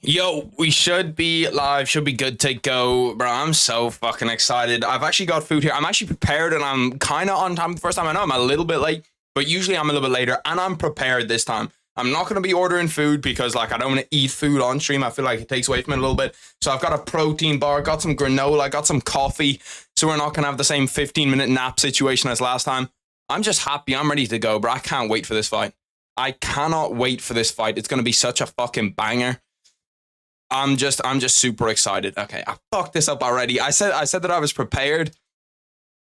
Yo, we should be live, should be good to go, bro. I'm so fucking excited. I've actually got food here. I'm actually prepared and I'm kind of on time the first time. I know I'm a little bit late, but usually I'm a little bit later and I'm prepared this time. I'm not going to be ordering food because like I don't want to eat food on stream. I feel like it takes away from it a little bit. So I've got a protein bar, got some granola, got some coffee. So we're not going to have the same 15-minute nap situation as last time. I'm just happy. I'm ready to go, bro. I can't wait for this fight. I cannot wait for this fight. It's going to be such a fucking banger. I'm just super excited. Okay, I fucked this up already. I said that I was prepared.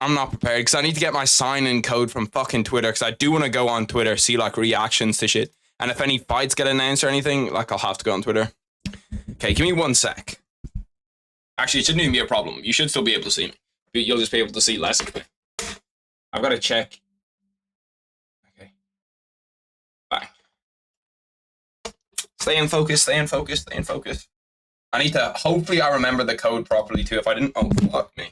I'm not prepared because I need to get my sign-in code from fucking Twitter because I do want to go on Twitter, see like reactions to shit. And if any fights get announced or anything, like I'll have to go on Twitter. Okay, give me 1 sec. Actually, it shouldn't even be a problem. You should still be able to see me. You'll just be able to see less of me. I've got to check. Okay. Bye. Stay in focus, stay in focus, stay in focus. I need to, hopefully I remember the code properly too. If I didn't, oh fuck me.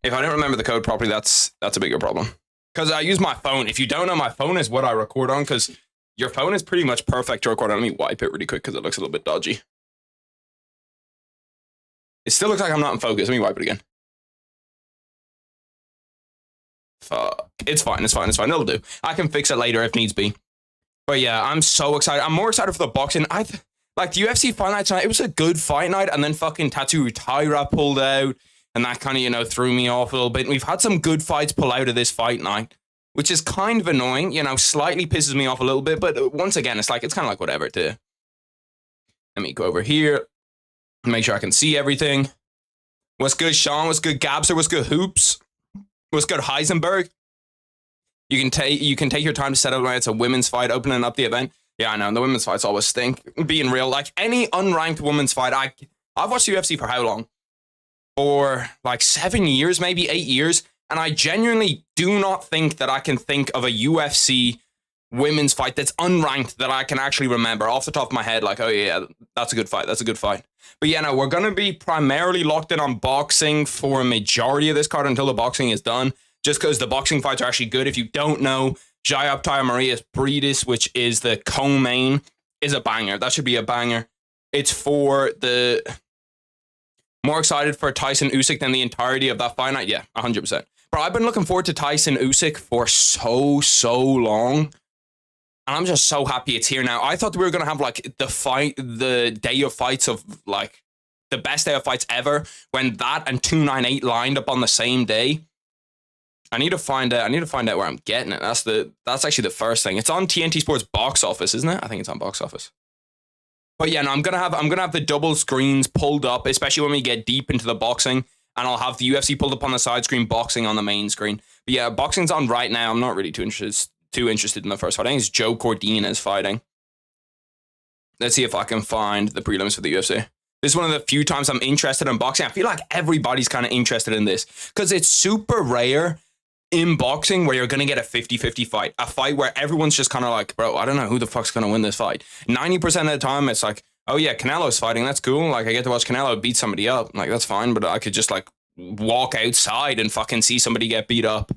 If I didn't remember the code properly, that's a bigger problem. Because I use my phone. If you don't know, my phone is what I record on because your phone is pretty much perfect to record on. Let me wipe it really quick because it looks a little bit dodgy. It still looks like I'm not in focus. Let me wipe it again. Fuck. It's fine, it's fine, it's fine. It'll do. I can fix it later if needs be. But yeah, I'm so excited. I'm more excited for the boxing. Like the UFC fight night tonight, it was a good fight night, and then fucking Tattoo Tyra pulled out, and that kind of, you know, threw me off a little bit. And we've had some good fights pull out of this fight night, which is kind of annoying, you know, slightly pisses me off a little bit, but once again, it's kind of like whatever too. Let me go over here, make sure I can see everything. What's good, Sean? What's good, Gabster? What's good, Hoops? What's good, Heisenberg? You can take your time to set up when it's a women's fight, opening up the event. Yeah, I know. The women's fights always stink. Being real, like any unranked women's fight, I've watched UFC for how long? For like 7 years, maybe 8 years. And I genuinely do not think that I can think of a UFC women's fight that's unranked that I can actually remember off the top of my head. Like, oh yeah, that's a good fight. That's a good fight. But yeah, no, we're going to be primarily locked in on boxing for a majority of this card until the boxing is done. Just because the boxing fights are actually good. If you don't know, Jayaptaya Marias Breedis, which is the co-main, is a banger. That should be a banger. It's for the... More excited for Tyson Usyk than the entirety of that fight night? Yeah, 100%. But I've been looking forward to Tyson Usyk for so long. And I'm just so happy it's here now. I thought we were going to have like the day of fights of like the best day of fights ever when that and 298 lined up on the same day. I need to find out where I'm getting it. That's actually the first thing. It's on TNT Sports box office, isn't it? I think it's on box office. But yeah, no, I'm gonna have the double screens pulled up, especially when we get deep into the boxing, and I'll have the UFC pulled up on the side screen, boxing on the main screen. But yeah, boxing's on right now. I'm not really too interested in the first fight. I think it's Joe Cordina's fighting. Let's see if I can find the prelims for the UFC. This is one of the few times I'm interested in boxing. I feel like everybody's kind of interested in this because it's super rare in boxing where you're going to get a 50-50 fight. A fight where everyone's just kind of like, bro, I don't know who the fuck's going to win this fight. 90% of the time, it's like, oh yeah, Canelo's fighting. That's cool. Like, I get to watch Canelo beat somebody up. Like, that's fine. But I could just, like, walk outside and fucking see somebody get beat up.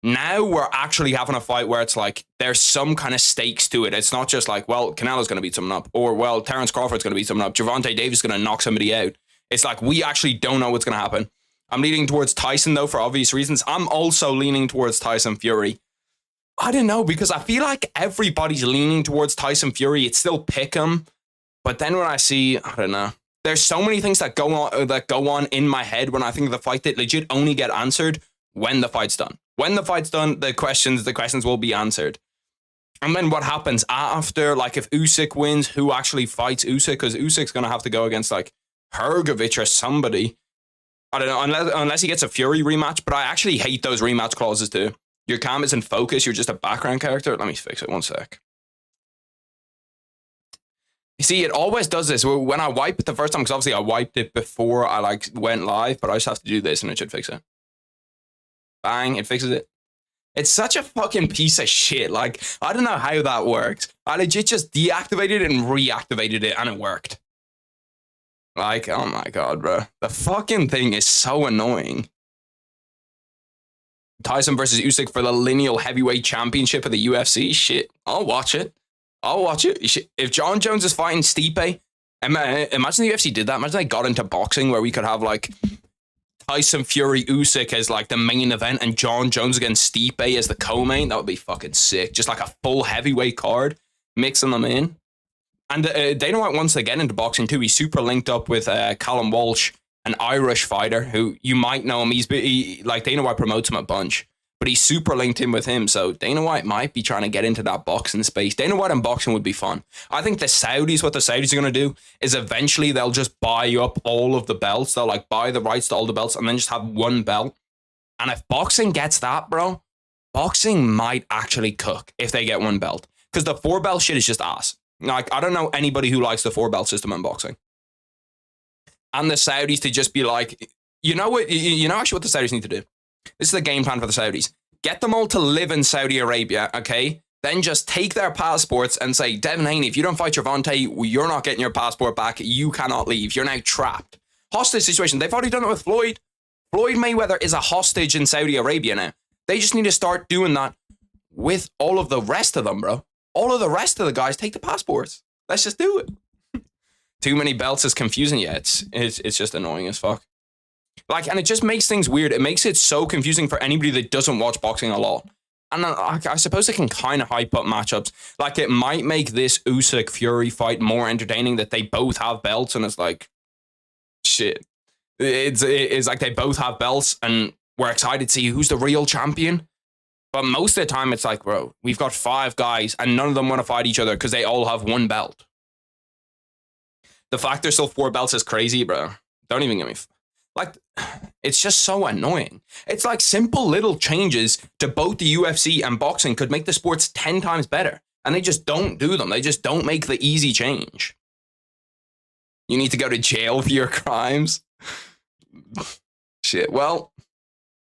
Now we're actually having a fight where it's like, there's some kind of stakes to it. It's not just like, well, Canelo's going to beat someone up. Or, well, Terrence Crawford's going to beat someone up. Gervonta Davis is going to knock somebody out. It's like, we actually don't know what's going to happen. I'm leaning towards Tyson, though, for obvious reasons. I'm also leaning towards Tyson Fury. I don't know, because I feel like everybody's leaning towards Tyson Fury. It's still pick 'em. But then when I see, I don't know. There's so many things that go on in my head when I think of the fight that legit only get answered when the fight's done. When the fight's done, the questions will be answered. And then what happens after, like if Usyk wins, who actually fights Usyk? Because Usyk's going to have to go against like Hrgovic or somebody. I don't know, unless he gets a Fury rematch, but I actually hate those rematch clauses too. Your cam isn't focused, you're just a background character. Let me fix it, 1 sec. You see, it always does this. When I wipe it the first time, because obviously I wiped it before I like went live, but I just have to do this and it should fix it. Bang, it fixes it. It's such a fucking piece of shit. Like, I don't know how that works. I legit just deactivated it and reactivated it and it worked. Like, oh my god, bro. The fucking thing is so annoying. Tyson versus Usyk for the lineal heavyweight championship of the UFC? Shit, I'll watch it. I'll watch it. If John Jones is fighting Stipe Imagine the UFC did that. Imagine they got into boxing where we could have like Tyson Fury Usyk as like the main event and John Jones against Stipe as the co-main. That would be fucking sick. Just like a full heavyweight card, mixing them in. And Dana White wants to get into boxing too. He's super linked up with Callum Walsh, an Irish fighter who you might know him. Like Dana White promotes him a bunch, but he's super linked in with him. So Dana White might be trying to get into that boxing space. Dana White and boxing would be fun. I think what the Saudis are going to do is eventually they'll just buy up all of the belts. They'll like buy the rights to all the belts and then just have one belt. And if boxing gets that, bro, boxing might actually cook if they get one belt. Because the 4-belt shit is just ass. Like, I don't know anybody who likes the 4-belt system in boxing. And the Saudis to just be like, you know what? You know actually what the Saudis need to do? This is the game plan for the Saudis. Get them all to live in Saudi Arabia, okay? Then just take their passports and say, Devin Haney, if you don't fight Gervonta, you're not getting your passport back. You cannot leave. You're now trapped. Hostage situation. They've already done it with Floyd. Floyd Mayweather is a hostage in Saudi Arabia now. They just need to start doing that with all of the rest of them, bro. All of the rest of the guys take the passports. Let's just do it. Too many belts is confusing. Yeah, it's just annoying as fuck. Like, and it just makes things weird. It makes it so confusing for anybody that doesn't watch boxing a lot. And I suppose it can kind of hype up matchups. Like, it might make this Usyk Fury fight more entertaining that they both have belts, and it's like, shit. It's like they both have belts, and we're excited to see who's the real champion. But most of the time, it's like, bro, we've got 5 guys, and none of them want to fight each other because they all have one belt. The fact there's still 4 belts is crazy, bro. Don't even get me... Like, it's just so annoying. It's like simple little changes to both the UFC and boxing could make the sports 10 times better. And they just don't do them. They just don't make the easy change. You need to go to jail for your crimes. Shit, well,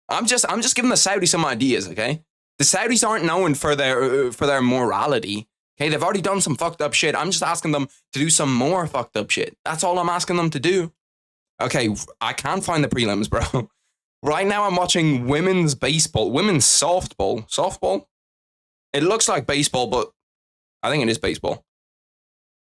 I'm just giving the Saudis some ideas, okay? The Saudis aren't known for their morality. Okay, they've already done some fucked up shit. I'm just asking them to do some more fucked up shit. That's all I'm asking them to do. Okay, I can't find the prelims, bro. Right now I'm watching women's baseball, women's softball. Softball? It looks like baseball, but I think it is baseball.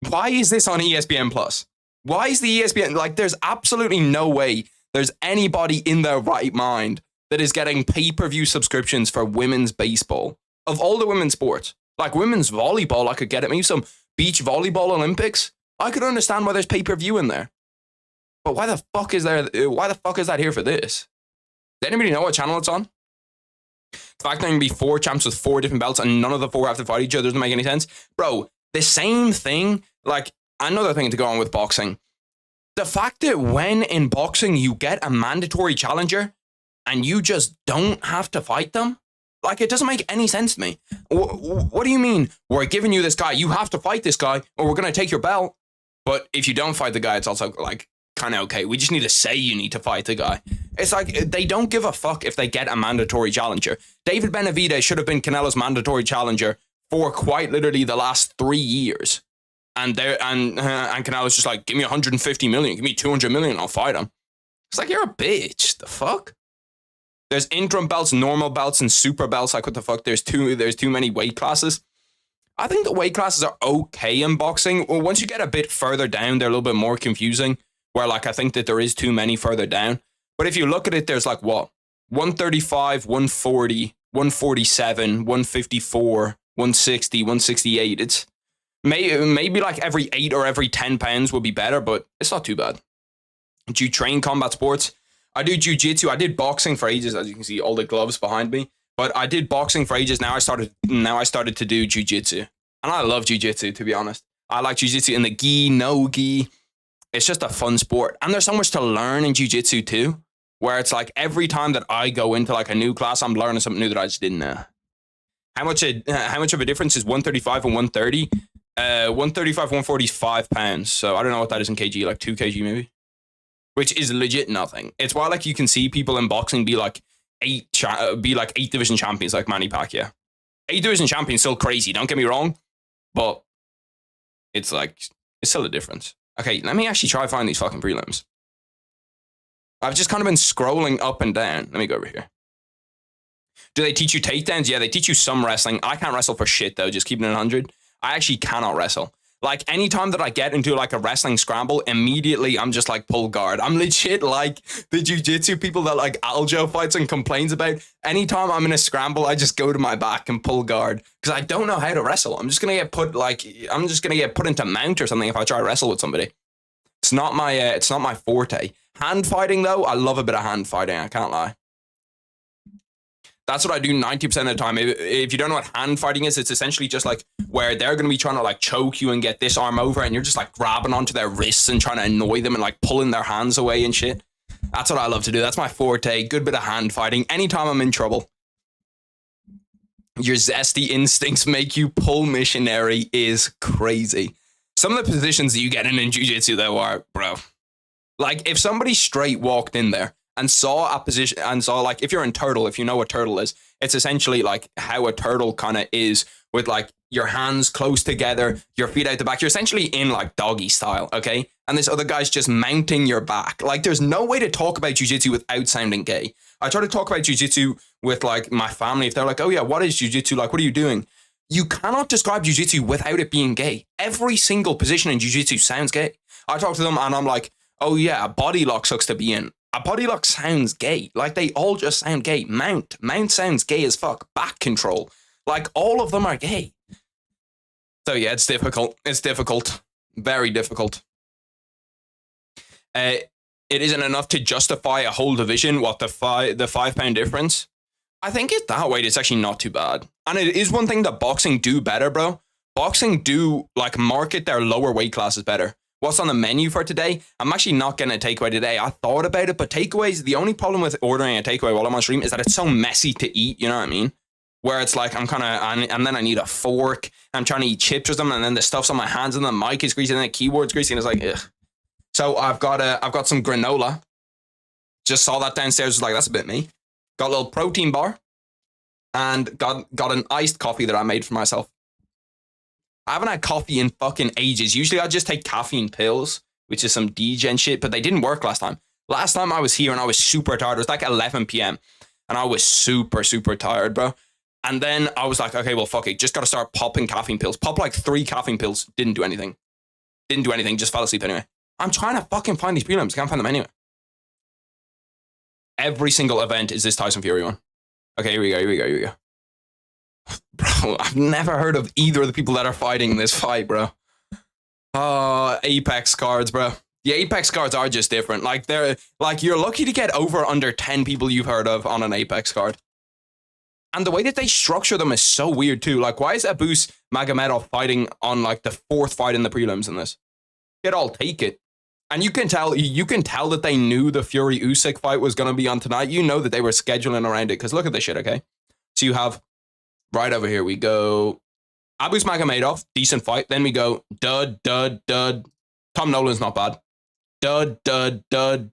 Why is this on ESPN+? Why is the ESPN... Like, there's absolutely no way there's anybody in their right mind that is getting pay-per-view subscriptions for women's baseball. Of all the women's sports. Like, women's volleyball, I could get it. Maybe some beach volleyball Olympics. I could understand why there's pay-per-view in there. But why the fuck is that here for this? Does anybody know what channel it's on? The fact there can be 4 champs with 4 different belts and none of the 4 have to fight each other doesn't make any sense. Bro, the same thing, like, another thing to go on with boxing. The fact that when in boxing you get a mandatory challenger and you just don't have to fight them, like, it doesn't make any sense to me. What do you mean? We're giving you this guy, you have to fight this guy, or we're going to take your belt. But if you don't fight the guy, it's also, like, kind of okay. We just need to say you need to fight the guy. It's like, they don't give a fuck if they get a mandatory challenger. David Benavidez should have been Canelo's mandatory challenger for quite literally the last 3 years. And Canelo's just like, give me 150 million, give me 200 million, I'll fight him. It's like, you're a bitch. The fuck? There's interim belts, normal belts, and super belts. Like, what the fuck? There's too many weight classes. I think the weight classes are okay in boxing. Well, once you get a bit further down, they're a little bit more confusing. Where, like, I think that there is too many further down. But if you look at it, there's like, what? 135, 140, 147, 154, 160, 168. It's maybe like every 8 or every 10 pounds would be better, but it's not too bad. Do you train combat sports? I do jiu-jitsu. I did boxing for ages, as you can see, all the gloves behind me. But I did boxing for ages. Now I started to do jiu-jitsu. And I love jiu-jitsu, to be honest. I like jiu-jitsu in the gi, no gi. It's just a fun sport. And there's so much to learn in jiu-jitsu too, where it's like every time that I go into like a new class, I'm learning something new that I just didn't know. How much of a difference is 135 and 130? 135, 140 is 5 pounds. So I don't know what that is in kg, like 2 kg maybe. Which is legit nothing. It's why like you can see people in boxing be like 8 division champions like Manny Pacquiao. 8 division champions still crazy, don't get me wrong. But it's like, it's still a difference. Okay, let me actually try to find these fucking prelims. I've just kind of been scrolling up and down. Let me go over here. Do they teach you takedowns? Yeah, they teach you some wrestling. I can't wrestle for shit though, just keeping it 100. I actually cannot wrestle. Like anytime that I get into like a wrestling scramble, immediately I'm just like pull guard. I'm legit like the jiu-jitsu people that like Aljo fights and complains about. Anytime I'm in a scramble, I just go to my back and pull guard because I don't know how to wrestle. I'm just gonna get put into mount or something if I try to wrestle with somebody. It's not my forte. Hand fighting though, I love a bit of hand fighting. I can't lie. That's what I do 90% of the time. If you don't know what hand fighting is, it's essentially just like where they're going to be trying to like choke you and get this arm over and you're just like grabbing onto their wrists and trying to annoy them and like pulling their hands away and shit. That's what I love to do. That's my forte. Good bit of hand fighting. Anytime I'm in trouble. Your zesty instincts make you pull missionary is crazy. Some of the positions that you get in jiu-jitsu though are, bro. Like if somebody straight walked in there and saw a position and saw like, if you're in turtle, if you know what turtle is, it's essentially like how a turtle kind of is with like your hands close together, your feet out the back. You're essentially in like doggy style, okay? And this other guy's just mounting your back. Like there's no way to talk about jiu-jitsu without sounding gay. I try to talk about jiu-jitsu with like my family. If they're like, oh yeah, what is jiu-jitsu? Like, what are you doing? You cannot describe jiu-jitsu without it being gay. Every single position in jiu-jitsu sounds gay. I talk to them and I'm like, oh yeah, a body lock sucks to be in. A body lock sounds gay. Like they all just sound gay. Mount sounds gay as fuck. Back control. Like all of them are gay. So yeah, it's difficult. It's difficult. Very difficult. It isn't enough to justify a whole division. What the 5 pound difference? I think at that weight, it's actually not too bad. And it is one thing that boxing do better, bro. Boxing do like market their lower weight classes better. What's on the menu for today? I'm actually not getting a takeaway today. I thought about it, but takeaways, the only problem with ordering a takeaway while I'm on stream is that it's so messy to eat, you know what I mean? Where it's like, I'm kind of, and then I need a fork, I'm trying to eat chips or something, and then the stuff's on my hands, and the mic is greasy, and the keyboard's greasy, and it's like, ugh. So I've got some granola. Just saw that downstairs, was like, that's a bit me. Got a little protein bar, and got an iced coffee that I made for myself. I haven't had coffee in fucking ages. Usually I just take caffeine pills, which is some degen shit, but they didn't work last time. Last time I was here and I was super tired. It was like 11 p.m. and I was super, super tired, bro. And then I was like, okay, well, fuck it. Just got to start popping caffeine pills. Pop like 3 caffeine pills. Didn't do anything. Just fell asleep anyway. I'm trying to fucking find these prelims. Can't find them anyway. Every single event is this Tyson Fury one. Okay, here we go. Bro, I've never heard of either of the people that are fighting this fight, bro. Oh, Apex cards, bro. The Apex cards are just different. Like they're like you're lucky to get over under 10 people you've heard of on an Apex card. And the way that they structure them is so weird too. Like, why is Abus Magomedov fighting on like the 4th fight in the prelims in this? Yet I'll take it. And you can tell that they knew the Fury Usyk fight was gonna be on tonight. You know that they were scheduling around it because look at this shit, okay? So you have right over here, we go Abus Magomedov, decent fight. Then we go dud. Tom Nolan's not bad. Dud. Themba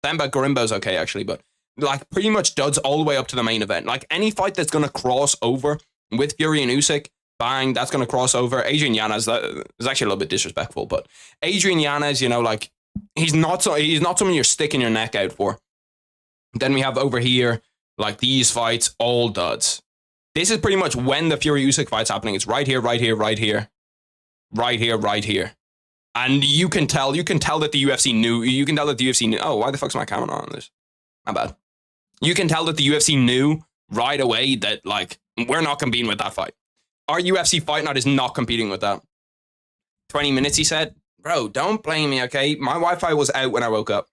Garimbo's okay, actually, but like pretty much duds all the way up to the main event. Like any fight that's going to cross over with Fury and Usyk, bang, that's going to cross over. Adrian Yanez, that is actually a little bit disrespectful, but Adrian Yanez, you know, like he's not someone you're sticking your neck out for. Then we have over here, like these fights, all duds. This is pretty much when the Fury Usyk fight's happening. It's right here. And you can tell that the UFC knew. Oh, why the fuck's my camera not on this? My bad. You can tell that the UFC knew right away that, like, we're not competing with that fight. Our UFC Fight Night is not competing with that. 20 minutes, he said. Bro, don't blame me, okay? My Wi-Fi was out when I woke up.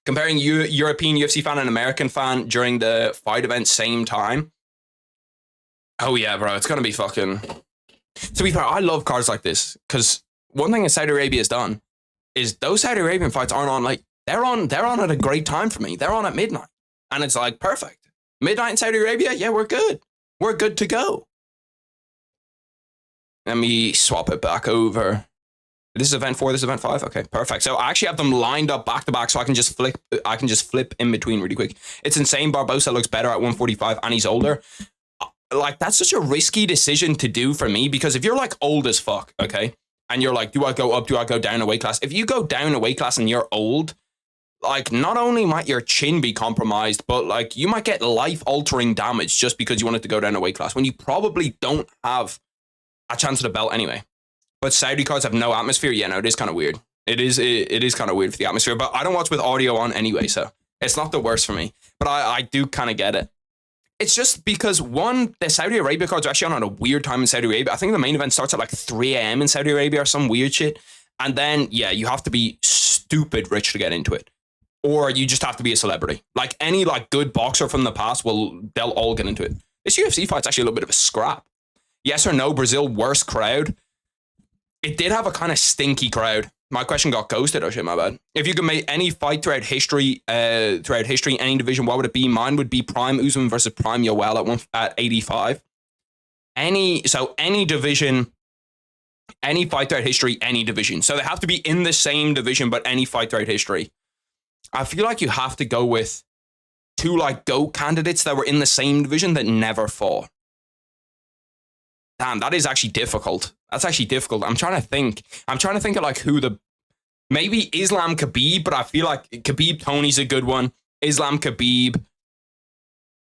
Comparing European UFC fan and American fan during the fight event same time. Oh yeah, bro, it's gonna be fucking... To be fair, I love cards like this, because one thing that Saudi Arabia has done is those Saudi Arabian fights aren't on, like, they're on at a great time for me. They're on at midnight. And it's like, perfect. Midnight in Saudi Arabia? Yeah, we're good. We're good to go. Let me swap it back over. This is event 4, this is event 5. Okay, perfect. So I actually have them lined up back to back so I can just flip in between really quick. It's insane. Barbosa looks better at 145 and he's older. Like, that's such a risky decision to do for me because if you're like old as fuck, okay, and you're like, do I go up, do I go down a weight class? If you go down a weight class and you're old, like, not only might your chin be compromised, but like you might get life-altering damage just because you wanted to go down a weight class when you probably don't have a chance at a belt anyway. but Saudi cards have no atmosphere. Yeah, no, it is kind of weird. It is kind of weird for the atmosphere, but I don't watch with audio on anyway, so it's not the worst for me. But I do kind of get it. It's just because, one, the Saudi Arabia cards are actually on at a weird time in Saudi Arabia. I think the main event starts at like 3 a.m. in Saudi Arabia or some weird shit. And then, yeah, you have to be stupid rich to get into it. Or you just have to be a celebrity. Like any like good boxer from the past, they'll all get into it. This UFC fight's actually a little bit of a scrap. Yes or no, Brazil, worst crowd? It did have a kind of stinky crowd. My question got ghosted. Oh shit, my bad. If you could make any fight throughout history, any division, what would it be? Mine would be Prime Usman versus Prime Yoel at 85. Any division, any fight throughout history, any division. So they have to be in the same division, but any fight throughout history. I feel like you have to go with two like GOAT candidates that were in the same division that never fought. Damn, that is actually difficult. That's actually difficult. I'm trying to think of like who maybe Islam Khabib, but I feel like Khabib Tony's a good one. Islam Khabib,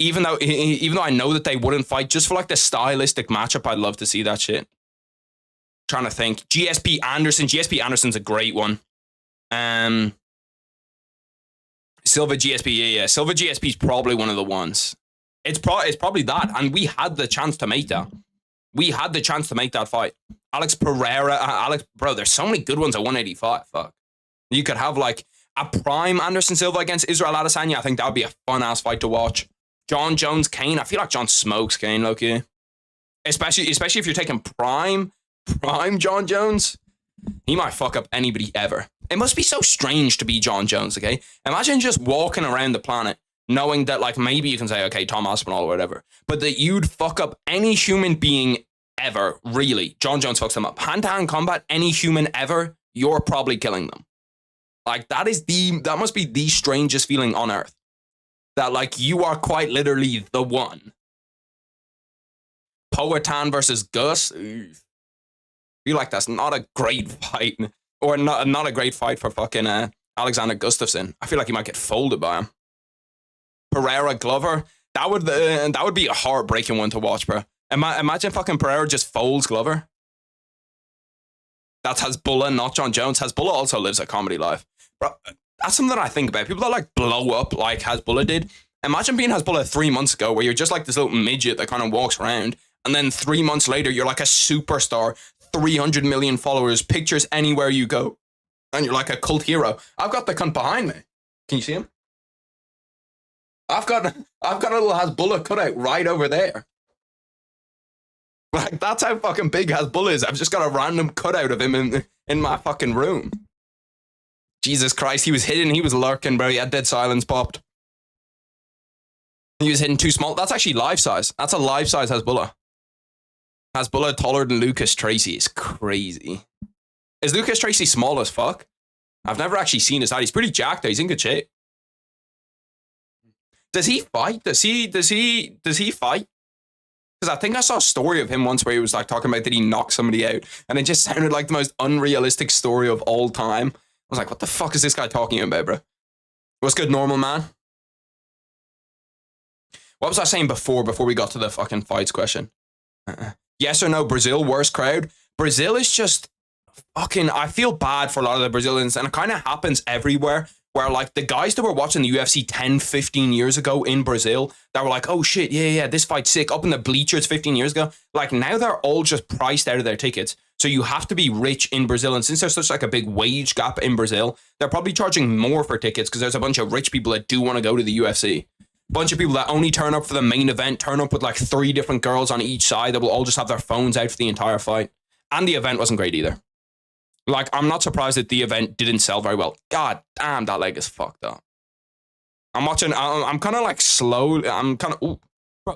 even though I know that they wouldn't fight, just for like the stylistic matchup, I'd love to see that shit. Trying to think. GSP Anderson's a great one. Silva GSP, yeah. Silva GSP is probably one of the ones. It's probably that, and we had the chance to make that. We had the chance to make that fight. Alex Pereira, bro, there's so many good ones at 185. Fuck. You could have like a prime Anderson Silva against Israel Adesanya. I think that would be a fun ass fight to watch. John Jones, Kane. I feel like John smokes Kane, low-key. Especially if you're taking prime John Jones. He might fuck up anybody ever. It must be so strange to be John Jones, okay? Imagine just walking around the planet knowing that, like, maybe you can say, okay, Tom Aspinall or whatever, but that you'd fuck up any human being ever, really. John Jones fucks them up. Hand-to-hand combat, any human ever, you're probably killing them. Like, that must be the strangest feeling on earth. That, like, you are quite literally the one. Poatan versus Gus. I feel like that's not a great fight. Or not a great fight for fucking Alexander Gustafsson. I feel like he might get folded by him. Pereira Glover. That would be a heartbreaking one to watch, bro. Imagine fucking Pereira just folds Glover. That's Hezbollah, not John Jones. Hezbollah also lives at Comedy Live. Bro, that's something that I think about. People that like blow up like Hezbollah did. Imagine being Hezbollah 3 months ago where you're just like this little midget that kind of walks around. And then 3 months later, you're like a superstar. 300 million followers, pictures anywhere you go. And you're like a cult hero. I've got the cunt behind me. Can you see him? I've got a little Hezbollah cutout right over there. Like, that's how fucking big Hezbollah is. I've just got a random cutout of him in my fucking room. Jesus Christ, he was hidden. He was lurking, bro. He had dead silence popped. He was hidden too small. That's actually life size. That's a life size Hezbollah. Hezbollah taller than Lucas Tracy is crazy. Is Lucas Tracy small as fuck? I've never actually seen his height. He's pretty jacked though. He's in good shape. Does he fight? Does he fight? Because I think I saw a story of him once where he was like talking about that he knocked somebody out, and it just sounded like the most unrealistic story of all time. I was like, what the fuck is this guy talking about, bro? What's good, normal man? What was I saying before we got to the fucking fights question? Yes or no, Brazil, worst crowd? Brazil is just fucking, I feel bad for a lot of the Brazilians, and it kind of happens everywhere, where like the guys that were watching the UFC 10, 15 years ago in Brazil, that were like, oh shit, yeah, this fight's sick, up in the bleachers 15 years ago, like now they're all just priced out of their tickets. So you have to be rich in Brazil, and since there's such like a big wage gap in Brazil, they're probably charging more for tickets because there's a bunch of rich people that do want to go to the UFC. Bunch of people that only turn up for the main event, turn up with like 3 different girls on each side that will all just have their phones out for the entire fight. And the event wasn't great either. Like, I'm not surprised that the event didn't sell very well. God damn, that leg is fucked up. I'm kind of like slow. Bro,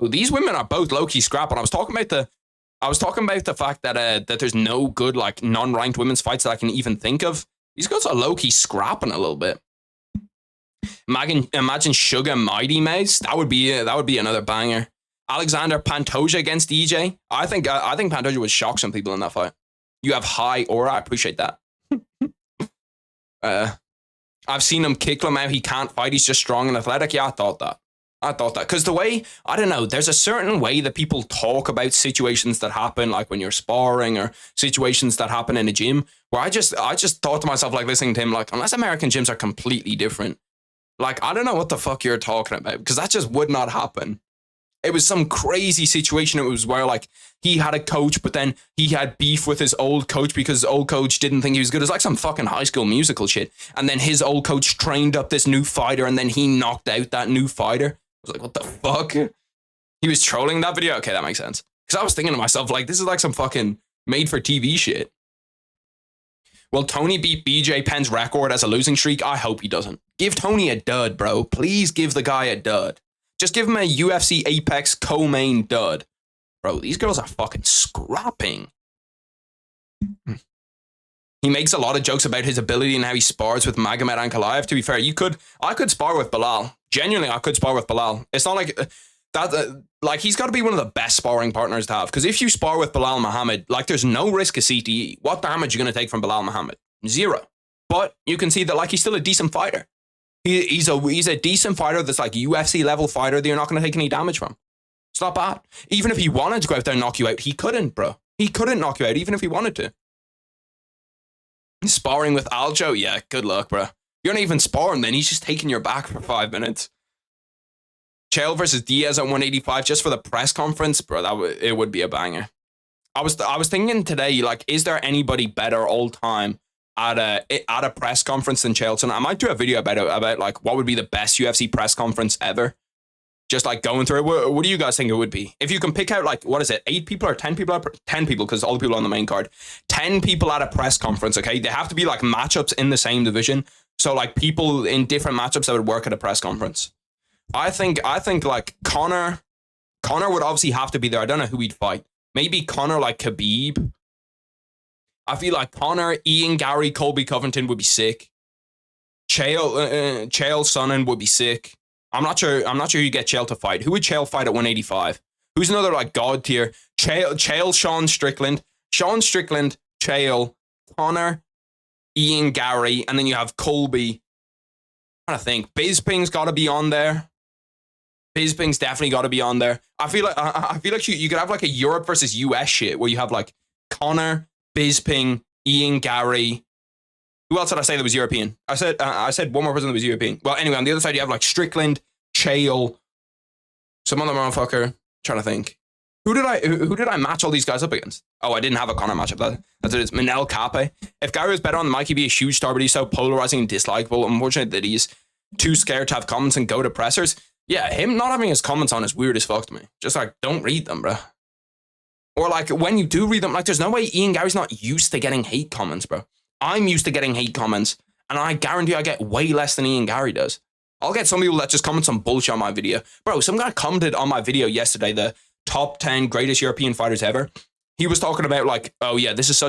these women are both low-key scrapping. I was talking about the fact that that there's no good like non-ranked women's fights that I can even think of. These girls are low-key scrapping a little bit. Imagine Sugar Mighty Mouse. That would be another banger. Alexander Pantoja against DJ. I think Pantoja would shock some people in that fight. You have high aura. I appreciate that. I've seen him kick him out. He can't fight. He's just strong and athletic. Yeah, I thought that. I thought that. Because the way, I don't know, there's a certain way that people talk about situations that happen, like when you're sparring or situations that happen in a gym, where I just thought to myself, like listening to him, like, unless American gyms are completely different, like, I don't know what the fuck you're talking about, because that just would not happen. It was some crazy situation. It was where, like, he had a coach, but then he had beef with his old coach because his old coach didn't think he was good. It was like some fucking High School Musical shit. And then his old coach trained up this new fighter, and then he knocked out that new fighter. I was like, what the fuck? He was trolling that video? Okay, that makes sense. Because I was thinking to myself, like, this is like some fucking made-for-TV shit. Will Tony beat BJ Penn's record as a losing streak? I hope he doesn't. Give Tony a dud, bro. Please give the guy a dud. Just give him a UFC Apex co-main dud. Bro, these girls are fucking scrapping. He makes a lot of jokes about his ability and how he spars with Magomed Ankalaev. To be fair, I could spar with Bilal. Genuinely, I could spar with Bilal. It's not like that. Like, he's got to be one of the best sparring partners to have. Because if you spar with Bilal Muhammad, like, there's no risk of CTE. What damage are you going to take from Bilal Muhammad? Zero. But you can see that, like, he's still a decent fighter. He's a decent fighter that's like UFC level fighter that you're not going to take any damage from. It's not bad. Even if he wanted to go out there and knock you out, he couldn't, bro. He couldn't knock you out, even if he wanted to. Sparring with Aljo? Yeah, good luck, bro. You're not even sparring then. He's just taking your back for 5 minutes. Chael versus Diaz at 185 just for the press conference, bro. It would be a banger. I was thinking today, like, is there anybody better all time at a press conference than Chael? I might do a video about it, about like what would be the best UFC press conference ever. Just like going through it. What do you guys think it would be? If you can pick out, like, what is it, 8 people or 10 people? 10 people, because all the people on the main card. 10 people at a press conference, okay? They have to be like matchups in the same division. So like people in different matchups that would work at a press conference. I think like Conor would obviously have to be there. I don't know who he'd fight. Maybe Conor like Khabib. I feel like Conor, Ian Gary, Colby Covington would be sick. Chael Sonnen would be sick. I'm not sure who you get Chael to fight. Who would Chael fight at 185? Who's another like god tier? Chael, Sean Strickland, Chael, Conor, Ian Gary, and then you have Colby. I'm trying to think. Bisping's got to be on there. Bisping's definitely got to be on there. I feel like you could have like a Europe versus US shit where you have like Conor, Bisping, Ian Gary. Who else did I say that was European? I said one more person that was European. Well, anyway, on the other side you have like Strickland, Chael, some other motherfucker. Trying to think. Who did I match all these guys up against? Oh, I didn't have a Conor matchup. That's it. It's Manel Kape. If Gary was better on the mic, he'd be a huge star, but he's so polarizing and dislikable. Unfortunate that he's too scared to have comments and go to pressers. Yeah, him not having his comments on is weird as fuck to me. Just like, don't read them, bro. Or like, when you do read them, like, there's no way Ian Gary's not used to getting hate comments, bro. I'm used to getting hate comments, and I guarantee I get way less than Ian Gary does. I'll get some people that just comment some bullshit on my video. Bro, some guy commented on my video yesterday, the top 10 greatest European fighters ever. He was talking about like, oh yeah, this is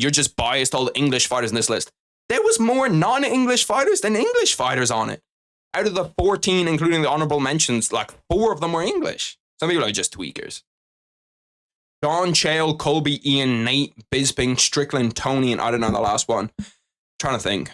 you're just biased, all the English fighters in this list. There was more non-English fighters than English fighters on it. Out of the 14, including the honorable mentions, like 4 of them were English. Some people are just tweakers. Sean, Chael, Colby, Ian, Nate, Bisping, Strickland, Tony, and I don't know the last one. Trying to think.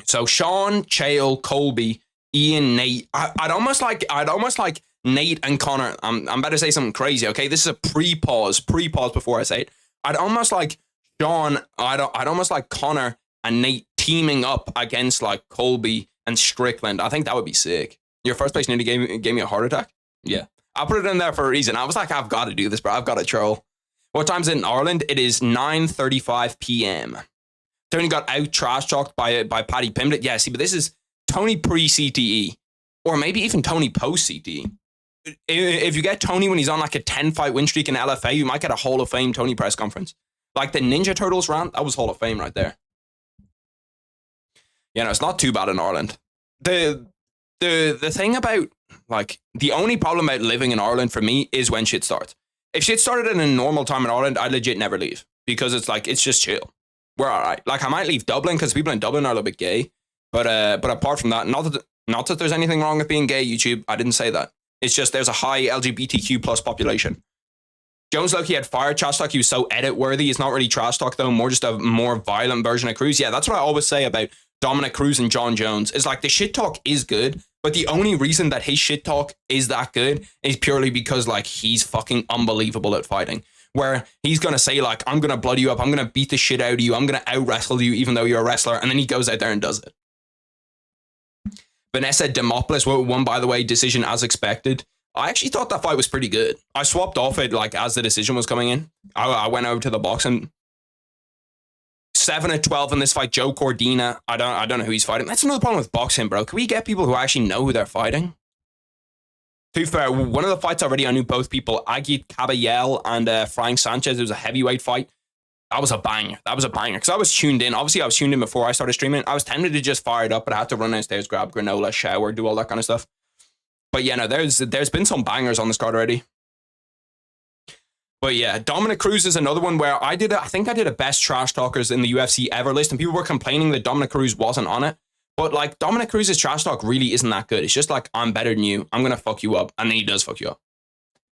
So Sean, Chael, Colby, Ian, Nate. I'd almost like Nate and Conor. I'm about to say something crazy. Okay, this is a pre-pause before I say it. I'd almost like Sean. I'd almost like Conor and Nate teaming up against like Colby and Strickland. I think that would be sick. Your first place nearly gave me a heart attack. Yeah. I put it in there for a reason. I was like, I've got to do this, bro. I've got to troll. What time's it in Ireland? It is 9:35 p.m. Tony got out trash talked by Paddy Pimblett. Yeah, see, but this is Tony pre-CTE. Or maybe even Tony post-CTE. If you get Tony when he's on like a 10-fight win streak in LFA, you might get a Hall of Fame Tony press conference. Like the Ninja Turtles rant, that was Hall of Fame right there. Yeah, no, it's not too bad in Ireland. The thing about, like, the only problem about living in Ireland for me is when shit starts. If shit started in a normal time in Ireland, I'd legit never leave. Because it's like, it's just chill. We're all right. Like, I might leave Dublin because people in Dublin are a little bit gay. But apart from that, not that there's anything wrong with being gay, YouTube. I didn't say that. It's just there's a high LGBTQ plus population. Jones Loki had fire trash talk. He was so edit worthy. It's not really trash talk though. More just a more violent version of Cruz. Yeah, that's what I always say about Dominic Cruz and John Jones. It's like the shit talk is good, But the only reason that his shit talk is that good is purely because like he's fucking unbelievable at fighting. Where he's gonna say like, I'm gonna blood you up, I'm gonna beat the shit out of you, I'm gonna out wrestle you even though you're a wrestler, and then he goes out there and does it. Vanessa Demopoulos won, by the way, decision as expected. I actually thought that fight was pretty good. I swapped off it like as the decision was coming in. I went over to the boxing. 7-12 in this fight. Joe Cordina. I don't know who he's fighting. That's another problem with boxing, bro. Can we get people who actually know who they're fighting? To be fair, one of the fights already, I knew both people. Agit Caballel and Frank Sanchez. It was a heavyweight fight. That was a banger. That was a banger. Because I was tuned in. Obviously, I was tuned in before I started streaming. I was tempted to just fire it up, but I had to run downstairs, grab granola, shower, do all that kind of stuff. But yeah, no, there's been some bangers on this card already. But yeah, Dominic Cruz is another one where I think I did a best trash talkers in the UFC ever list, and people were complaining that Dominic Cruz wasn't on it. But like, Dominic Cruz's trash talk really isn't that good. It's just like, I'm better than you. I'm going to fuck you up. And then he does fuck you up.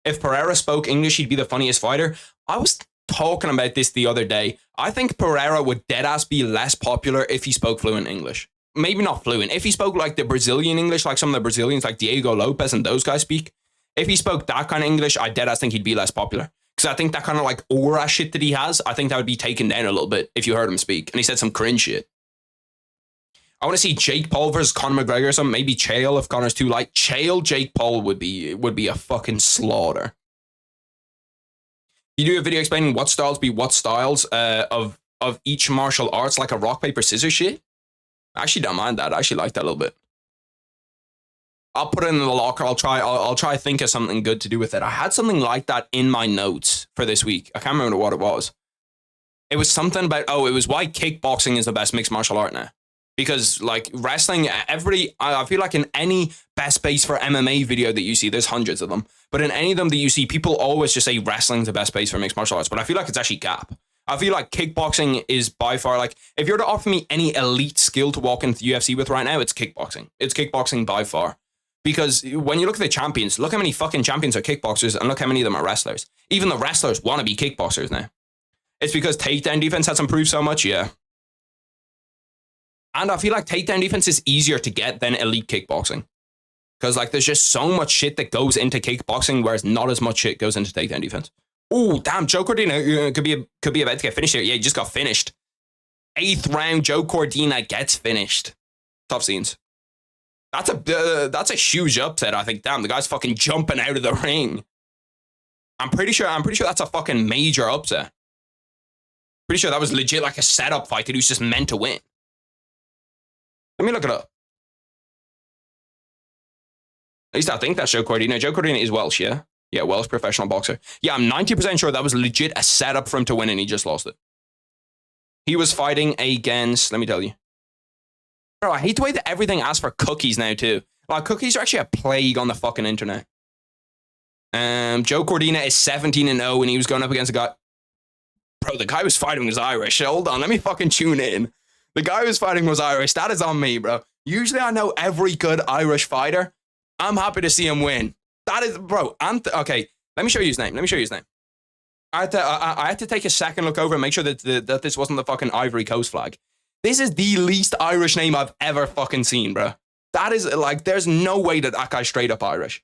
If Pereira spoke English, he'd be the funniest fighter. I was talking about this the other day. I think Pereira would deadass be less popular if he spoke fluent English. Maybe not fluent. If he spoke like the Brazilian English, like some of the Brazilians, like Diego Lopez and those guys speak. If he spoke that kind of English, I deadass think he'd be less popular. Because I think that kind of like aura shit that he has, I think that would be taken down a little bit if you heard him speak. And he said some cringe shit. I want to see Jake Paul versus Conor McGregor or something. Maybe Chael if Conor's too light. Chael, Jake Paul would be a fucking slaughter. You do a video explaining what styles be what styles of each martial arts, like a rock, paper, scissors shit. I actually don't mind that. I actually like that a little bit. I'll put it in the locker. I'll try think of something good to do with it. I had something like that in my notes for this week. I can't remember what it was. It was something about, it was why kickboxing is the best mixed martial art now. Because like wrestling, I feel like in any best base for MMA video that you see, there's hundreds of them. But in any of them that you see, people always just say wrestling's the best base for mixed martial arts. But I feel like it's actually gap. I feel like kickboxing is by far, like, if you're to offer me any elite skill to walk into the UFC with right now, it's kickboxing. It's kickboxing by far. Because when you look at the champions, look how many fucking champions are kickboxers and look how many of them are wrestlers. Even the wrestlers want to be kickboxers now. It's because takedown defense has improved so much, yeah. And I feel like takedown defense is easier to get than elite kickboxing. Because like there's just so much shit that goes into kickboxing, whereas not as much shit goes into takedown defense. Oh, damn, Joe Cordina could be about to get finished here. Yeah, he just got finished. 8th round, Joe Cordina gets finished. Tough scenes. That's a huge upset, I think. Damn, the guy's fucking jumping out of the ring. I'm pretty sure that's a fucking major upset. Pretty sure that was legit like a setup fight that he was just meant to win. Let me look it up. At least I think that's Joe Cordina. Joe Cordina is Welsh, yeah? Yeah, Welsh professional boxer. Yeah, I'm 90% sure that was legit a setup for him to win and he just lost it. He was fighting against, let me tell you. Bro, I hate the way that everything asks for cookies now too. Like, cookies are actually a plague on the fucking internet. Joe Cordina is 17-0 and he was going up against a guy. Bro, the guy was fighting was Irish. Hold on, let me fucking tune in. The guy who's fighting was Irish. That is on me, bro. Usually I know every good Irish fighter. I'm happy to see him win. That is, bro. Okay, let me show you his name. I had to take a second look over and make sure that this wasn't the fucking Ivory Coast flag. This is the least Irish name I've ever fucking seen, bro. That is, like, there's no way that guy's straight up Irish.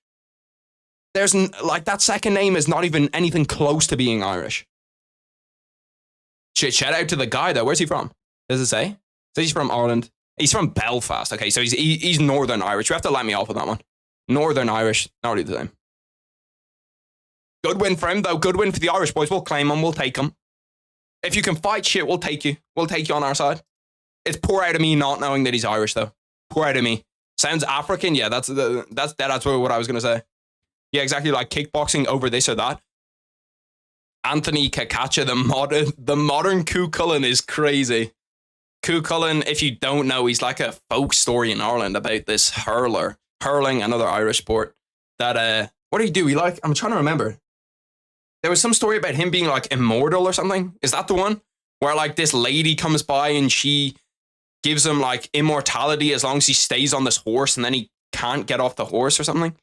There's, like, that second name is not even anything close to being Irish. Shit, shout out to the guy, though. Where's he from? Does it say? So he's from Ireland. He's from Belfast. Okay, so he's Northern Irish. You have to let me off with that one. Northern Irish. Not really the same. Good win for him, though. Good win for the Irish boys. We'll claim him. We'll take him. If you can fight shit, we'll take you. We'll take you on our side. It's poor out of me not knowing that he's Irish, though. Poor out of me. Sounds African? Yeah, that's what I was going to say. Yeah, exactly, like kickboxing over this or that. Anthony Kakacha, the modern Cú Cullen is crazy. Cú Cullen, if you don't know, he's like a folk story in Ireland about this hurling, another Irish sport. That, what did he do? I'm trying to remember. There was some story about him being like immortal or something. Is that the one? Where like this lady comes by and she gives him like immortality as long as he stays on this horse and then he can't get off the horse or something.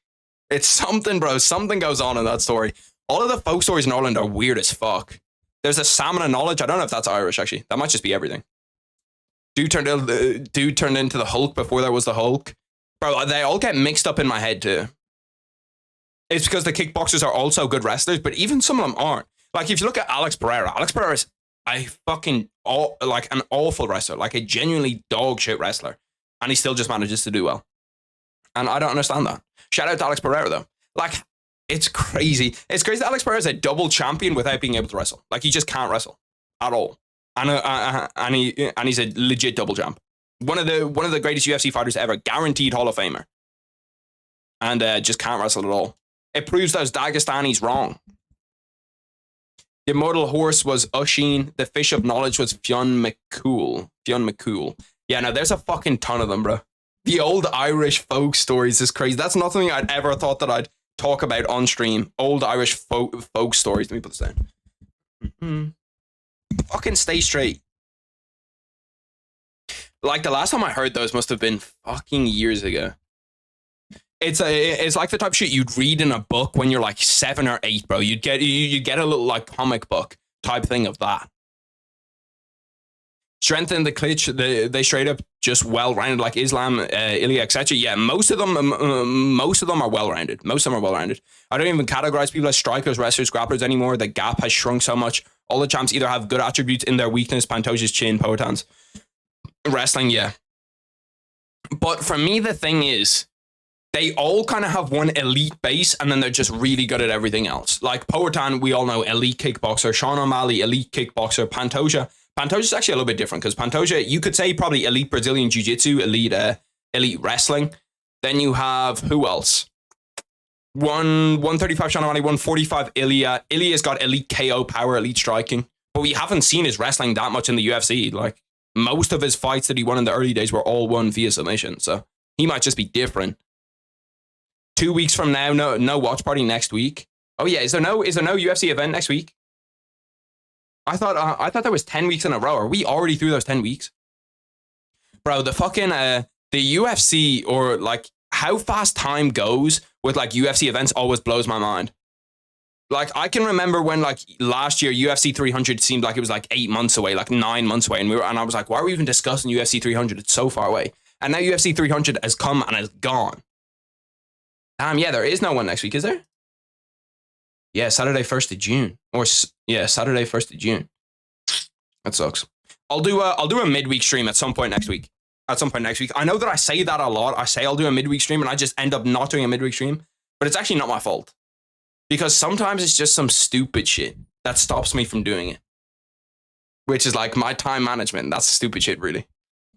It's something, bro. Something goes on in that story. All of the folk stories in Ireland are weird as fuck. There's a salmon of knowledge. I don't know if that's Irish, actually. That might just be everything. Dude turned into the Hulk before there was the Hulk. Bro, they all get mixed up in my head too. It's because the kickboxers are also good wrestlers, but even some of them aren't. Like, if you look at Alex Pereira is a fucking, like, an awful wrestler, like a genuinely dog shit wrestler. And he still just manages to do well. And I don't understand that. Shout out to Alex Pereira, though. Like, it's crazy. It's crazy that Alex Pereira is a double champion without being able to wrestle. Like, he just can't wrestle at all. And he's a legit double champ. One of the greatest UFC fighters ever, guaranteed Hall of Famer. And just can't wrestle at all. It proves those Dagestanis wrong. The immortal horse was Usyk. The fish of knowledge was Fionn McCool. Yeah, no, there's a fucking ton of them, bro. The old Irish folk stories is crazy. That's not something I'd ever thought that I'd talk about on stream. Old Irish folk stories. Let me put this down. Fucking stay straight. Like, the last time I heard those must have been fucking years ago. It's like the type of shit you'd read in a book when you're like 7 or 8, bro. You'd get a little like comic book type thing of that. Strength in the clinch, they straight up just well-rounded, like Islam, Ilya, etc. Yeah, most of them are well-rounded. Most of them are well-rounded. I don't even categorize people as strikers, wrestlers, grapplers anymore. The gap has shrunk so much. All the champs either have good attributes in their weakness, Pantoja's chin, Poetan's. Wrestling, yeah. But for me, the thing is, they all kind of have one elite base, and then they're just really good at everything else. Like Poetan, we all know, elite kickboxer. Sean O'Malley, elite kickboxer. Pantoja's actually a little bit different, because Pantoja, you could say probably elite Brazilian Jiu-Jitsu, elite wrestling. Then you have, who else? 135 Sean O'Malley, 145 Ilya. Ilya's got elite KO power, elite striking. But we haven't seen his wrestling that much in the UFC. Like, most of his fights that he won in the early days were all won via submission. So he might just be different. 2 weeks from now, no watch party next week. Oh yeah, is there no UFC event next week? I thought there was 10 weeks in a row. Are we already through those 10 weeks? Bro, the fucking the UFC, or like how fast time goes with like UFC events, always blows my mind. Like, I can remember when, like, last year UFC 300 seemed like it was like 8 months away, like 9 months away, and I was like, why are we even discussing UFC 300? It's so far away. And now UFC 300 has come and is gone. Yeah, there is no one next week, is there? Yeah, Saturday 1st of June. Saturday 1st of June. That sucks. I'll do a midweek stream at some point next week. I know that I say that a lot. I say I'll do a midweek stream, and I just end up not doing a midweek stream. But it's actually not my fault. Because sometimes it's just some stupid shit that stops me from doing it. Which is like my time management. That's stupid shit, really.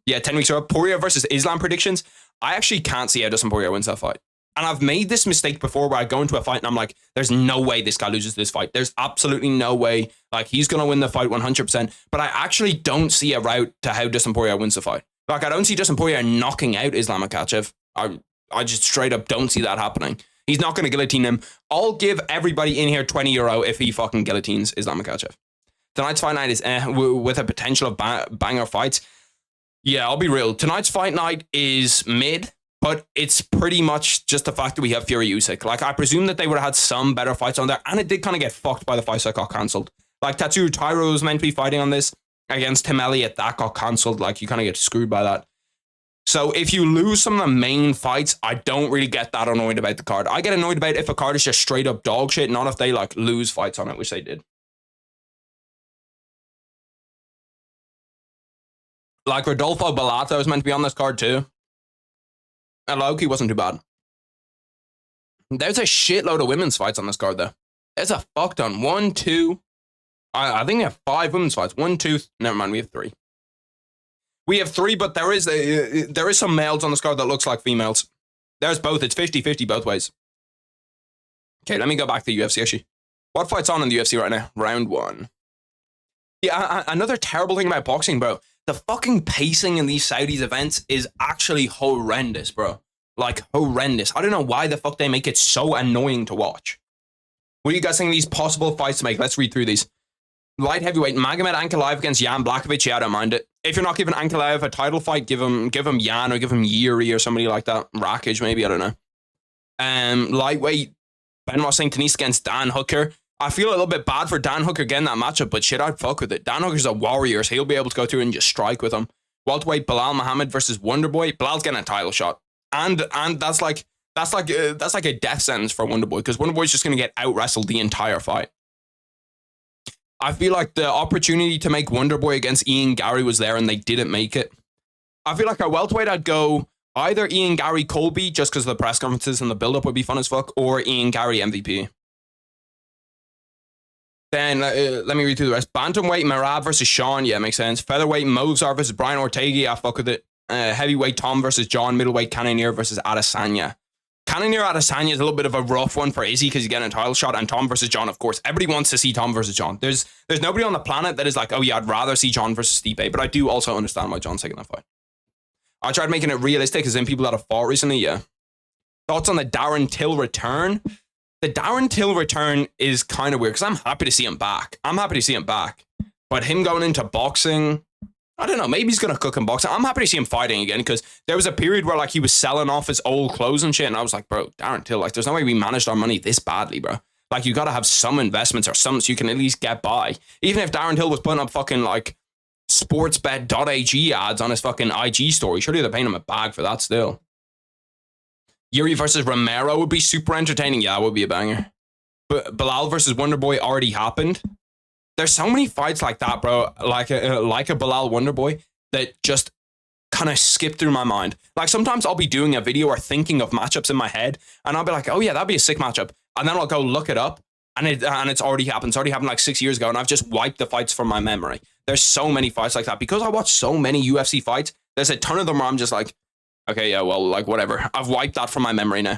Yeah, 10 weeks ago. Poirier versus Islam predictions. I actually can't see how Dustin Poirier wins that fight. And I've made this mistake before where I go into a fight and I'm like, there's no way this guy loses this fight. There's absolutely no way. Like, he's going to win the fight 100%. But I actually don't see a route to how Dustin Poirier wins the fight. Like, I don't see Dustin Poirier knocking out Islam Makhachev. I just straight up don't see that happening. He's not going to guillotine him. I'll give everybody in here €20 if he fucking guillotines Islam Makhachev. Tonight's fight night is with a potential of banger fights. Yeah, I'll be real. Tonight's fight night is mid. But it's pretty much just the fact that we have Fury Usyk. Like, I presume that they would have had some better fights on there, and it did kind of get fucked by the fights that got cancelled. Like, Tatsuro Taira was meant to be fighting on this against Tim Elliott. That got cancelled. Like, you kind of get screwed by that. So if you lose some of the main fights, I don't really get that annoyed about the card. I get annoyed about if a card is just straight up dog shit, not if they, like, lose fights on it, which they did. Like, Rodolfo Bellato was meant to be on this card, too. And Loki wasn't too bad. There's a shitload of women's fights on this card, though. There's a fuck ton. 1, 2. I think we have 5 women's fights. 1, 2. Never mind, we have 3. We have 3, but there is some males on this card that looks like females. There's both. It's 50-50 both ways. Okay, let me go back to the UFC, actually. What fight's on in the UFC right now? Round 1. Yeah, another terrible thing about boxing, bro. The fucking pacing in these Saudis events is actually horrendous, bro. Like, horrendous. I don't know why the fuck they make it so annoying to watch. What are you guys think of these possible fights to make? Let's read through these. Light heavyweight, Magomed Ankalaev against Jan Blachowicz. Yeah, I don't mind it. If you're not giving Ankalaev a title fight, give him Jan or give him Yuri or somebody like that. Rakic, maybe, I don't know. Lightweight, Benoit Saint-Denis against Dan Hooker. I feel a little bit bad for Dan Hooker getting that matchup, but shit, I'd fuck with it. Dan Hooker's a warrior, so he'll be able to go through and just strike with him. Welterweight, Bilal Muhammad versus Wonderboy. Bilal's getting a title shot. And that's like a death sentence for Wonderboy, because Wonderboy's just gonna get out wrestled the entire fight. I feel like the opportunity to make Wonderboy against Ian Gary was there and they didn't make it. I feel like our welterweight, I'd go either Ian Gary Colby, just because the press conferences and the build-up would be fun as fuck, or Ian Gary MVP. Then let me read through the rest. Bantamweight, Merab versus Sean. Yeah, makes sense. Featherweight, Mozart versus Brian Ortega. I fuck with it. Heavyweight, Tom versus John. Middleweight, Cannonier versus Adesanya. Cannonier Adesanya is a little bit of a rough one for Izzy because he's getting a title shot, and Tom versus John, of course. Everybody wants to see Tom versus John. There's nobody on the planet that is like, oh yeah, I'd rather see John versus Stipe, but I do also understand why John's taking that fight. I tried making it realistic, as in people that have fought recently, yeah. Thoughts on the Darren Till return? The Darren Till return is kind of weird because I'm happy to see him back. But him going into boxing, I don't know, maybe he's going to cook in boxing. I'm happy to see him fighting again, because there was a period where like he was selling off his old clothes and shit, and I was like, bro, Darren Till, like there's no way we managed our money this badly, bro. Like you got to have some investments or something so you can at least get by. Even if Darren Till was putting up fucking like sportsbet.ag ads on his fucking IG story, surely they're paying him a bag for that still. Yuri versus Romero would be super entertaining. Yeah, it would be a banger. But Bilal versus Wonderboy already happened. There's so many fights like that, bro. Like a Bilal Wonderboy that just kind of skip through my mind. Like sometimes I'll be doing a video or thinking of matchups in my head, and I'll be like, oh yeah, that'd be a sick matchup. And then I'll go look it up, and it's already happened. It's already happened like 6 years ago, and I've just wiped the fights from my memory. There's so many fights like that. Because I watch so many UFC fights, there's a ton of them where I'm just like, okay, yeah, well, like, whatever. I've wiped that from my memory now.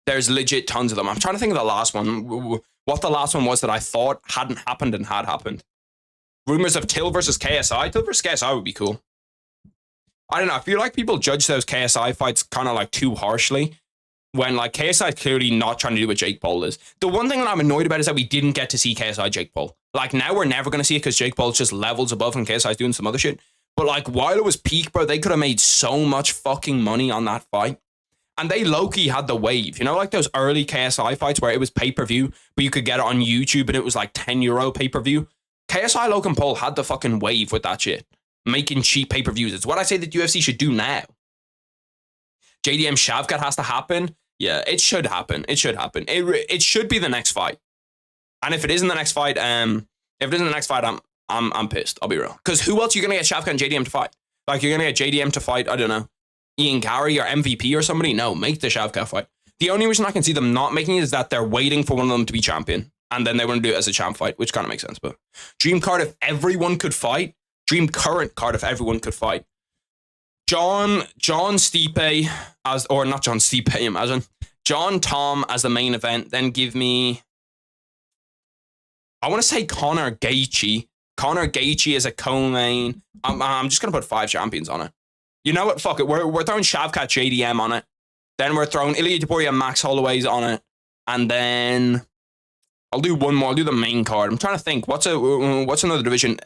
There's legit tons of them. I'm trying to think of the last one. What the last one was that I thought hadn't happened and had happened. Rumors of Till versus KSI. Till versus KSI would be cool. I don't know. I feel like people judge those KSI fights kind of like too harshly, when like KSI is clearly not trying to do what Jake Paul is. The one thing that I'm annoyed about is that we didn't get to see KSI Jake Paul. Like now we're never going to see it because Jake Paul's just levels above and KSI's doing some other shit. But like while it was peak, bro, they could have made so much fucking money on that fight. And they low-key had the wave. You know, like those early KSI fights where it was pay-per-view, but you could get it on YouTube and it was like €10 pay-per-view. KSI Logan Paul had the fucking wave with that shit. Making cheap pay-per-views. It's what I say that UFC should do now. JDM Shavkat has to happen. Yeah, it should happen. It should happen. It should be the next fight. And if it isn't the next fight, I'm pissed. I'll be real. Because who else are you gonna get Shavkat and JDM to fight? Like you're gonna get JDM to fight, I don't know, Ian Gary or MVP or somebody? No, make the Shavkat fight. The only reason I can see them not making it is that they're waiting for one of them to be champion, and then they want to do it as a champ fight, which kind of makes sense. But dream card if everyone could fight. Dream current card if everyone could fight. John Stipe as, or not John Stipe, imagine. John Tom as the main event. Then give me, I want to say Conor Gaethje. Conor Gaethje is a co-main. I'm just going to put 5 champions on it. You know what? Fuck it. We're throwing Shavkat JDM on it. Then we're throwing Ilya Topuria and Max Holloway's on it. And then I'll do one more. I'll do the main card. I'm trying to think. What's another division?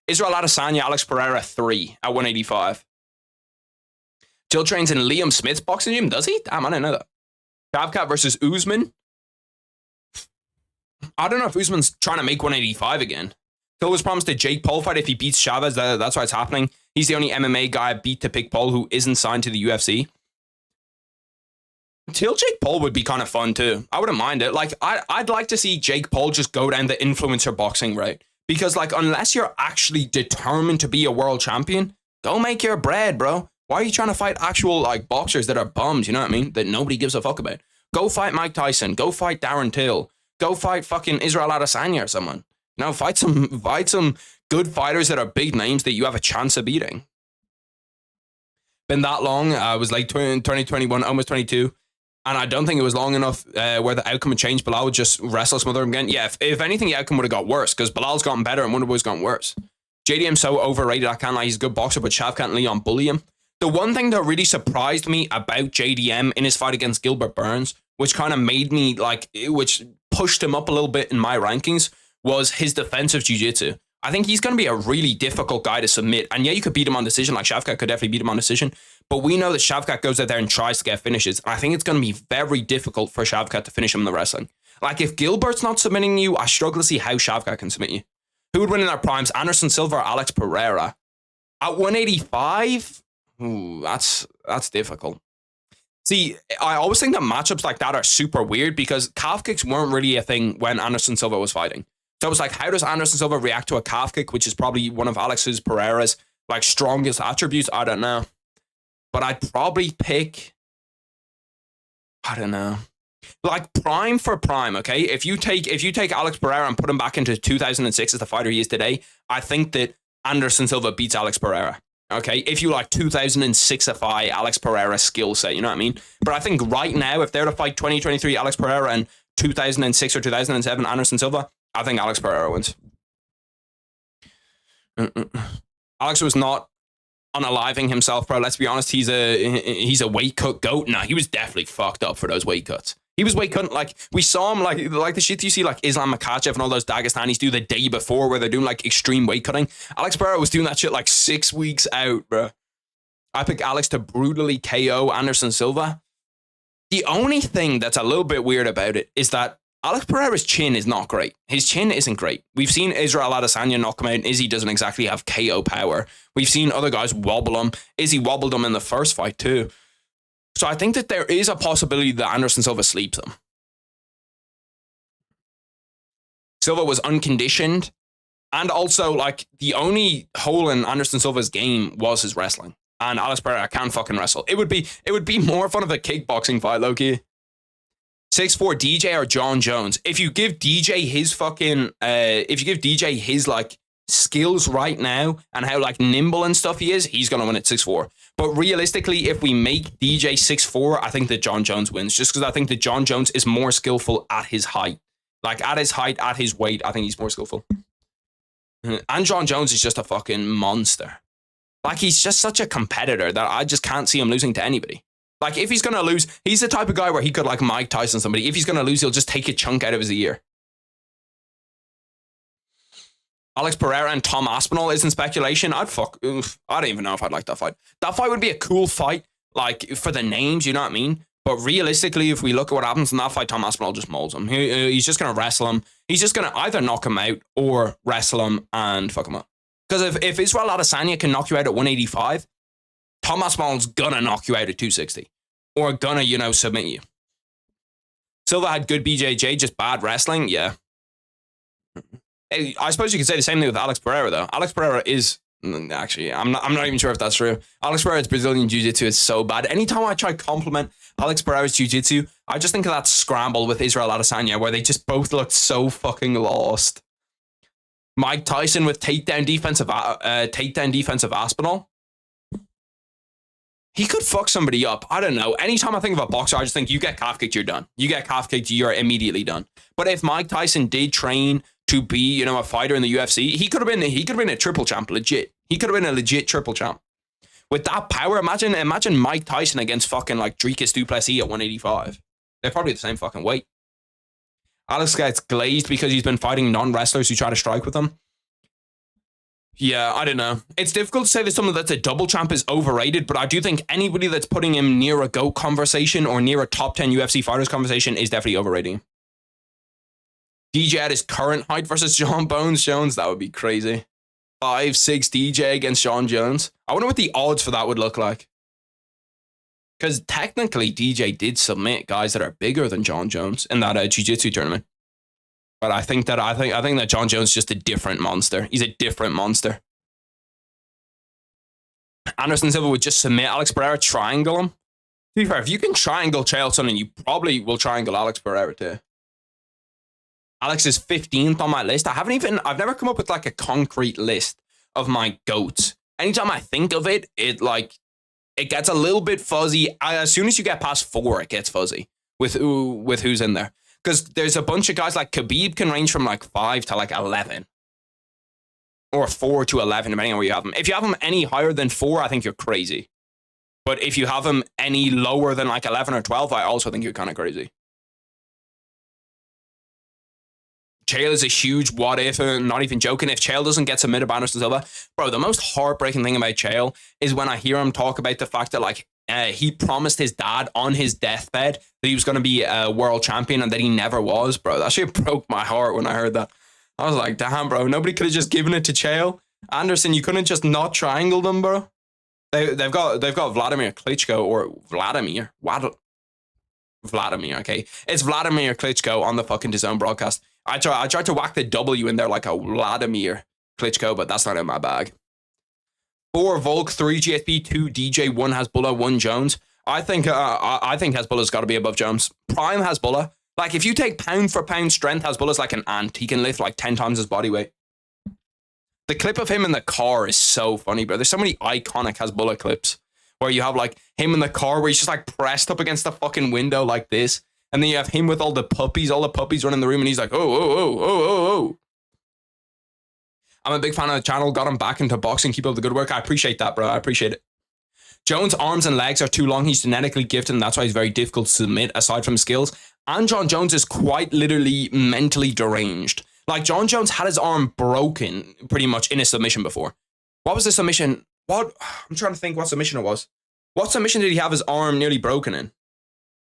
Israel Adesanya, Alex Pereira 3 at 185. Jill trains in Liam Smith's boxing gym. Does he? Damn, I didn't know that. Shavkat versus Usman. I don't know if Usman's trying to make 185 again. Till was promised a Jake Paul fight if he beats Chavez. That's why it's happening. He's the only MMA guy I beat to pick Paul who isn't signed to the UFC. Till Jake Paul would be kind of fun too. I wouldn't mind it. Like, I'd like to see Jake Paul just go down the influencer boxing route. Because, like, unless you're actually determined to be a world champion, go make your bread, bro. Why are you trying to fight actual, like, boxers that are bums, you know what I mean? That nobody gives a fuck about. Go fight Mike Tyson. Go fight Darren Till. Go fight fucking Israel Adesanya or someone. You know, fight some good fighters that are big names that you have a chance of beating. Been that long. I was like 2021, almost 22. And I don't think it was long enough where the outcome would change. Bilal would just wrestle smother him again. Yeah, if anything, the outcome would have got worse because Bilal's gotten better and Wonderboy's gotten worse. JDM's so overrated, I can't lie. He's a good boxer, but Shavkat and Leon bully him. The one thing that really surprised me about JDM in his fight against Gilbert Burns, which kind of made me like, which pushed him up a little bit in my rankings, was his defensive jiu-jitsu. I think he's going to be a really difficult guy to submit. And yeah, you could beat him on decision, like Shavkat could definitely beat him on decision. But we know that Shavkat goes out there and tries to get finishes. I think it's going to be very difficult for Shavkat to finish him in the wrestling. Like, if Gilbert's not submitting you, I struggle to see how Shavkat can submit you. Who would win in their primes? Anderson Silva or Alex Pereira? At 185? Ooh, that's difficult. See, I always think that matchups like that are super weird because calf kicks weren't really a thing when Anderson Silva was fighting. So it was like, how does Anderson Silva react to a calf kick, which is probably one of Alex's Pereira's like strongest attributes? I don't know. But I'd probably pick, I don't know. Like prime for prime, okay? If you take Alex Pereira and put him back into 2006 as the fighter he is today, I think that Anderson Silva beats Alex Pereira. Okay, if you like 2006ify Alex Pereira's skill set, you know what I mean? But I think right now, if they're to fight 2023 Alex Pereira and 2006 or 2007 Anderson Silva, I think Alex Pereira wins. Alex was not unaliving himself, bro. Let's be honest, he's a weight cut goat. Nah, he was definitely fucked up for those weight cuts. He was weight cutting, like, we saw him, like the shit you see, like, Islam Makhachev and all those Dagestanis do the day before where they're doing, like, extreme weight cutting. Alex Pereira was doing that shit, like, 6 weeks out, bro. I pick Alex to brutally KO Anderson Silva. The only thing that's a little bit weird about it is that Alex Pereira's chin is not great. His chin isn't great. We've seen Israel Adesanya knock him out, and Izzy doesn't exactly have KO power. We've seen other guys wobble him. Izzy wobbled him in the first fight, too. So I think that there is a possibility that Anderson Silva sleeps him. Silva was unconditioned. And also, like, the only hole in Anderson Silva's game was his wrestling. And Alex Pereira can't fucking wrestle. It would be more fun of a kickboxing fight, low-key. 6'4" DJ or John Jones. If you give DJ his like skills right now and how like nimble and stuff he is, he's gonna win at 6'4". But realistically, if we make DJ 6'4", I think that John Jones wins. Just because I think that John Jones is more skillful at his height. Like at his height, at his weight, I think he's more skillful. And John Jones is just a fucking monster. Like he's just such a competitor that I just can't see him losing to anybody. Like, if he's going to lose, he's the type of guy where he could, like, Mike Tyson somebody. If he's going to lose, he'll just take a chunk out of his ear. Alex Pereira and Tom Aspinall is in speculation. I don't even know if I'd like that fight. That fight would be a cool fight, like, for the names, you know what I mean? But realistically, if we look at what happens in that fight, Tom Aspinall just molds him. He's just going to wrestle him. He's just going to either knock him out or wrestle him and fuck him up. Because if Israel Adesanya can knock you out at 185, Tom Aspinall's going to knock you out at 260. Or gonna, you know, submit you. Silva had good BJJ, just bad wrestling. Yeah. I suppose you could say the same thing with Alex Pereira, though. Alex Pereira is... Actually, I'm not even sure if that's true. Alex Pereira's Brazilian Jiu-Jitsu is so bad. Anytime I try to compliment Alex Pereira's Jiu-Jitsu, I just think of that scramble with Israel Adesanya, where they just both looked so fucking lost. Mike Tyson with takedown defensive Aspinall. He could fuck somebody up. I don't know. Anytime I think of a boxer, I just think you get calf kicked, you're done. You get calf kicked, you're immediately done. But if Mike Tyson did train to be, you know, a fighter in the UFC, he could have been a triple champ, legit. He could have been a legit triple champ. With that power, imagine Mike Tyson against fucking like Dricus du Plessis at 185. They're probably the same fucking weight. Alex gets glazed because he's been fighting non-wrestlers who try to strike with him. Yeah, I don't know. It's difficult to say that someone that's a double champ is overrated, but I do think anybody that's putting him near a GOAT conversation or near a top 10 UFC fighters conversation is definitely overrating. DJ at his current height versus John Bones Jones, that would be crazy. 5'6" DJ against John Jones. I wonder what the odds for that would look like. Because technically DJ did submit guys that are bigger than John Jones in that jiu-jitsu tournament. But I think that John Jones is just a different monster. He's a different monster. Anderson Silva would just submit Alex Pereira, triangle him. To be fair, if you can triangle Chael Sonnen, you probably will triangle Alex Pereira too. Alex is 15th on my list. I've never come up with like a concrete list of my GOATs. Anytime I think of it, it gets a little bit fuzzy. As soon as you get past 4, it gets fuzzy with who's in there. Because there's a bunch of guys like Khabib can range from like 5 to like 11. Or 4 to 11, depending on where you have him. If you have him any higher than 4, I think you're crazy. But if you have him any lower than like 11 or 12, I also think you're kind of crazy. Chael is a huge what if, and not even joking. If Chael doesn't get submitted by Anderson Silva, bro, the most heartbreaking thing about Chael is when I hear him talk about the fact that like he promised his dad on his deathbed that he was going to be a world champion and that he never was, bro. That shit broke my heart when I heard that. I was like, damn, bro, nobody could have just given it to Chael. Anderson, you couldn't just not triangle them, bro. They've got Vladimir Klitschko or Vladimir. Okay, it's Vladimir Klitschko on the fucking DAZN broadcast. I tried to whack the W in there like a Vladimir Klitschko, but that's not in my bag. 4 Volk, 3 GSP, 2 DJ, 1 Hasbulla, 1 Jones. I think Hasbulla's got to be above Jones. Prime Hasbulla. Like, if you take pound for pound strength, Hasbulla's like an ant. He can lift like 10 times his body weight. The clip of him in the car is so funny, bro. There's so many iconic Hasbulla clips where you have like him in the car where he's just like pressed up against the fucking window like this. And then you have him with all the puppies running the room, and he's like, oh. I'm a big fan of the channel. Got him back into boxing. Keep up the good work. I appreciate that, bro. I appreciate it. Jones' arms and legs are too long. He's genetically gifted, and that's why he's very difficult to submit, aside from skills. And John Jones is quite literally mentally deranged. Like, John Jones had his arm broken pretty much in a submission before. What was the submission? I'm trying to think what submission it was. What submission did he have his arm nearly broken in?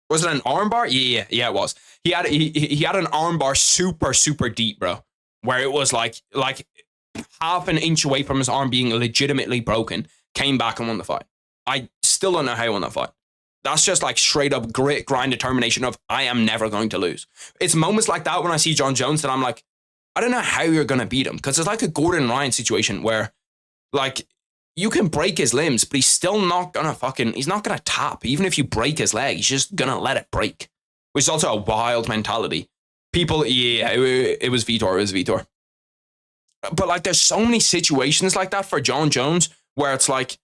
Was it an armbar? Yeah, it was. He had an armbar super deep, bro, where it was like half an inch away from his arm being legitimately broken. Came back and won the fight. I still don't know how he won that fight. That's just like straight up grit, grind, determination of I am never going to lose. It's moments like that when I see John Jones that I'm like, I don't know how you're going to beat him, because it's like a Gordon Ryan situation where like you can break his limbs, but he's still not going to he's not going to tap. Even if you break his leg, he's just going to let it break, which is also a wild mentality. People, yeah, it was Vitor. It was Vitor. But like there's so many situations like that for John Jones where it's like,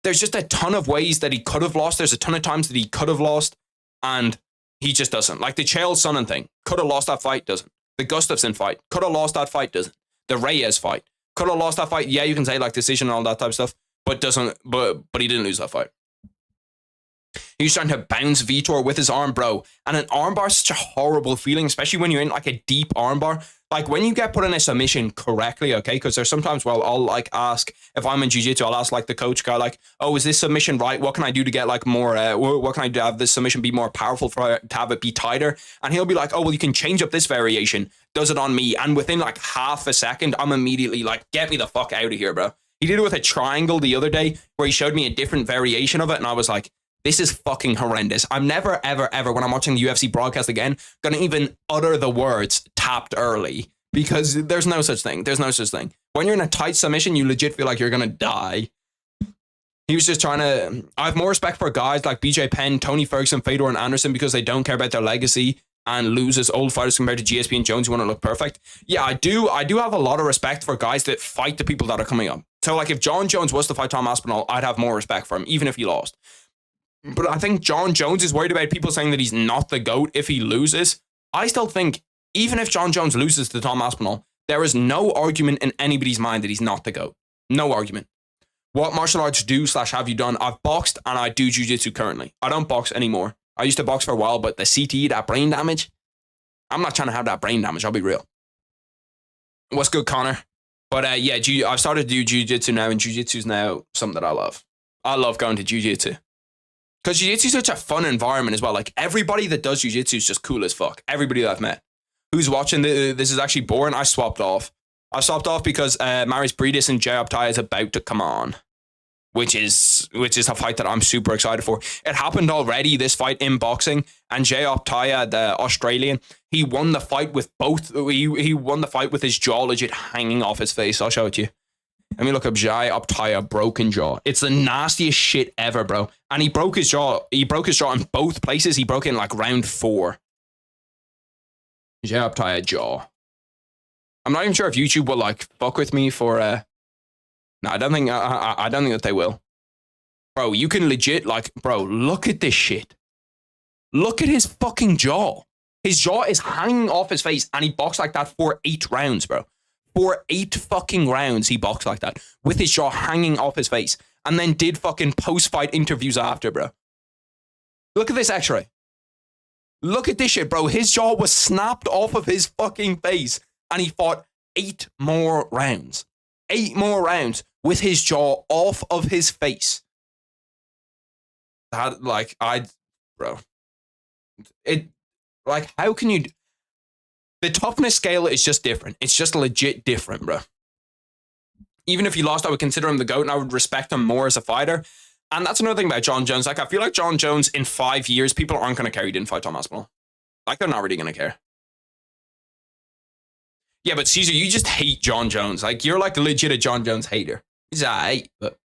there's just a ton of ways that he could have lost. There's a ton of times that he could have lost, and he just doesn't. Like the Chael Sonnen thing, could have lost that fight, doesn't. The Gustafsson fight, could have lost that fight, doesn't. The Reyes fight, could have lost that fight. Yeah, you can say like decision and all that type of stuff, but doesn't. But he didn't lose that fight. He was trying to bounce Vitor with his arm, bro. And an armbar is such a horrible feeling, especially when you're in like a deep armbar. Like when you get put in a submission correctly, okay? Because there's sometimes, well, I'll like ask, if I'm in jiu-jitsu, I'll ask like the coach guy, like, oh, is this submission right? What can I do to get like more, what can I do to have this submission be more powerful to have it be tighter? And he'll be like, oh, well, you can change up this variation. Does it on me. And within like half a second, I'm immediately like, get me the fuck out of here, bro. He did it with a triangle the other day where he showed me a different variation of it. And I was like, this is fucking horrendous. I'm never, ever, when I'm watching the UFC broadcast again, going to even utter the words tapped early, because there's no such thing. There's no such thing. When you're in a tight submission, you legit feel like you're going to die. He was just trying to... I have more respect for guys like BJ Penn, Tony Ferguson, Fedor, and Anderson because they don't care about their legacy and lose as old fighters compared to GSP and Jones who want to look perfect. Yeah, I do have a lot of respect for guys that fight the people that are coming up. So like if John Jones was to fight Tom Aspinall, I'd have more respect for him, even if he lost. But I think John Jones is worried about people saying that he's not the GOAT if he loses. I still think, even if John Jones loses to Tom Aspinall, there is no argument in anybody's mind that he's not the GOAT. No argument. What martial arts have you done? I've boxed and I do jiu-jitsu currently. I don't box anymore. I used to box for a while, but the CTE, that brain damage, I'm not trying to have that brain damage, I'll be real. What's good, Connor? But yeah, I've started to do jiu-jitsu now, and jiu-jitsu is now something that I love. I love going to jiu-jitsu. Because jiu-jitsu is such a fun environment as well. Like, everybody that does jiu-jitsu is just cool as fuck. Everybody that I've met. Who's watching this is actually boring. I swapped off. I swapped off because Maris Breedis and Jay Optai is about to come on. Which is a fight that I'm super excited for. It happened already, this fight in boxing. And Jay Optai, the Australian, he won the fight with both. He won the fight with his jaw legit hanging off his face. I'll show it to you. Let me look up Jai Optai, broken jaw. It's the nastiest shit ever, bro. And he broke his jaw. He broke his jaw in both places. He broke it in like round 4. Jai Optai jaw. I'm not even sure if YouTube will like fuck with me for. No, I don't think. I don't think that they will. Bro, you can legit like, bro. Look at this shit. Look at his fucking jaw. His jaw is hanging off his face, and he boxed like that for 8 rounds, bro. For 8 fucking rounds, he boxed like that with his jaw hanging off his face, and then did fucking post-fight interviews after, bro. Look at this X-ray. Look at this shit, bro. His jaw was snapped off of his fucking face, and he fought 8 more rounds. 8 more rounds with his jaw off of his face. That, like, bro. It, like, how can you... The toughness scale is just different. It's just legit different, bro. Even if he lost, I would consider him the GOAT and I would respect him more as a fighter. And that's another thing about Jon Jones. Like, I feel like Jon Jones in 5 years, people aren't going to care he didn't fight Tom Aspinall. Like, they're not really going to care. Yeah, but Caesar, you just hate Jon Jones. Like, you're like legit a Jon Jones hater. He's alright, but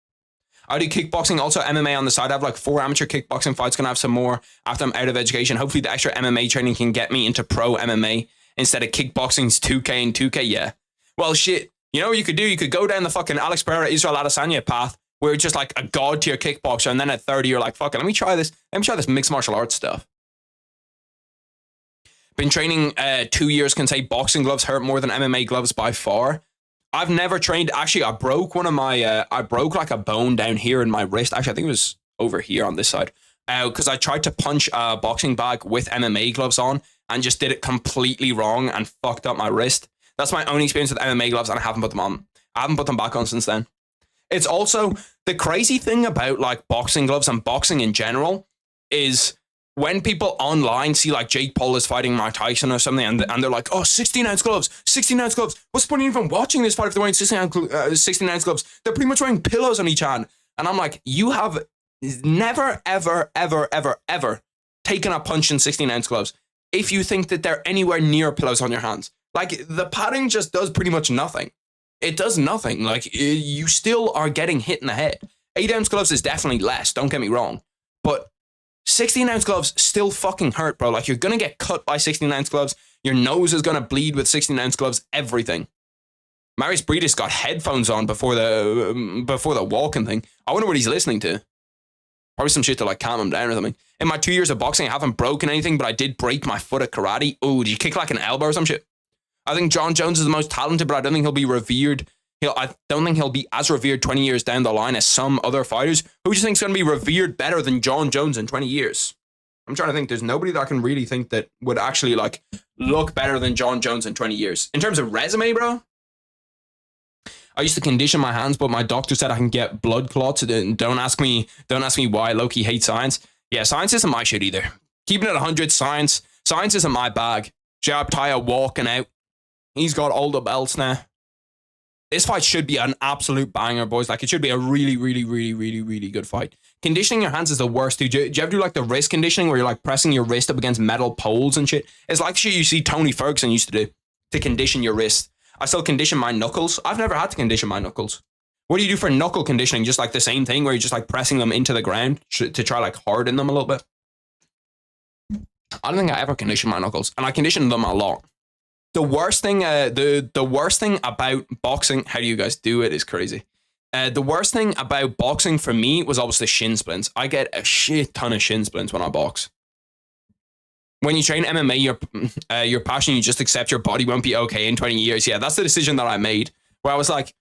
I do kickboxing, also MMA on the side. I have like 4 amateur kickboxing fights. Gonna have some more after I'm out of education. Hopefully the extra MMA training can get me into pro MMA instead of kickboxing's 2K and 2K. Yeah. Well, shit. You know what you could do? You could go down the fucking Alex Pereira, Israel Adesanya path where you're just like a god tier kickboxer. And then at 30, you're like, fuck it, let me try this. Let me try this mixed martial arts stuff. Been training 2 years, can say boxing gloves hurt more than MMA gloves by far. I've never trained. Actually, I broke one of my, I broke like a bone down here in my wrist. Actually, I think it was over here on this side. Because I tried to punch a boxing bag with MMA gloves on and just did it completely wrong and fucked up my wrist. That's my only experience with MMA gloves and I haven't put them on. I haven't put them back on since then. It's also the crazy thing about like boxing gloves and boxing in general is when people online see like Jake Paul is fighting Mike Tyson or something and they're like, oh, 16-ounce gloves, 16-ounce gloves. What's the point of even watching this fight if they're wearing 16-ounce gloves? They're pretty much wearing pillows on each hand. And I'm like, you have never, ever, ever, ever, ever taken a punch in 16-ounce gloves if you think that they're anywhere near pillows on your hands. Like, the padding just does pretty much nothing. It does nothing. Like, you still are getting hit in the head. 8-ounce gloves is definitely less, don't get me wrong. But 16-ounce gloves still fucking hurt, bro. Like, you're going to get cut by 16-ounce gloves. Your nose is going to bleed with 16-ounce gloves. Everything. Marius Breedis got headphones on before the walking thing. I wonder what he's listening to. Probably some shit to, like, calm him down or something. In my 2 years of boxing, I haven't broken anything, but I did break my foot at karate. Oh, did you kick, like, an elbow or some shit? I think Jon Jones is the most talented, but I don't think he'll be revered. I don't think he'll be as revered 20 years down the line as some other fighters. Who do you think is going to be revered better than Jon Jones in 20 years? I'm trying to think. There's nobody that I can really think that would actually like look better than Jon Jones in 20 years. In terms of resume, bro, I used to condition my hands, but my doctor said I can get blood clots. Don't ask me why. Loki hates science. Yeah, science isn't my shit either. Keeping it 100, science isn't my bag. Jab Taya walking out. He's got all the belts now. This fight should be an absolute banger, boys. Like, it should be a really, really, really, really, really good fight. Conditioning your hands is the worst, dude. Do you ever do, like, the wrist conditioning where you're, like, pressing your wrist up against metal poles and shit? It's like shit you see Tony Ferguson used to do to condition your wrist. I still condition my knuckles. I've never had to condition my knuckles. What do you do for knuckle conditioning? Just, like, the same thing where you're just, like, pressing them into the ground to try, like, harden them a little bit? I don't think I ever conditioned my knuckles. And I conditioned them a lot. The worst thing, the worst thing about boxing, how do you guys do it is crazy. The worst thing about boxing for me was obviously shin splints. I get a shit ton of shin splints when I box. When you train MMA, you're passionate, you just accept your body won't be okay in 20 years. Yeah, that's the decision that I made. Where I was like,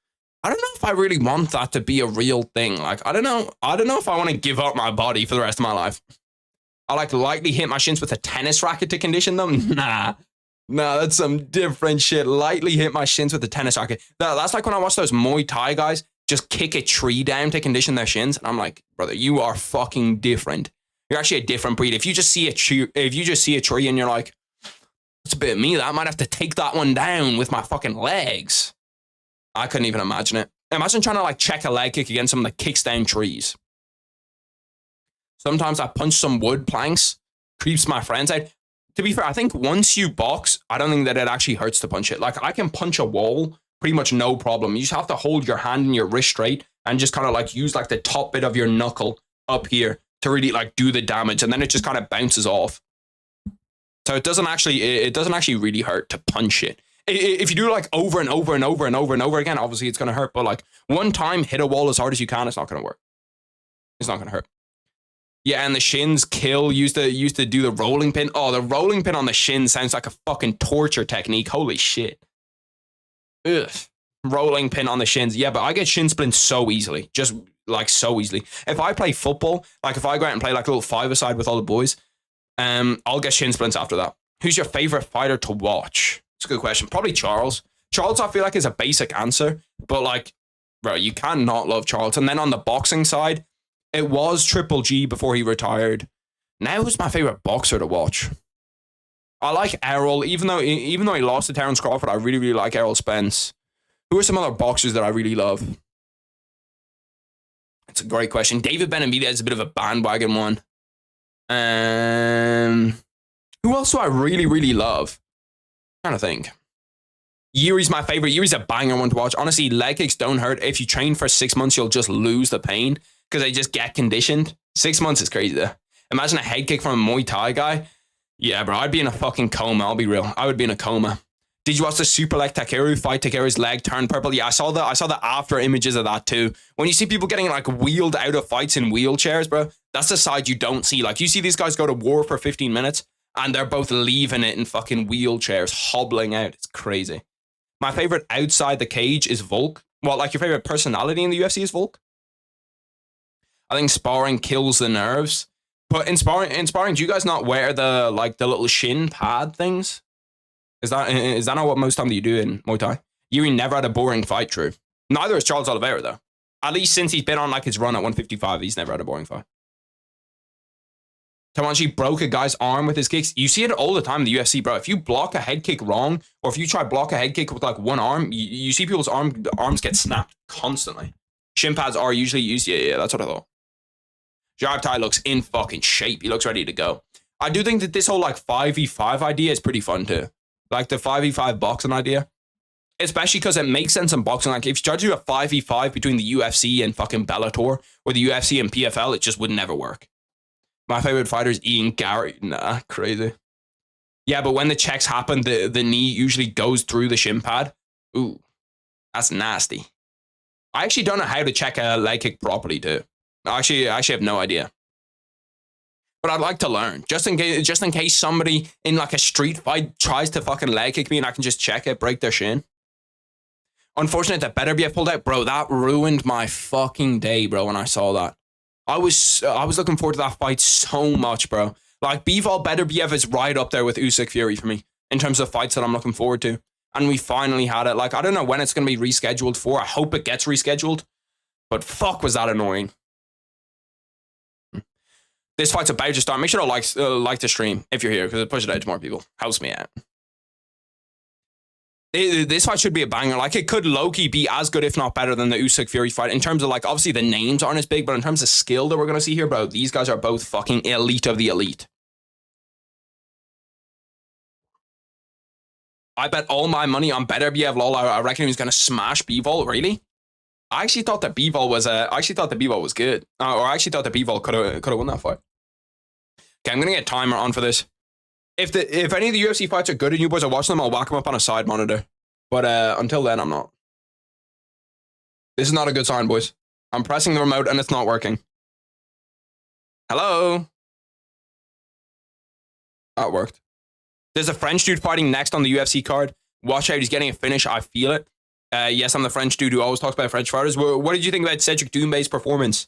I don't know if I really want that to be a real thing. Like, I don't know if I want to give up my body for the rest of my life. I like lightly hit my shins with a tennis racket to condition them. Nah. No, that's some different shit. Lightly hit my shins with a tennis racket. That's like when I watch those Muay Thai guys just kick a tree down to condition their shins. And I'm like, brother, you are fucking different. You're actually a different breed. If you just see a tree and you're like, that's a bit of me. I might have to take that one down with my fucking legs. I couldn't even imagine it. Imagine trying to like check a leg kick against someone that kicks down trees. Sometimes I punch some wood planks, creeps my friends out. To be fair, I think once you box, I don't think that it actually hurts to punch it. Like, I can punch a wall pretty much no problem. You just have to hold your hand and your wrist straight and just kind of like use like the top bit of your knuckle up here to really like do the damage. And then it just kind of bounces off. So it doesn't actually really hurt to punch it. If you do like over and over and over and over and over again, obviously it's going to hurt. But like one time, hit a wall as hard as you can, it's not going to work. It's not going to hurt. Yeah, and the shins kill. Used to do the rolling pin. Oh, the rolling pin on the shin sounds like a fucking torture technique. Holy shit. Ugh. Rolling pin on the shins. Yeah, but I get shin splints so easily. Just like so easily. If I play football, like if I go out and play like a little five-a-side with all the boys, I'll get shin splints after that. Who's your favorite fighter to watch? It's a good question. Probably Charles. Charles, I feel like, is a basic answer. But like, bro, you cannot love Charles. And then on the boxing side, it was Triple G before he retired. Now who's my favorite boxer to watch? I like Errol, even though he lost to Terence Crawford. I really, really like Errol Spence. Who are some other boxers that I really love? It's a great question. David Benavidez is a bit of a bandwagon one. Who else do I really, really love? I'm trying to think. Yuri's my favorite. Yuri's a banger one to watch. Honestly, leg kicks don't hurt. If you train for 6 months, you'll just lose the pain because they just get conditioned. 6 months is crazy though. Imagine a head kick from a Muay Thai guy. Yeah, bro, I'd be in a fucking coma. I'll be real. I would be in a coma. Did you watch the super leg Takeru fight? Takeru's leg turned purple. Yeah, I saw the after images of that too. When you see people getting like wheeled out of fights in wheelchairs, bro, that's the side you don't see. Like you see these guys go to war for 15 minutes and they're both leaving it in fucking wheelchairs, hobbling out. It's crazy. My favorite outside the cage is Volk. Well, like your favorite personality in the UFC is Volk. I think sparring kills the nerves. But in sparring, do you guys not wear the little shin pad things? Is that not what most time that you do in Muay Thai? Yuri never had a boring fight, true. Neither has Charles Oliveira, though. At least since he's been on like his run at 155, he's never had a boring fight. Tamashi broke a guy's arm with his kicks. You see it all the time in the UFC, bro. If you block a head kick wrong, or if you try block a head kick with like one arm, you see people's arms get snapped constantly. Shin pads are usually used. Yeah, that's what I thought. Jai Tai looks in fucking shape. He looks ready to go. I do think that this whole like 5v5 idea is pretty fun too. Like the 5v5 boxing idea. Especially because it makes sense in boxing. Like if you try to do a 5v5 between the UFC and fucking Bellator, or the UFC and PFL, it just would never work. My favorite fighter is Ian Gary. Nah, crazy. Yeah, but when the checks happen, the knee usually goes through the shin pad. Ooh, that's nasty. I actually don't know how to check a leg kick properly too. I actually have no idea. But I'd like to learn. Just in case somebody in like a street fight tries to fucking leg kick me and I can just check it, break their shin. Unfortunate that Beterbiev pulled out. Bro, that ruined my fucking day, bro, when I saw that. I was looking forward to that fight so much, bro. Like, Bivol Beterbiev is right up there with Usyk Fury for me in terms of fights that I'm looking forward to. And we finally had it. Like, I don't know when it's going to be rescheduled for. I hope it gets rescheduled. But fuck, was that annoying. This fight's about to start. Make sure to like the stream if you're here, because it pushes it out to more people. Helps me out. This fight should be a banger. Like, it could low-key be as good, if not better, than the Usyk Fury fight. In terms of, like, obviously the names aren't as big, but in terms of skill that we're going to see here, bro, these guys are both fucking elite of the elite. I bet all my money on Beterbiev, lol. I reckon he was going to smash Bivol. Really? I actually thought that Bivol was good. Or I actually thought that Bivol could have won that fight. Okay, I'm going to get a timer on for this. If any of the UFC fights are good and you boys are watching them, I'll whack them up on a side monitor. But until then, I'm not. This is not a good sign, boys. I'm pressing the remote and it's not working. Hello? That worked. There's a French dude fighting next on the UFC card. Watch out, he's getting a finish. I feel it. Yes, I'm the French dude who always talks about French fighters. What did you think about Cedric Doumbé's performance?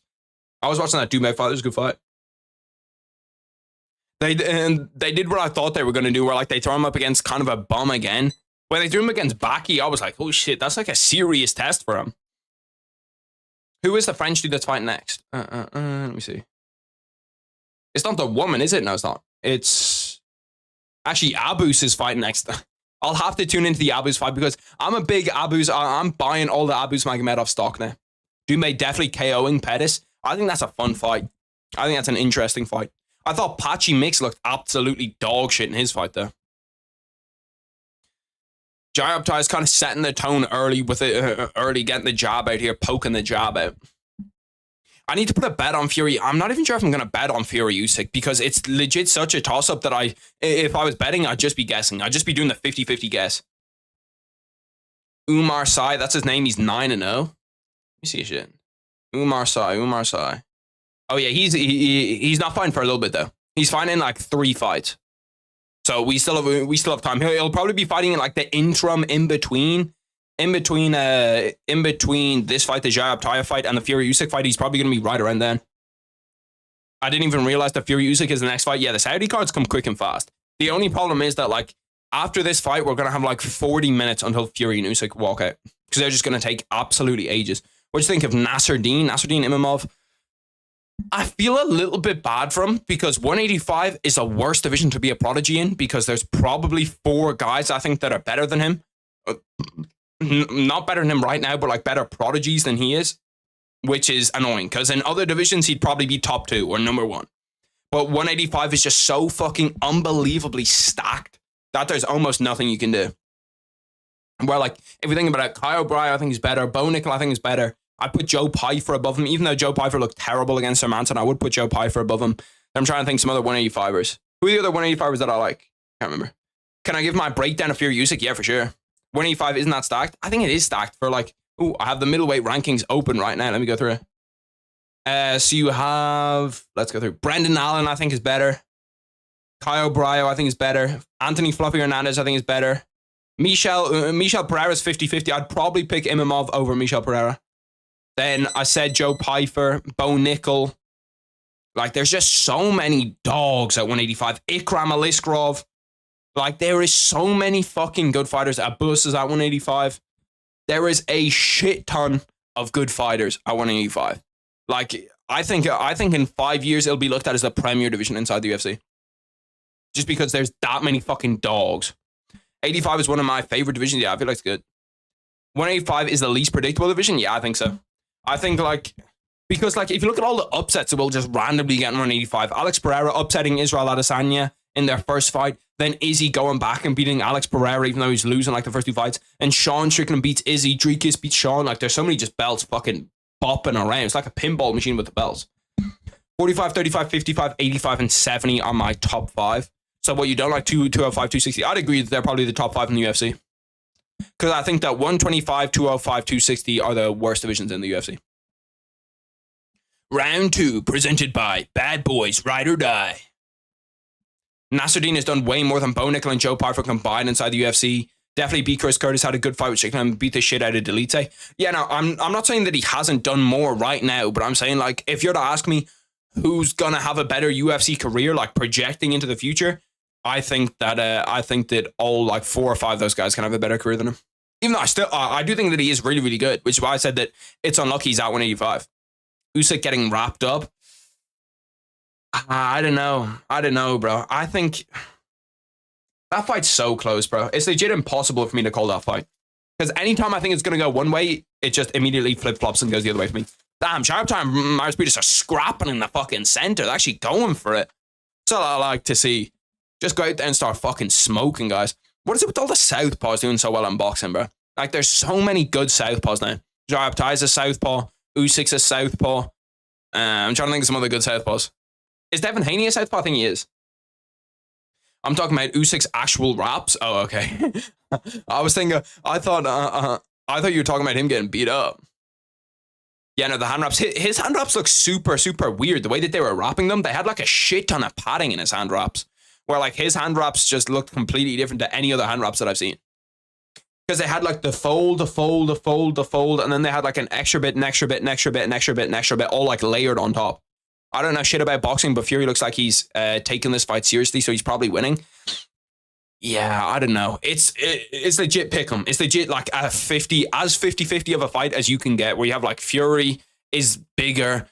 I was watching that Doumbé fight. It was a good fight. They did what I thought they were going to do, where like they throw him up against kind of a bum again. When they threw him against Baki, I was like, oh shit, that's like a serious test for him. Who is the French dude that's fighting next? Let me see. It's not the woman, is it? No, it's not. It's actually Abus is fighting next. I'll have to tune into the Abus fight because I'm a big Abus. I'm buying all the Abus Magomedov stock now. Doumbé definitely KOing Pettis. I think that's a fun fight. I think that's an interesting fight. I thought Patchy Mix looked absolutely dog shit in his fight there. Jayaptai is kind of setting the tone early with it, early getting the jab out here, poking the jab out. I need to put a bet on Fury. I'm not even sure if I'm going to bet on Fury Usyk because it's legit such a toss-up that if I was betting, I'd just be guessing. I'd just be doing the 50-50 guess. Umar Sai, that's his name. He's 9-0. Let me see his shit. Umar Sai. Oh yeah, he's not fighting for a little bit though. He's fighting in like 3 fights. So we still have time. He'll probably be fighting in like the interim in between this fight, the Jayaptai fight, and the Fury Usyk fight. He's probably going to be right around then. I didn't even realize that Fury Usyk is the next fight. Yeah, the Saudi cards come quick and fast. The only problem is that like after this fight, we're going to have like 40 minutes until Fury and Usyk walk out because they're just going to take absolutely ages. What do you think of Nasruddin Imamov? I feel a little bit bad for him because 185 is a worse division to be a prodigy in because there's probably 4 guys I think that are better than him. not better than him right now, but like better prodigies than he is, which is annoying because in other divisions he'd probably be top 2 or number 1. But 185 is just so fucking unbelievably stacked that there's almost nothing you can do. Where like if you think about it, Kyle O'Brien I think is better, Bo Nickel I think is better. I'd put Joe Pyfer above him, even though Joe Pyfer looked terrible against Hermanson. I would put Joe Pyfer above him. I'm trying to think some other 185ers. Who are the other 185ers that I like? Can't remember. Can I give my breakdown of Fury Usyk? Yeah, for sure. 185 isn't that stacked? I think it is stacked for like, I have the middleweight rankings open right now. Let me go through it. So you have, let's go through. Brendan Allen, I think is better. Kyle O'Brien, I think is better. Anthony Fluffy Hernandez, I think is better. Michel Pereira's 50-50. I'd probably pick Imamov over Michel Pereira. Then I said Joe Pyfer, Bo Nickel. Like, there's just so many dogs at 185. Ikram Aliskerov. Like, there is so many fucking good fighters. Abus is at 185. There is a shit ton of good fighters at 185. Like, I think in 5 years, it'll be looked at as the premier division inside the UFC. Just because there's that many fucking dogs. 85 is one of my favorite divisions. Yeah, I feel like it's good. 185 is the least predictable division. Yeah, I think so. I think, like, because, like, if you look at all the upsets that will just randomly get in 185, Alex Pereira upsetting Israel Adesanya in their first fight, then Izzy going back and beating Alex Pereira, even though he's losing, like, the first 2 fights, and Sean Strickland beats Izzy, Dricus beats Sean. Like, there's so many just belts fucking bopping around. It's like a pinball machine with the belts. 45, 35, 55, 85, and 70 are my top 5. So what, you don't like 205, 260? I'd agree that they're probably the top 5 in the UFC. Because I think that 125, 205, 260 are the worst divisions in the UFC. Round 2, presented by Bad Boys Ride or Die. Nasruddin has done way more than Bo Nickel and Joe Pyfer combined inside the UFC. Definitely beat Chris Curtis, had a good fight with Strickland, beat the shit out of Delite. Yeah, no, I'm not saying that he hasn't done more right now, but I'm saying, like, if you're to ask me who's gonna have a better UFC career, like, projecting into the future, I think that all, like, 4 or 5 of those guys can have a better career than him. Even though I do think that he is really, really good, which is why I said that it's unlucky he's at 185. Usyk getting wrapped up. I don't know, bro. I think that fight's so close, bro. It's legit impossible for me to call that fight. Because anytime I think it's going to go one way, it just immediately flip-flops and goes the other way for me. Damn, Sharp Time, Myers Peters are scrapping in the fucking center. They're actually going for it. That's all I like to see. Just go out there and start fucking smoking, guys. What is it with all the southpaws doing so well in boxing, bro? Like, there's so many good southpaws now. Sharp Tie's a southpaw. Usyk's a southpaw. I'm trying to think of some other good southpaws. Is Devin Haney a southpaw? I think he is. I'm talking about Usyk's actual raps. Oh, okay. I thought you were talking about him getting beat up. Yeah, no, the hand wraps. His hand wraps look super, super weird. The way that they were wrapping them, they had like a shit ton of padding in his hand wraps. Where like his hand wraps just looked completely different to any other hand wraps that I've seen. Because they had like the fold, and then they had like an extra bit, all like layered on top. I don't know shit about boxing, but Fury looks like he's taking this fight seriously, so he's probably winning. Yeah, I don't know. It's legit pick'em. It's legit like a 50-50 of a fight as you can get, where you have like Fury is bigger,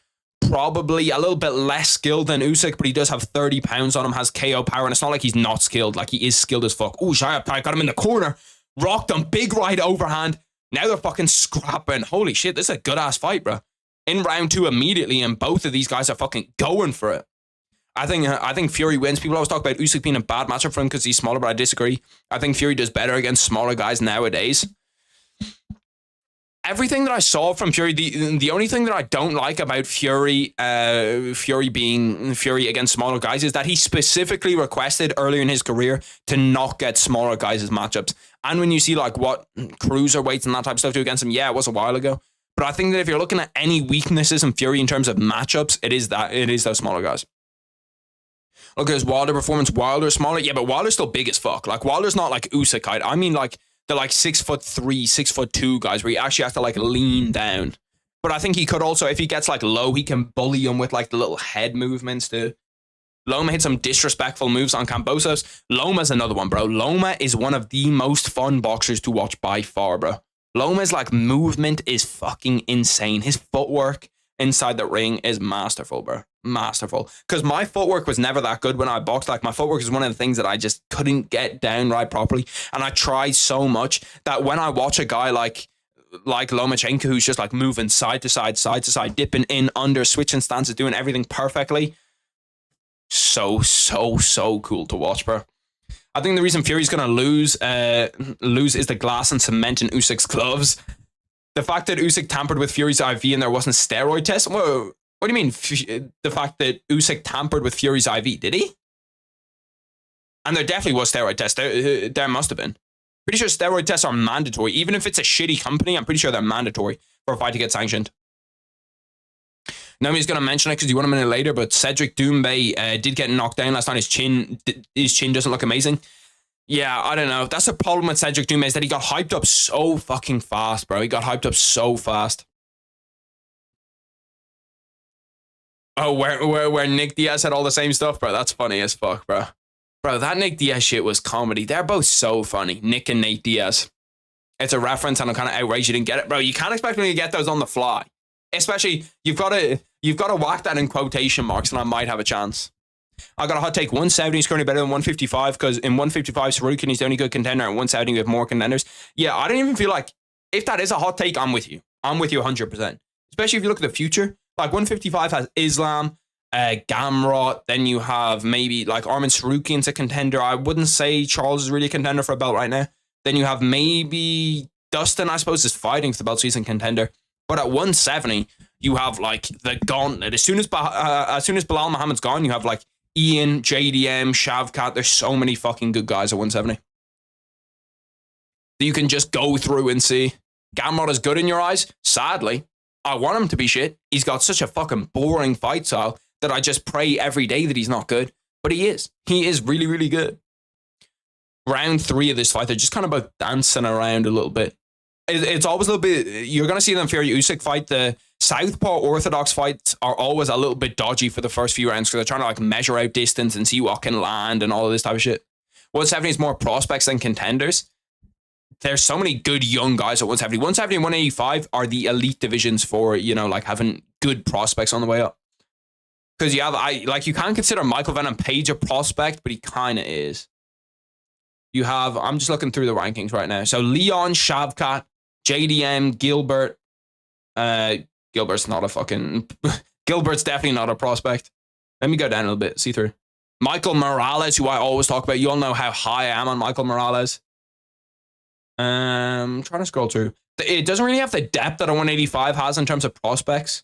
probably a little bit less skilled than Usyk, but he does have 30 pounds on him, has KO power, and it's not like he's not skilled. Like, he is skilled as fuck. Ooh, Shayab got him in the corner, rocked him, big right overhand. Now they're fucking scrapping. Holy shit, this is a good-ass fight, bro. In round 2 immediately, and both of these guys are fucking going for it. I think Fury wins. People always talk about Usyk being a bad matchup for him because he's smaller, but I disagree. I think Fury does better against smaller guys nowadays. Everything that I saw from Fury, the only thing that I don't like about Fury being Fury against smaller guys is that he specifically requested earlier in his career to not get smaller guys as matchups. And when you see like what cruiserweights and that type of stuff do against him, yeah, it was a while ago. But I think that if you're looking at any weaknesses in Fury in terms of matchups, it is those smaller guys. Look at his Wilder performance. Wilder's smaller. Yeah, but Wilder's still big as fuck. Like, Wilder's not like Usyk height. I mean, like, the like 6'3", 6'2" guys where he actually has to like lean down. But I think he could also, if he gets like low, he can bully him with like the little head movements too. Loma hit some disrespectful moves on Kambosos. Loma's another one, bro. Loma is one of the most fun boxers to watch by far, bro. Loma's like movement is fucking insane. His footwork inside the ring is masterful, bro. Masterful. Because my footwork was never that good when I boxed. Like, my footwork is one of the things that I just couldn't get down right properly. And I tried so much that when I watch a guy like Lomachenko, who's just like moving side to side, dipping in, under, switching stances, doing everything perfectly, so cool to watch, bro. I think the reason Fury's going to lose is the glass and cement in Usyk's gloves. The fact that Usyk tampered with Fury's IV and there wasn't steroid tests. Whoa, what do you mean? The fact that Usyk tampered with Fury's IV, did he? And there definitely was steroid tests. There must have been. Pretty sure steroid tests are mandatory. Even if it's a shitty company, I'm pretty sure they're mandatory for a fight to get sanctioned. Nobody's going to mention it because you want him in it later, but Cedric Doumbé did get knocked down last night. His chin doesn't look amazing. Yeah, I don't know. That's the problem with Cedric Doumbé, is that he got hyped up so fucking fast, bro. He got hyped up so fast. Oh, where Nick Diaz had all the same stuff, bro. That's funny as fuck, bro. Bro, that Nick Diaz shit was comedy. They're both so funny. Nick and Nate Diaz. It's a reference and I'm kind of outraged you didn't get it. Bro, you can't expect me to get those on the fly. Especially, you've got to whack that in quotation marks and I might have a chance. I got a hot take. 170 is currently better than 155 because in 155, Sarukin is the only good contender, and 170 we have more contenders. Yeah, I don't even feel like, if that is a hot take, I'm with you. I'm with you 100%. Especially if you look at the future. Like 155 has Islam, Gamrot, then you have maybe like Armin Sarukian's a contender. I wouldn't say Charles is really a contender for a belt right now. Then you have maybe Dustin, I suppose, is fighting for the belt, so he's a contender. But at 170, you have like the gauntlet. As soon as Bilal Muhammad's gone, you have like Ian, JDM, Shavkat. There's so many fucking good guys at 170 that you can just go through and see. Gamrot is good in your eyes? Sadly, I want him to be shit. He's got such a fucking boring fight style that I just pray every day that he's not good. But he is. He is really, really good. Round 3 of this fight, they're just kind of both dancing around a little bit. It's always a little bit, you're going to see them Fury Usyk fight. The Southpaw Orthodox fights are always a little bit dodgy for the first few rounds because they're trying to like measure out distance and see what can land and all of this type of shit. 170 is more prospects than contenders. There's so many good young guys at 170. 170 and 185 are the elite divisions for, you know, like having good prospects on the way up. Because you have, you can't consider Michael Venom Page a prospect, but he kind of is. You have, I'm just looking through the rankings right now. So Leon, Shavkat, JDM, Gilbert. Gilbert's not a fucking... Gilbert's definitely not a prospect. Let me go down a little bit, see through. Michael Morales, who I always talk about. You all know how high I am on Michael Morales. I'm trying to scroll through. It doesn't really have the depth that a 185 has in terms of prospects.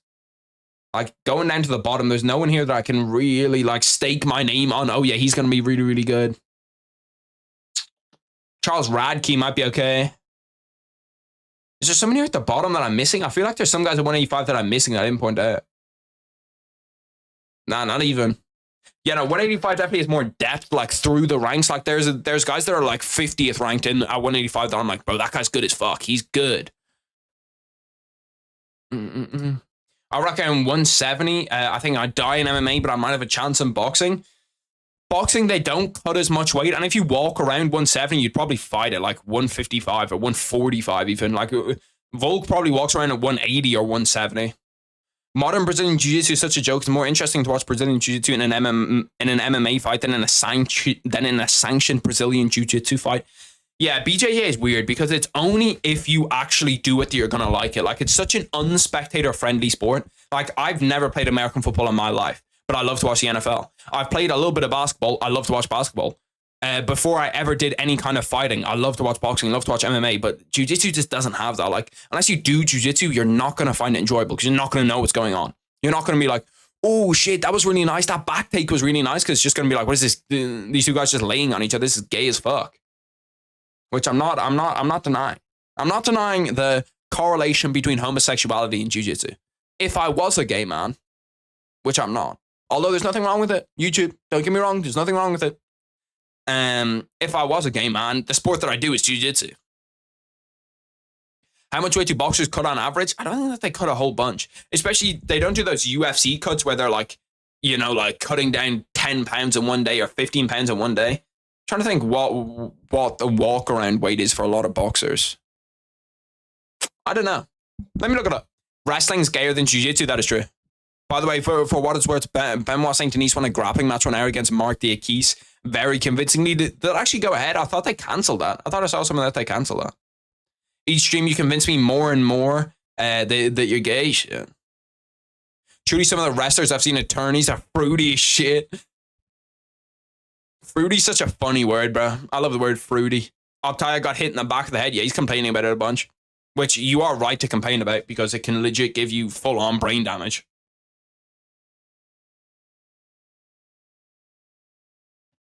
Like, going down to the bottom, there's no one here that I can really, like, stake my name on. Oh, yeah, he's going to be really, really good. Charles Radke might be okay. Is there someone here at the bottom that I'm missing? I feel like there's some guys at 185 that I'm missing that I didn't point out. Nah, not even. Yeah, no, 185 definitely has more depth, like, through the ranks. Like, there's guys that are, like, 50th ranked in at 185 that I'm like, bro, that guy's good as fuck. He's good. I reckon 170. I think I'd die in MMA, but I might have a chance in boxing. Boxing, they don't cut as much weight, and if you walk around 170, you'd probably fight at like 155 or 145 even. Like, Volk probably walks around at 180 or 170. Modern Brazilian Jiu-Jitsu is such a joke. It's more interesting to watch Brazilian Jiu-Jitsu in an MMA fight than in a sanctioned Brazilian Jiu-Jitsu fight. Yeah, BJJ is weird because it's only if you actually do it that you're going to like it. Like, it's such an unspectator-friendly sport. Like, I've never played American football in my life, but I love to watch the NFL. I've played a little bit of basketball. I love to watch basketball. Before I ever did any kind of fighting, I love to watch boxing, I love to watch MMA, but jiu-jitsu just doesn't have that. Like, unless you do jiu-jitsu, you're not going to find it enjoyable because you're not going to know what's going on. You're not going to be like, oh shit, that was really nice. That back take was really nice, because it's just going to be like, what is this? These two guys just laying on each other. This is gay as fuck. Which I'm not denying. I'm not denying the correlation between homosexuality and jiu-jitsu. If I was a gay man, which I'm not, although there's nothing wrong with it. YouTube, don't get me wrong, there's nothing wrong with it. If I was a gay man, the sport that I do is jiu-jitsu. How much weight do boxers cut on average? I don't think that they cut a whole bunch. Especially, they don't do those UFC cuts where they're like, you know, like cutting down 10 pounds in one day or 15 pounds in one day. I'm trying to think what the walk-around weight is for a lot of boxers. I don't know. Let me look it up. Wrestling's gayer than jiu-jitsu, that is true. By the way, for what it's worth, Benoit Saint Denis won a grappling match on air against Mark Diakis very convincingly. Did it actually go ahead? I thought they cancelled that. I thought I saw something that they cancelled that. Each stream, you convince me more and more that you're gay. Shit. Truly, some of the wrestlers I've seen attorneys are fruity as shit. Fruity's such a funny word, bro. I love the word fruity. Optaya got hit in the back of the head. Yeah, he's complaining about it a bunch. Which you are right to complain about because it can legit give you full-on brain damage.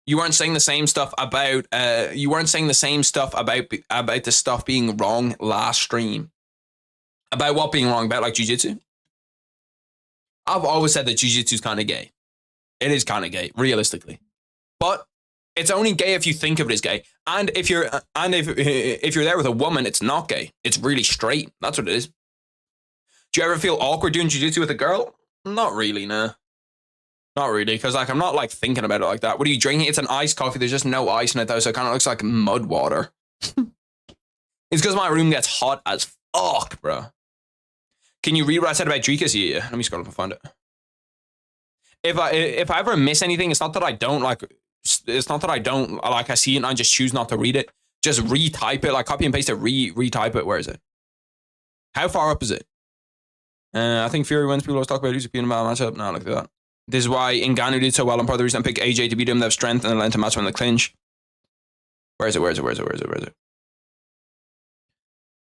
You weren't saying the same stuff about about the stuff being wrong last stream. About what being wrong? About like jiu-jitsu? I've always said that jiu-jitsu is kind of gay. It is kind of gay, realistically. But it's only gay if you think of it as gay. And if you're there with a woman, it's not gay. It's really straight. That's what it is. Do you ever feel awkward doing jiu-jitsu with a girl? Not really, nah. Not really, because like I'm not like thinking about it like that. What are you drinking? It's an iced coffee. There's just no ice in it though, so it kind of looks like mud water. It's because my room gets hot as fuck, bro. Can you read what I said about Drekas? Yeah. Let me scroll up and find it. If I ever miss anything, it's not that I don't like. It's not that I don't like. I see it and I just choose not to read it. Just retype it, like copy and paste it, retype it. Where is it? How far up is it? I think Fury wins. People always talk about Usyk being a bad matchup. No, look at that. This is why Ngannou did so well, and part of the reason I picked AJ to beat him. They have strength and they let him match him in the clinch. Where is it?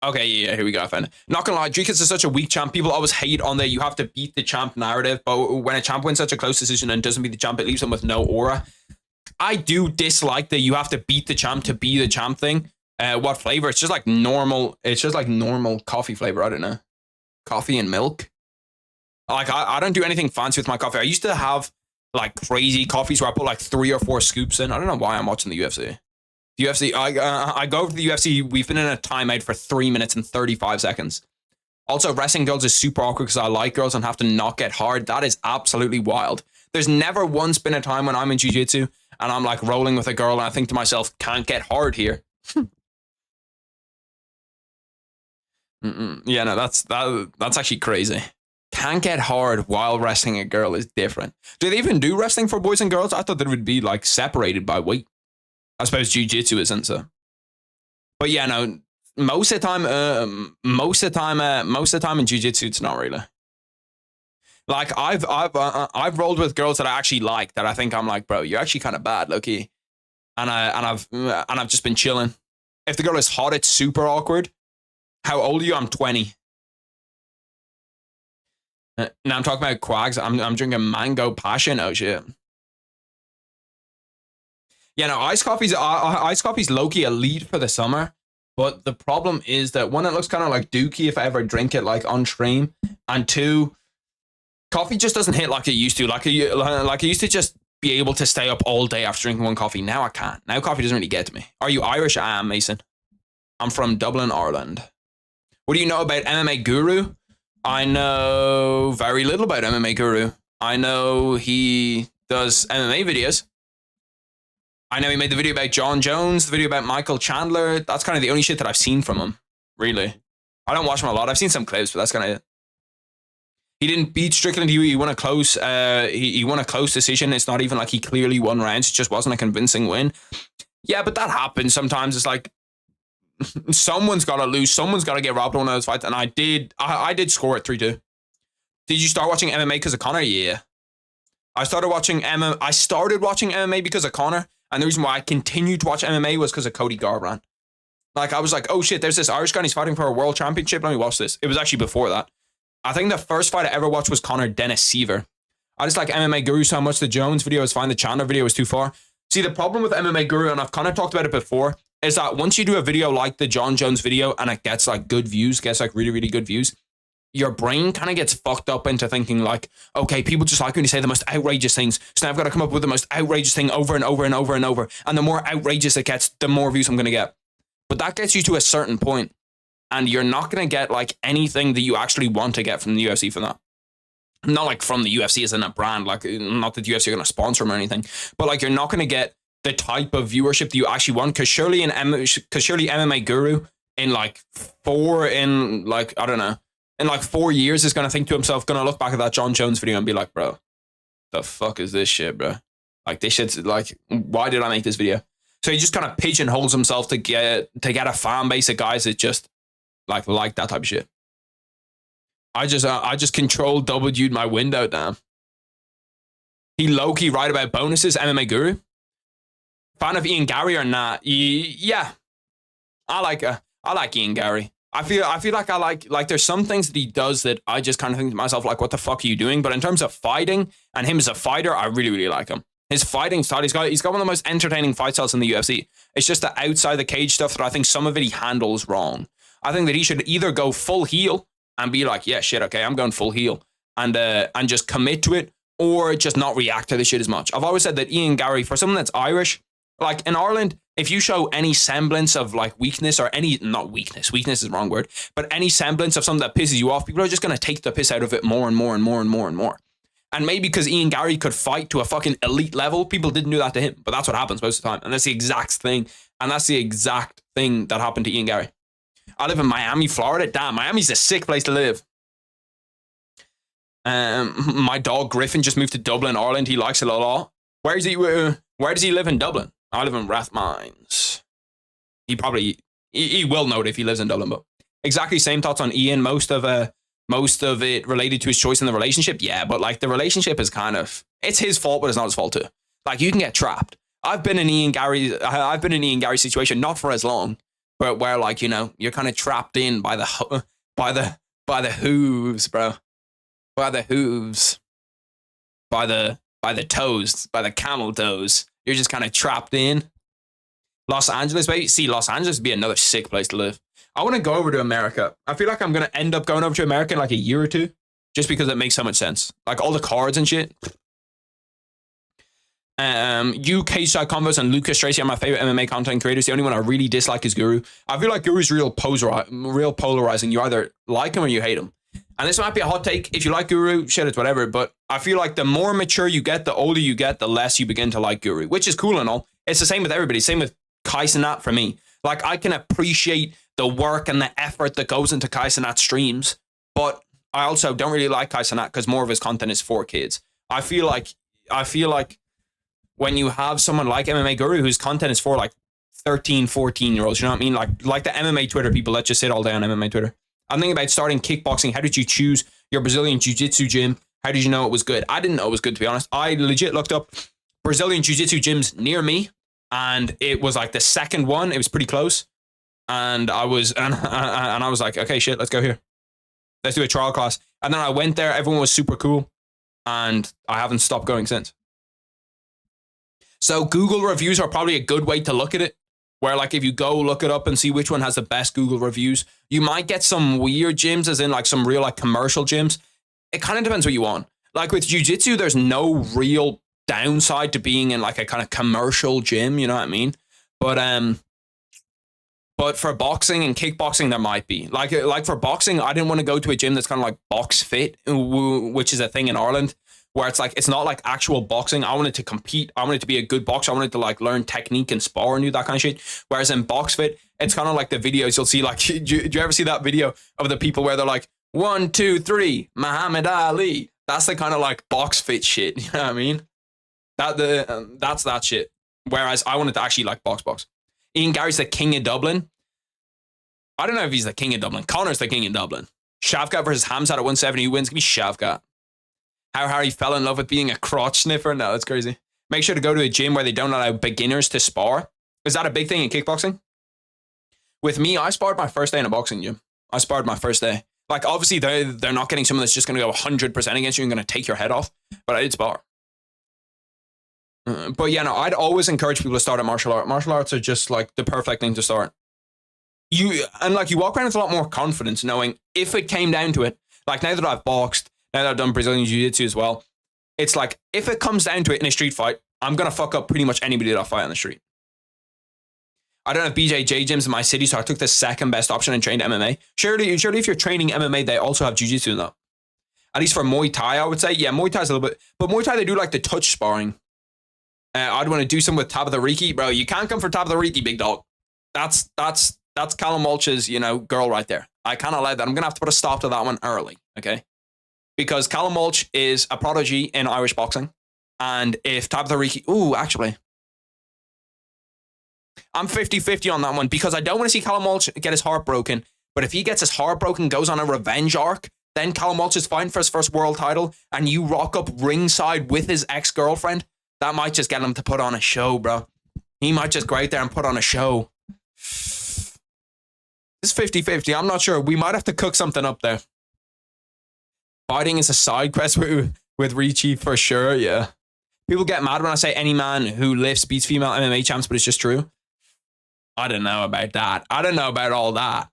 Okay, yeah, here we go. I found it. Not gonna lie, Drekas is such a weak champ. People always hate on the you have to beat the champ narrative, but when a champ wins such a close decision and doesn't beat the champ, it leaves them with no aura. I do dislike that you have to beat the champ to be the champ thing. What flavor? It's just like normal. It's just like normal coffee flavor. I don't know. Coffee and milk. Like I don't do anything fancy with my coffee. I used to have like crazy coffees where I put like 3 or 4 scoops in. I don't know why I'm watching the UFC. The UFC. I go over to the UFC. We've been in a timeout for 3 minutes and 35 seconds. Also, wrestling girls is super awkward because I like girls and have to not get hard. That is absolutely wild. There's never once been a time when I'm in jiu-jitsu and I'm like rolling with a girl and I think to myself, can't get hard here. Yeah, no, that's actually crazy. Can't get hard while wrestling a girl is different. Do they even do wrestling for boys and girls? I thought that it would be like separated by weight. I suppose jiu-jitsu isn't so. But yeah, no, most of the time in jiu-jitsu, it's not really. Like I've rolled with girls that I actually like, that I think I'm like, bro, you're actually kind of bad, low-key. And I've just been chilling. If the girl is hot, it's super awkward. How old are you? I'm 20. Now I'm talking about quags. I'm drinking mango passion. Oh shit. Yeah, no, iced coffee's low-key elite for the summer. But the problem is that one, it looks kind of like dookie if I ever drink it like on stream, and two, coffee just doesn't hit like it used to. Like I used to just be able to stay up all day after drinking one coffee. Now I can't. Now coffee doesn't really get to me. Are you Irish? I am, Mason. I'm from Dublin, Ireland. What do you know about MMA Guru? I know very little about MMA Guru. I know he does MMA videos. I know he made the video about John Jones, the video about Michael Chandler. That's kind of the only shit that I've seen from him, really. I don't watch him a lot. I've seen some clips, but that's kind of it. He didn't beat Strickland. He won a close. He won a close decision. It's not even like he clearly won rounds. It just wasn't a convincing win. Yeah, but that happens sometimes. It's like someone's got to lose. Someone's got to get robbed in one of those fights. And I did score it 3-2. Did you start watching MMA because of Conor? Yeah. I started watching MMA because of Conor. And the reason why I continued to watch MMA was because of Cody Garbrandt. Like, I was like, oh shit, there's this Irish guy and he's fighting for a world championship. Let me watch this. It was actually before that. I think the first fight I ever watched was Conor Dennis Seaver. I just like MMA Guru so much. The Jones video was fine. The Chandler video was too far. See, the problem with MMA Guru, and I've kind of talked about it before, is that once you do a video like the John Jones video and it gets like good views, gets like really, really good views, your brain kind of gets fucked up into thinking like, okay, people just like when you say the most outrageous things. So now I've got to come up with the most outrageous thing over and over and over and over. And the more outrageous it gets, the more views I'm going to get. But that gets you to a certain point, and you're not going to get like anything that you actually want to get from the UFC from that. Not like from the UFC as in a brand, like not that the UFC are going to sponsor them or anything, but like you're not going to get the type of viewership that you actually want. Because surely MMA Guru in like I don't know, in like 4 years is going to think to himself, going to look back at that John Jones video and be like, bro, the fuck is this shit, bro? Like, this shit's like, why did I make this video? So he just kind of pigeonholes himself to get a fan base of guys that just like that type of shit. I just control W'd my window, damn. He low-key right about bonuses, MMA Guru. Fan of Ian Gary or not? Yeah. I like Ian Gary. I feel like I like there's some things that he does that I just kind of think to myself, like, what the fuck are you doing? But in terms of fighting and him as a fighter, I really, really like him. His fighting style, he's got one of the most entertaining fight styles in the UFC. It's just the outside the cage stuff that I think some of it he handles wrong. I think that he should either go full heel and be like, yeah, shit, okay, I'm going full heel and just commit to it, or just not react to this shit as much. I've always said that Ian Gary, for someone that's Irish, like in Ireland, if you show any semblance of like weakness or not weakness is the wrong word, but any semblance of something that pisses you off, people are just going to take the piss out of it more and more and more and more and more. And maybe because Ian Gary could fight to a fucking elite level, people didn't do that to him. But that's what happens most of the time. And that's the exact thing. And that's the exact thing that happened to Ian Gary. I live in Miami, Florida. Damn, Miami's a sick place to live. My dog Griffin just moved to Dublin, Ireland. He likes it a lot. Where does he live in Dublin? I live in Rathmines. He will know it if he lives in Dublin. But exactly same thoughts on Ian. Most of it related to his choice in the relationship. Yeah, but like the relationship is it's his fault, but it's not his fault too. Like you can get trapped. I've been in Ian Gary's situation, not for as long, but where like, you know, you're kind of trapped in by the hooves, bro. By the hooves. By the toes, by the camel toes. You're just kind of trapped in. Los Angeles, baby. See, Los Angeles would be another sick place to live. I want to go over to America. I feel like I'm going to end up going over to America in like a year or two, just because it makes so much sense. Like all the cards and shit. UK side combos and lucastracymma are my favorite MMA content creators. The only one I really dislike is Guru. I feel like Guru's real polarizing. You either like him or you hate him. And this might be a hot take. If you like Guru, shit, it's whatever. But I feel like the more mature you get, the older you get, the less you begin to like Guru, which is cool and all. It's the same with everybody. Same with Kaisenat for me. Like, I can appreciate the work and the effort that goes into Kaisenat's streams, but I also don't really like Kaisenat because more of his content is for kids. I feel like when you have someone like MMA Guru whose content is for like 13, 14-year-olds, you know what I mean? Like the MMA Twitter people that just sit all day on MMA Twitter. I'm thinking about starting kickboxing. How did you choose your Brazilian Jiu-Jitsu gym? How did you know it was good? I didn't know it was good, to be honest. I legit looked up Brazilian Jiu-Jitsu gyms near me, and it was like the second one. It was pretty close. And I was like, okay, shit, let's go here. Let's do a trial class. And then I went there. Everyone was super cool. And I haven't stopped going since. So Google reviews are probably a good way to look at it. Where like if you go look it up and see which one has the best Google reviews, you might get some weird gyms, as in like some real like commercial gyms. It kind of depends what you want. Like with jiu-jitsu, there's no real downside to being in like a kind of commercial gym, you know what I mean? But for boxing and kickboxing, there might be. Like for boxing, I didn't want to go to a gym that's kind of like Box Fit, which is a thing in Ireland, where it's like, it's not like actual boxing. I wanted to compete. I wanted to be a good boxer. I wanted to like learn technique and spar and do that kind of shit. Whereas in Box Fit, it's kind of like the videos you'll see. Like, do you ever see that video of the people where they're like, 1, 2, 3, Muhammad Ali? That's the kind of like Box Fit shit. You know what I mean? That's that shit. Whereas I wanted to actually like box. Ian Gary's the king of Dublin. I don't know if he's the king of Dublin. Conor's the king of Dublin. Shavkat versus Hamzat at 170. Who wins? Give me Shavkat. How Harry fell in love with being a crotch sniffer? No, that's crazy. Make sure to go to a gym where they don't allow beginners to spar. Is that a big thing in kickboxing? With me, I sparred my first day in a boxing gym. I sparred my first day. Like, obviously, they're not getting someone that's just going to go 100% against you and going to take your head off. But I did spar. But yeah, no, I'd always encourage people to start at martial arts. Martial arts are just like the perfect thing to start. You walk around with a lot more confidence knowing if it came down to it, like now that I've boxed, now that I've done Brazilian Jiu-Jitsu as well, it's like, if it comes down to it in a street fight, I'm going to fuck up pretty much anybody that I fight on the street. I don't have BJJ gyms in my city, so I took the second best option and trained MMA. Surely if you're training MMA, they also have Jiu-Jitsu in that. At least for Muay Thai, I would say. Yeah, Muay Thai is a little bit, but Muay Thai, they do like the touch sparring. I'd want to do some with Tabitha Riki. Bro, you can't come for Tabitha Riki, big dog. That's Callum Walsh's, girl right there. I can't allow that. I'm going to have to put a stop to that one early, okay? Because Callum Walsh is a prodigy in Irish boxing. And if Tabitha Ricci... Ooh, actually... I'm 50-50 on that one because I don't want to see Callum Walsh get his heart broken. But if he gets his heart broken, goes on a revenge arc, then Callum Walsh is fighting for his first world title and you rock up ringside with his ex-girlfriend, that might just get him to put on a show, bro. He might just go out there and put on a show. It's 50-50. I'm not sure. We might have to cook something up there. Fighting is a side quest with Ricci for sure, yeah. People get mad when I say any man who lifts beats female MMA champs, but it's just true. I don't know about that. I don't know about all that.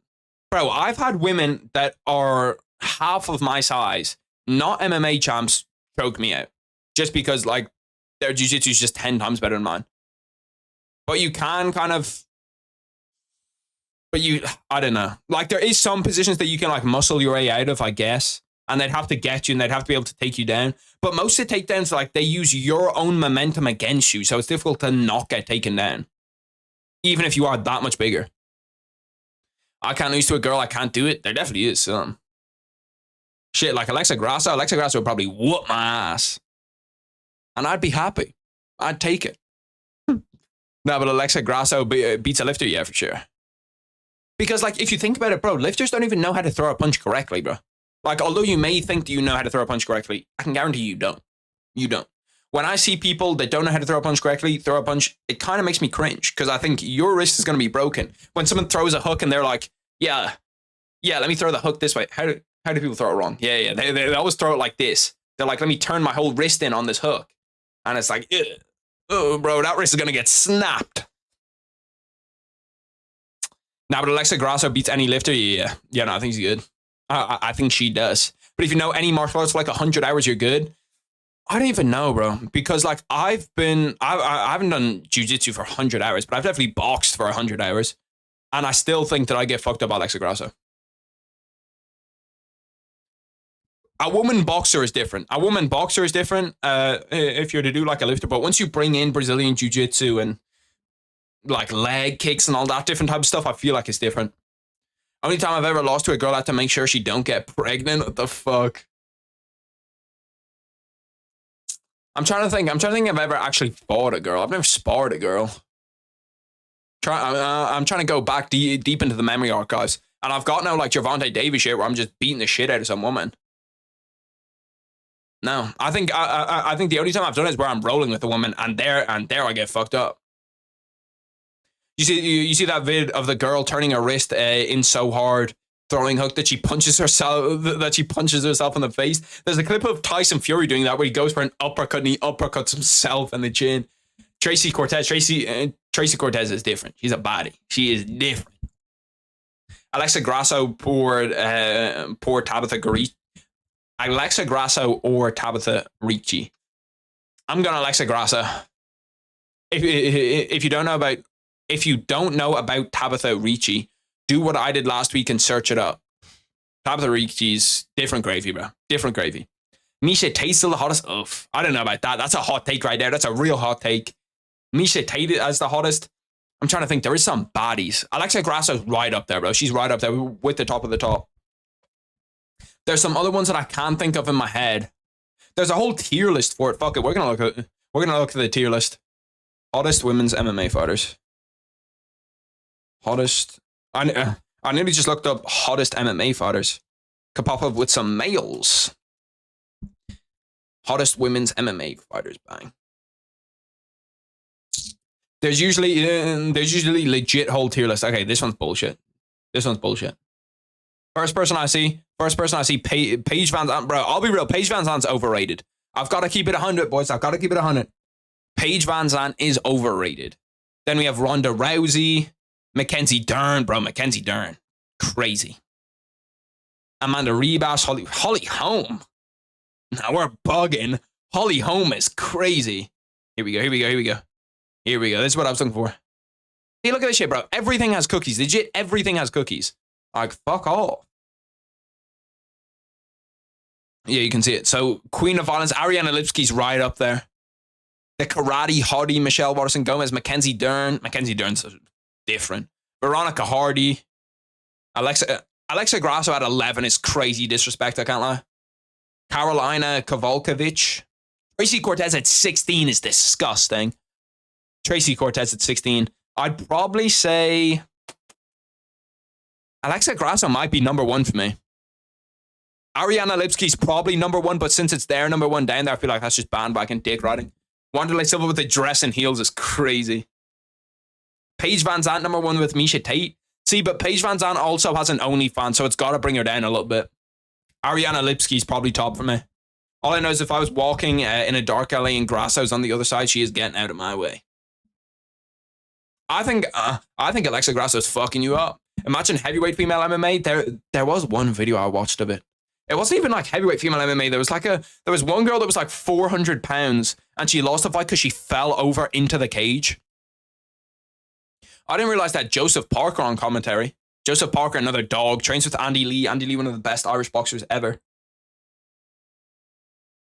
Bro, I've had women that are half of my size, not MMA champs, choke me out. Just because, like, their jiu-jitsu is just 10 times better than mine. But you can kind of... But I don't know. Like, there is some positions that you can, like, muscle your way out of, I guess. And they'd have to get you and they'd have to be able to take you down. But most of the takedowns, like, they use your own momentum against you. So it's difficult to not get taken down. Even if you are that much bigger. I can't lose to a girl, I can't do it. There definitely is some. Shit, like Alexa Grasso. Alexa Grasso would probably whoop my ass. And I'd be happy. I'd take it. No, but Alexa Grasso beats a lifter, yeah, for sure. Because, like, if you think about it, bro, lifters don't even know how to throw a punch correctly, bro. Like, although you may think that you know how to throw a punch correctly, I can guarantee you don't. You don't. When I see people that don't know how to throw a punch correctly, throw a punch, it kind of makes me cringe because I think your wrist is going to be broken. When someone throws a hook and they're like, yeah, let me throw the hook this way. How do people throw it wrong? Yeah, they always throw it like this. They're like, let me turn my whole wrist in on this hook. And it's like, oh, bro, that wrist is going to get snapped. Now, but Alexa Grasso beats any lifter? Yeah, no, I think she's good. I think she does. But if you know any martial arts for like 100 hours, you're good. I don't even know, bro, because like I haven't done jiu-jitsu for 100 hours, but I've definitely boxed for 100 hours. And I still think that I get fucked up by Alexa Grasso. A woman boxer is different. If you're to do like a lifter, but once you bring in Brazilian jiu-jitsu and like leg kicks and all that different type of stuff, I feel like it's different. Only time I've ever lost to a girl, I had to make sure she don't get pregnant. What the fuck? I'm trying to think if I've ever actually fought a girl. I've never sparred a girl. I'm trying to go back deep into the memory archives. And I've got no like Gervonta Davis shit where I'm just beating the shit out of some woman. No, I think the only time I've done it is where I'm rolling with a woman and there I get fucked up. You see that vid of the girl turning her wrist in so hard, throwing hook that she punches herself in the face. There's a clip of Tyson Fury doing that where he goes for an uppercut and he uppercuts himself in the chin. Tracy Cortez is different. She's a baddie. She is different. Alexa Grasso poor Tabitha Ricci. Alexa Grasso or Tabitha Ricci. I'm going Alexa Grasso. If you don't know about Tabitha Ricci, do what I did last week and search it up. Tabitha Ricci's different gravy, bro. Different gravy. Miesha Tate's still the hottest. Oof. I don't know about that. That's a hot take right there. That's a real hot take. Miesha Tate as the hottest. I'm trying to think. There is some baddies. Alexa Grasso's right up there, bro. She's right up there with the top of the top. There's some other ones that I can't think of in my head. There's a whole tier list for it. Fuck it. We're gonna look at the tier list. Hottest women's MMA fighters. Hottest. I nearly just looked up hottest MMA fighters. Could pop up with some males. Hottest women's MMA fighters. Bang. There's usually legit whole tier list. Okay, this one's bullshit. First person I see, Paige Van Zandt. Bro, I'll be real. Paige Van Zandt's overrated. I've got to keep it 100, boys. I've got to keep it 100. Paige Van Zandt is overrated. Then we have Ronda Rousey. Mackenzie Dern, bro. Mackenzie Dern. Crazy. Amanda Ribas. Holly Holm. Now we're bugging. Holly Holm is crazy. Here we go. This is what I was looking for. Hey, look at this shit, bro. Everything has cookies. Legit, everything has cookies. Like, fuck off. Yeah, you can see it. So, Queen of Violence, Ariana Lipski's right up there. The karate hottie, Michelle Watterson Gomez, Mackenzie Dern. Mackenzie Dern's different. Veronica Hardy. Alexa Alexa Grasso at 11 is crazy disrespect, I can't lie. Carolina Kovalkovich. Tracy Cortez at 16 is disgusting. Tracy Cortez at 16. I'd probably say Alexa Grasso might be number 1 for me. Ariana Lipski's probably number 1, but since it's their number 1 down there, I feel like that's just bandwagon dick riding. Wanderlei Silva with the dress and heels is crazy. Paige Van Zandt number 1 with Misha Tate. See, but Paige Van Zandt also has an OnlyFans, so it's got to bring her down a little bit. Ariana Lipski's probably top for me. All I know is if I was walking in a dark alley and Grasso's on the other side, she is getting out of my way. I think Alexa Grasso's fucking you up. Imagine heavyweight female MMA. There was one video I watched of it. It wasn't even like heavyweight female MMA. There was one girl that was like 400 pounds and she lost the fight because she fell over into the cage. I didn't realize that Joseph Parker on commentary. Joseph Parker, another dog, trains with Andy Lee. Andy Lee, one of the best Irish boxers ever.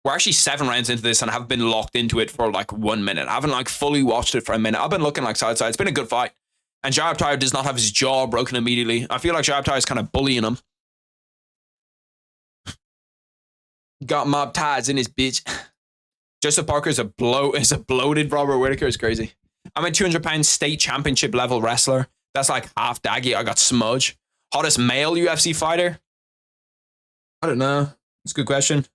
We're actually 7 rounds into this and I haven't been locked into it for like 1 minute. I haven't like fully watched it for a minute. I've been looking like side. It's been a good fight. And Jai Aptai does not have his jaw broken immediately. I feel like Jai Aptai is kind of bullying him. Got mob ties in his bitch. Joseph Parker is a bloated Robert Whittaker. Is crazy. I'm a 200-pound state championship level wrestler. That's like half daggy. I got smudge. Hottest male UFC fighter? I don't know. It's a good question.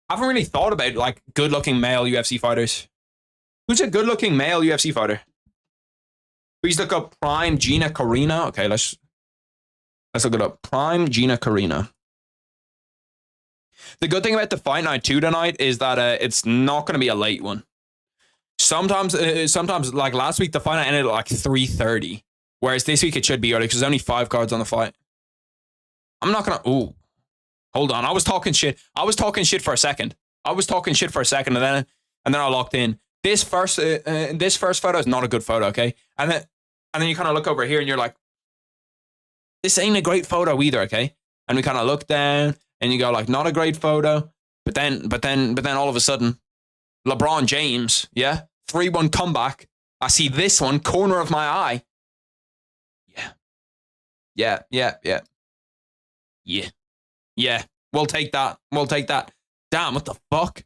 I haven't really thought about like good-looking male UFC fighters. Who's a good-looking male UFC fighter? Please look up Prime Gina Carino. Okay, let's look it up. Prime Gina Carino. The good thing about the fight night too tonight is that it's not going to be a late one. Sometimes like last week the fight night ended at like 3:30, whereas this week it should be early because there's only 5 cards on the fight. I'm not gonna. Ooh, hold on. I was talking shit for a second. And then I locked in. This first photo is not a good photo. Okay, and then you kind of look over here and you're like, this ain't a great photo either. Okay, and we kind of look down. And you go like, not a great photo, but then all of a sudden, LeBron James, yeah, 3-1 comeback. I see this one, corner of my eye. Yeah. We'll take that. Damn, what the fuck?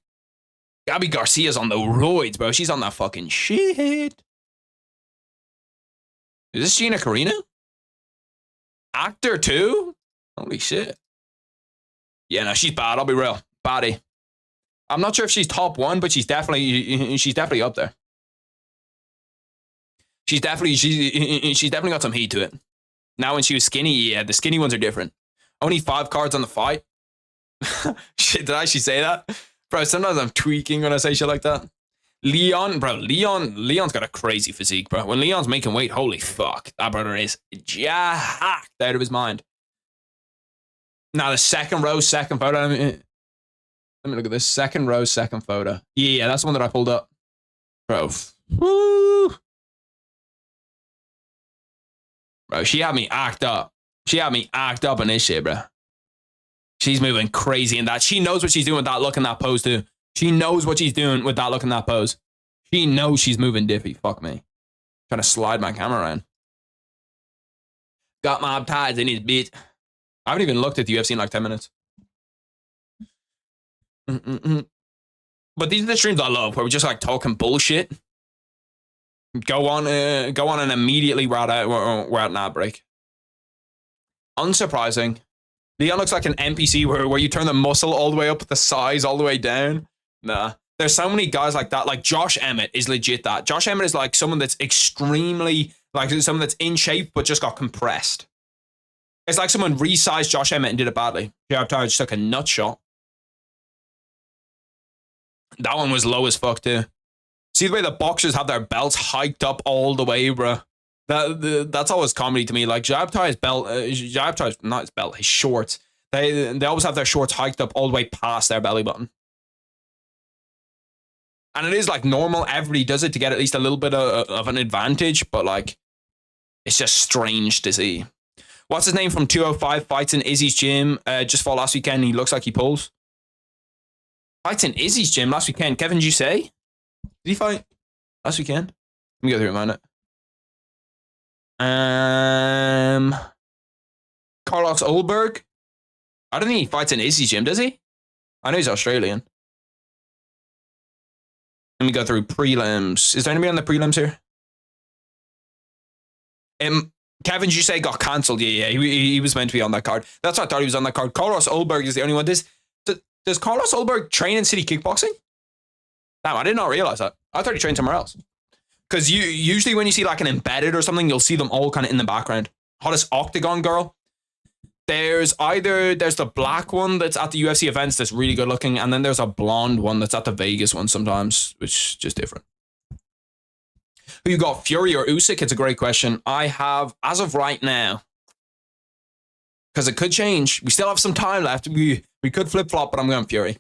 Gabby Garcia's on the roids, bro. She's on that fucking shit. Is this Gina Carino? Actor too? Holy shit. Yeah, no, she's bad. I'll be real. Baddie. I'm not sure if she's top 1, but she's definitely up there. She's definitely got some heat to it. Now when she was skinny, yeah, the skinny ones are different. Only 5 cards on the fight. Shit, did I actually say that? Bro, sometimes I'm tweaking when I say shit like that. Leon's got a crazy physique, bro. When Leon's making weight, holy fuck. That brother is jacked out of his mind. Now the second row, second photo. Let me look at this. Second row, second photo. Yeah, that's the one that I pulled up. Bro. Woo. Bro, she had me act up. In this shit, bro. She's moving crazy in that. She knows what she's doing with that look and that pose, too. She knows what she's doing with that look and that pose. She knows she's moving diffy. Fuck me. Trying to slide my camera around. Got mob ties in his bitch. I haven't even looked at the UFC in like 10 minutes. But these are the streams I love, where we're just like talking bullshit. Go on and immediately we're at an ad break. Unsurprising. Leon looks like an NPC where you turn the muscle all the way up, the size all the way down. Nah. There's so many guys like that. Like Josh Emmett is legit that. Josh Emmett is like someone that's extremely, like someone that's in shape but just got compressed. It's like someone resized Josh Emmett and did it badly. Jab Tower just took a nut shot. That one was low as fuck too. See the way the boxers have their belts hiked up all the way, bro. That's always comedy to me. Like Jab Tower's belt, not his belt, his shorts. They always have their shorts hiked up all the way past their belly button. And it is like normal. Everybody does it to get at least a little bit of an advantage, but like, it's just strange to see. What's his name from 205? Fights in Izzy's gym. Just fought last weekend. He looks like he pulls. Fights in Izzy's gym last weekend. Kevin, did you say? Did he fight last weekend? Let me go through a minute. Carlos Olberg. I don't think he fights in Izzy's gym, does he? I know he's Australian. Let me go through prelims. Is there anybody on the prelims here? Kevin, you say got cancelled? Yeah, he was meant to be on that card. That's what I thought he was on that card. Carlos Olberg is the only one. Does Carlos Olberg train in City Kickboxing? Damn, I did not realize that. I thought he trained somewhere else. Because usually when you see like an embedded or something, you'll see them all kind of in the background. Hottest Octagon girl. There's the black one that's at the UFC events that's really good looking, and then there's a blonde one that's at the Vegas one sometimes, which is just different. Who you got, Fury or Usyk? It's a great question. I have, as of right now, because it could change. We still have some time left. We could flip-flop, but I'm going Fury.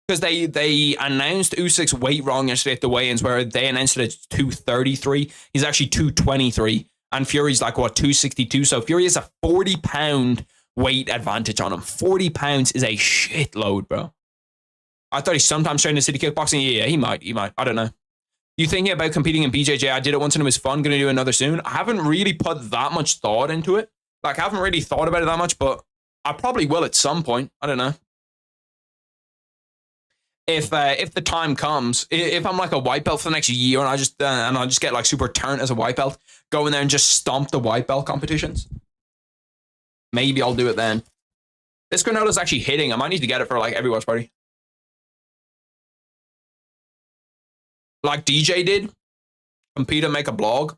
Because they announced Usyk's weight wrong yesterday at the weigh-ins, where they announced it at 233. He's actually 223. And Fury's like, what, 262? So Fury has a 40-pound weight advantage on him. 40 pounds is a shitload, bro. I thought he's sometimes training in City Kickboxing. Yeah, he might. I don't know. You thinking about competing in BJJ? I did it once and it was fun. Going to do another soon. I haven't really put that much thought into it. Like, I haven't really thought about it that much, but I probably will at some point. I don't know. If the time comes, if I'm like a white belt for the next year and I just get like super turned as a white belt, go in there and just stomp the white belt competitions, maybe I'll do it then. This granola's actually hitting. I might need to get it for like every watch party. Like DJ did, compete and make a blog.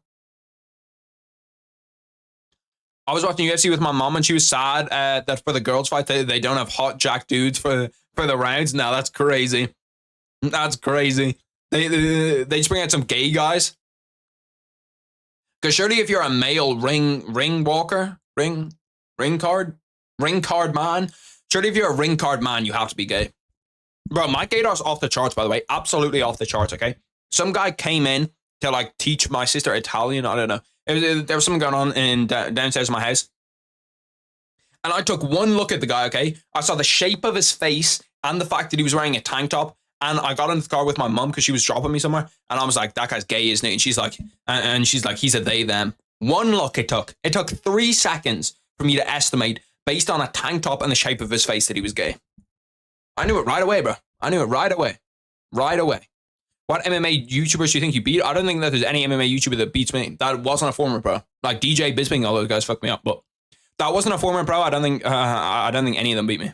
I was watching UFC with my mom and she was sad that for the girls fight they don't have hot jack dudes for the rounds. No, that's crazy. That's crazy. They just bring out some gay guys. Because surely if you're a male ring card man, surely if you're a ring card man, you have to be gay. Bro, Mike Gator's off the charts, by the way. Absolutely off the charts, okay? Some guy came in to like teach my sister Italian. I don't know. There was something going on in downstairs of my house. And I took one look at the guy, okay? I saw the shape of his face and the fact that he was wearing a tank top. And I got into the car with my mum because she was dropping me somewhere. And I was like, that guy's gay, isn't he? And she's like, he's a they, them. One look it took. It took 3 seconds for me to estimate based on a tank top and the shape of his face that he was gay. I knew it right away, bro. I knew it right away. Right away. What MMA YouTubers do you think you beat? I don't think that there's any MMA YouTuber that beats me. That wasn't a former pro. Like DJ Bisping, all those guys fucked me up. But that wasn't a former pro. I don't think any of them beat me.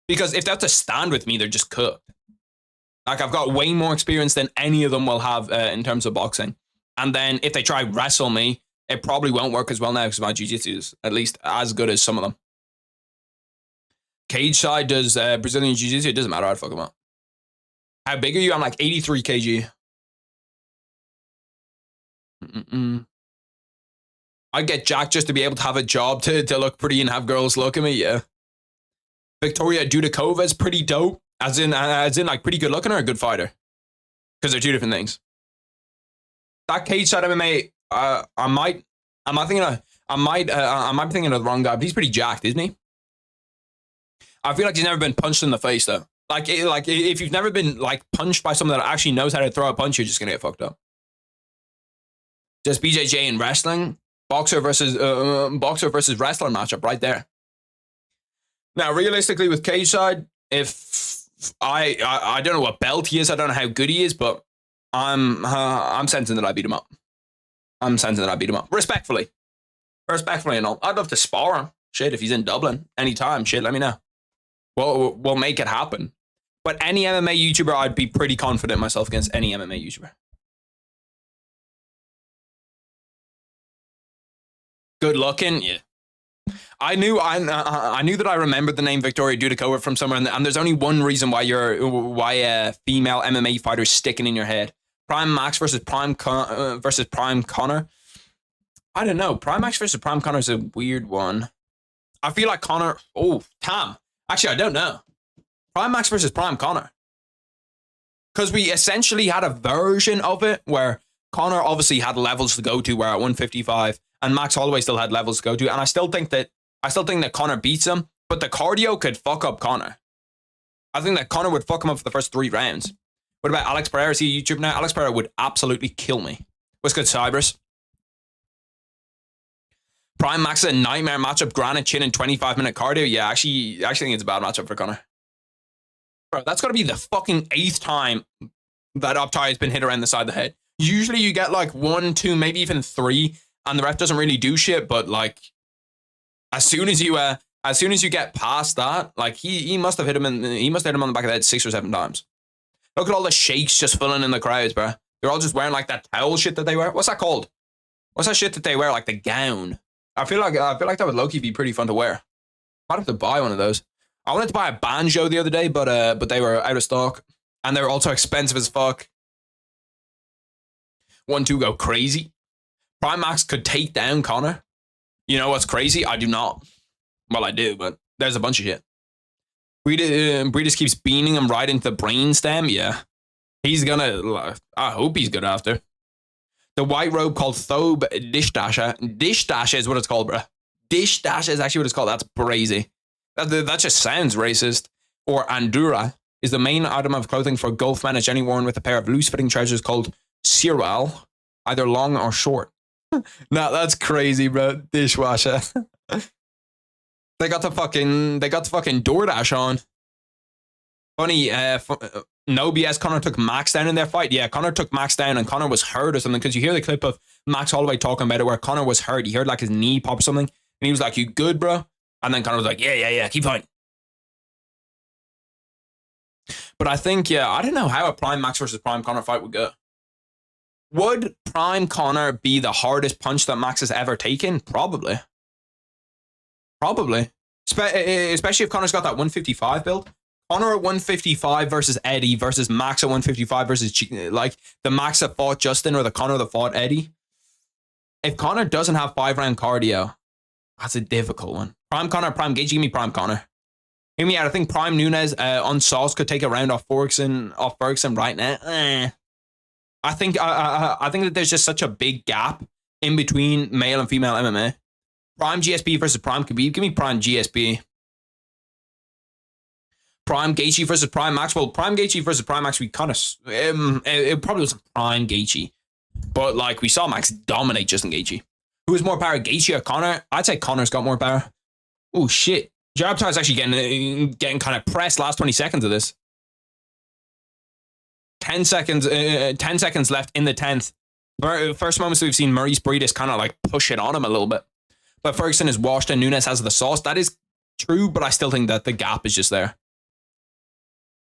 Because if they have to stand with me, they're just cooked. Like, I've got way more experience than any of them will have in terms of boxing. And then if they try wrestle me, it probably won't work as well now because my jiu-jitsu is at least as good as some of them. Cage side does Brazilian jiu-jitsu. It doesn't matter. I'd fuck them up. How big are you? I'm like 83 kg. I'd get jacked just to be able to have a job to look pretty and have girls look at me. Yeah. Victoria Dudakova is pretty dope. As in like pretty good looking or a good fighter? Because they're two different things. That cage side MMA, I might be thinking of the wrong guy, but he's pretty jacked, isn't he? I feel like he's never been punched in the face though. Like if you've never been like punched by someone that actually knows how to throw a punch, you're just gonna get fucked up. Just BJJ in wrestling, boxer versus wrestler matchup right there. Now, realistically, with cage side, if I don't know what belt he is, I don't know how good he is, but I'm sensing that I beat him up. Respectfully and all. I'd love to spar him. Shit, if he's in Dublin anytime, shit, let me know. We'll make it happen. But any MMA YouTuber, I'd be pretty confident myself against any MMA YouTuber. Good looking, yeah. I knew that I remembered the name Victoria Dudakova from somewhere, and there's only one reason why a female MMA fighter is sticking in your head. Prime Max versus Prime Conor. I don't know. Prime Max versus Prime Conor is a weird one. I feel like Conor. Oh, Tam. Actually, I don't know. Prime Max versus Prime Conor. Because we essentially had a version of it where Conor obviously had levels to go to, where at 155, and Max Holloway still had levels to go to, and I still think that Conor beats him, but the cardio could fuck up Conor. I think that Conor would fuck him up for the first 3 rounds. What about Alex Pereira? Is he a YouTuber now? Alex Pereira would absolutely kill me. What's good, Cybers? Prime Max is a nightmare matchup. Granite chin and 25-minute cardio. Yeah, actually think it's a bad matchup for Conor. Bro, that's got to be the fucking 8th time that up tie has been hit around the side of the head. Usually you get like 1, 2, maybe even 3, and the ref doesn't really do shit. But like, as soon as you get past that, like he must have hit him on the back of the head 6 or 7 times. Look at all the sheikhs just filling in the crowds, bro. They're all just wearing like that towel shit that they wear. What's that called? What's that shit that they wear? Like the gown. I feel like that would low-key be pretty fun to wear. I'd have to buy one of those. I wanted to buy a banjo the other day, but they were out of stock. And they were also expensive as fuck. 1-2 go crazy. Prime Max could take down Conor. You know what's crazy? I do not. Well, I do, but there's a bunch of shit. Breedis keeps beaning him right into the brainstem. Yeah. He's gonna... I hope he's good after. The white robe called Thobe Dish Dasher. Dish Dasher is what it's called, bro. Dish Dasher is actually what it's called. That's crazy. That just sounds racist. Or Andura is the main item of clothing for Gulf men, generally worn with a pair of loose-fitting trousers called Sirwal, either long or short. Nah, that's crazy, bro. Dishwasher. They got the fucking DoorDash on. Funny, no BS, Conor took Max down in their fight. Yeah, Conor took Max down and Conor was hurt or something, because you hear the clip of Max Holloway talking about it where Conor was hurt. He heard like his knee pop or something, and he was like, "You good, bro?" And then Conor was like, yeah, keep fighting. But I think, yeah, I don't know how a Prime Max versus Prime Conor fight would go. Would Prime Conor be the hardest punch that Max has ever taken? Probably. Especially if Conor's got that 155 build. Conor at 155 versus Eddie versus Max at 155 versus like the Max that fought Justin or the Conor that fought Eddie. If Conor doesn't have 5-round cardio, that's a difficult one. Prime Conor, Prime Gaethje, give me Prime Conor. Hear me out. I think Prime Nunes on Sauce could take a round off Ferguson right now. I think that there's just such a big gap in between male and female MMA. Prime GSP versus Prime Khabib. Give me Prime GSP. Prime Gaethje versus Prime Max. Well, Prime Gaethje versus Prime Max, we kind of... it probably wasn't Prime Gaethje. But, like, we saw Max dominate Justin Gaethje. Who has more power, Gaethje or Conor? I'd say Conor's got more power. Oh, shit. Jab time is actually getting kind of pressed last 20 seconds of this. 10 seconds left in the 10th. First moments we've seen Maurice Breedis kind of, like, push it on him a little bit. But Ferguson is washed and Nunes has the sauce. That is true, but I still think that the gap is just there.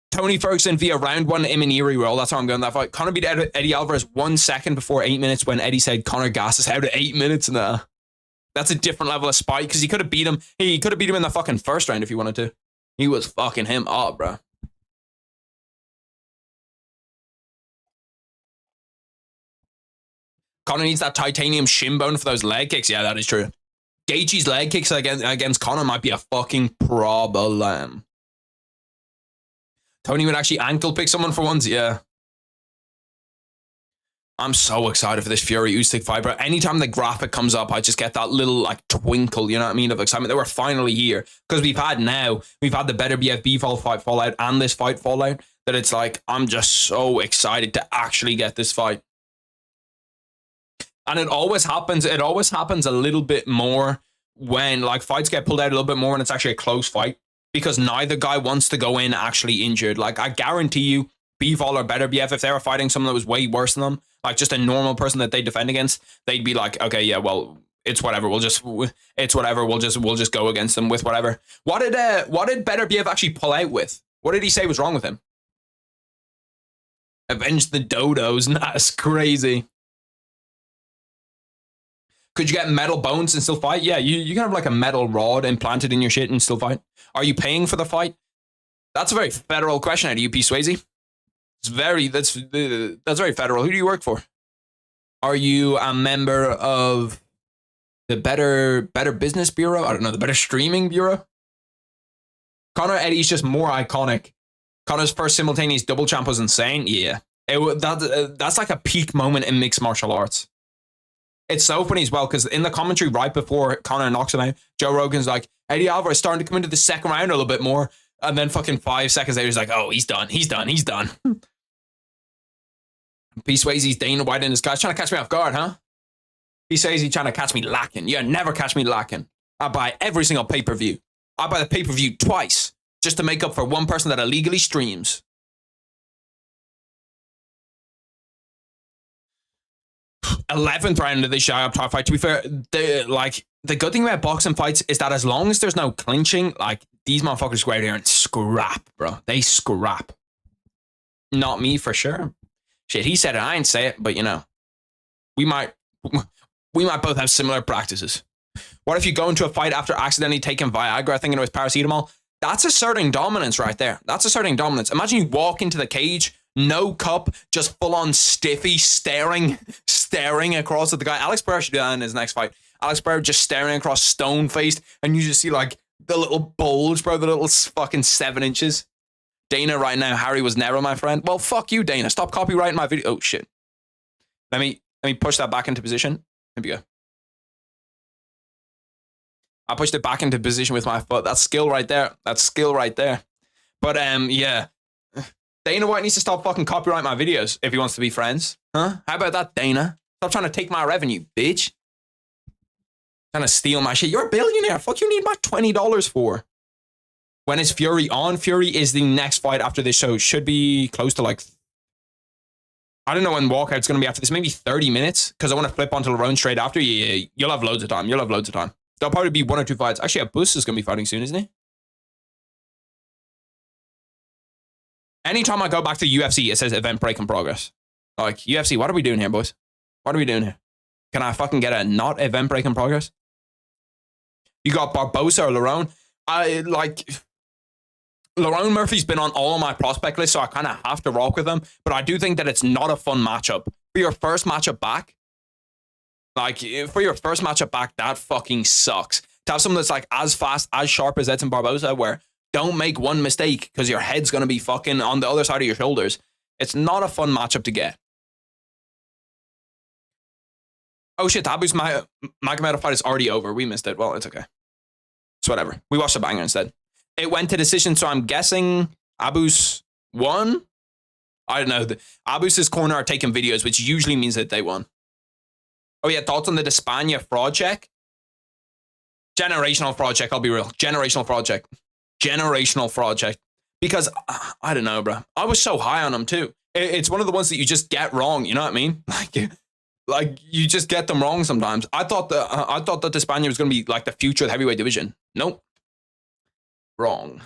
Tony Ferguson via round 1 Imaniri roll. That's how I'm going that fight. Conor beat Eddie Alvarez 1 second before 8 minutes when Eddie said Conor gasses out at 8 minutes. Nah. That's a different level of spite because he could have beat him. He could have beat him in the fucking first round if he wanted to. He was fucking him up, bro. Conor needs that titanium shin bone for those leg kicks. Yeah, that is true. Gaethje's leg kicks against Conor might be a fucking problem. Tony would actually ankle pick someone for once, yeah. I'm so excited for this Fury Usyk fight, bro. Anytime the graphic comes up, I just get that little like twinkle, you know what I mean, of excitement that we're finally here. Because we've had the better BFB fight Fallout and this fight Fallout, that it's like, I'm just so excited to actually get this fight. And it always happens a little bit more when like fights get pulled out a little bit more when it's actually a close fight. Because neither guy wants to go in actually injured. Like, I guarantee you, B-Fall or better BF, if they were fighting someone that was way worse than them, like just a normal person that they defend against, they'd be like, okay, yeah, well, it's whatever. We'll just go against them with whatever. What did better BF actually pull out with? What did he say was wrong with him? Avenge the dodos. That's crazy. Could you get metal bones and still fight? Yeah, you can have like a metal rod implanted in your shit and still fight. Are you paying for the fight? That's a very federal question out of UP Swayze. That's very federal. Who do you work for? Are you a member of the Better Business Bureau? I don't know, the Better Streaming Bureau? Conor Eddie's just more iconic. Conor's first simultaneous double champ was insane. Yeah, that's like a peak moment in mixed martial arts. It's so funny as well, because in the commentary right before Conor knocks him out, Joe Rogan's like, Eddie Alvarez starting to come into the second round a little bit more. And then fucking 5 seconds later, he's like, oh, he's done. P. Swayze's Dana White in his guys trying to catch me off guard, huh? He says he's trying to catch me lacking. Yeah, never catch me lacking. I buy every single pay-per-view. I buy the pay-per-view twice just to make up for one person that illegally streams. '11th round of this top fight. To be fair, the good thing about boxing fights is that as long as there's no clinching, like these motherfuckers go out here and scrap, bro. They scrap. Not me for sure. Shit, he said it. I ain't say it, but you know, we might both have similar practices. What if you go into a fight after accidentally taking Viagra, thinking it was paracetamol? That's asserting dominance right there. That's asserting dominance. Imagine you walk into the cage, no cup, just full on stiffy, staring across at the guy. Alex Pereira should do that in his next fight. Alex Pereira just staring across, stone faced, and you just see like the little bulge, bro, the little fucking 7 inches. Dana right now, Harry was never my friend. Well, fuck you, Dana. Stop copyrighting my video. Oh shit. Let me push that back into position. Here we go. I pushed it back into position with my foot. That's skill right there. That's skill right there. But yeah. Dana White needs to stop fucking copyrighting my videos if he wants to be friends. Huh? How about that, Dana? Stop trying to take my revenue, bitch. Trying to steal my shit. You're a billionaire. Fuck you need my $20 for. When is Fury on? Fury is the next fight after this show. Should be close to like, I don't know when walkout's going to be after this. Maybe 30 minutes. Because I want to flip onto Lerone straight after. Yeah, you'll have loads of time. You'll have loads of time. There'll probably be 1 or 2 fights. Actually, Bus is going to be fighting soon, isn't he? Anytime I go back to UFC, it says event break in progress. Like, UFC, what are we doing here, boys? What are we doing here? Can I fucking get a not event break in progress? You got Barbosa or Lerone? Lerone Murphy's been on all of my prospect lists, so I kind of have to rock with him. But I do think that it's not a fun matchup. For your first matchup back, that fucking sucks. To have someone that's like as fast, as sharp as Edson Barbosa, where don't make one mistake because your head's going to be fucking on the other side of your shoulders. It's not a fun matchup to get. Oh shit, Abu's Magomedov fight is already over. We missed it. Well, it's okay. It's whatever. We watched the banger instead. It went to decision, so I'm guessing Abu's won? I don't know. Abus's corner are taking videos, which usually means that they won. Oh yeah, thoughts on the Despania fraud check? Generational fraud check, I'll be real. Generational fraud check. Generational fraud check. Because, I don't know, bro. I was so high on him too. It's one of the ones that you just get wrong, you know what I mean? Like you just get them wrong sometimes. I thought that Despania was going to be like the future of the heavyweight division. Nope. Wrong.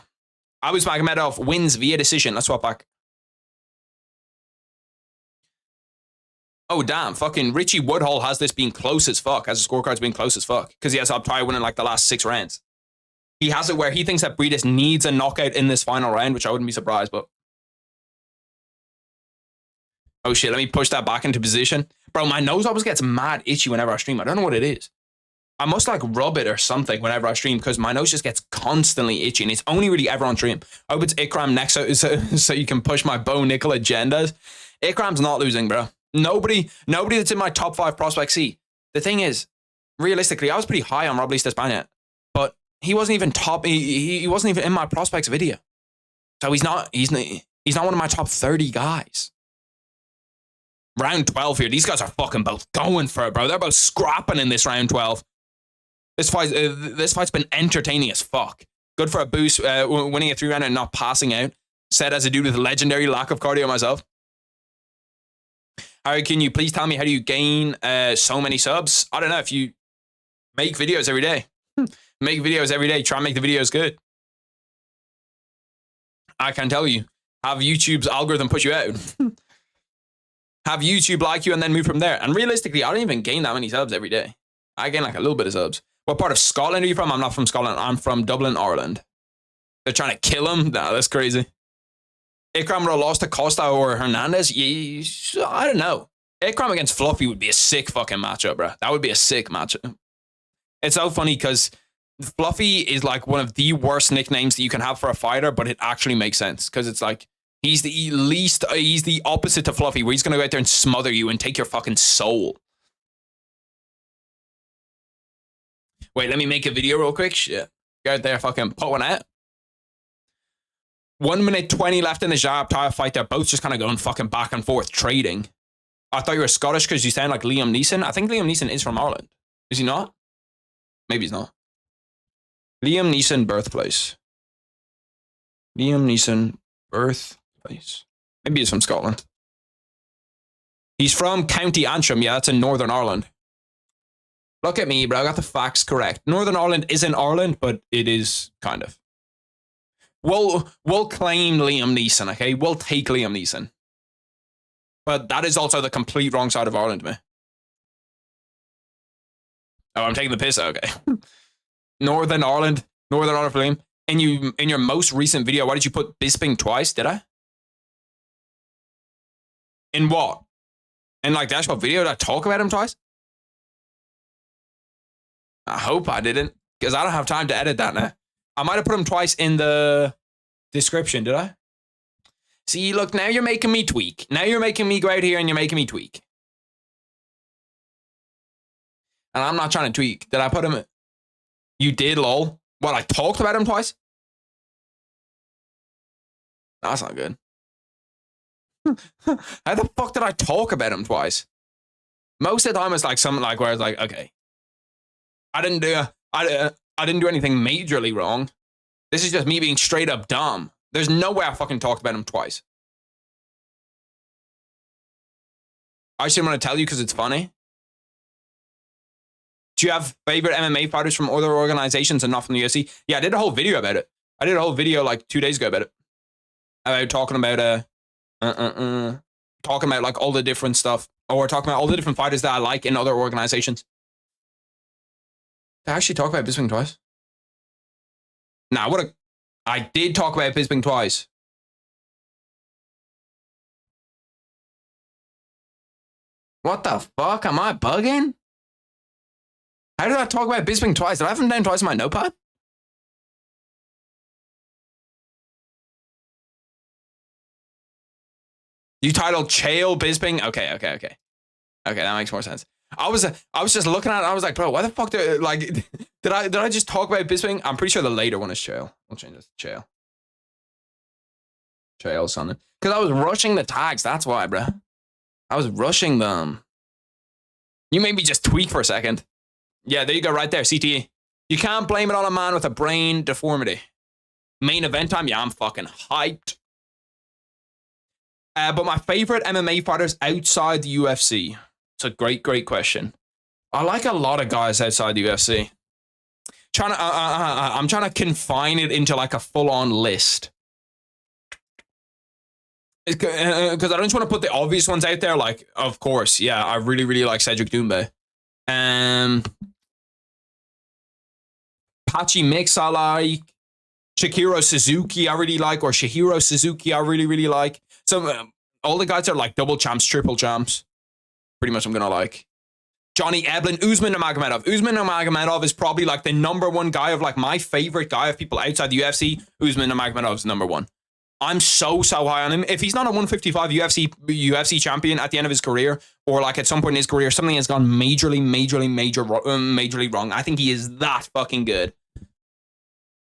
Abus Magomedov wins via decision. Let's swap back. Oh, damn. Fucking Richie Woodhull has this being close as fuck. Has the scorecards being close as fuck. Because he has Abtai winning like the last 6 rounds. He has it where he thinks that Briedis needs a knockout in this final round, which I wouldn't be surprised, but... Oh shit, let me push that back into position. Bro, my nose always gets mad itchy whenever I stream. I don't know what it is. I must like rub it or something whenever I stream because my nose just gets constantly itchy and it's only really ever on stream. I hope it's Ikram next so you can push my Bo Nickel agendas. Ikram's not losing, bro. Nobody that's in my top 5 prospects. See, the thing is, realistically, I was pretty high on Rob Lee Despania, but he wasn't even top. He wasn't even in my prospects video, so he's not one of my top 30 guys. Round 12 here. These guys are fucking both going for it, bro. They're both scrapping in this round 12. This fight's been entertaining as fuck. Good for a boost, winning a 3-rounder and not passing out. Said as a dude with a legendary lack of cardio myself. Harry, can you please tell me how do you gain so many subs? I don't know, if you make videos every day. Make videos every day. Try and make the videos good. I can tell you. Have YouTube's algorithm push you out. Have YouTube like you and then move from there. And realistically, I don't even gain that many subs every day. I gain like a little bit of subs. What part of Scotland are you from? I'm not from Scotland. I'm from Dublin, Ireland. They're trying to kill him? Nah, that's crazy. Ikram lost to Costa or Hernandez? Yeah, I don't know. Ikram against Fluffy would be a sick fucking matchup, bro. That would be a sick matchup. It's so funny because Fluffy is like one of the worst nicknames that you can have for a fighter, but it actually makes sense because it's like he's the opposite to Fluffy, where he's going to go out there and smother you and take your fucking soul. Wait, let me make a video real quick. Shit. Go out there fucking put one out. 1 minute 20 left in the Jab Tire fight. They're both just kind of going fucking back and forth trading. I thought you were Scottish because you sound like Liam Neeson. I think Liam Neeson is from Ireland. Is he not? Maybe he's not. Liam Neeson birthplace. Liam Neeson birthplace. Maybe he's from Scotland. He's from County Antrim. Yeah, that's in Northern Ireland. Look at me, bro. I got the facts correct. Northern Ireland isn't Ireland, but it is kind of. We'll claim Liam Neeson, okay? We'll take Liam Neeson. But that is also the complete wrong side of Ireland to me. Oh, I'm taking the piss? Okay. Northern Ireland for Liam. And you, in your most recent video, why did you put Bisping twice? Did I? In what? In like the actual video, did I talk about him twice? I hope I didn't, because I don't have time to edit that now. I might have put him twice in the description, did I? See, look, now you're making me tweak. Now you're making me go out here and you're making me tweak. And I'm not trying to tweak. Did I put him? You did, lol. What, I talked about him twice? No, that's not good. How the fuck did I talk about him twice? Most of the time it's like something like where it's like, okay, I didn't do anything majorly wrong. This is just me being straight up dumb. There's no way I fucking talked about him twice. I just didn't want to tell you because it's funny. Do you have favorite MMA fighters from other organizations and not from the UFC? Yeah, I did a whole video about it. I did a whole video like 2 days ago about it. About talking about talking about like all the different stuff, or talking about all the different fighters that I like in other organizations. Did I actually talk about Bisping twice? Nah, I did talk about Bisping twice. What the fuck? Am I bugging? How did I talk about Bisping twice? Did I have him down twice in my notepad? You titled Chael Bisping? Okay. Okay, that makes more sense. I was just looking at it. I was like, bro, why the fuck did I just talk about Bisping? I'm pretty sure the later one is Chael. We'll change this to Chael. Chael something. Because I was rushing the tags. That's why, bro. I was rushing them. You made me just tweak for a second. Yeah, there you go, right there, CTE. You can't blame it on a man with a brain deformity. Main event time? Yeah, I'm fucking hyped. But my favorite MMA fighters outside the UFC. It's a great question. I like a lot of guys outside the UFC. I'm trying to confine it into like a full-on list. Because I don't just want to put the obvious ones out there. Like, of course, yeah, I really like Cedric Doumbé. Pachi Mix I like. Shihiro Suzuki I really like. Or Shihiro Suzuki I really like. So all the guys are like double champs, triple champs. Pretty much I'm going to like. Johnny Eblen, Usman Nurmagomedov. Usman Nurmagomedov is probably like the #1 guy of like my favorite guy of people outside the UFC. Usman Nurmagomedov is #1. I'm so high on him. If he's not a 155 UFC champion at the end of his career, or like at some point in his career, something has gone majorly wrong. I think he is that fucking good.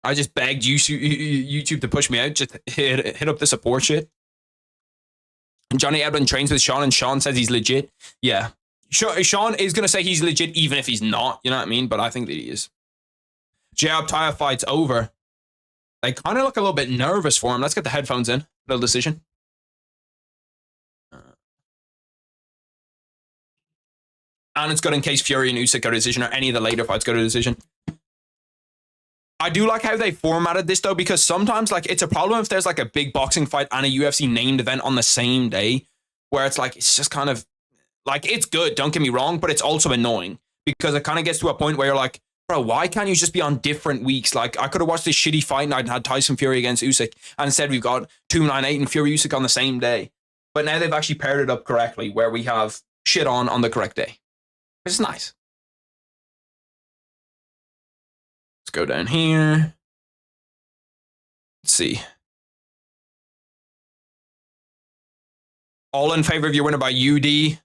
I just begged YouTube to push me out. Just hit up the support shit. Johnny Eblen trains with Sean, and Sean says he's legit. Yeah. Sean is going to say he's legit even if he's not. You know what I mean? But I think that he is. Jab Taya fight's over. They kind of look a little bit nervous for him. Let's get the headphones in. Little decision. And it's good in case Fury and Usyk go to decision, or any of the later fights go to decision. I do like how they formatted this, though, because sometimes like it's a problem if there's like a big boxing fight and a UFC named event on the same day, where it's like, it's just kind of like, it's good, don't get me wrong, but it's also annoying because it kind of gets to a point where you're like, bro, why can't you just be on different weeks? Like, I could have watched this shitty fight night and had Tyson Fury against Usyk, and instead we've got 298 and Fury Usyk on the same day. But now they've actually paired it up correctly, where we have shit on the correct day. It's nice. Let's go down here. Let's see. All in favor of your winner by UD.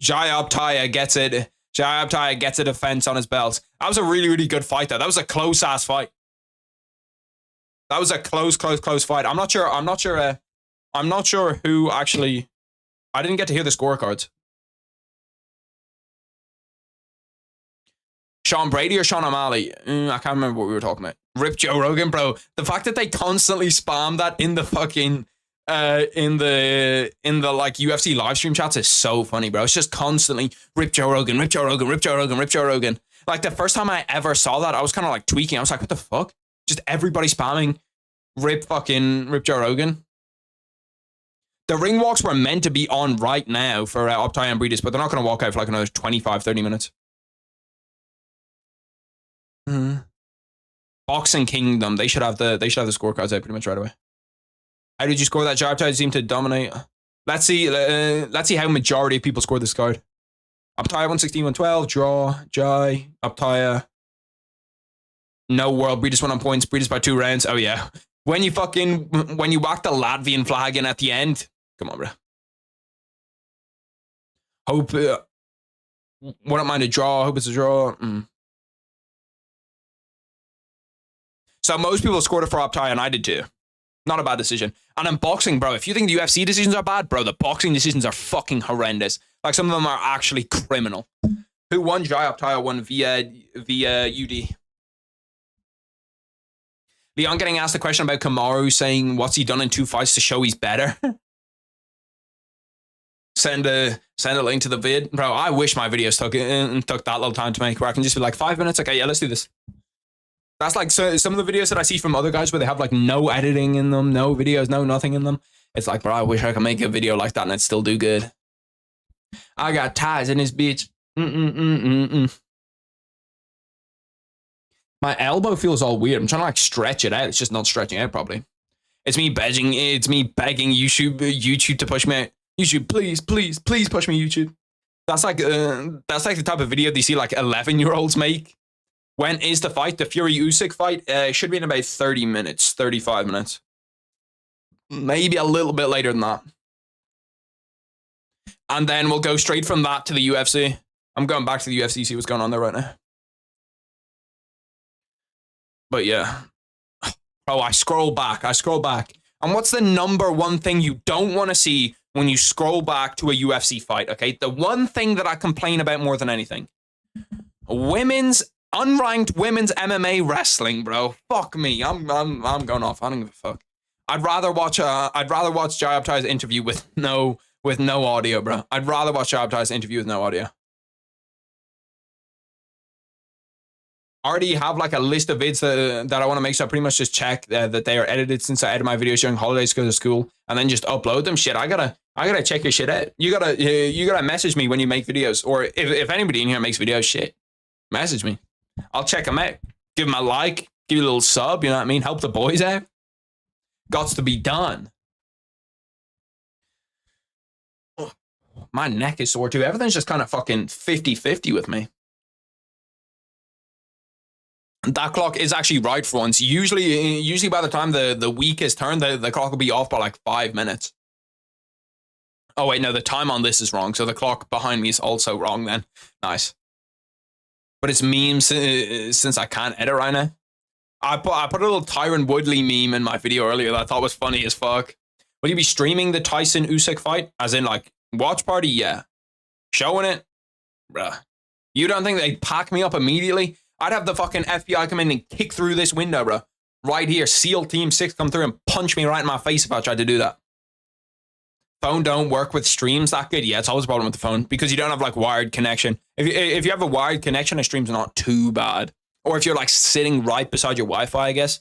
Jayab Taya gets it. Jayab Taya gets a defense on his belt. That was a really good fight, though. That was a close-ass fight. That was a close fight. I'm not sure who actually. I didn't get to hear the scorecards. Sean Brady or Sean O'Malley? I can't remember what we were talking about. Rip Joe Rogan, bro. The fact that they constantly spam that in the fucking in the like UFC live stream chats is so funny, bro. It's just constantly Rip Joe Rogan, Rip Joe Rogan, Rip Joe Rogan, Rip Joe Rogan. Like the first time I ever saw that, I was kind of like tweaking. I was like, what the fuck? Just everybody spamming Rip Joe Rogan. The ring walks were meant to be on right now for Optai and Breedis, but they're not going to walk out for like another 25, 30 minutes. Boxing Kingdom. They should have the scorecards out pretty much right away. How did you score that job? It seemed to dominate. Let's see how majority of people scored this card. Optai 116, 112, draw, Jai, Optai. No world. Breedis won on points. Breedis by 2 rounds. Oh yeah. When you whack the Latvian flag in at the end. Come on, bro. Hope wouldn't mind a draw. Hope it's a draw. So most people scored it for Optai, and I did too. Not a bad decision. And in boxing, bro, if you think the UFC decisions are bad, bro, the boxing decisions are fucking horrendous. Like some of them are actually criminal. Who won? Jai Optai won via UD. Leon getting asked a question about Kamaru, saying what's he done in 2 fights to show he's better. Send a link to the vid, bro. I wish my videos took that little time to make, where I can just be like 5 minutes. Okay, yeah, let's do this. That's like some of the videos that I see from other guys where they have like no editing in them, no videos, no nothing in them. It's like, bro, I wish I could make a video like that and it'd still do good. I got ties in this bitch. My elbow feels all weird. I'm trying to like stretch it out. It's just not stretching out properly. It's me begging YouTube to push me out. YouTube, please push me, YouTube. That's like the type of video you see like 11-year-olds make. When is the fight? The Fury Usyk fight? Should be in about 30 minutes, 35 minutes. Maybe a little bit later than that. And then we'll go straight from that to the UFC. I'm going back to the UFC, see what's going on there right now. But yeah. Oh, I scroll back. And what's the number one thing you don't want to see when you scroll back to a UFC fight, okay? The one thing that I complain about more than anything. Unranked women's MMA wrestling, bro. Fuck me. I'm going off. I don't give a fuck. I'd rather watch Jai Optai's interview with no audio, bro. I'd rather watch Jai Optai's interview with no audio. I already have like a list of vids that I want to make, so I pretty much just check that they are edited since I edit my videos during holidays because of school, and then just upload them. Shit, I gotta check your shit out. You gotta message me when you make videos, or if anybody in here makes videos, shit, message me. I'll check them out. Give them a like. Give you a little sub. You know what I mean? Help the boys out. Gots to be done. Oh, my neck is sore too. Everything's just kind of fucking 50-50 with me. That clock is actually right for once. Usually by the time the week is turned, the clock will be off by like 5 minutes. Oh wait, no, the time on this is wrong. So the clock behind me is also wrong then. Nice. But it's memes since I can't edit right now. I put a little Tyron Woodley meme in my video earlier that I thought was funny as fuck. Will you be streaming the Tyson Usyk fight? As in like watch party? Yeah. Showing it? Bruh. You don't think they'd pack me up immediately? I'd have the fucking FBI come in and kick through this window, bro. Right here. SEAL Team 6 come through and punch me right in my face if I tried to do that. Phone don't work with streams that good. Yeah, it's always a problem with the phone because you don't have like wired connection. If you have a wired connection, a stream's not too bad. Or if you're like sitting right beside your Wi-Fi, I guess.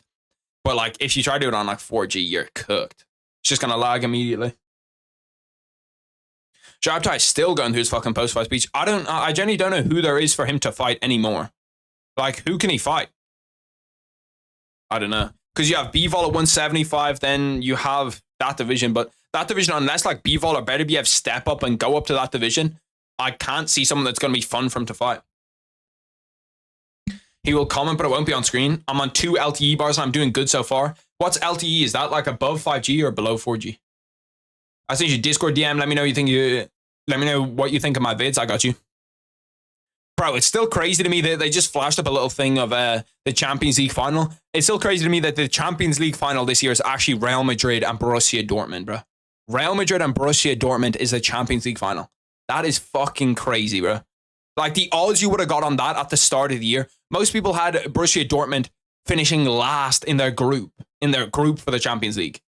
But like if you try to do it on like 4G, you're cooked. It's just gonna lag immediately. Jai Optai is still going through his fucking post-fight speech. I genuinely don't know who there is for him to fight anymore. Like, who can he fight? I don't know. Because you have Bivol at 175, then you have that division. But that division, unless like Bivol or Beterbiev step up and go up to that division, I can't see someone that's going to be fun for him to fight. He will comment, but it won't be on screen. I'm on 2 LTE bars and I'm doing good so far. What's LTE? Is that like above 5G or below 4G? I sent you Discord DM. Let me know what you think of my vids. I got you. Bro, it's still crazy to me that they just flashed up a little thing of the Champions League final. It's still crazy to me that the Champions League final this year is actually Real Madrid and Borussia Dortmund, bro. Real Madrid and Borussia Dortmund is the Champions League final. That is fucking crazy, bro. Like, the odds you would have got on that at the start of the year, most people had Borussia Dortmund finishing last in their group for the Champions League.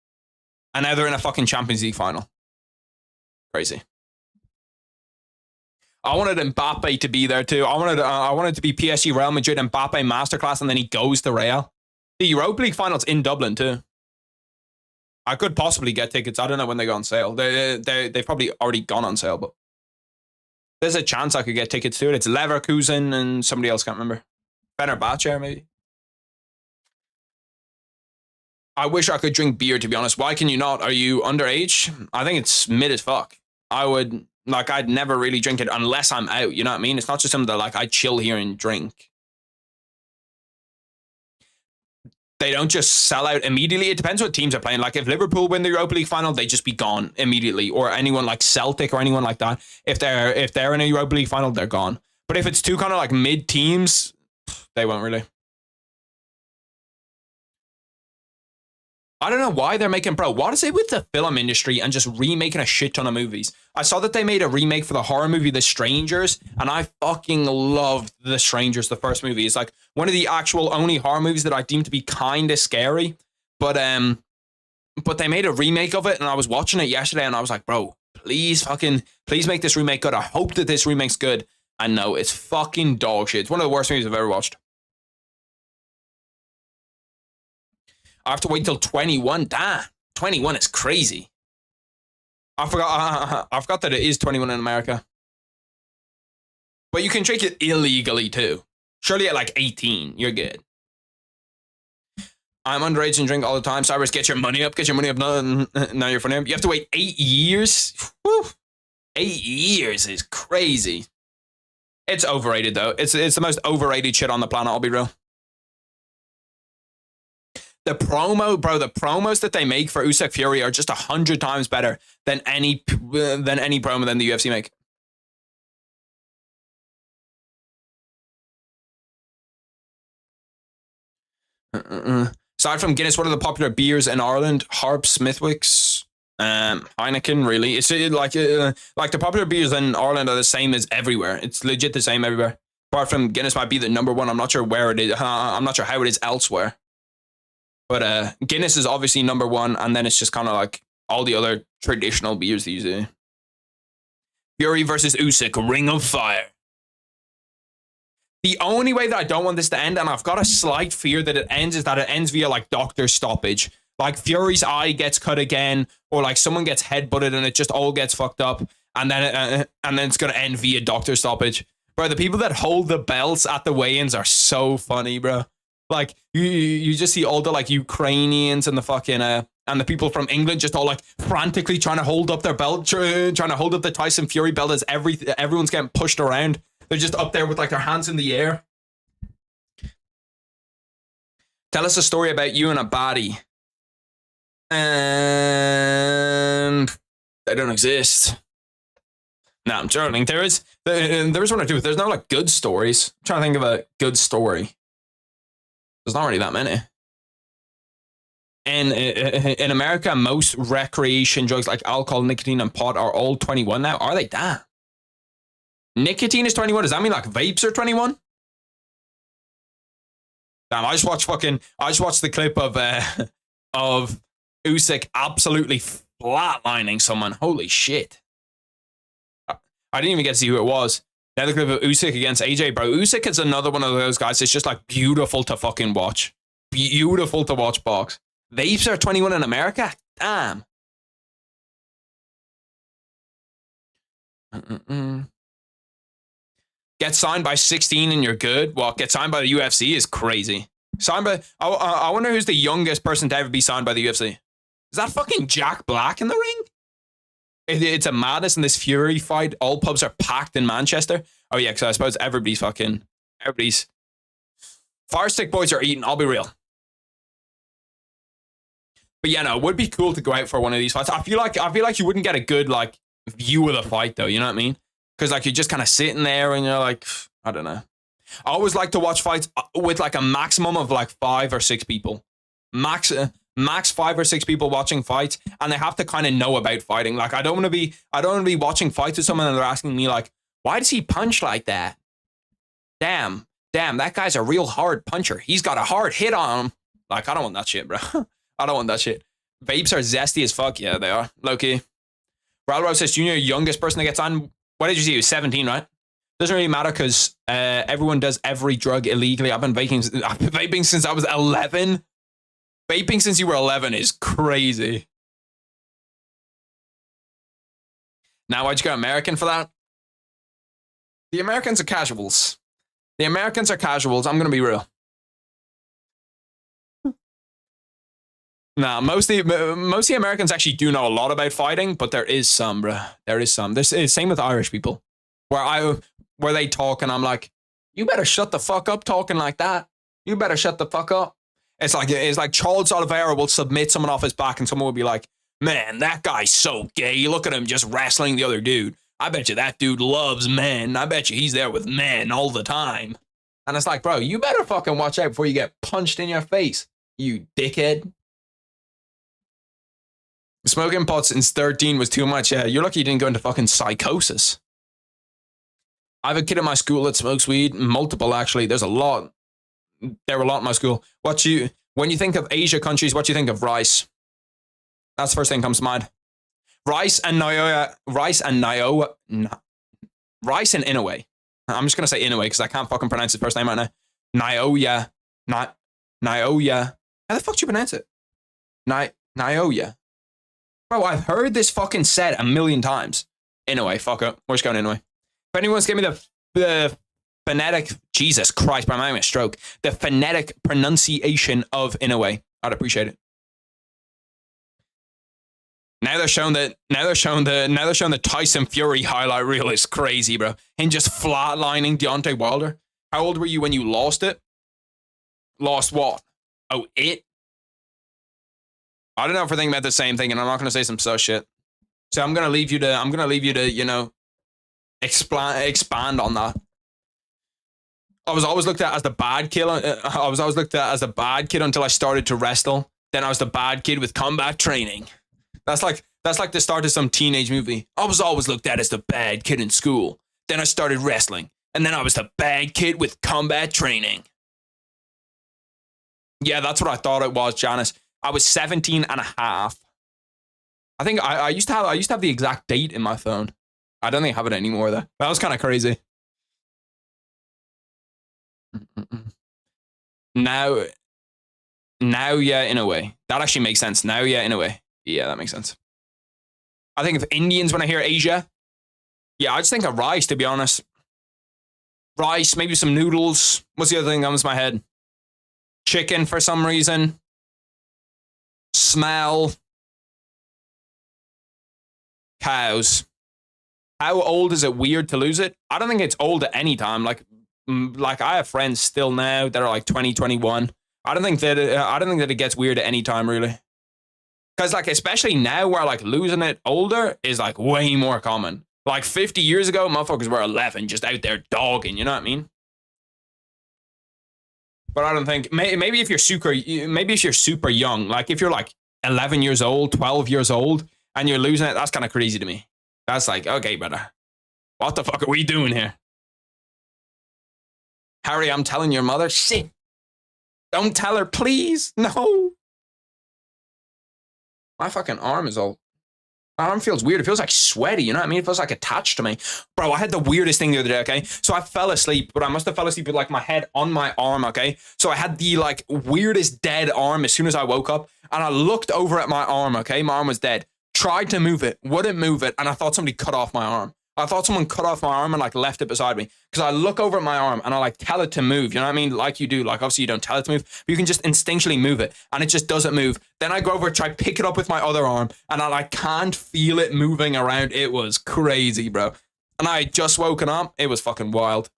And now they're in a fucking Champions League final. Crazy. I wanted Mbappe to be there too. I wanted to be PSG, Real Madrid, Mbappe masterclass, and then he goes to Real. The Europa League final's in Dublin too. I could possibly get tickets. I don't know when they go on sale. They've probably already gone on sale, but there's a chance I could get tickets to it. It's Leverkusen and somebody else, can't remember. Fenerbahce, maybe. I wish I could drink beer, to be honest. Why can you not? Are you underage? I think it's mid as fuck. I'd never really drink it unless I'm out, you know what I mean? It's not just something that, like, I chill here and drink. They don't just sell out immediately. It depends what teams are playing. Like, if Liverpool win the Europa League final, they just be gone immediately. Or anyone like Celtic or anyone like that. If they're in a Europa League final, they're gone. But if it's two kind of like mid teams, they won't really. I don't know why they're making, bro, what is it with the film industry and just remaking a shit ton of movies? I saw that they made a remake for the horror movie The Strangers, and I fucking loved The Strangers, the first movie. It's like one of the actual only horror movies that I deem to be kind of scary. But they made a remake of it, and I was watching it yesterday, and I was like, bro, please make this remake good. I hope that this remake's good. And no, it's fucking dog shit. It's one of the worst movies I've ever watched. I have to wait till 21. Damn, 21 is crazy. I forgot that it is 21 in America. But you can drink it illegally too. Surely at like 18, you're good. I'm underage and drink all the time. Cyrus, get your money up. Get your money up. Now you're funny. You have to wait 8 years. Woo. 8 years is crazy. It's overrated though. It's the most overrated shit on the planet. I'll be real. The promos that they make for Usyk Fury are just 100 times better than any promo than the UFC make. Aside from Guinness, what are the popular beers in Ireland? Harp, Smithwick's, Heineken. Really, it's like the popular beers in Ireland are the same as everywhere. It's legit the same everywhere. Apart from Guinness might be the number one. I'm not sure where it is. I'm not sure how it is elsewhere. But Guinness is obviously number one, and then it's just kind of like all the other traditional beers these days. Fury versus Usyk, Ring of Fire. The only way that I don't want this to end, and I've got a slight fear that it ends, is that it ends via like doctor stoppage. Like Fury's eye gets cut again, or like someone gets headbutted and it just all gets fucked up, and then it's gonna end via doctor stoppage. Bro, the people that hold the belts at the weigh-ins are so funny, bro. Like you just see all the like Ukrainians and the fucking and the people from England just all like frantically trying to hold up their belt, trying to hold up the Tyson Fury belt as everyone's getting pushed around. They're just up there with like their hands in the air. Tell us a story about you and a baddie. They don't exist. No, I'm joking. There is one or two. There's no like good stories. I'm trying to think of a good story. There's not really that many. And in America, most recreation drugs like alcohol, nicotine, and pot are all 21 now. Are they? Damn. Nicotine is 21. Does that mean like vapes are 21? Damn, I just watched the clip of Usyk absolutely flatlining someone. Holy shit. I didn't even get to see who it was. Another clip of Usyk against AJ, bro. Usyk is another one of those guys. It's just like beautiful to fucking watch. Beautiful to watch box. Vapes are 21 in America? Damn. Get signed by 16 and you're good? Well, get signed by the UFC is crazy. I wonder who's the youngest person to ever be signed by the UFC. Is that fucking Jack Black in the ring? It's a madness in this Fury fight. All pubs are packed in Manchester. Oh yeah, because I suppose everybody's Fire Stick boys are eating, I'll be real. But yeah, no, it would be cool to go out for one of these fights. I feel like you wouldn't get a good like view of the fight though, you know what I mean? Because like you're just kind of sitting there and you're like, I don't know. I always like to watch fights with like a maximum of like 5 or 6 people. Max 5 or 6 people watching fights, and they have to kind of know about fighting. Like I don't want to be watching fights with someone and they're asking me like, why does he punch like that? Damn, that guy's a real hard puncher. He's got a hard hit on him. Like, I don't want that shit, bro. I don't want that shit. Vapes are zesty as fuck. Yeah, they are. Low-key. Ralro says, Junior, youngest person that gets on. What did you see? He was 17, right? Doesn't really matter because everyone does every drug illegally. I've been vaping since I was 11. Vaping since you were 11 is crazy. Now, why'd you go American for that? The Americans are casuals. The Americans are casuals. I'm going to be real. Nah, mostly Americans actually do know a lot about fighting, but there is some, bruh. There is some. This is same with Irish people, where they talk and I'm like, you better shut the fuck up talking like that. You better shut the fuck up. It's like Charles Oliveira will submit someone off his back and someone will be like, man, that guy's so gay. Look at him just wrestling the other dude. I bet you that dude loves men. I bet you he's there with men all the time. And it's like, bro, you better fucking watch out before you get punched in your face, you dickhead. Smoking pot since 13 was too much. Yeah, you're lucky you didn't go into fucking psychosis. I have a kid at my school that smokes weed. Multiple, actually. There's a lot. There were a lot in my school. When you think of Asia countries, what do you think of rice? That's the first thing that comes to mind. Rice and Inoue. Rice and Inoue. I'm just going to say Inoue because I can't fucking pronounce his first name right now. Naoya. Naoya. How the fuck do you pronounce it? Naoya. Bro, I've heard this fucking said a million times. Inoue, fuck up. We're just going Inoue. If anyone's give me the phonetic, Jesus Christ, bro, I'm having a stroke. The phonetic pronunciation of Inoue, I'd appreciate it. Now they're showing the Tyson Fury highlight reel is crazy, bro. Him just flatlining Deontay Wilder. How old were you when you lost it? Lost what? Oh, it? I don't know if we're thinking about the same thing, and I'm not gonna say some sus shit. So I'm gonna leave you to, you know, expand on that. I was always looked at as the bad kid. I was always looked at as the bad kid until I started to wrestle. Then I was the bad kid with combat training. That's like the start of some teenage movie. I was always looked at as the bad kid in school. Then I started wrestling. And then I was the bad kid with combat training. Yeah, that's what I thought it was, Janice. I was 17 and a half. I think I used to have the exact date in my phone. I don't think I have it anymore though. That was kind of crazy. Now, yeah, in a way. That actually makes sense. Now, yeah, in a way. Yeah, that makes sense. I think of Indians when I hear Asia. Yeah, I just think of rice, to be honest. Rice, maybe some noodles. What's the other thing that comes to my head? Chicken for some reason. Smell. Cows. How old is it weird to lose it? I don't think it's old at any time. Like I have friends still now that are like 20, 21. I don't think that it gets weird at any time, really. Because, like, especially now where, like, losing it older is, like, way more common. Like, 50 years ago, motherfuckers were 11 just out there dogging, you know what I mean? But I don't think... Maybe if you're super young, like, if you're, like, 11 years old, 12 years old, and you're losing it, that's kind of crazy to me. That's like, okay, brother. What the fuck are we doing here? Harry, I'm telling your mother, shit. Don't tell her, please. No. My fucking arm is all... My arm feels weird. It feels like sweaty, you know what I mean? It feels like attached to me. Bro, I had the weirdest thing the other day, okay? So I fell asleep, but I must have fell asleep with, like, my head on my arm, okay? So I had the, like, weirdest dead arm as soon as I woke up, and I looked over at my arm, okay? My arm was dead. Tried to move it, wouldn't move it, and I thought somebody cut off my arm. I thought someone cut off my arm and, like, left it beside me. Because I look over at my arm and I, like, tell it to move. You know what I mean? Like you do. Like, obviously you don't tell it to move, but you can just instinctually move it. And it just doesn't move. Then I go over, try pick it up with my other arm, and I, like, can't feel it moving around. It was crazy, bro. And I had just woken up. It was fucking wild.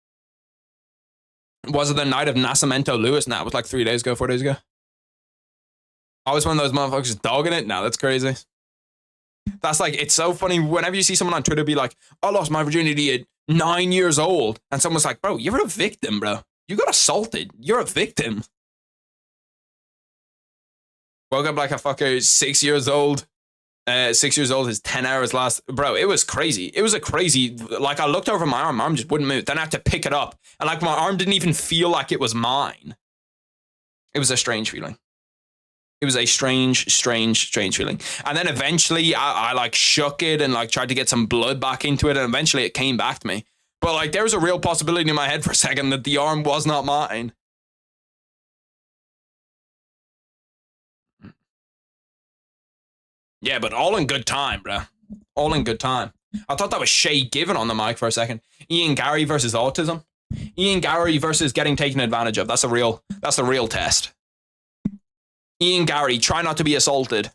Was it the night of Nascimento Lewis? Nah, it was like 3 days ago, 4 days ago. I was one of those motherfuckers dogging it. Nah, that's crazy. That's like, it's so funny whenever you see someone on Twitter be like, I lost my virginity at 9 years old. And someone's like, bro, you're a victim, bro. You got assaulted. You're a victim. Woke up like a fucker, 6 years old. 6 years old, his 10 hours last. Bro, it was crazy. It was a crazy, like I looked over my arm just wouldn't move. Then I had to pick it up. And like my arm didn't even feel like it was mine. It was a strange feeling. It was a strange feeling. And then eventually I like shook it and like tried to get some blood back into it. And eventually it came back to me. But like there was a real possibility in my head for a second that the arm was not mine. Yeah, but all in good time, bro. All in good time. I thought that was Shay Given on the mic for a second. Ian Gary versus autism. Ian Gary versus getting taken advantage of. That's the real test. Ian Gary, try not to be assaulted.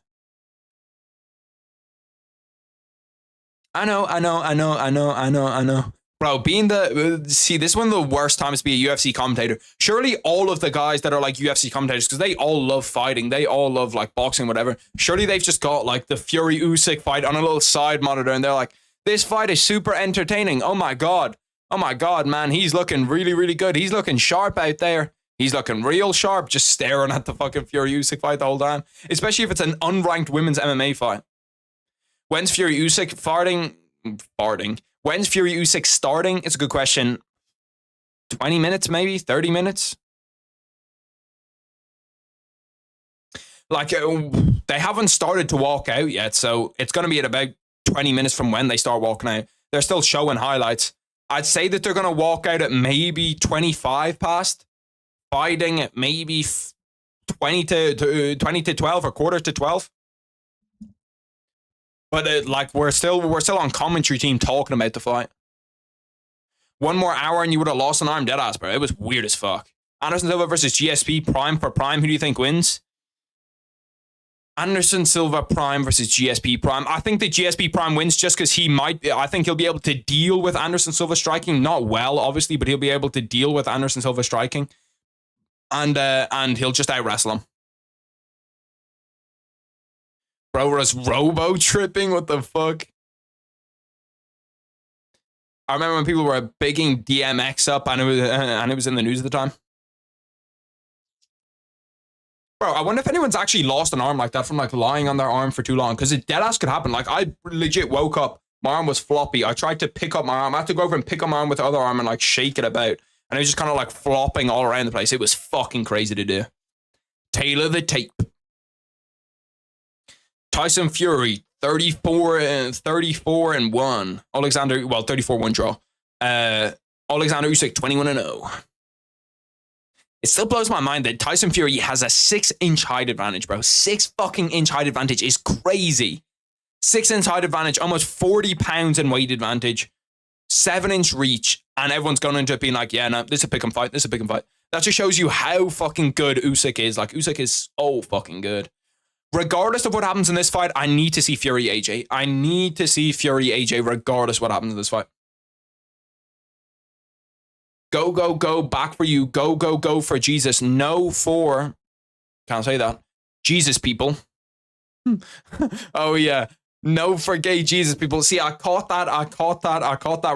I know. Bro, being see, this is one of the worst times to be a UFC commentator. Surely all of the guys that are like UFC commentators, because they all love fighting, they all love like boxing, whatever. Surely they've just got like the Fury Usyk fight on a little side monitor, and they're like, this fight is super entertaining. Oh my God, man, he's looking really, really good. He's looking sharp out there. He's looking real sharp, just staring at the fucking Fury Usyk fight the whole time. Especially if it's an unranked women's MMA fight. When's Fury Usyk farting? When's Fury Usyk starting? It's a good question. 20 minutes, maybe 30 minutes. Like they haven't started to walk out yet, so it's going to be at about 20 minutes from when they start walking out. They're still showing highlights. I'd say that they're going to walk out at maybe 25 past. Fighting at maybe 20 to 12 or quarter to 12. But like we're still on commentary team talking about the fight. One more hour and you would have lost an arm, deadass, bro. It was weird as fuck. Anderson Silva versus GSP Prime for Prime. Who do you think wins? Anderson Silva Prime versus GSP Prime. I think the GSP Prime wins just because I think he'll be able to deal with Anderson Silva striking. Not well, obviously, but he'll be able to deal with Anderson Silva striking. And he'll just out-wrestle him. Bro was robo-tripping? What the fuck? I remember when people were bigging DMX up and it was in the news at the time. Bro, I wonder if anyone's actually lost an arm like that from like lying on their arm for too long. Because it deadass could happen. Like I legit woke up, my arm was floppy. I tried to pick up my arm. I had to go over and pick up my arm with the other arm and like shake it about. And it was just kind of like flopping all around the place. It was fucking crazy to do. Taylor the tape. Tyson Fury, 34-1. Alexander, well, 34-1 draw. Alexander Usyk, 21-0. It still blows my mind that Tyson Fury has a 6-inch height advantage, bro. 6 fucking inch height advantage is crazy. 6-inch height advantage, almost 40 pounds in weight advantage. 7-inch reach, and everyone's gone into it being like, yeah, no, this is a pick and fight. That just shows you how fucking good Usyk is. Like, Usyk is so fucking good. Regardless of what happens in this fight, I need to see Fury AJ. I need to see Fury AJ regardless of what happens in this fight. Go, go, go, back for you. Go, go, go for Jesus. No for, can't say that, Jesus people. Oh, yeah. No for gay Jesus people. See, I caught that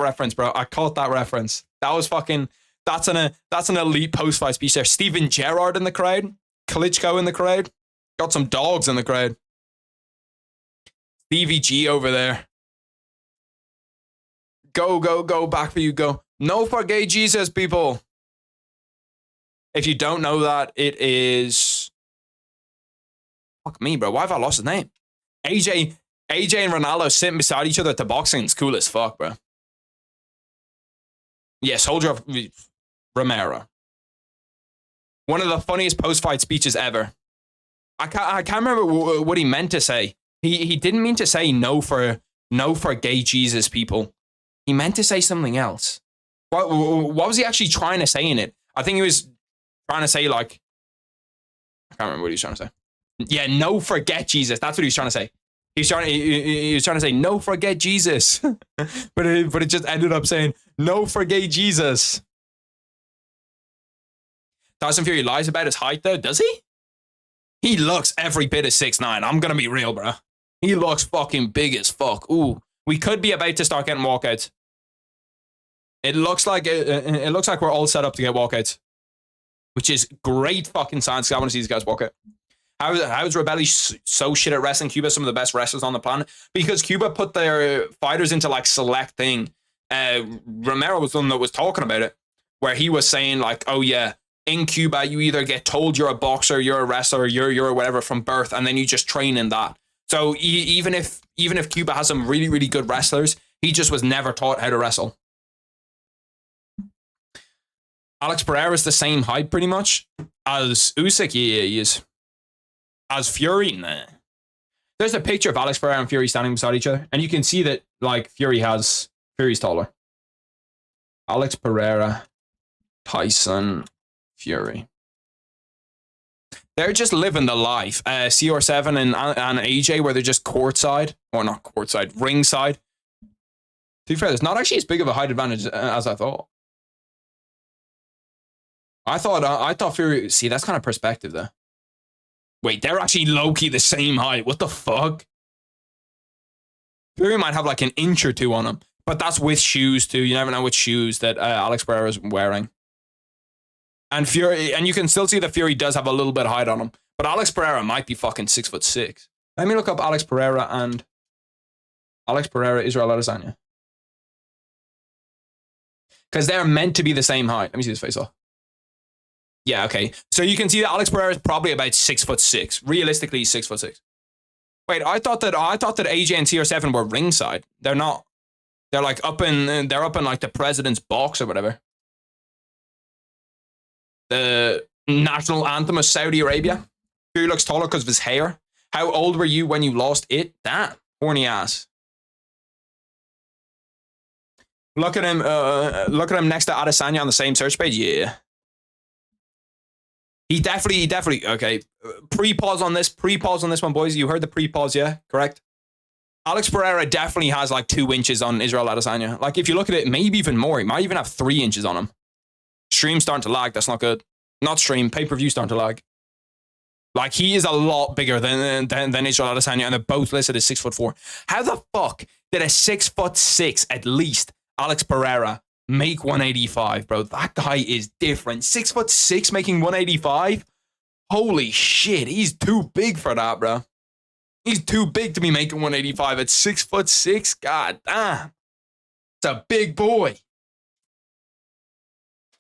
reference, bro. I caught that reference. That was fucking, that's an elite post-fight speech there. Steven Gerrard in the crowd. Klitschko in the crowd. Got some dogs in the crowd. Stevie G over there. Go, go, go, back for you, go. No for gay Jesus people. If you don't know that, it is, fuck me, bro. Why have I lost his name? AJ and Ronaldo sitting beside each other at the boxing. It's cool as fuck, bro. Yeah, Soldier of Romero. One of the funniest post-fight speeches ever. I can't remember what he meant to say. He didn't mean to say no for gay Jesus people. He meant to say something else. What was he actually trying to say in it? I think he was trying to say like, I can't remember what he was trying to say. Yeah, no forget Jesus. That's what he was trying to say. He was trying to say, no, forget Jesus. but it just ended up saying, no, forget Jesus. Tyson Fury lies about his height, though, does he? He looks every bit of 6'9". I'm going to be real, bro. He looks fucking big as fuck. Ooh, we could be about to start getting walkouts. It looks like it looks like we're all set up to get walkouts, which is great fucking science. I want to see these guys walk out. How is Rebelli so shit at wrestling? Cuba's some of the best wrestlers on the planet because Cuba put their fighters into like select thing. Romero was the one that was talking about it, where he was saying like, oh yeah, in Cuba you either get told you're a boxer, you're a wrestler, you're whatever from birth, and then you just train in that. So even if Cuba has some really, really good wrestlers, he just was never taught how to wrestle. Alex Pereira is the same height pretty much as Usyk. Yeah, he is. As Fury, nah. There's a picture of Alex Pereira and Fury standing beside each other, and you can see that like Fury's taller. Alex Pereira, Tyson, Fury. They're just living the life. CR7 and AJ, where they're just courtside, or not courtside, ringside. To be fair, there's not actually as big of a height advantage as I thought. I thought Fury. See, that's kind of perspective though. Wait, they're actually low-key the same height. What the fuck? Fury might have like an inch or two on him, but that's with shoes too. You never know which shoes that Alex Pereira is wearing. And Fury, and you can still see that Fury does have a little bit of height on him, but Alex Pereira might be fucking 6'6". Let me look up Alex Pereira and Israel Adesanya, because they're meant to be the same height. Let me see his face off. Yeah, okay. So you can see that Alex Pereira is probably about 6'6". Realistically, he's 6'6". Wait, I thought that AJ and CR7 were ringside. They're not. They're like up in like the president's box or whatever. The national anthem of Saudi Arabia. Fury looks taller because of his hair. How old were you when you lost it? Damn, horny ass. Look at him. Look at him next to Adesanya on the same search page. Yeah. He definitely, okay. Pre-pause on this one, boys. You heard the pre-pause, yeah? Correct? Alex Pereira definitely has like 2 inches on Israel Adesanya. Like, if you look at it, maybe even more. He might even have 3 inches on him. Stream's starting to lag. That's not good. Not stream. Pay-per-view starting to lag. Like, he is a lot bigger than Israel Adesanya, and they're both listed as 6'4". How the fuck did a 6'6" at least Alex Pereira make 185, bro? That guy is different. 6'6" making 185. Holy shit, he's too big for that, bro. He's too big to be making 185 at 6'6". God damn, it's a big boy.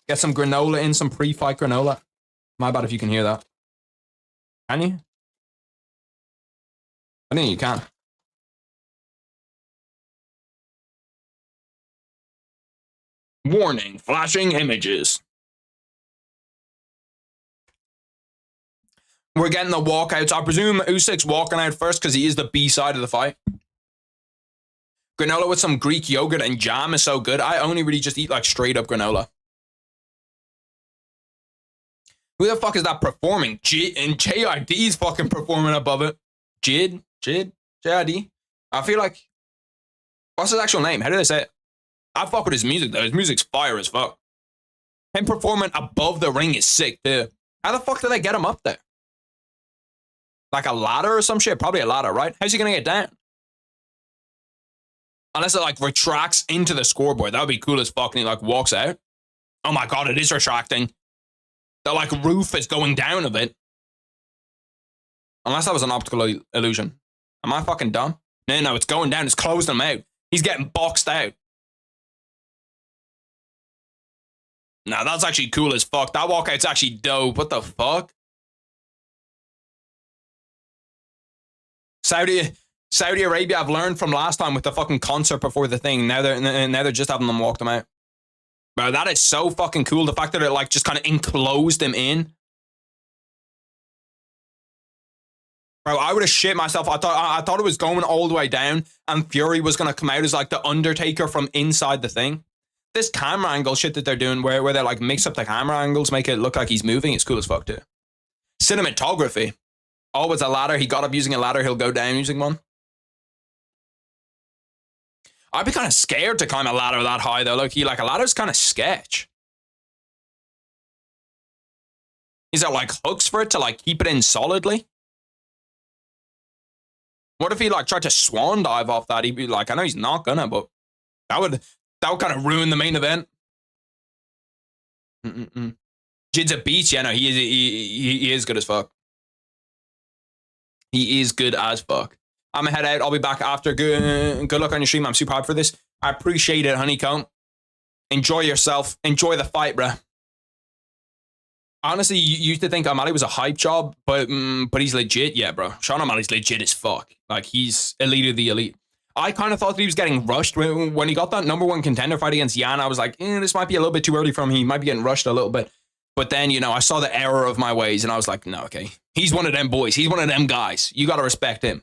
Get some granola in, some pre-fight granola. My bad if you can hear that. Can you? I think you can. Warning, flashing images. We're getting the walkouts. I presume Usyk's walking out first because he is the B side of the fight. Granola with some Greek yogurt and jam is so good. I only really just eat like straight up granola. Who the fuck is that performing? And JID's fucking performing above it. JID? JID? I feel like... What's his actual name? How do they say it? I fuck with his music though. His music's fire as fuck. Him performing above the ring is sick too. How the fuck did they get him up there? Like a ladder or some shit? Probably a ladder, right? How's he gonna get down? Unless it like retracts into the scoreboard. That would be cool as fuck and he like walks out. Oh my god, it is retracting. The like roof is going down a bit. Unless that was an optical illusion. Am I fucking dumb? No, it's going down. It's closed him out. He's getting boxed out. Nah, that's actually cool as fuck. That walkout's actually dope. What the fuck? Saudi Arabia, I've learned from last time with the fucking concert before the thing. Now they're just having them walk them out. Bro, that is so fucking cool. The fact that it like just kind of enclosed him in. Bro, I would have shit myself. I thought it was going all the way down and Fury was going to come out as like the Undertaker from inside the thing. This camera angle shit that they're doing where they like mix up the camera angles, make it look like he's moving. It's cool as fuck too. Cinematography. Oh, it's a ladder. He got up using a ladder. He'll go down using one. I'd be kind of scared to climb a ladder that high though. Look, like a ladder's kind of sketch. Is there like hooks for it to like keep it in solidly? What if he like tried to swan dive off that? He'd be like, I know he's not gonna, but that would kind of ruin the main event. Jid's a beast. Yeah, no, he is good as fuck. He is good as fuck. I'm gonna head out. I'll be back after. Good luck on your stream. I'm super hyped for this. I appreciate it, honeycomb. Enjoy yourself. Enjoy the fight, bruh. Honestly, you used to think O'Malley was a hype job, but he's legit. Yeah, bro. Sean O'Malley's legit as fuck. Like, he's elite of the elite. I kind of thought that he was getting rushed when he got that #1 contender fight against Yan. I was like, this might be a little bit too early for him. He might be getting rushed a little bit. But then, you know, I saw the error of my ways, and I was like, no, okay. He's one of them boys. He's one of them guys. You got to respect him.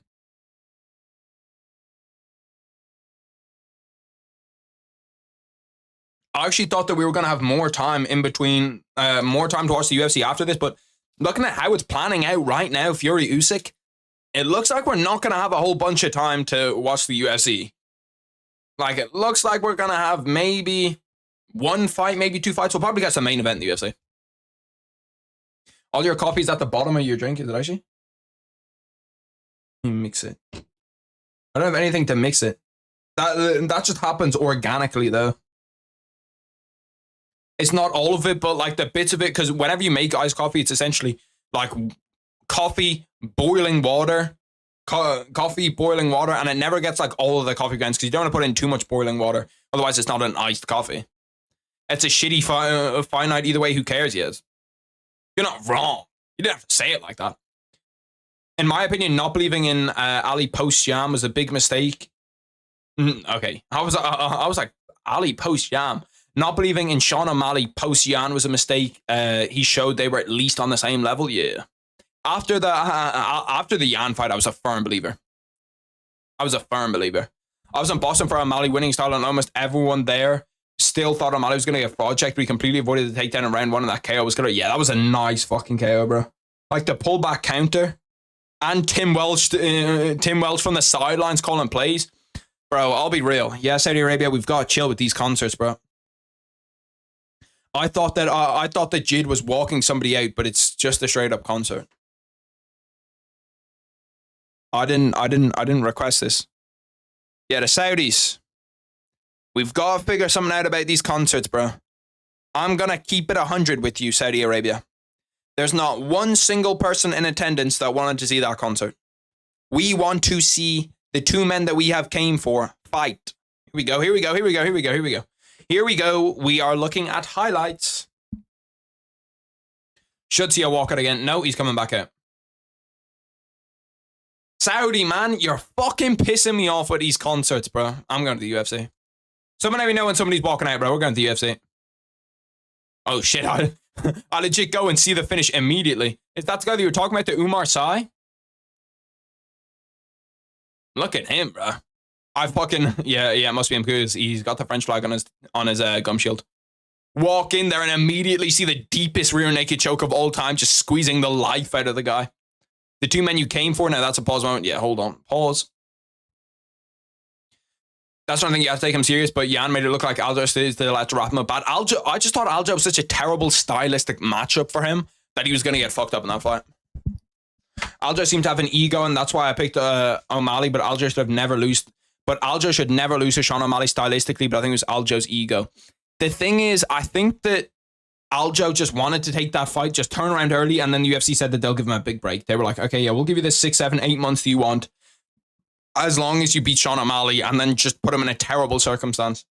I actually thought that we were going to have more time in between, more time to watch the UFC after this, but looking at how it's planning out right now, Fury Usyk, it looks like we're not going to have a whole bunch of time to watch the UFC. Like, it looks like we're going to have maybe one fight, maybe two fights. We'll probably get some main event in the UFC. All your coffee's at the bottom of your drink, is it actually? You mix it. I don't have anything to mix it. That just happens organically, though. It's not all of it, but like the bits of it, because whenever you make iced coffee, it's essentially like coffee, boiling water, coffee, boiling water, and it never gets like all of the coffee grounds because you don't want to put in too much boiling water. Otherwise, it's not an iced coffee. It's a shitty finite either way. Who cares? Yes. You're not wrong. You didn't have to say it like that. In my opinion, not believing in Ali post-Yam was a big mistake. Okay. I was like, Ali post-Yam. Not believing in Sean O'Malley post-Yan was a mistake. He showed they were at least on the same level. Yeah. After the Yan fight, I was a firm believer. I was in Boston for O'Malley winning style, and almost everyone there still thought O'Malley was going to get fraud checked. We completely avoided the takedown in round 1, and that KO was going to... Yeah, that was a nice fucking KO, bro. Like, the pullback counter, and Tim Welch from the sidelines calling plays. Bro, I'll be real. Yeah, Saudi Arabia, we've got to chill with these concerts, bro. I thought that Jid was walking somebody out, but it's just a straight up concert. I didn't request this. Yeah, the Saudis. We've got to figure something out about these concerts, bro. I'm gonna keep it 100 with you, Saudi Arabia. There's not one single person in attendance that wanted to see that concert. We want to see the two men that we have came for fight. Here we go. Here we go. We are looking at highlights. Should see a walkout again. No, he's coming back out. Saudi, man, you're fucking pissing me off with these concerts, bro. I'm going to the UFC. Someone let me know when somebody's walking out, bro. We're going to the UFC. Oh, shit. I legit go and see the finish immediately. Is that the guy that you were talking about, the Umar Sai? Look at him, bro. I fucking... Yeah, it must be him because he's got the French flag on his gum shield. Walk in there and immediately see the deepest rear naked choke of all time, just squeezing the life out of the guy. The two men you came for, now that's a pause moment. Yeah, hold on. Pause. That's one thing you have to take him serious, but Yan made it look like Aljo still had to wrap him up bad. I just thought Aljo was such a terrible stylistic matchup for him that he was going to get fucked up in that fight. Aljo seemed to have an ego, and that's why I picked O'Malley, but Aljo should have never lost. But Aljo should never lose to Sean O'Malley stylistically, but I think it was Aljo's ego. The thing is, I think that Aljo just wanted to take that fight, just turn around early, and then the UFC said that they'll give him a big break. They were like, okay, yeah, we'll give you this 6, 7, 8 months that you want, as long as you beat Sean O'Malley, and then just put him in a terrible circumstance.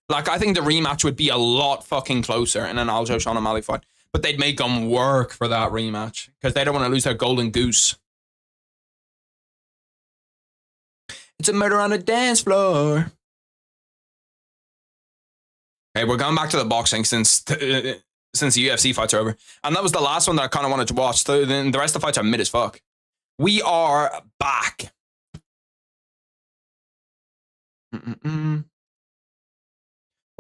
Like, I think the rematch would be a lot fucking closer in an Aljo-Sean O'Malley fight, but they'd make him work for that rematch, because they don't want to lose their golden goose. It's a murder on the dance floor. Okay, we're going back to the boxing since the UFC fights are over. And that was the last one that I kind of wanted to watch. The rest of the fights are mid as fuck. We are back. What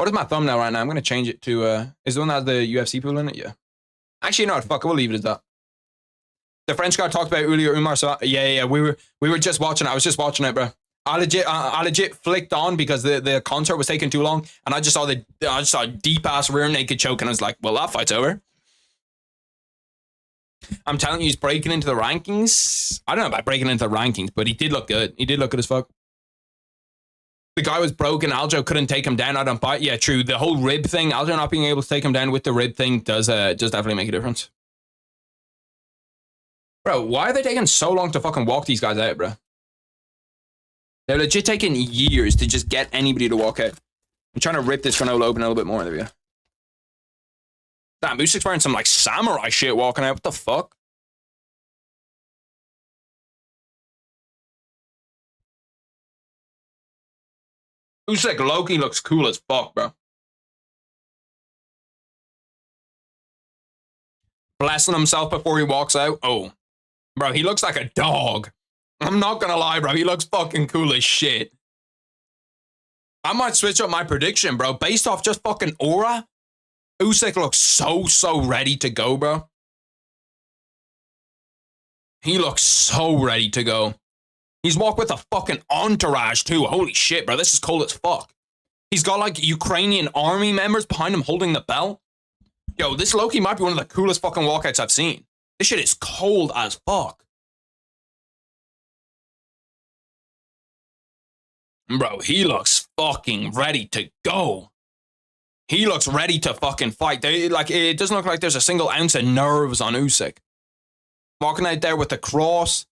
is my thumbnail right now? I'm going to change it to... is the one that has the UFC pool in it? Yeah. Actually, no, fuck, we'll leave it as that. The French guy talked about earlier, Umar. So yeah. We were just watching it. I was just watching it, bro. I legit flicked on because the concert was taking too long, and I just saw a deep ass rear naked choke, and I was like, well, that fight's over. I'm telling you, he's breaking into the rankings. I don't know about breaking into the rankings, but he did look good. He did look good as fuck. The guy was broken. Aljo couldn't take him down. I don't buy it. Yeah, true. The whole rib thing, Aljo not being able to take him down with the rib thing does definitely make a difference. Bro, why are they taking so long to fucking walk these guys out, bro? They're legit taking years to just get anybody to walk out. I'm trying to rip this granola open a little bit more. There we go. Damn, Usyk's wearing some like samurai shit walking out. What the fuck? Usyk Loki looks cool as fuck, bro. Blessing himself before he walks out. Oh, bro, he looks like a dog. I'm not gonna lie, bro. He looks fucking cool as shit. I might switch up my prediction, bro. Based off just fucking aura, Usyk looks so ready to go, bro. He looks so ready to go. He's walked with a fucking entourage too. Holy shit, bro. This is cold as fuck. He's got like Ukrainian army members behind him holding the belt. Yo, this Loki might be one of the coolest fucking walkouts I've seen. This shit is cold as fuck. Bro, he looks fucking ready to go. He looks ready to fucking fight. It doesn't look like there's a single ounce of nerves on Usyk. Walking out there with the cross.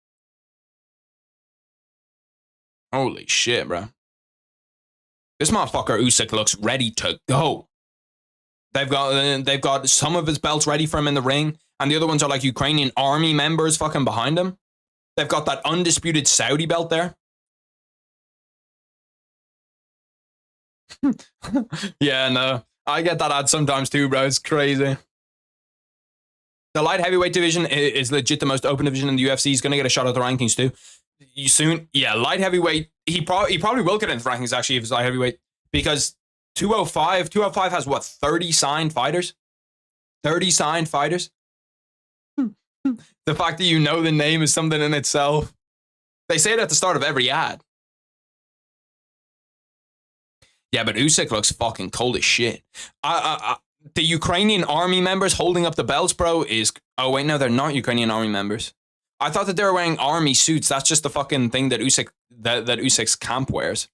Holy shit, bro. This motherfucker Usyk looks ready to go. They've got some of his belts ready for him in the ring, and the other ones are like Ukrainian army members fucking behind him. They've got that undisputed Saudi belt there. Yeah, no. I get that ad sometimes too, bro. It's crazy. The light heavyweight division is legit the most open division in the UFC. He's going to get a shot at the rankings too. Soon, yeah, light heavyweight. He probably will get into the rankings actually if it's light heavyweight, because 205 has what, 30 signed fighters? 30 signed fighters? The fact that you know the name is something in itself. They say it at the start of every ad. Yeah, but Usyk looks fucking cold as shit. The Ukrainian army members holding up the belts, bro, is... Oh, wait, no, they're not Ukrainian army members. I thought that they were wearing army suits. That's just the fucking thing that Usyk's camp wears.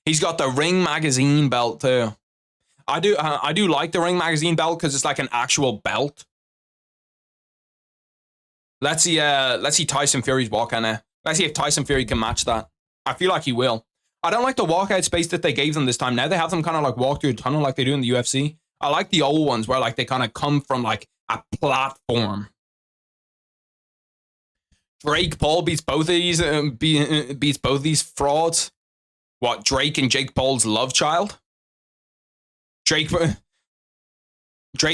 He's got the Ring Magazine belt, too. I do like the Ring Magazine belt because it's like an actual belt. Let's see Tyson Fury's walkout now. Let's see if Tyson Fury can match that. I feel like he will. I don't like the walkout space that they gave them this time. Now they have them kind of like walk through a tunnel like they do in the UFC. I like the old ones where like they kind of come from like a platform. Drake Paul beats both of these beats both these frauds. What, Drake and Jake Paul's love child? Drake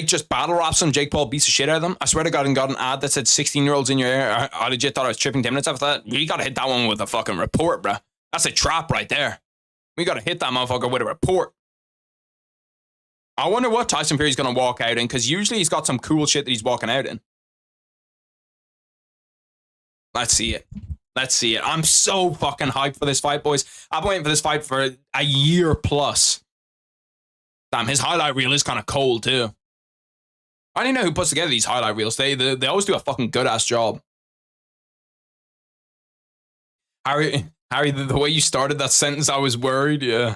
just battle raps him. Jake Paul beats the shit out of them. I swear to God, and got an ad that said 16-year-olds in your ear. I legit thought I was tripping 10 minutes after that. You gotta hit that one with a fucking report, bro. That's a trap right there. We gotta hit that motherfucker with a report. I wonder what Tyson Fury's gonna walk out in, because usually he's got some cool shit that he's walking out in. Let's see it. Let's see it. I'm so fucking hyped for this fight, boys. I've been waiting for this fight for a year plus. Damn, his highlight reel is kind of cold too. I don't even know who puts together these highlight reels. They always do a fucking good-ass job. Harry, the way you started that sentence, I was worried, yeah.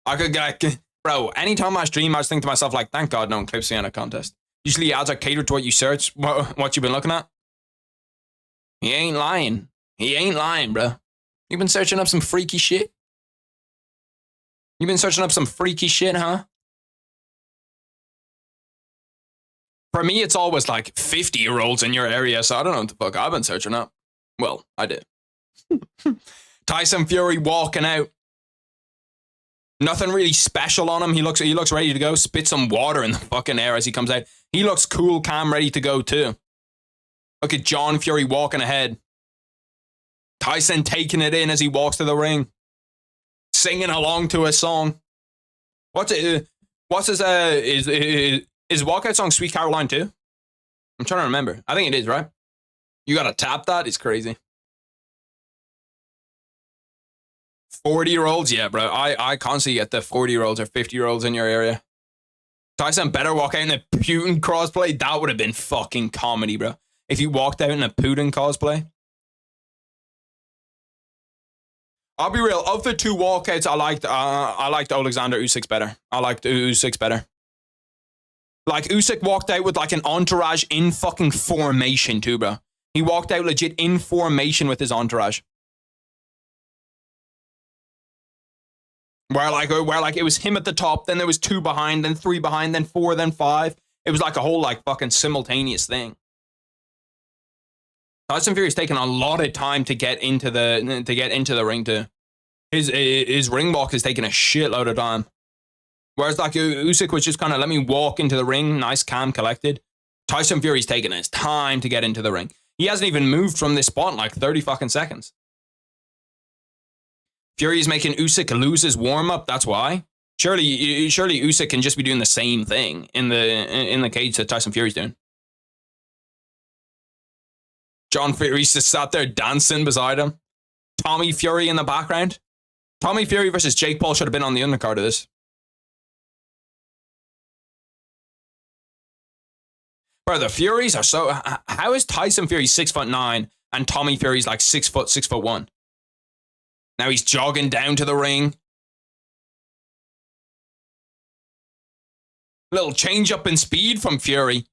I could get... Bro, anytime I stream, I just think to myself, like, thank God no one clips me on a contest. Usually ads are catered to what you search, what you've been looking at. He ain't lying. He ain't lying, bro. You've been searching up some freaky shit? You've been searching up some freaky shit, huh? For me, it's always like 50-year-olds in your area, so I don't know what the fuck I've been searching up. Well, I did. Tyson Fury walking out. Nothing really special on him. He looks ready to go. Spit some water in the fucking air as he comes out. He looks cool, calm, ready to go too. Look at John Fury walking ahead. Tyson taking it in as he walks to the ring. Singing along to a song. What's his walkout song Sweet Caroline too? I'm trying to remember. I think it is, right? You gotta tap that? It's crazy. 40-year-olds? Yeah, bro. I constantly get the 40-year-olds or 50-year-olds in your area. Tyson better walk out in a Putin cosplay. That would have been fucking comedy, bro. If he walked out in a Putin cosplay. I'll be real. Of the two walkouts, I liked Alexander Usyk's better. I liked Usyk's better. Like, Usyk walked out with like an entourage in fucking formation too, bro. He walked out legit in formation with his entourage. Where like it was him at the top, then there was 2 behind, then 3 behind, then 4, then 5. It was like a whole like fucking simultaneous thing. Tyson Fury's taken a lot of time to get into the ring too. His ring walk is taking a shitload of time. Whereas like Usyk was just kind of let me walk into the ring, nice, calm, collected. Tyson Fury's taking his time to get into the ring. He hasn't even moved from this spot in like 30 fucking seconds. Fury's making Usyk lose his warm up. That's why. Surely Usyk can just be doing the same thing in the cage that Tyson Fury's doing. John Fury's just sat there dancing beside him. Tommy Fury in the background. Tommy Fury versus Jake Paul should have been on the undercard of this. Bro, the Furies are so... How is Tyson Fury 6'9" and Tommy Fury's like 6 foot, 6'1"? Now he's jogging down to the ring. Little change up in speed from Fury.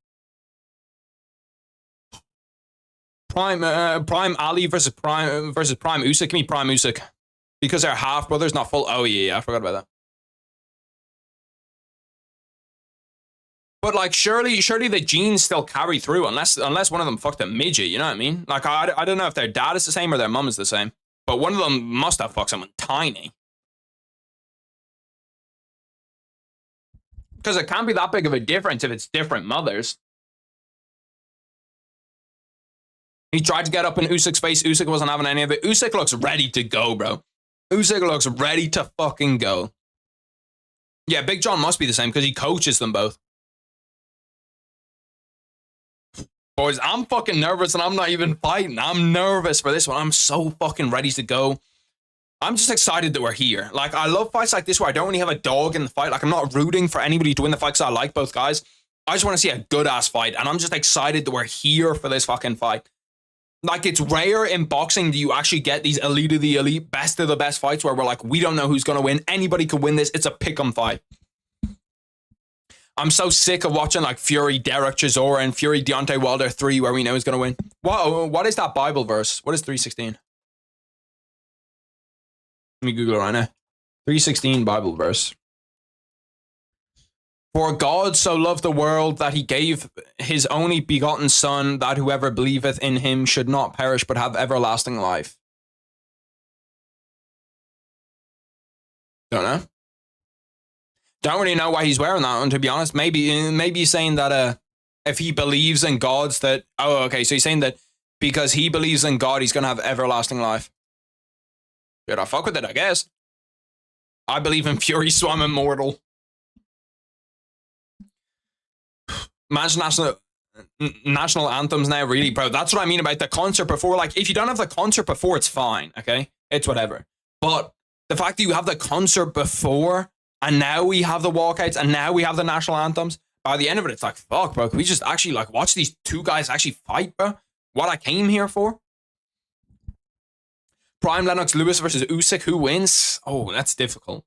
Prime Ali versus Prime Usyk. Give me Prime Usyk. Because they're half brothers, not full... Oh yeah, I forgot about that. But like, surely the genes still carry through unless one of them fucked a midget, you know what I mean? Like, I don't know if their dad is the same or their mum is the same. But one of them must have fucked someone tiny. Because it can't be that big of a difference if it's different mothers. He tried to get up in Usyk's face. Usyk wasn't having any of it. Usyk looks ready to go, bro. Usyk looks ready to fucking go. Yeah, Big John must be the same because he coaches them both. Boys, I'm fucking nervous and I'm not even fighting. I'm nervous for this one. I'm so fucking ready to go. I'm just excited that we're here. Like, I love fights like this where I don't really have a dog in the fight. Like, I'm not rooting for anybody to win the fight because I like both guys. I just want to see a good-ass fight. And I'm just excited that we're here for this fucking fight. Like, it's rare in boxing that you actually get these elite of the elite, best of the best fights where we're like, we don't know who's going to win. Anybody could win this. It's a pick-em fight. I'm so sick of watching like Fury, Derek Chisora, and Fury, Deontay Wilder 3 where we know he's going to win. What is that Bible verse? What is 3:16? Let me Google it right now. 3:16 Bible verse. For God so loved the world that he gave his only begotten Son, that whoever believeth in him should not perish but have everlasting life. Don't know. Don't really know why he's wearing that one, to be honest. Maybe he's saying that if he believes in God's that... Oh, okay, so he's saying that because he believes in God, he's going to have everlasting life. Should I fuck with it, I guess? I believe in Fury, so I'm immortal. Man's national anthems now, really, bro. That's what I mean about the concert before. Like, if you don't have the concert before, it's fine, okay? It's whatever. But the fact that you have the concert before... And now we have the walkouts, and now we have the national anthems. By the end of it, it's like, fuck, bro. Can we just actually, like, watch these two guys actually fight, bro? What I came here for? Prime Lennox Lewis versus Usyk. Who wins? Oh, that's difficult.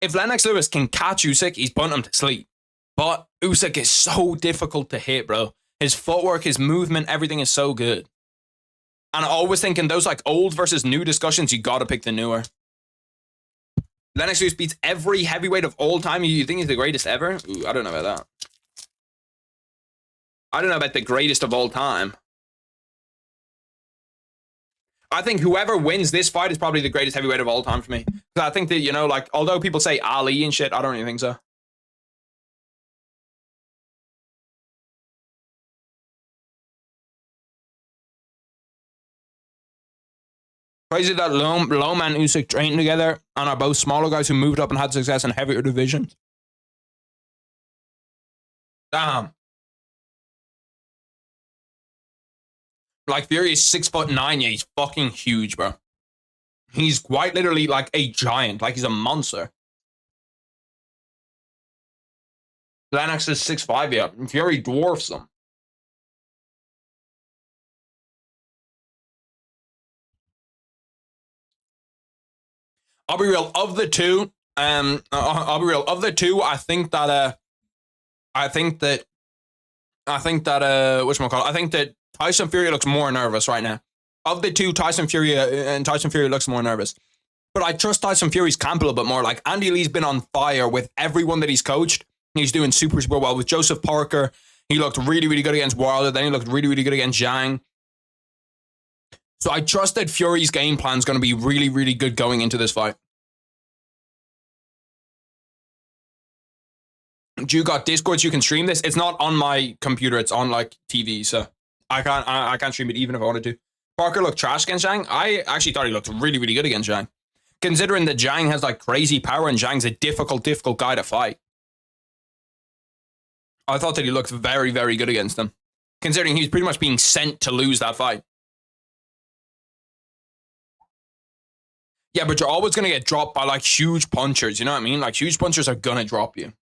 If Lennox Lewis can catch Usyk, he's putting him to sleep. But Usyk is so difficult to hit, bro. His footwork, his movement, everything is so good. And I always think in those, like, old versus new discussions, you gotta pick the newer. Lennox Lewis beats every heavyweight of all time. You think he's the greatest ever? Ooh, I don't know about that. I don't know about the greatest of all time. I think whoever wins this fight is probably the greatest heavyweight of all time for me. Because I think that, you know, like, although people say Ali and shit, I don't really think so. Crazy that Loma and Usyk trained together and are both smaller guys who moved up and had success in heavier divisions. Damn. Like, Fury is 6'9". Yeah, he's fucking huge, bro. He's quite literally like a giant. Like, he's a monster. Lennox is 6'5", yeah. Fury dwarfs him. I'll be real. Of the two, I'll be real. Of the two, I think that whatchamacallit? I think that Tyson Fury looks more nervous right now. Of the two, Tyson Fury looks more nervous. But I trust Tyson Fury's camp a little bit more. Like, Andy Lee's been on fire with everyone that he's coached. He's doing super, super well. With Joseph Parker, he looked really, really good against Wilder. Then he looked really, really good against Zhang. So I trust that Fury's game plan is going to be really, really good going into this fight. Do you got Discord so you can stream this? It's not on my computer. It's on, like, TV. So I can't stream it even if I wanted to. Parker looked trash against Zhang. I actually thought he looked really, really good against Zhang. Considering that Zhang has, like, crazy power and Zhang's a difficult guy to fight. I thought that he looked very, very good against him. Considering he's pretty much being sent to lose that fight. Yeah, but you're always going to get dropped by, like, huge punchers. You know what I mean? Like, huge punchers are going to drop you.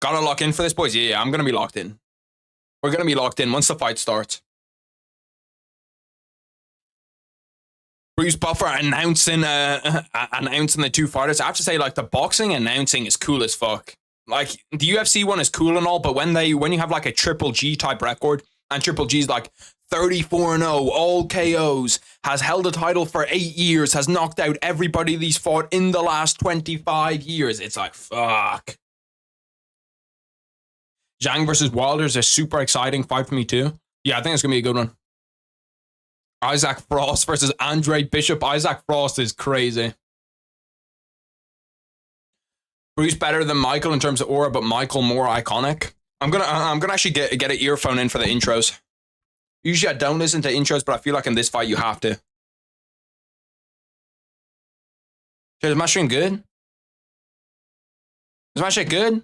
Gotta lock in for this, boys? Yeah, I'm going to be locked in. We're going to be locked in once the fight starts. Bruce Buffer announcing the two fighters. I have to say, like, the boxing announcing is cool as fuck. Like, the UFC one is cool and all, but when you have, like, a Triple G type record, and Triple G's like 34-0, all KOs, has held the title for 8 years, has knocked out everybody that he's fought in the last 25 years. It's like, fuck. Zhang versus Wilder is a super exciting fight for me too. Yeah, I think it's going to be a good one. Isaac Frost versus Andre Bishop. Isaac Frost is crazy. Bruce better than Michael in terms of aura, but Michael more iconic. I'm gonna actually get an earphone in for the intros. Usually I don't listen to intros, but I feel like in this fight you have to. Is my stream good? Is my shit good?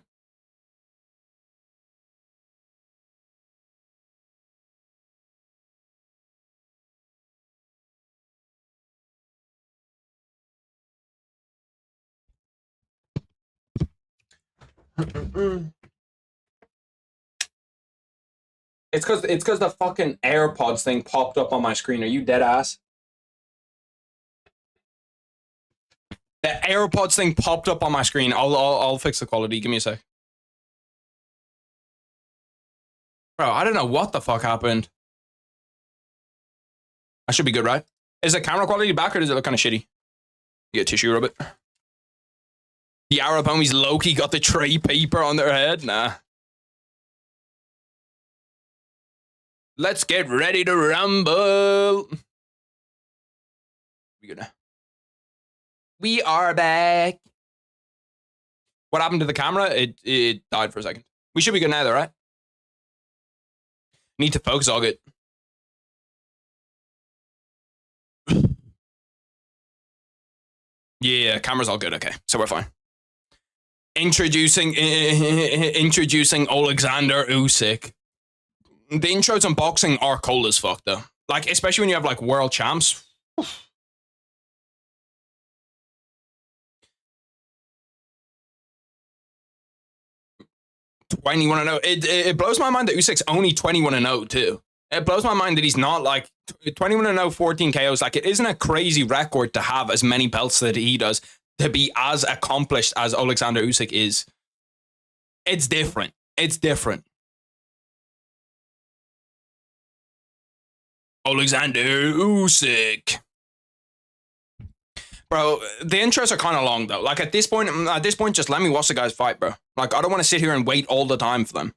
It's because the fucking AirPods thing popped up on my screen. Are you dead ass? The AirPods thing popped up on my screen. I'll fix the quality. Give me a sec. Bro, I don't know what the fuck happened. I should be good, right? Is the camera quality back or does it look kind of shitty? You get tissue rub it. The Arab homies low-key got the tray paper on their head? Nah. Let's get ready to rumble. We good now. We are back. What happened to the camera? It died for a second. We should be good now though, right? Need to focus all good. Yeah, camera's all good. Okay, so we're fine. Introducing Alexander Usyk. The intros on boxing are cold as fuck though. Like, especially when you have like world champs. 21-0. It blows my mind that Usyk's only 21-0 too. It blows my mind that he's not like 21-0, 14 KOs. Like, it isn't a crazy record to have as many belts that he does, to be as accomplished as Alexander Usyk is. It's different. It's different. Alexander Usyk. Bro, the intros are kind of long though. Like, at this point, just let me watch the guys fight, bro. Like, I don't want to sit here and wait all the time for them.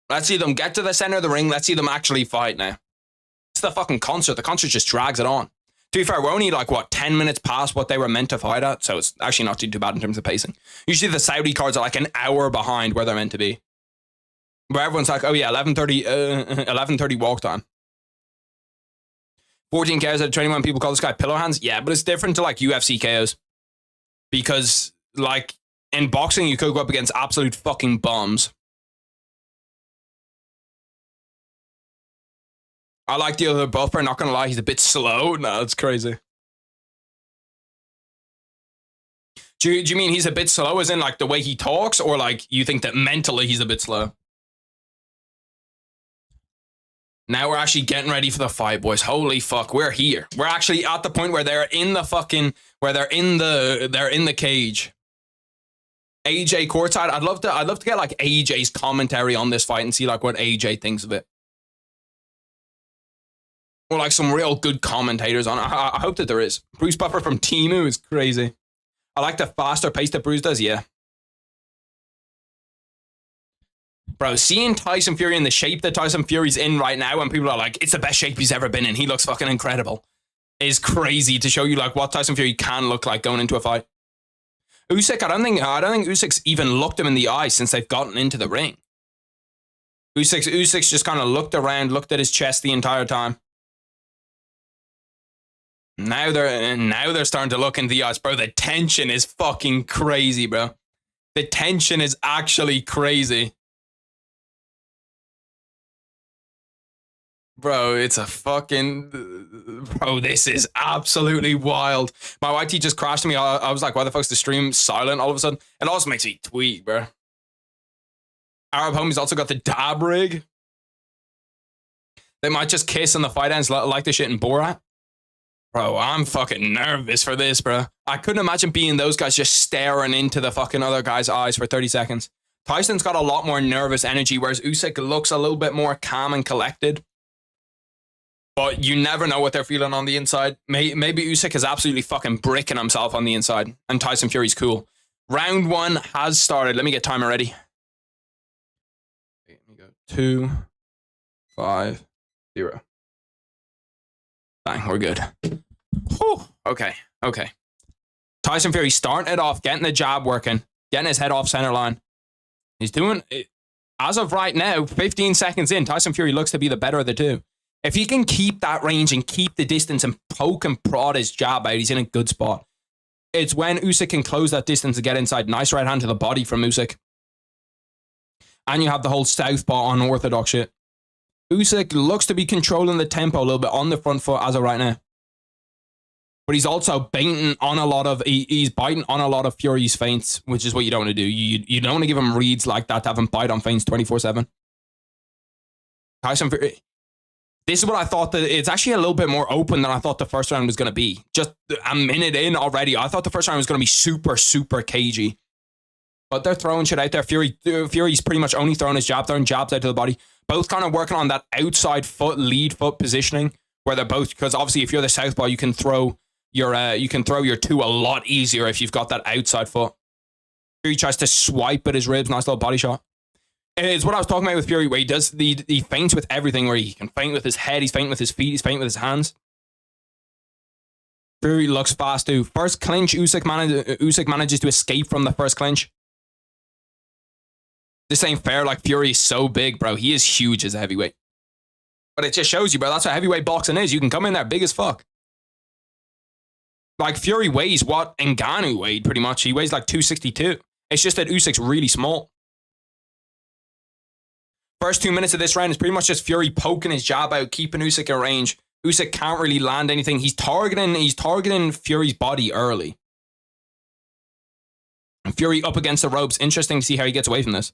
Let's see them get to the center of the ring. Let's see them actually fight now. It's the fucking concert. The concert just drags it on. To be fair, we're only like, what, 10 minutes past what they were meant to fight at, so it's actually not too bad in terms of pacing. Usually the Saudi cards are like an hour behind where they're meant to be. Where everyone's like, oh yeah, 11:30 walk time. 14 KOs out of 21 people call this guy pillow hands. Yeah, but it's different to like UFC KOs. Because like in boxing, you could go up against absolute fucking bombs. I like the other buffer, not gonna lie, he's a bit slow. No, that's crazy. Do you mean he's a bit slow as in like the way he talks, or like you think that mentally he's a bit slow? Now we're actually getting ready for the fight, boys. Holy fuck, we're here. We're actually at the point where they're in the fucking, where they're in the cage. AJ courtside. I'd love to get like AJ's commentary on this fight and see like what AJ thinks of it. Or like some real good commentators on it. I hope that there is. Bruce Buffer from Temu is crazy. I like the faster pace that Bruce does, yeah. Bro, seeing Tyson Fury in the shape that Tyson Fury's in right now, and people are like, it's the best shape he's ever been in, he looks fucking incredible, is crazy to show you like what Tyson Fury can look like going into a fight. Usyk, I don't think Usyk's even looked him in the eye since they've gotten into the ring. Usyk's just kind of looked around, looked at his chest the entire time. Now they're starting to look into the eyes, bro. The tension is fucking crazy, bro. The tension is actually crazy. Bro, it's a fucking... Bro, this is absolutely wild. My YT just crashed me. I was like, why the fuck's the stream silent all of a sudden? It also makes me tweak, bro. Arab homies also got the dab rig. They might just kiss on the fight ends like the shit in Borat. Bro, I'm fucking nervous for this, bro. I couldn't imagine being those guys just staring into the fucking other guy's eyes for 30 seconds. Tyson's got a lot more nervous energy, whereas Usyk looks a little bit more calm and collected. But you never know what they're feeling on the inside. Maybe Usyk is absolutely fucking bricking himself on the inside, and Tyson Fury's cool. Round 1 has started. Let me get timer ready. Let me go 2, 5, 0. Bang, we're good. Whew. Okay. Tyson Fury starting it off, getting the jab working, getting his head off center line. He's doing it. As of right now, 15 seconds in, Tyson Fury looks to be the better of the two. If he can keep that range and keep the distance and poke and prod his jab out, he's in a good spot. It's when Usyk can close that distance to get inside. Nice right hand to the body from Usyk. And you have the whole southpaw unorthodox shit. Usyk looks to be controlling the tempo a little bit on the front foot as of right now. But he's also baiting on a lot of, he's biting on a lot of Fury's feints, which is what you don't want to do. You don't want to give him reads like that to have him bite on feints 24/7. Tyson Fury, this is what I thought, that it's actually a little bit more open than I thought the first round was going to be. Just a minute in already, I thought the first round was going to be super, super cagey. But they're throwing shit out there. Fury's pretty much only throwing his jab, throwing jabs out to the body. Both kind of working on that outside foot, lead foot positioning, where they're both, because obviously if you're the southpaw, you can throw your two a lot easier if you've got that outside foot. Fury tries to swipe at his ribs, nice little body shot. It's what I was talking about with Fury, where he does he feints with everything, where he can feint with his head, he's feinting with his feet, he's feinting with his hands. Fury looks fast too. First clinch, Usyk manages to escape from the first clinch. This ain't fair, like Fury is so big, bro. He is huge as a heavyweight. But it just shows you, bro, that's what heavyweight boxing is. You can come in there big as fuck. Like Fury weighs what Ngannou weighed pretty much. He weighs like 262. It's just that Usyk's really small. First 2 minutes of this round is pretty much just Fury poking his jab out, keeping Usyk in range. Usyk can't really land anything. He's targeting Fury's body early. And Fury up against the ropes. Interesting to see how he gets away from this.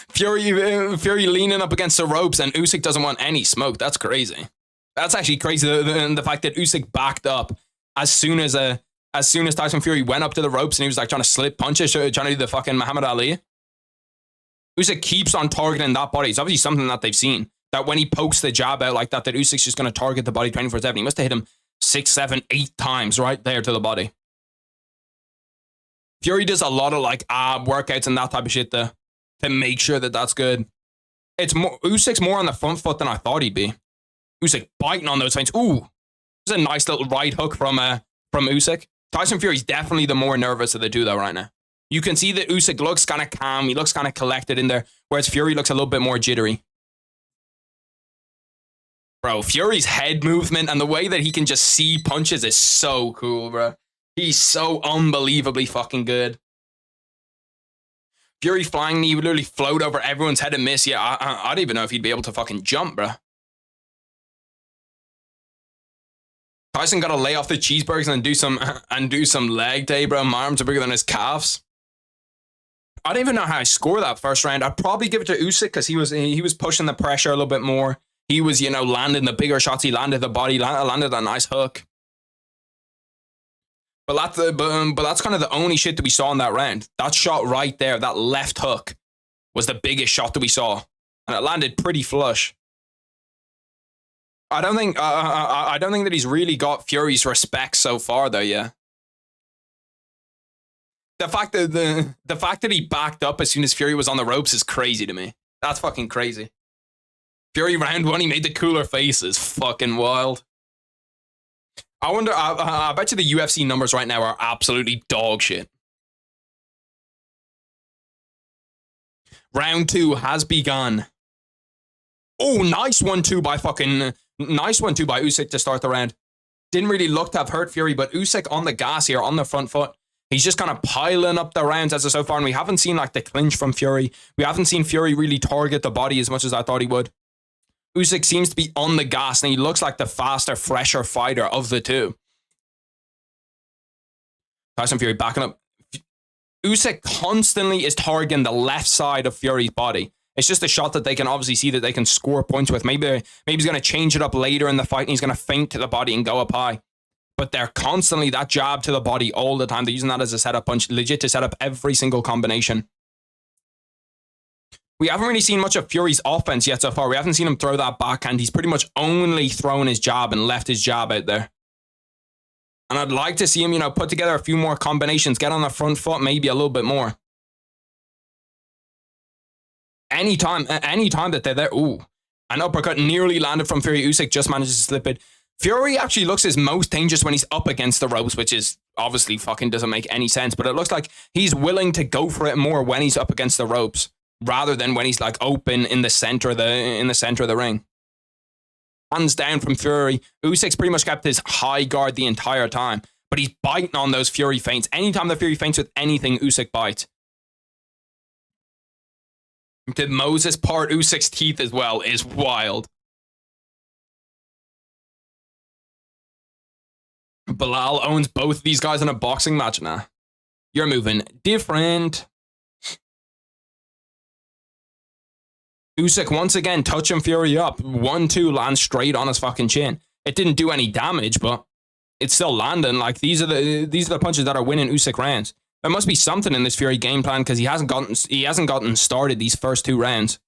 Fury leaning up against the ropes, and Usyk doesn't want any smoke. That's crazy. That's actually crazy. The fact that Usyk backed up as soon as Tyson Fury went up to the ropes and he was like trying to slip punches, trying to do the fucking Muhammad Ali. Usyk keeps on targeting that body. It's obviously something that they've seen, that when he pokes the jab out like that Usyk's just going to target the body 24/7. He must have hit him 6, 7, 8 times right there to the body. Fury does a lot of like ab workouts and that type of shit to make sure that that's good. It's more, Usyk's more on the front foot than I thought he'd be. Usyk biting on those feints. Ooh, there's a nice little right hook from Usyk. Tyson Fury's definitely the more nervous of the two though right now. You can see that Usyk looks kind of calm. He looks kind of collected in there, whereas Fury looks a little bit more jittery. Bro, Fury's head movement and the way that he can just see punches is so cool, bro. He's so unbelievably fucking good. Fury flying knee would literally float over everyone's head and miss. Yeah, I don't even know if he'd be able to fucking jump, bro. Tyson got to lay off the cheeseburgers and do some leg day, bro. My arms are bigger than his calves. I don't even know how I score that first round. I'd probably give it to Usyk because he was pushing the pressure a little bit more. He was, you know, landing the bigger shots. He landed the body, landed a nice hook. But that's kind of the only shit that we saw in that round. That shot right there, that left hook, was the biggest shot that we saw, and it landed pretty flush. I don't think that he's really got Fury's respect so far, though. Yeah. The fact that he backed up as soon as Fury was on the ropes is crazy to me. That's fucking crazy. Fury round one, he made the cooler faces. Fucking wild. I wonder. I bet you the UFC numbers right now are absolutely dog shit. Round 2 has begun. Oh, nice 1-2 by Usyk to start the round. Didn't really look to have hurt Fury, but Usyk on the gas here, on the front foot. He's just kind of piling up the rounds as of so far, and we haven't seen like the clinch from Fury. We haven't seen Fury really target the body as much as I thought he would. Usyk seems to be on the gas, and he looks like the faster, fresher fighter of the two. Tyson Fury backing up. Usyk constantly is targeting the left side of Fury's body. It's just a shot that they can obviously see that they can score points with. Maybe he's going to change it up later in the fight, and he's going to feint to the body and go up high. But they're constantly that jab to the body all the time. They're using that as a setup punch, legit to set up every single combination. We haven't really seen much of Fury's offense yet so far. We haven't seen him throw that backhand. He's pretty much only thrown his jab and left his jab out there. And I'd like to see him, you know, put together a few more combinations, get on the front foot maybe a little bit more. Anytime that they're there, ooh, an uppercut nearly landed from Fury. Usyk just manages to slip it. Fury actually looks his most dangerous when he's up against the ropes, which is obviously fucking doesn't make any sense, but it looks like he's willing to go for it more when he's up against the ropes rather than when he's like open in the center of the ring. Hands down from Fury. Usyk's pretty much kept his high guard the entire time, but he's biting on those Fury feints. Anytime the Fury feints with anything, Usyk bites. Did Moses part Usyk's teeth as well is wild. Bilal owns both of these guys in a boxing match now. You're moving different. Usyk once again touching Fury up. 1-2 lands straight on his fucking chin. It didn't do any damage, but it's still landing. Like these are the punches that are winning Usyk rounds. There must be something in this Fury game plan because he hasn't gotten started these first 2 rounds.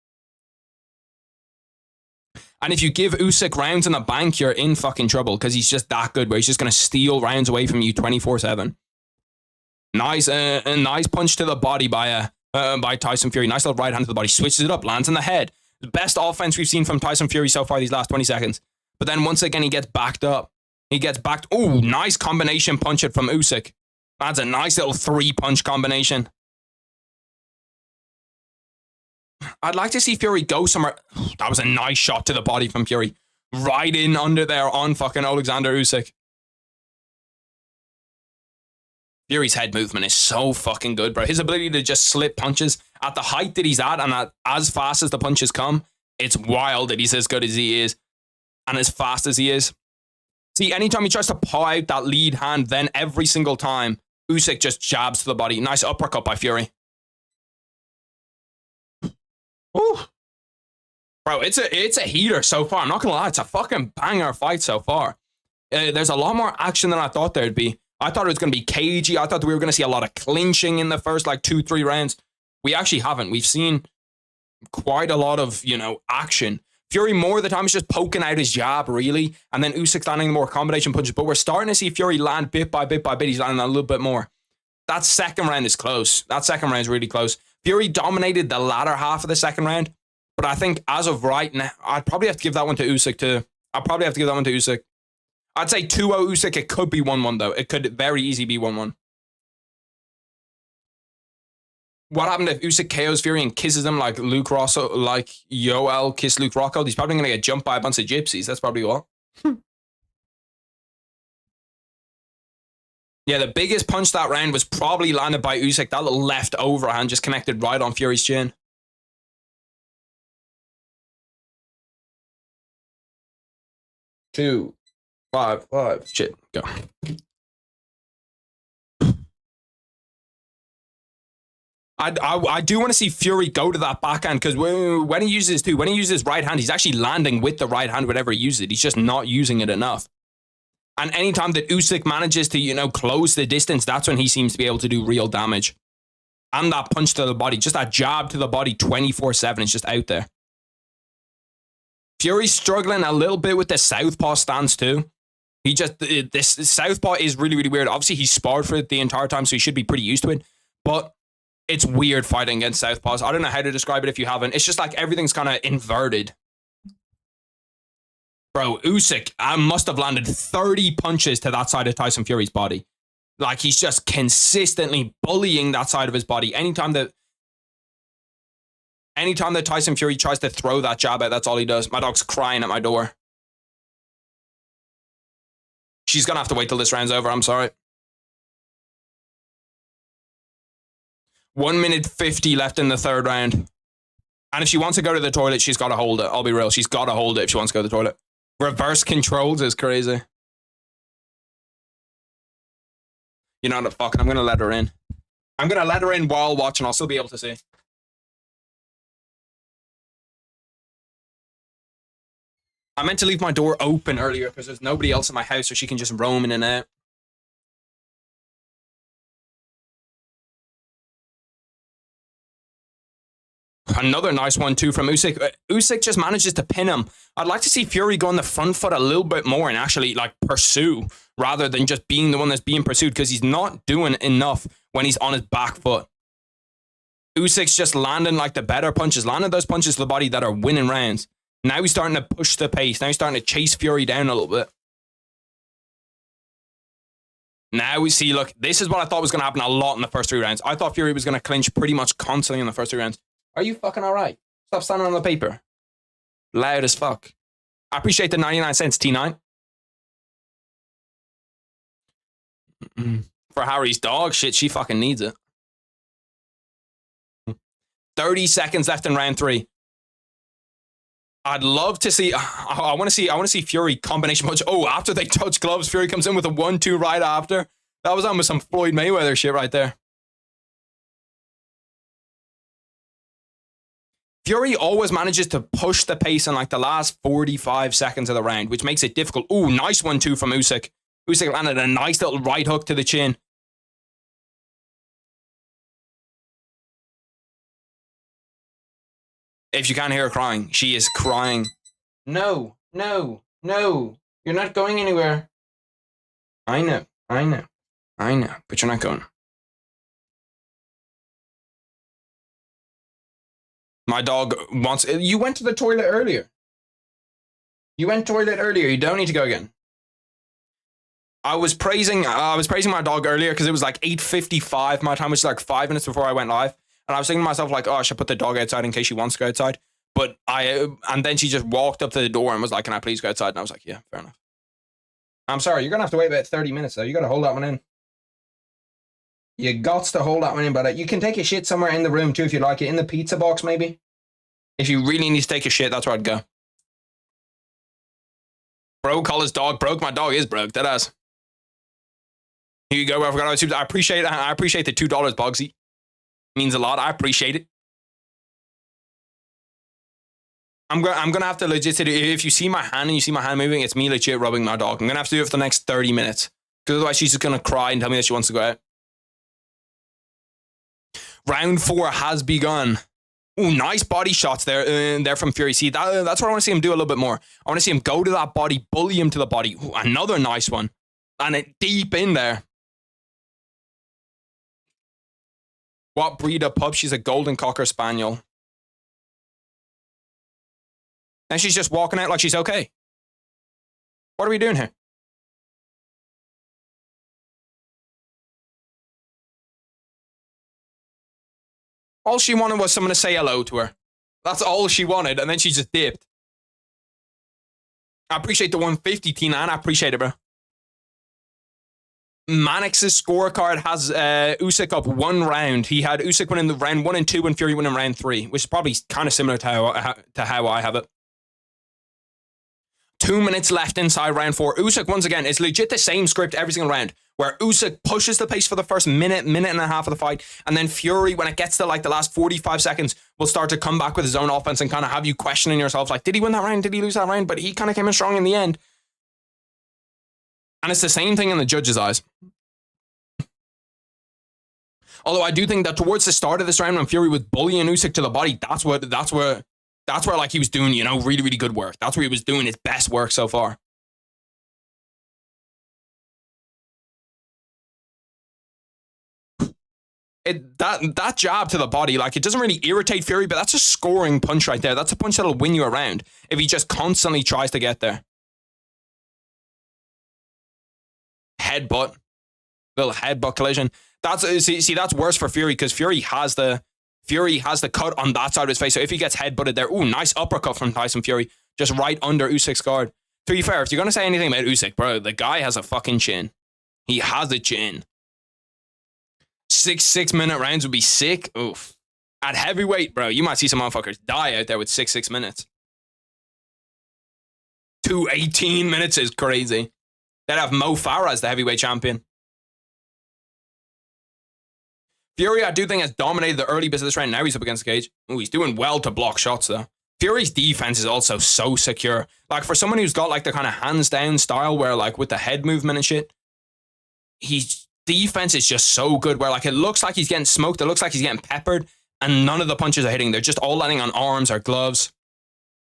And if you give Usyk rounds in the bank, you're in fucking trouble because he's just that good where he's just going to steal rounds away from you 24/7. Nice, a nice punch to the body by Tyson Fury. Nice little right hand to the body. Switches it up, lands in the head. The best offense we've seen from Tyson Fury so far these last 20 seconds. But then once again, he gets backed up. Oh, nice combination punch it from Usyk. That's a nice little 3-punch combination. I'd like to see Fury go somewhere. That was a nice shot to the body from Fury. Right in under there on fucking Alexander Usyk. Fury's head movement is so fucking good, bro. His ability to just slip punches at the height that he's at and as fast as the punches come, it's wild that he's as good as he is and as fast as he is. See, anytime he tries to paw out that lead hand, then every single time, Usyk just jabs to the body. Nice uppercut by Fury. Ooh. Bro, it's a heater so far. I'm not going to lie. It's a fucking banger fight so far. There's a lot more action than I thought there'd be. I thought it was going to be cagey. I thought that we were going to see a lot of clinching in the first, 2-3 rounds. We actually haven't. We've seen quite a lot of, action. Fury more of the time is just poking out his jab, really. And then Usyk landing more combination punches. But we're starting to see Fury land bit by bit by bit. He's landing a little bit more. That second round is close. That second round is really close. Fury dominated the latter half of the second round. But I think as of right now, I'd probably have to give that one to Usyk too. I'd say 2-0 Usyk. It could be 1-1 though. It could very easily be 1-1. What happened if Usyk KOs Fury and kisses him like Luke Rosso, like Yoel kissed Luke Rockhold? He's probably going to get jumped by a bunch of gypsies. That's probably what. Yeah, the biggest punch that round was probably landed by Usyk. That little left overhand just connected right on Fury's chin. Two, five. Shit, go. I do want to see Fury go to that backhand, because when he uses his right hand, he's actually landing with the right hand whenever he uses it. He's just not using it enough. And anytime that Usyk manages to, close the distance, that's when he seems to be able to do real damage. And that punch to the body, just that jab to the body 24/7 is just out there. Fury's struggling a little bit with the southpaw stance too. This southpaw is really, really weird. Obviously, he's sparred for it the entire time, so he should be pretty used to it. But it's weird fighting against southpaws. I don't know how to describe it if you haven't. It's just like everything's kind of inverted. Bro, Usyk must have landed 30 punches to that side of Tyson Fury's body. Like, he's just consistently bullying that side of his body. Anytime that Tyson Fury tries to throw that jab out, that's all he does. My dog's crying at my door. She's going to have to wait till this round's over. I'm sorry. 1 minute 50 left in the third round. And if she wants to go to the toilet, she's got to hold it. I'll be real. She's got to hold it if she wants to go to the toilet. Reverse controls is crazy. You know what, fucking, I'm going to let her in. I'm going to let her in while watching. I'll still be able to see. I meant to leave my door open earlier because there's nobody else in my house, so she can just roam in and out. Another nice one too from Usyk. Usyk just manages to pin him. I'd like to see Fury go on the front foot a little bit more and actually pursue rather than just being the one that's being pursued, because he's not doing enough when he's on his back foot. Usyk's just landing the better punches, landing those punches to the body that are winning rounds. Now he's starting to push the pace. Now he's starting to chase Fury down a little bit. Now we see, look, this is what I thought was going to happen a lot in the first 3 rounds. I thought Fury was going to clinch pretty much constantly in the first 3 rounds. Are you fucking all right? Stop standing on the paper. Loud as fuck. I appreciate the 99 cents, T9. For Harry's dog, shit, she fucking needs it. 30 seconds left in round 3. I'd love to see. I want to see Fury combination punch. Oh, after they touch gloves, Fury comes in with a 1-2 right after. That was almost some Floyd Mayweather shit right there. Fury always manages to push the pace in the last 45 seconds of the round, which makes it difficult. Ooh, nice 1-2 from Usyk. Usyk landed a nice little right hook to the chin. If you can't hear her crying, she is crying. No, no, no. You're not going anywhere. I know, but you're not going. My dog wants... You went to the toilet earlier. You don't need to go again. I was praising my dog earlier because it was 8:55 my time, which is 5 minutes before I went live. And I was thinking to myself, oh, I should put the dog outside in case she wants to go outside. And then she just walked up to the door and was like, can I please go outside? And I was like, yeah, fair enough. I'm sorry, you're going to have to wait about 30 minutes though. You got to hold that one in. You got to hold that one in, but you can take a shit somewhere in the room too if you like it. In the pizza box, maybe. If you really need to take a shit, that's where I'd go. Bro, call his dog broke. My dog is broke. That ass. Here you go. I forgot. I appreciate it. I appreciate the $2, Bogsy. Means a lot. I appreciate it. I'm gonna have to legit do. If you see my hand and you see my hand moving, it's me legit rubbing my dog. I'm gonna have to do it for the next 30 minutes because otherwise she's just gonna cry and tell me that she wants to go out. Round 4 has begun. Ooh, nice body shots there from Fury. See, that's what I want to see him do a little bit more. I want to see him go to that body, bully him to the body. Ooh, another nice one, and it deep in there. What breed of pup? She's a golden cocker spaniel. And she's just walking out like she's okay. What are we doing here? All she wanted was someone to say hello to her. That's all she wanted, and then she just dipped. I appreciate the 150, Tina, and I appreciate it, bro. Mannix's scorecard has Usyk up 1 round. He had Usyk winning the round 1 and 2 and Fury winning round 3, which is probably kind of similar to how I have it. 2 minutes left inside round 4. Usyk, once again, it's legit the same script every single round. where Usyk pushes the pace for the first minute and a half of the fight, and then Fury, when it gets to like the last 45 seconds, will start to come back with his own offense and kind of have you questioning yourself, like, did he win that round? Did he lose that round? But he kind of came in strong in the end. And it's the same thing in the judges' eyes. Although I do think that towards the start of this round, when Fury was bullying Usyk to the body, that's where like he was doing, you know, really, really good work. That's where he was doing his best work so far. That jab to the body, like, it doesn't really irritate Fury, but that's a scoring punch right there. That's a punch that'll win you a round if he just constantly tries to get there. Headbutt. Little headbutt collision. That's worse for Fury, because Fury has the cut on that side of his face. So if he gets headbutted there, ooh, nice uppercut from Tyson Fury, just right under Usyk's guard. To be fair, if you're gonna say anything about Usyk, bro, the guy has a fucking chin. He has a chin. 6-minute rounds would be sick. Oof. At heavyweight, bro, you might see some motherfuckers die out there with 6 minutes. 18 minutes is crazy. They'd have Mo Farah as the heavyweight champion. Fury, I do think, has dominated the early bits of this round. Now he's up against the cage. Ooh, he's doing well to block shots, though. Fury's defense is also so secure. Like, for someone who's got, like, the kind of hands-down style where, like, with the head movement and shit, his defense is just so good where, like, it looks like he's getting smoked, it looks like he's getting peppered, and none of the punches are hitting. They're just all landing on arms or gloves.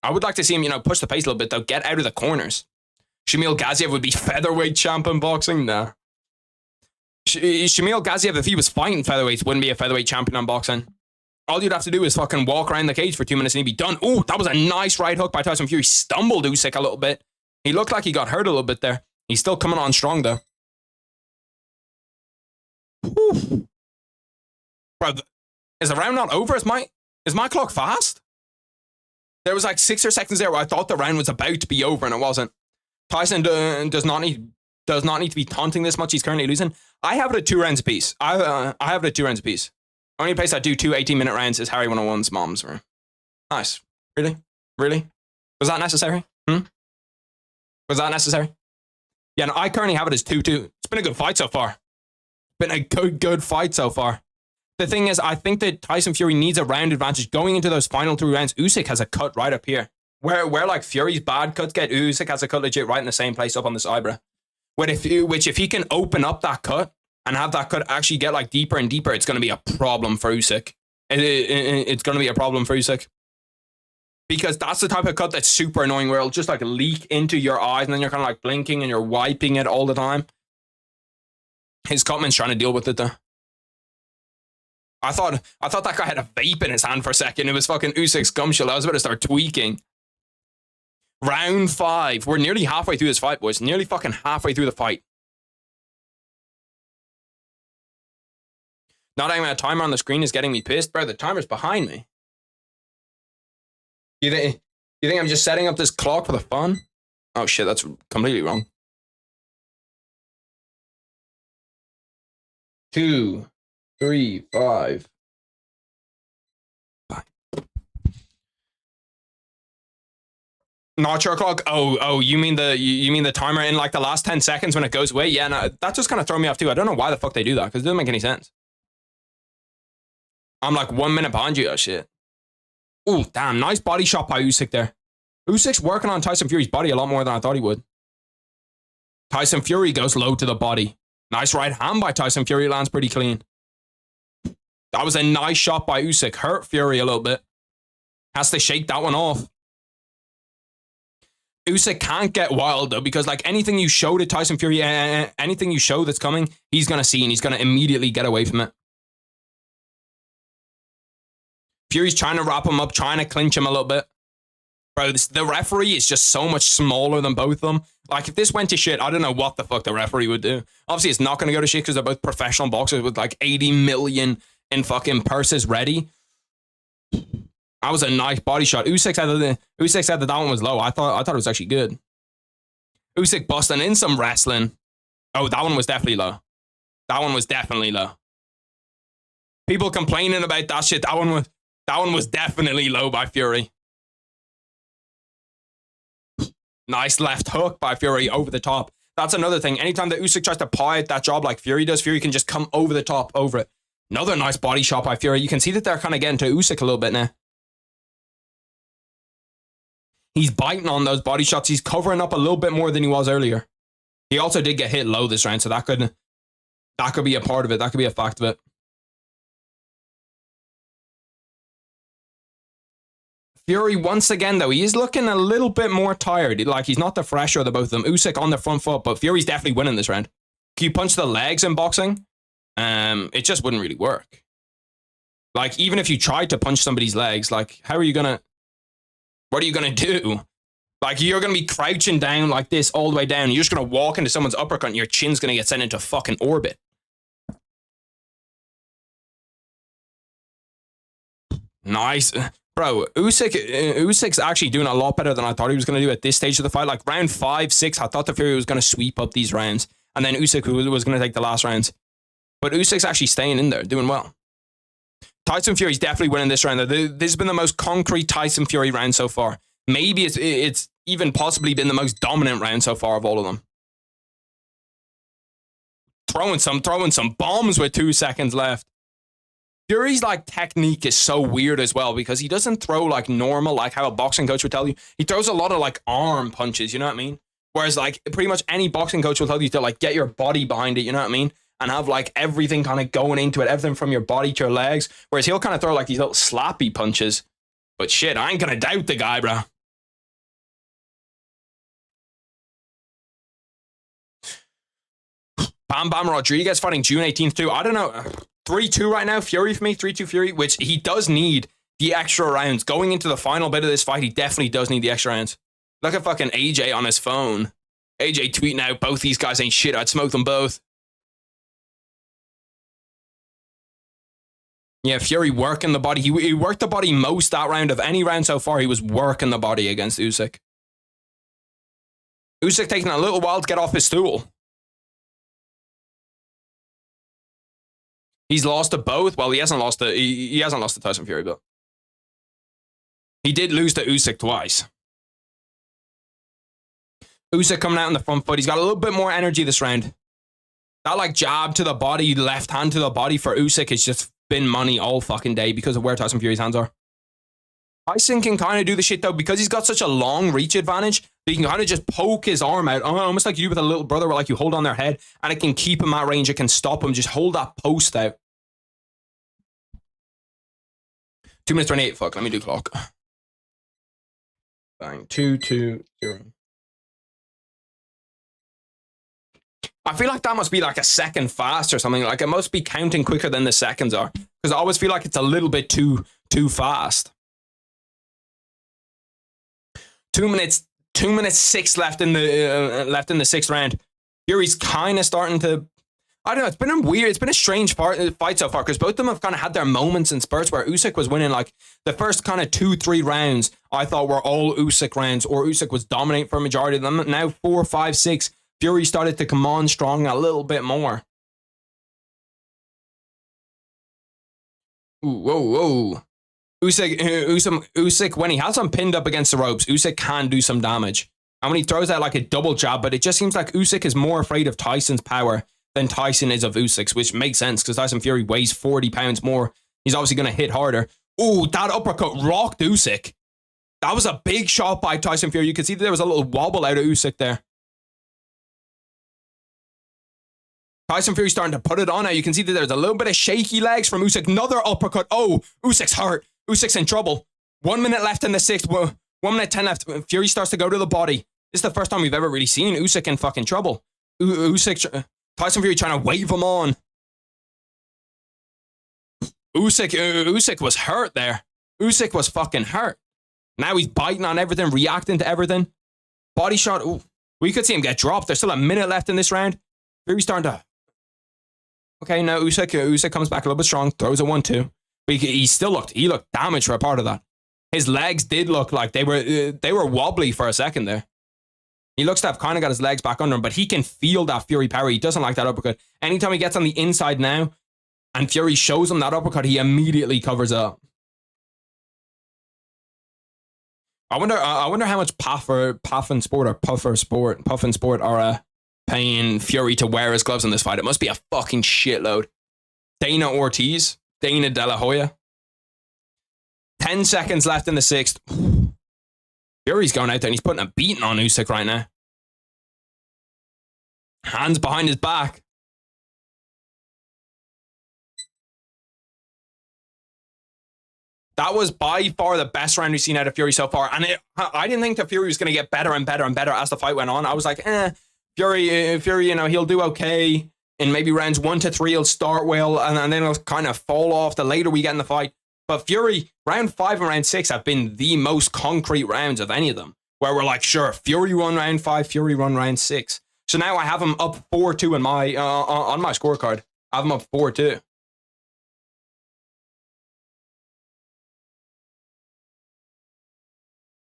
I would like to see him, you know, push the pace a little bit, though. Get out of the corners. Shamil Gaziev would be featherweight champ in boxing? Nah. Shamil Gaziev, if he was fighting featherweights, wouldn't be a featherweight champion on boxing. All you'd have to do is fucking walk around the cage for 2 minutes and he'd be done. Ooh, that was a nice right hook by Tyson Fury. Stumbled Usyk a little bit. He looked like he got hurt a little bit there. He's still coming on strong, though. Whew. Bro, is the round not over? Is my clock fast? There was like 6 or seconds there where I thought the round was about to be over and it wasn't. Tyson does not need to be taunting this much. He's currently losing. I have it at 2 rounds apiece. I have it at 2 rounds apiece. Only place I do 2 18-minute rounds is Harry 101's mom's room. Nice. Really? Really? Was that necessary? Was that necessary? Yeah, no, I currently have it as 2-2. It's been a good fight so far. Been a good fight so far. The thing is, I think that Tyson Fury needs a round advantage going into those final 3 rounds. Usyk has a cut right up here. Where like Fury's bad cuts get, Usyk has a cut legit right in the same place up on this eyebrow. Which if he can open up that cut and have that cut actually get like deeper and deeper, it's going to be a problem for Usyk. It's going to be a problem for Usyk. Because that's the type of cut that's super annoying where it'll just like leak into your eyes and then you're kind of like blinking and you're wiping it all the time. His cutman's trying to deal with it though. I thought that guy had a vape in his hand for a second. It was fucking Usyk's gum shield. I was about to start tweaking. Round 5. We're nearly halfway through this fight, boys. Nearly fucking halfway through the fight. Not having a timer on the screen is getting me pissed. Bro, the timer's behind me. You think I'm just setting up this clock for the fun? Oh shit, that's completely wrong. 2, 3, 5. Not your clock? Oh, you mean the timer in like the last 10 seconds when it goes away? Yeah, no, that just kind of threw me off too. I don't know why the fuck they do that because it doesn't make any sense. I'm like 1 minute behind you. Oh shit. Ooh, damn, nice body shot by Usyk there. Usyk's working on Tyson Fury's body a lot more than I thought he would. Tyson Fury goes low to the body. Nice right hand by Tyson Fury, lands pretty clean. That was a nice shot by Usyk. Hurt Fury a little bit. Has to shake that one off. Usyk can't get wild though because like anything you show to Tyson Fury, anything you show that's coming, he's going to see and he's going to immediately get away from it. Fury's trying to wrap him up, trying to clinch him a little bit. Bro, the referee is just so much smaller than both of them. Like, if this went to shit, I don't know what the fuck the referee would do. Obviously, it's not going to go to shit because they're both professional boxers with like 80 million in fucking purses ready. That was a nice body shot. Usyk said that one was low. I thought it was actually good. Usyk busting in some wrestling. Oh, that one was definitely low. That one was definitely low. People complaining about that shit. That one was definitely low by Fury. Nice left hook by Fury over the top. That's another thing. Anytime that Usyk tries to pie at that job like Fury does, Fury can just come over the top over it. Another nice body shot by Fury. You can see that they're kind of getting to Usyk a little bit now. He's biting on those body shots. He's covering up a little bit more than he was earlier. He also did get hit low this round, so that could be a part of it. That could be a fact of it. Fury, once again, though, he is looking a little bit more tired. Like, he's not the fresher of the both of them. Usyk on the front foot, but Fury's definitely winning this round. Can you punch the legs in boxing? It just wouldn't really work. Like, even if you tried to punch somebody's legs, like, how are you gonna... What are you gonna do? Like, you're gonna be crouching down like this all the way down. You're just gonna walk into someone's uppercut and your chin's gonna get sent into fucking orbit. Nice. Bro, Usyk's actually doing a lot better than I thought he was going to do at this stage of the fight. Like, round 5, 6, I thought the Fury was going to sweep up these rounds. And then Usyk was going to take the last rounds. But Usyk's actually staying in there, doing well. Tyson Fury's definitely winning this round. This has been the most concrete Tyson Fury round so far. Maybe it's even possibly been the most dominant round so far of all of them. Throwing some bombs with 2 seconds left. Fury's like technique is so weird as well because he doesn't throw like normal, like how a boxing coach would tell you. He throws a lot of like arm punches, you know what I mean? Whereas like pretty much any boxing coach will tell you to like get your body behind it, you know what I mean? And have like everything kind of going into it, everything from your body to your legs. Whereas he'll kind of throw like these little slappy punches. But shit, I ain't gonna doubt the guy, bro. Bam Bam Rodriguez fighting June 18th too. I don't know. 3-2 right now, Fury for me, 3-2 Fury, which he does need the extra rounds. Going into the final bit of this fight, he definitely does need the extra rounds. Look at fucking AJ on his phone. AJ tweeting out, both these guys ain't shit, I'd smoke them both. Yeah, Fury working the body. He worked the body most that round of any round so far. He was working the body against Usyk. Usyk taking a little while to get off his stool. He's lost to both. Well, he hasn't lost to Tyson Fury, but he did lose to Usyk twice. Usyk coming out in the front foot. He's got a little bit more energy this round. That like jab to the body, left hand to the body for Usyk has just been money all fucking day because of where Tyson Fury's hands are. Tyson can kind of do the shit though because he's got such a long reach advantage that he can kind of just poke his arm out, almost like you do with a little brother where like you hold on their head and it can keep him at range, it can stop him, just hold that post out. 2 minutes 28, fuck, let me do clock. Bang, 2-2-0. I feel like that must be like a second fast or something, like it must be counting quicker than the seconds are, because I always feel like it's a little bit too fast. 2 minutes 6 left in the sixth round. Fury's kind of starting to, I don't know, it's been a strange fight so far because both of them have kind of had their moments and spurts where Usyk was winning like the first kind of 2-3 rounds I thought were all Usyk rounds, or Usyk was dominating for a majority of them. Now 4, 5, 6, Fury started to come on strong a little bit more. Ooh, whoa. Usyk, when he has him pinned up against the ropes, Usyk can do some damage. And when he throws out like a double jab, but it just seems like Usyk is more afraid of Tyson's power than Tyson is of Usyk's, which makes sense because Tyson Fury weighs 40 pounds more. He's obviously going to hit harder. Ooh, that uppercut rocked Usyk. That was a big shot by Tyson Fury. You could see that there was a little wobble out of Usyk there. Tyson Fury starting to put it on now. You can see that there's a little bit of shaky legs from Usyk. Another uppercut. Oh, Usyk's hurt. Usyk's in trouble. 1 minute left in the sixth. 1 minute 10 left. Fury starts to go to the body. This is the first time we've ever really seen Usyk in fucking trouble. Tyson Fury trying to wave him on. Usyk was hurt there. Usyk was fucking hurt. Now he's biting on everything, reacting to everything. Body shot. Ooh, we could see him get dropped. There's still a minute left in this round. Fury's starting to... Okay, now Usyk comes back a little bit strong, throws a 1-2. But he looked damaged for a part of that. His legs did look like they were wobbly for a second there. He looks to have kind of got his legs back under him, but he can feel that Fury power. He doesn't like that uppercut. Anytime he gets on the inside now, and Fury shows him that uppercut, he immediately covers up. I wonder how much Puffin Sport are paying Fury to wear his gloves in this fight. It must be a fucking shitload. Dana Ortiz, Dana De La Hoya. 10 seconds left in the 6th. Fury's going out there and he's putting a beating on Usyk right now. Hands behind his back. That was by far the best round we've seen out of Fury so far. And I didn't think that Fury was going to get better and better and better as the fight went on. I was like, Fury, you know, he'll do okay. In maybe rounds 1 to 3, he'll start well. And then he'll kind of fall off the later we get in the fight. But Fury, round 5 and round 6 have been the most concrete rounds of any of them. Where we're like, sure, Fury won round 5, Fury won round 6. So now I have him up 4-2 in my, on my scorecard. I have him up 4-2.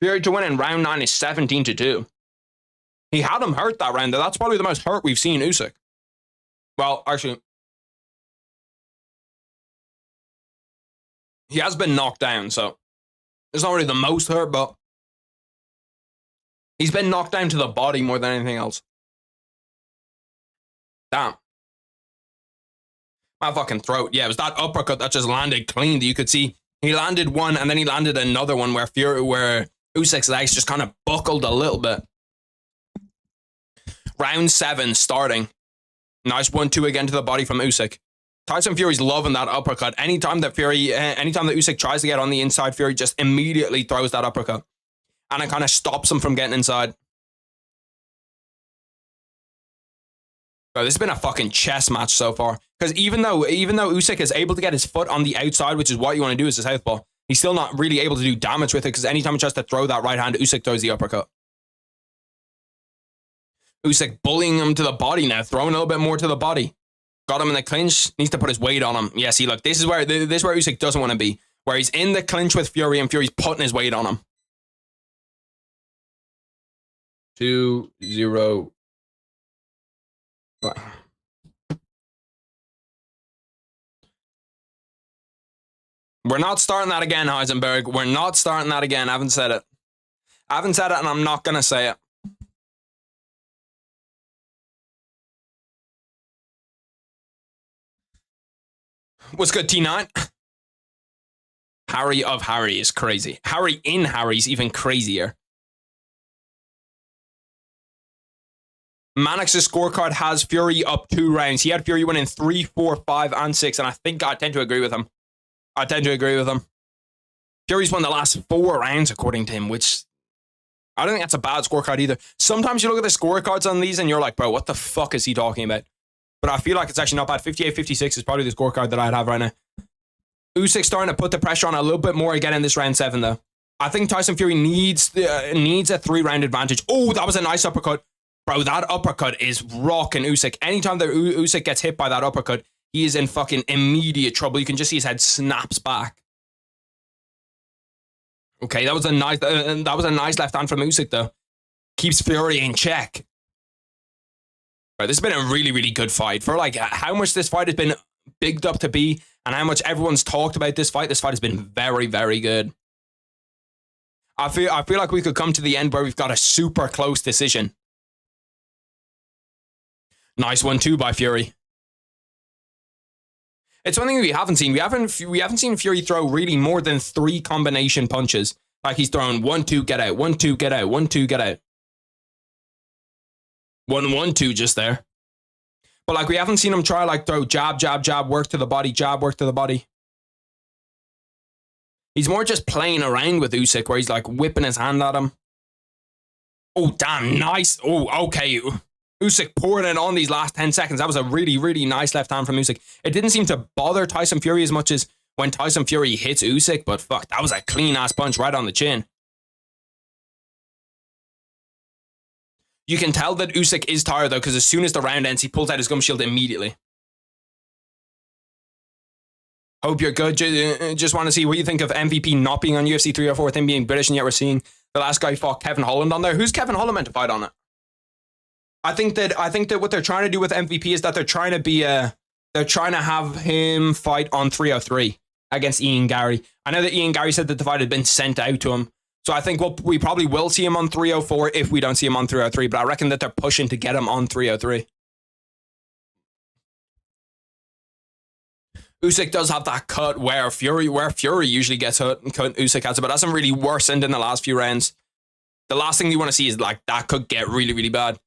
Fury to win in round 9 is 17-2. He had him hurt that round, though. That's probably the most hurt we've seen Usyk. Well, actually, he has been knocked down, so it's not really the most hurt, but he's been knocked down to the body more than anything else. Damn. My fucking throat. Yeah, it was that uppercut that just landed clean that you could see. He landed one, and then he landed another one where Usyk's legs just kind of buckled a little bit. Round 7 starting. Nice 1-2 again to the body from Usyk. Tyson Fury's loving that uppercut. Anytime that Usyk tries to get on the inside, Fury just immediately throws that uppercut. And it kind of stops him from getting inside. Bro, this has been a fucking chess match so far. Because even though Usyk is able to get his foot on the outside, which is what you want to do as a southpaw, he's still not really able to do damage with it, because anytime he tries to throw that right hand, Usyk throws the uppercut. Usyk bullying him to the body now, throwing a little bit more to the body. Got him in the clinch, needs to put his weight on him. Yeah, see, look, this is where Usyk doesn't want to be. Where he's in the clinch with Fury and Fury's putting his weight on him. 2-0. We're not starting that again, Heisenberg. We're not starting that again. I haven't said it. I haven't said it, and I'm not going to say it. What's good, T9? Harry of Harry is crazy. Harry in Harry's even crazier. Mannix's scorecard has Fury up 2 rounds. He had Fury winning 3, 4, 5, and 6, and I think I tend to agree with him. Fury's won the last 4 rounds, according to him, which I don't think that's a bad scorecard either. Sometimes you look at the scorecards on these and you're like, bro, what the fuck is he talking about? But I feel like it's actually not bad. 58-56 is probably the scorecard that I'd have right now. Usyk's starting to put the pressure on a little bit more again in this round 7, though. I think Tyson Fury needs a 3-round advantage. Oh, that was a nice uppercut. Bro, that uppercut is rocking Usyk. Anytime that Usyk gets hit by that uppercut, he is in fucking immediate trouble. You can just see his head snaps back. Okay, that was a nice left hand from Usyk, though. Keeps Fury in check. Bro, this has been a really, really good fight. For like how much this fight has been bigged up to be and how much everyone's talked about this fight has been very, very good. I feel like we could come to the end where we've got a super close decision. Nice 1-2 by Fury. It's one thing we haven't seen. We haven't seen Fury throw really more than 3 combination punches. Like he's throwing 1-2, get out, 1-2, get out, 1-2, get out. 1-1-2 just there. But like we haven't seen him try like throw jab, jab, jab, work to the body, jab, work to the body. He's more just playing around with Usyk where he's like whipping his hand at him. Oh, damn, nice. Oh, okay. Usyk pouring it on these last 10 seconds. That was a really, really nice left hand from Usyk. It didn't seem to bother Tyson Fury as much as when Tyson Fury hits Usyk, but fuck, that was a clean-ass punch right on the chin. You can tell that Usyk is tired, though, because as soon as the round ends, he pulls out his gum shield immediately. Hope you're good. Just want to see what you think of MVP not being on UFC 304 with him being British, and yet we're seeing the last guy fought Kevin Holland on there. Who's Kevin Holland meant to fight on it? I think that what they're trying to do with MVP is that they're trying to have him fight on 303 against Ian Gary. I know that Ian Gary said that the fight had been sent out to him, So I think we probably will see him on 304 if we don't see him on 303, but I reckon that they're pushing to get him on 303. Usyk does have that cut where Fury usually gets cut. Usyk has it, but hasn't really worsened in the last few rounds. The last thing you want to see is like that could get really, really bad.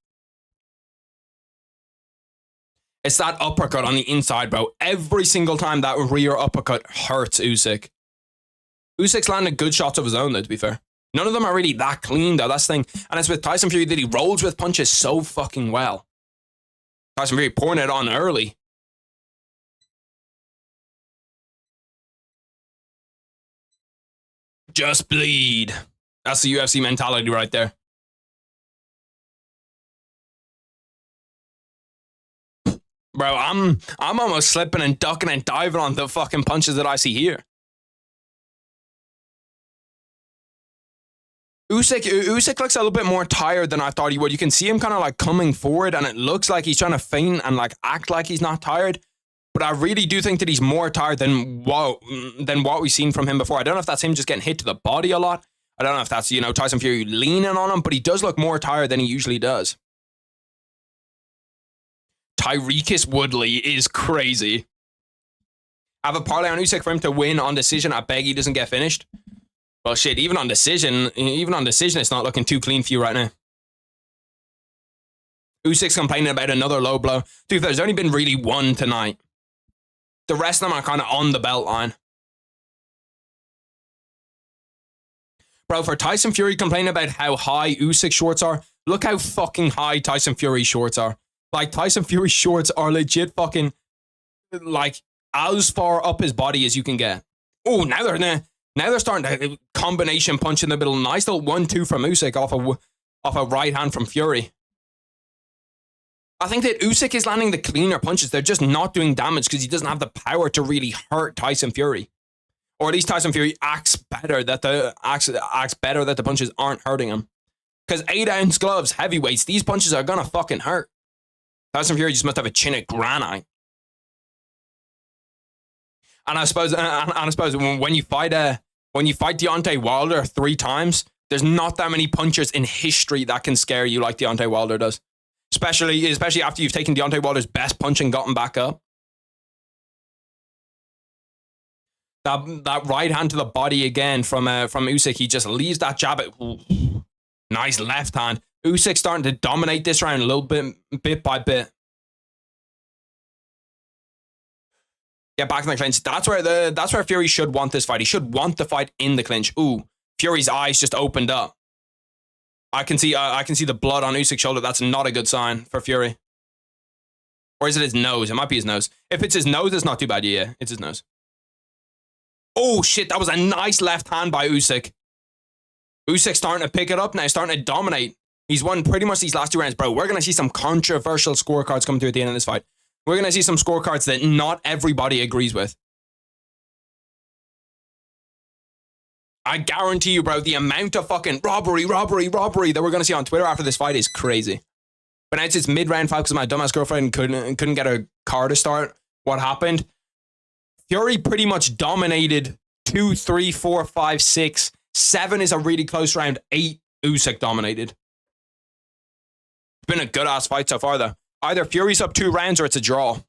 It's that uppercut on the inside, bro. Every single time that rear uppercut hurts Usyk. Usyk's landed good shots of his own, though, to be fair. None of them are really that clean, though. That's the thing. And it's with Tyson Fury that he rolls with punches so fucking well. Tyson Fury pouring it on early. Just bleed. That's the UFC mentality right there. Bro, I'm almost slipping and ducking and diving on the fucking punches that I see here. Usyk looks a little bit more tired than I thought he would. You can see him kind of like coming forward and it looks like he's trying to feint and like act like he's not tired. But I really do think that he's more tired than what we've seen from him before. I don't know if that's him just getting hit to the body a lot. I don't know if that's, Tyson Fury leaning on him, but he does look more tired than he usually does. Tyreekis Woodley is crazy. I have a parlay on Usyk for him to win on decision. I beg he doesn't get finished. Well, shit, even on decision, it's not looking too clean for you right now. Usyk's complaining about another low blow. Dude, there's only been really one tonight. The rest of them are kind of on the belt line. Bro, for Tyson Fury complaining about how high Usyk shorts are, look how fucking high Tyson Fury shorts are. Like, Tyson Fury shorts are legit fucking, like, as far up his body as you can get. Oh, now they're starting to combination punch in the middle. Nice little 1-2 from Usyk off a right hand from Fury. I think that Usyk is landing the cleaner punches. They're just not doing damage because he doesn't have the power to really hurt Tyson Fury. Or at least Tyson Fury acts better that the punches aren't hurting him. Because 8-ounce gloves, heavyweights, these punches are gonna fucking hurt. Tyson Fury just must have a chin of granite. And I suppose when you fight Deontay Wilder 3 times, there's not that many punchers in history that can scare you like Deontay Wilder does. Especially after you've taken Deontay Wilder's best punch and gotten back up. That right hand to the body again from Usyk, he just leaves that jab. Ooh, nice left hand. Usyk starting to dominate this round a little bit by bit. Get back in the clinch. That's where Fury should want this fight. He should want the fight in the clinch. Ooh, Fury's eyes just opened up. I can see the blood on Usyk's shoulder. That's not a good sign for Fury. Or is it his nose? It might be his nose. If it's his nose, it's not too bad. Yeah, it's his nose. Oh shit, that was a nice left hand by Usyk. Usyk's starting to pick it up now, starting to dominate. He's won pretty much these last 2 rounds, bro. We're going to see some controversial scorecards come through at the end of this fight. We're going to see some scorecards that not everybody agrees with. I guarantee you, bro, the amount of fucking robbery that we're going to see on Twitter after this fight is crazy. But now it's mid-round fight because my dumbass girlfriend couldn't get a car to start. What happened? Fury pretty much dominated 2, 3, 4, 5, 6. 7 is a really close round. 8, Usyk dominated. It's been a good-ass fight so far, though. Either Fury's up 2 rounds or it's a draw.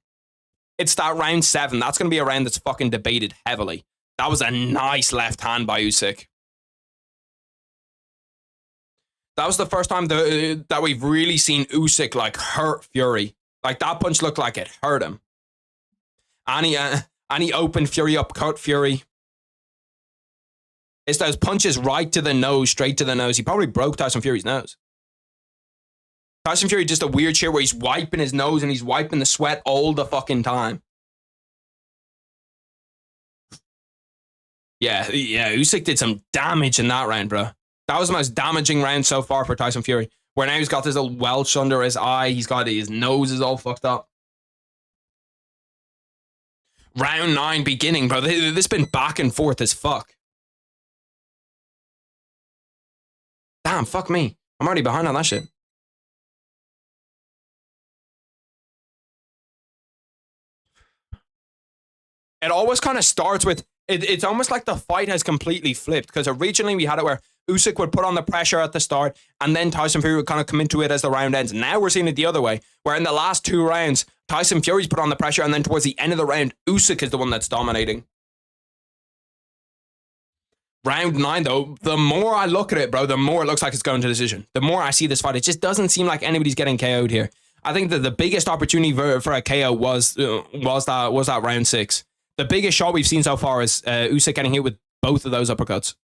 It's that round 7. That's going to be a round that's fucking debated heavily. That was a nice left hand by Usyk. That was the first time that we've really seen Usyk like hurt Fury. Like that punch looked like it hurt him. And he opened Fury up, cut Fury. It's those punches right to the nose, straight to the nose. He probably broke Tyson Fury's nose. Tyson Fury just a weird shit where he's wiping his nose and he's wiping the sweat all the fucking time. Yeah, Usyk did some damage in that round, bro. That was the most damaging round so far for Tyson Fury. Where now he's got this little welch under his eye. He's got his nose is all fucked up. Round 9 beginning, bro. This has been back and forth as fuck. Damn, fuck me. I'm already behind on that shit. It always kind of starts with... It's almost like the fight has completely flipped because originally we had it where Usyk would put on the pressure at the start, and then Tyson Fury would kind of come into it as the round ends. Now we're seeing it the other way, where in the last 2 rounds, Tyson Fury's put on the pressure, and then towards the end of the round, Usyk is the one that's dominating. Round 9, though, the more I look at it, bro, the more it looks like it's going to decision. The more I see this fight, it just doesn't seem like anybody's getting KO'd here. I think that the biggest opportunity for a KO was that round 6. The biggest shot we've seen so far is Usyk getting hit with both of those uppercuts.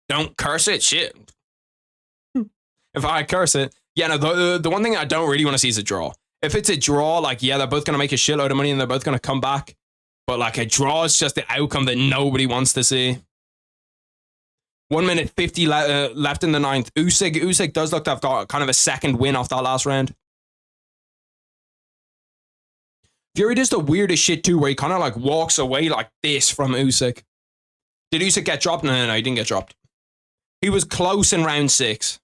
Don't curse it, shit. If I curse it, yeah, no, the one thing I don't really want to see is a draw. If it's a draw, like, yeah, they're both going to make a shitload of money and they're both going to come back. But, like, a draw is just the outcome that nobody wants to see. 1 minute 50 left in the 9th. Usyk does look to have got kind of a second win off that last round. Fury does the weirdest shit, too, where he kind of, like, walks away like this from Usyk. Did Usyk get dropped? No, he didn't get dropped. He was close in round 6.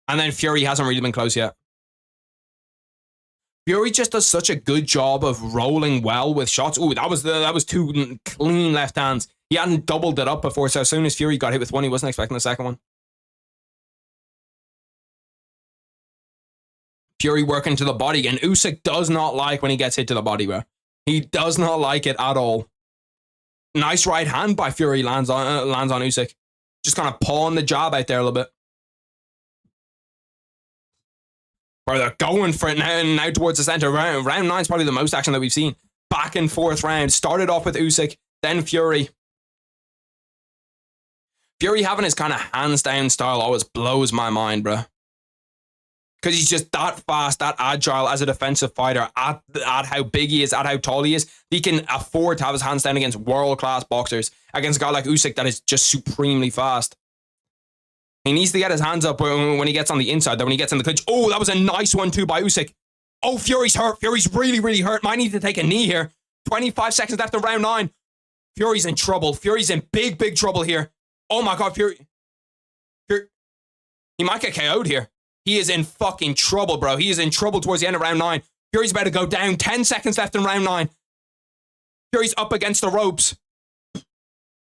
And then Fury hasn't really been close yet. Fury just does such a good job of rolling well with shots. Ooh, that was 2 clean left hands. He hadn't doubled it up before, so as soon as Fury got hit with one, he wasn't expecting the second one. Fury working to the body, and Usyk does not like when he gets hit to the body, bro. He does not like it at all. Nice right hand by Fury lands on Usyk. Just kind of pawing the jab out there a little bit. Bro, they're going for it now towards the center. Round 9 is probably the most action that we've seen. Back and forth round. Started off with Usyk, then Fury. Fury having his kind of hands down style always blows my mind, bro. Because he's just that fast, that agile as a defensive fighter, at how big he is, at how tall he is. He can afford to have his hands down against world-class boxers, against a guy like Usyk that is just supremely fast. He needs to get his hands up when he gets on the inside, though, when he gets in the clinch. Oh, that was a nice one, too, by Usyk. Oh, Fury's hurt. Fury's really, really hurt. Might need to take a knee here. 25 seconds left in round 9. Fury's in trouble. Fury's in big, big trouble here. Oh, my God, Fury. He might get KO'd here. He is in fucking trouble, bro. He is in trouble towards the end of round 9. Fury's about to go down. 10 seconds left in round 9. Fury's up against the ropes.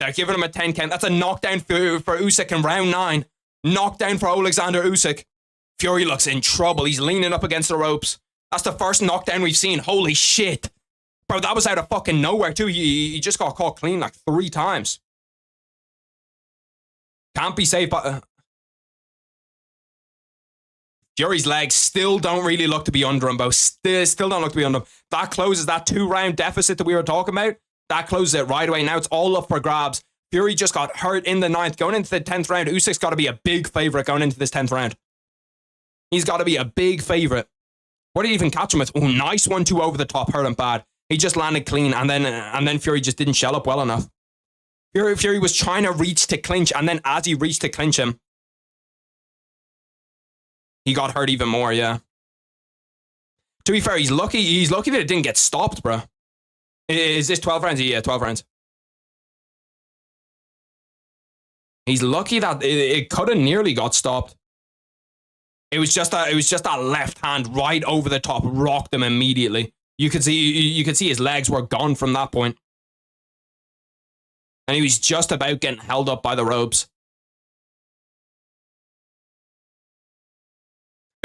They're giving him a 10 count. That's a knockdown for Usyk in round 9. Knockdown for Alexander Usyk. Fury looks in trouble. He's leaning up against the ropes. That's the first knockdown we've seen. Holy shit. Bro, that was out of fucking nowhere, too. He just got caught clean like 3 times. Can't be saved by... Fury's legs still don't really look to be under him, bro. Still don't look to be under him. That closes that 2-round deficit that we were talking about. That closes it right away. Now it's all up for grabs. Fury just got hurt in the 9th. Going into the 10th round, Usyk's got to be a big favourite going into this 10th round. He's got to be a big favourite. What did he even catch him with? Oh, nice 1-2 over the top. Hurt him bad. He just landed clean, and then Fury just didn't shell up well enough. Fury was trying to reach to clinch, and then as he reached to clinch him, he got hurt even more, yeah. To be fair, he's lucky that it didn't get stopped, bro. Is this 12 rounds? Yeah, 12 rounds. He's lucky that it could have nearly got stopped. It was just that left hand right over the top, rocked him immediately. You could see his legs were gone from that point. And he was just about getting held up by the ropes.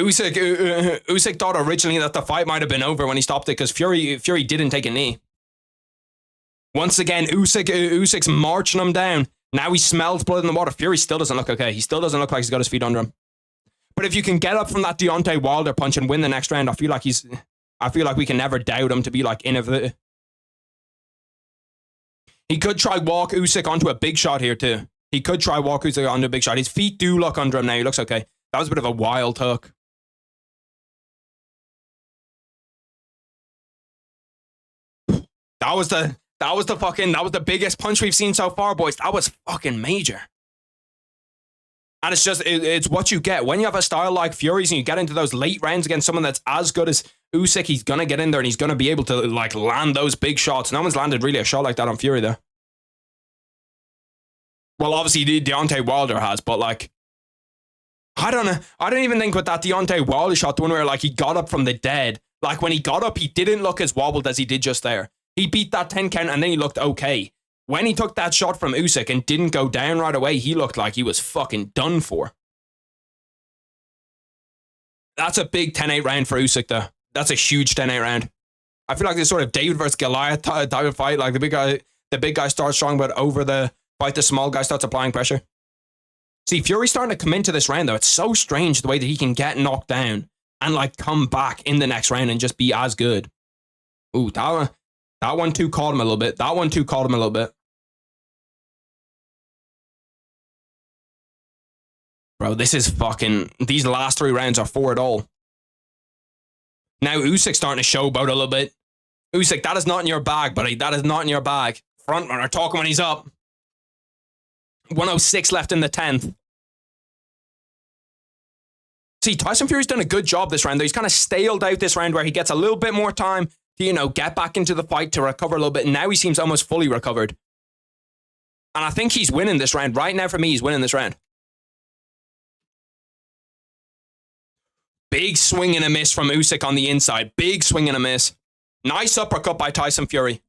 Usyk thought originally that the fight might have been over when he stopped it because Fury didn't take a knee. Once again, Usyk's marching him down. Now he smells blood in the water. Fury still doesn't look okay. He still doesn't look like he's got his feet under him. But if you can get up from that Deontay Wilder punch and win the next round, I feel like we can never doubt him to be like innovative. He could try walk Usyk onto a big shot here too. He could try walk Usyk onto a big shot. His feet do look under him now. He looks okay. That was a bit of a wild hook. That was the biggest punch we've seen so far, boys. That was fucking major. And it's what you get. When you have a style like Fury's and you get into those late rounds against someone that's as good as Usyk, he's going to get in there and he's going to be able to like land those big shots. No one's landed really a shot like that on Fury there. Well, obviously Deontay Wilder has, but like, I don't know. I don't even think with that Deontay Wilder shot, the one where like he got up from the dead, like when he got up, he didn't look as wobbled as he did just there. He beat that 10 count and then he looked okay. When he took that shot from Usyk and didn't go down right away, he looked like he was fucking done for. That's a big 10-8 round for Usyk, though. That's a huge 10-8 round. I feel like this sort of David versus Goliath type of fight. Like the big guy starts strong, but over the fight, the small guy starts applying pressure. See, Fury's starting to come into this round, though. It's so strange the way that he can get knocked down and like come back in the next round and just be as good. Ooh, that one too caught him a little bit. That one too caught him a little bit. Bro, this is fucking... These last 3 rounds are for it all. Now Usyk's starting to showboat a little bit. Usyk, that is not in your bag, buddy. That is not in your bag. Front runner talking when he's up. 106 left in the 10th. See, Tyson Fury's done a good job this round, though. He's kind of staled out this round where he gets a little bit more time to, you know, get back into the fight, to recover a little bit. And now he seems almost fully recovered. And I think he's winning this round. Right now, for me, he's winning this round. Big swing and a miss from Usyk on the inside. Big swing and a miss. Nice uppercut by Tyson Fury.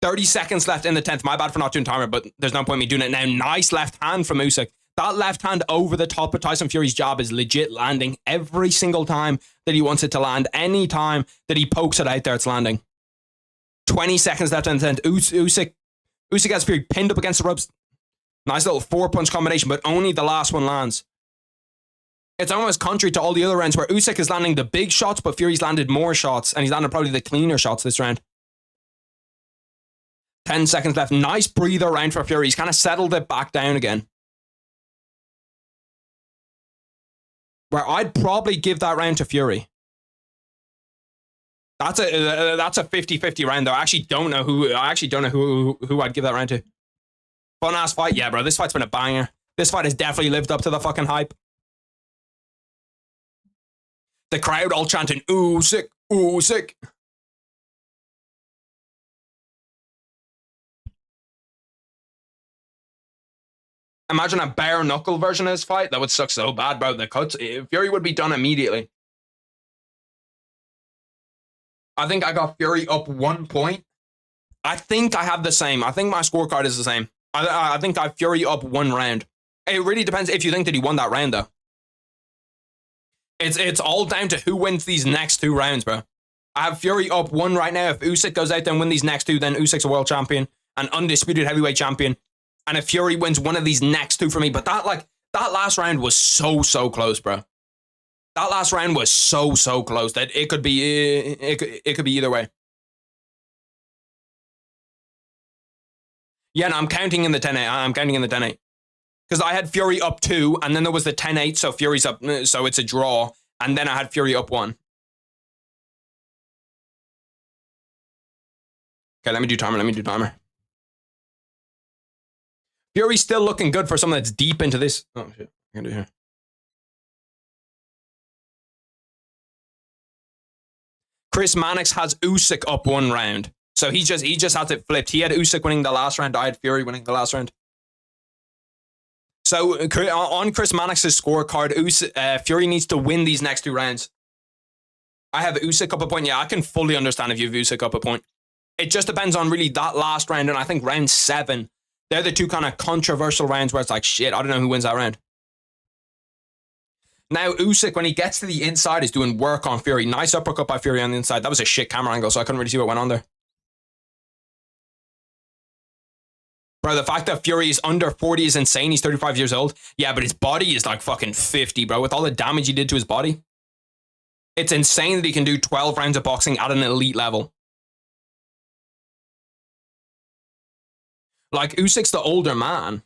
30 seconds left in the 10th. My bad for not doing timer, but there's no point me doing it now. Nice left hand from Usyk. That left hand over the top of Tyson Fury's jab is legit landing every single time that he wants it to land. Any time that he pokes it out there, it's landing. 20 seconds left in the 10th. Usyk has Fury pinned up against the ropes. Nice little 4-punch combination, but only the last one lands. It's almost contrary to all the other rounds where Usyk is landing the big shots, but Fury's landed more shots, and he's landed probably the cleaner shots this round. 10 seconds left. Nice breather round for Fury. He's kind of settled it back down again. Where I'd probably give that round to Fury. That's a 50-50 round, though. I actually don't know who I'd give that round to. Fun ass fight, yeah, bro. This fight's been a banger. This fight has definitely lived up to the fucking hype. The crowd all chanting, Usyk, Usyk. Imagine a bare knuckle version of this fight. That would suck so bad, bro. The cuts, Fury would be done immediately. I think I got Fury up 1 point. I think I have the same. I think my scorecard is the same. I think I have Fury up 1 round. It really depends if you think that he won that round, though. It's all down to who wins these next 2 rounds, bro. I have Fury up 1 right now. If Usyk goes out there and win these next 2, then Usyk's a world champion, an undisputed heavyweight champion. And if Fury wins one of these next 2 for me, but that last round was so close, bro. That last round was so close that it could be either way. Yeah, no, I'm counting in the 10-8. I'm counting in the 10-8. Because I had Fury up 2, and then there was the 10-8, so Fury's up, so it's a draw. And then I had Fury up 1. Okay, let me do timer. Fury's still looking good for someone that's deep into this. Oh, shit. I can do here. Chris Mannix has Usyk up 1 round. So he just has it flipped. He had Usyk winning the last round. I had Fury winning the last round. So on Chris Mannix's scorecard, Fury needs to win these next 2 rounds. I have Usyk up a point. Yeah, I can fully understand if you have Usyk up a point. It just depends on really that last round, and I think round 7. They're the 2 kind of controversial rounds where it's like, shit, I don't know who wins that round. Now, Usyk, when he gets to the inside, is doing work on Fury. Nice uppercut by Fury on the inside. That was a shit camera angle, so I couldn't really see what went on there. Bro, the fact that Fury is under 40 is insane. He's 35 years old. Yeah, but his body is like fucking 50, bro. With all the damage he did to his body. It's insane that he can do 12 rounds of boxing at an elite level. Like, Usyk's the older man.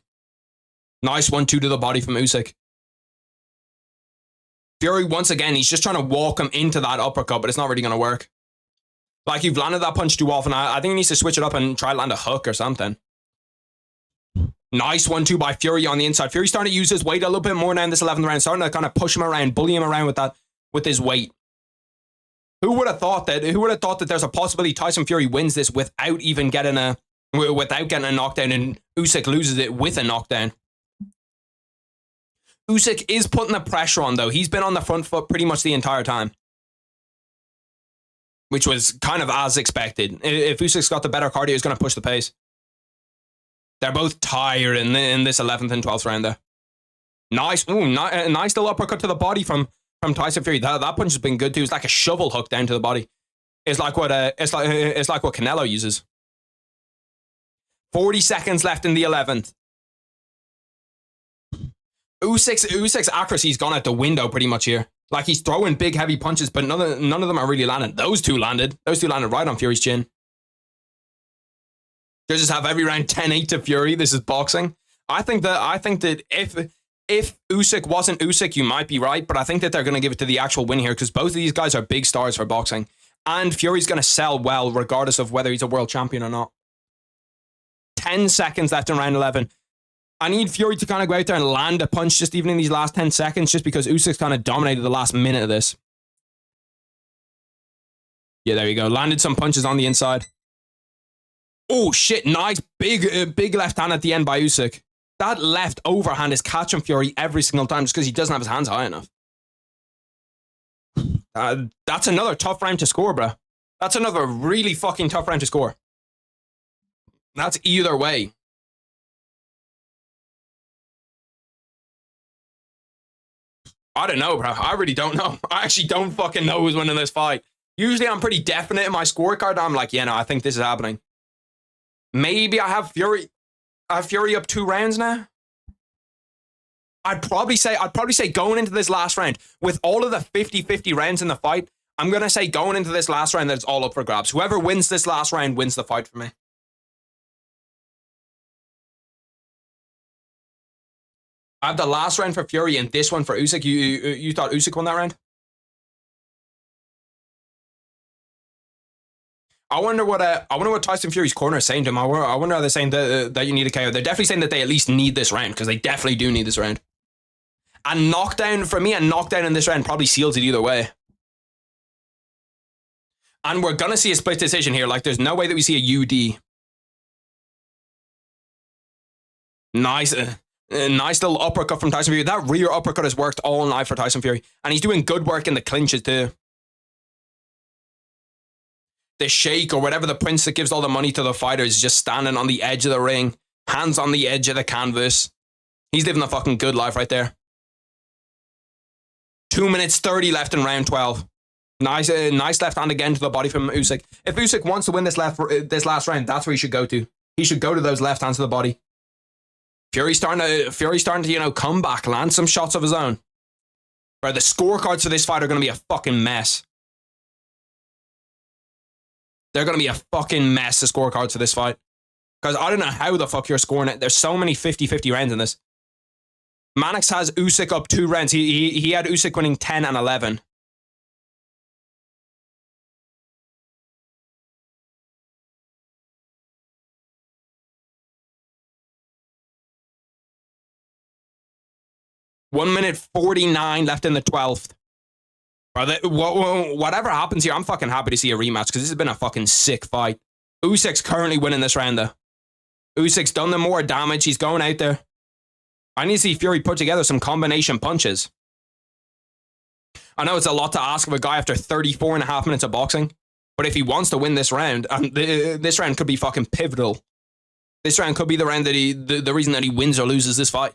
Nice 1-2 to the body from Usyk. Fury, once again, he's just trying to walk him into that uppercut, but it's not really going to work. Like, you've landed that punch too often. I think he needs to switch it up and try to land a hook or something. Nice 1-2 by Fury on the inside. Fury's starting to use his weight a little bit more now in this 11th round. Starting to kind of push him around, bully him around with his weight. Who would have thought that there's a possibility Tyson Fury wins this without getting a knockdown, and Usyk loses it with a knockdown. Usyk is putting the pressure on, though. He's been on the front foot pretty much the entire time. which was kind of as expected. If Usyk's got the better cardio, he's going to push the pace. They're both tired in this 11th and 12th round there. Nice. Ooh, nice little uppercut to the body from Tyson Fury. That punch has been good too. It's like a shovel hook down to the body. It's like what Canelo uses. 40 seconds left in the 11th. Usyk's accuracy's gone out the window pretty much here. Like, he's throwing big, heavy punches, but none of them are really landing. Those two landed. Those two landed right on Fury's chin. They just have every round 10-8 to Fury. This is boxing. I think that if Usyk wasn't Usyk, you might be right, but I think that they're going to give it to the actual win here because both of these guys are big stars for boxing. And Fury's going to sell well regardless of whether he's a world champion or not. 10 seconds left in round 11. I need Fury to kind of go out there and land a punch just even in these last 10 seconds just because Usyk's kind of dominated the last minute of this. Yeah, there you go. Landed some punches on the inside. Oh, shit. Nice. Big left hand at the end by Usyk. That left overhand is catching Fury every single time just because he doesn't have his hands high enough. That's another tough round to score, bro. That's another really fucking tough round to score. That's either way. I don't know, bro. I really don't know. I actually don't fucking know who's winning this fight. Usually I'm pretty definite in my scorecard. I'm like, yeah, no, I think this is happening. Maybe I have Fury up 2 rounds now. I'd probably say going into this last round, with all of the 50-50 rounds in the fight, I'm going to say going into this last round that it's all up for grabs. Whoever wins this last round wins the fight for me. I have the last round for Fury and this one for Usyk. You thought Usyk won that round? I wonder what Tyson Fury's corner is saying to him. I wonder how they're saying that you need a KO. They're definitely saying that they at least need this round because they definitely do need this round. A knockdown for me, a knockdown in this round probably seals it either way. And we're gonna see a split decision here. Like, there's no way that we see a UD. Nice. Nice little uppercut from Tyson Fury. That rear uppercut has worked all night for Tyson Fury. And he's doing good work in the clinches too. The shake or whatever the prince that gives all the money to the fighters is just standing on the edge of the ring. Hands on the edge of the canvas. He's living a fucking good life right there. 2 minutes 30 left in round 12. Nice left hand again to the body from Usyk. If Usyk wants to win this last round, that's where he should go to. He should go to those left hands to the body. Fury's starting to, come back, land some shots of his own. Bro, the scorecards for this fight are going to be a fucking mess. They're going to be a fucking mess, the scorecards for this fight. Because I don't know how the fuck you're scoring it. There's so many 50-50 rounds in this. Mannix has Usyk up 2 rounds. He had Usyk winning 10 and 11. One minute 49 left in the 12th. Whatever happens here, I'm fucking happy to see a rematch because this has been a fucking sick fight. Usyk's currently winning this round though. Usyk's done the more damage. He's going out there. I need to see Fury put together some combination punches. I know it's a lot to ask of a guy after 34 and a half minutes of boxing, but if he wants to win this round, and this round could be fucking pivotal. This round could be the round that the reason that he wins or loses this fight.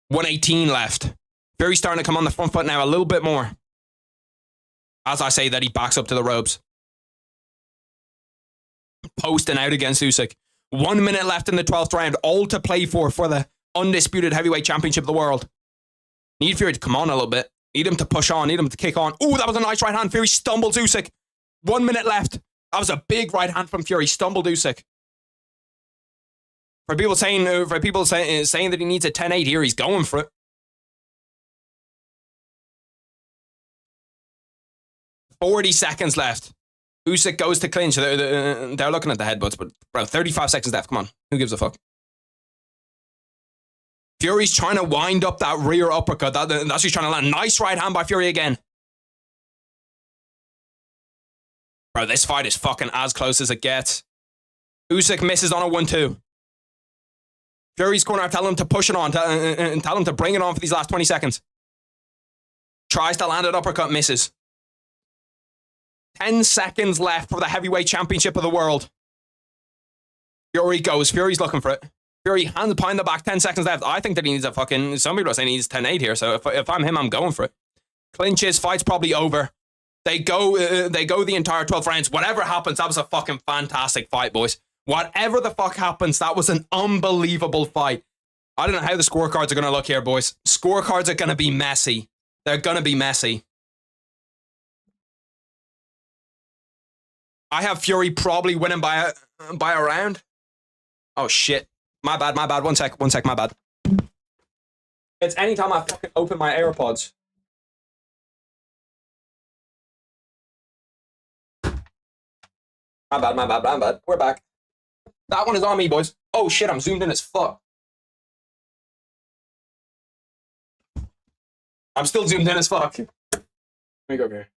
118 left. Fury's starting to come on the front foot now a little bit more. As I say that, he backs up to the ropes. Posting out against Usyk. 1 minute left in the 12th round. All to play for the undisputed heavyweight championship of the world. Need Fury to come on a little bit. Need him to push on. Need him to kick on. Ooh, that was a nice right hand. Fury stumbles Usyk. 1 minute left. That was a big right hand from Fury. Stumbled Usyk. For people saying that he needs a 10-8 here, he's going for it. 40 seconds left. Usyk goes to clinch. They're looking at the headbutts, but bro, 35 seconds left. Come on. Who gives a fuck? Fury's trying to wind up that rear uppercut. That's what he's trying to land. Nice right hand by Fury again. Bro, this fight is fucking as close as it gets. Usyk misses on a 1-2. Fury's corner telling him to push it on and tell him to bring it on for these last 20 seconds. Tries to land an uppercut, misses. 10 seconds left for the heavyweight championship of the world. Fury goes. Fury's looking for it. Fury hands behind the back, 10 seconds left. I think that he needs a fucking... Some people are saying he needs 10-8 here, so if I'm him, I'm going for it. Clinches, fight's probably over. They go the entire 12 rounds. Whatever happens, that was a fucking fantastic fight, boys. Whatever the fuck happens, that was an unbelievable fight. I don't know how the scorecards are going to look here, boys. Scorecards are going to be messy. They're going to be messy. I have Fury probably winning by a round. Oh, shit. My bad. One sec, my bad. It's anytime I fucking open my AirPods. My bad. We're back. That one is on me, boys. Oh, shit, I'm zoomed in as fuck. I'm still zoomed in as fuck. Let me go over here.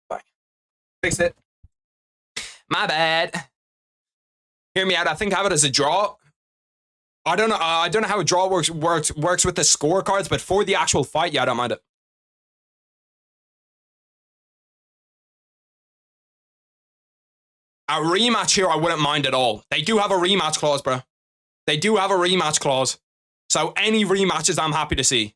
Bye. Fixed it. My bad. Hear me out. I think I have it as a draw. I don't know how a draw works with the scorecards, but for the actual fight, yeah, I don't mind it. A rematch here, I wouldn't mind at all. They do have a rematch clause, bro. They do have a rematch clause. So any rematches, I'm happy to see.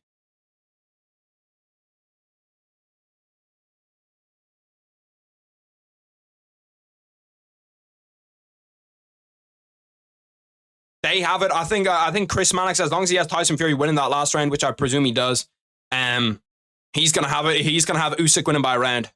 They have it. I think Chris Mannix, as long as he has Tyson Fury winning that last round, which I presume he does, he's gonna have it. He's gonna have Usyk winning by a round.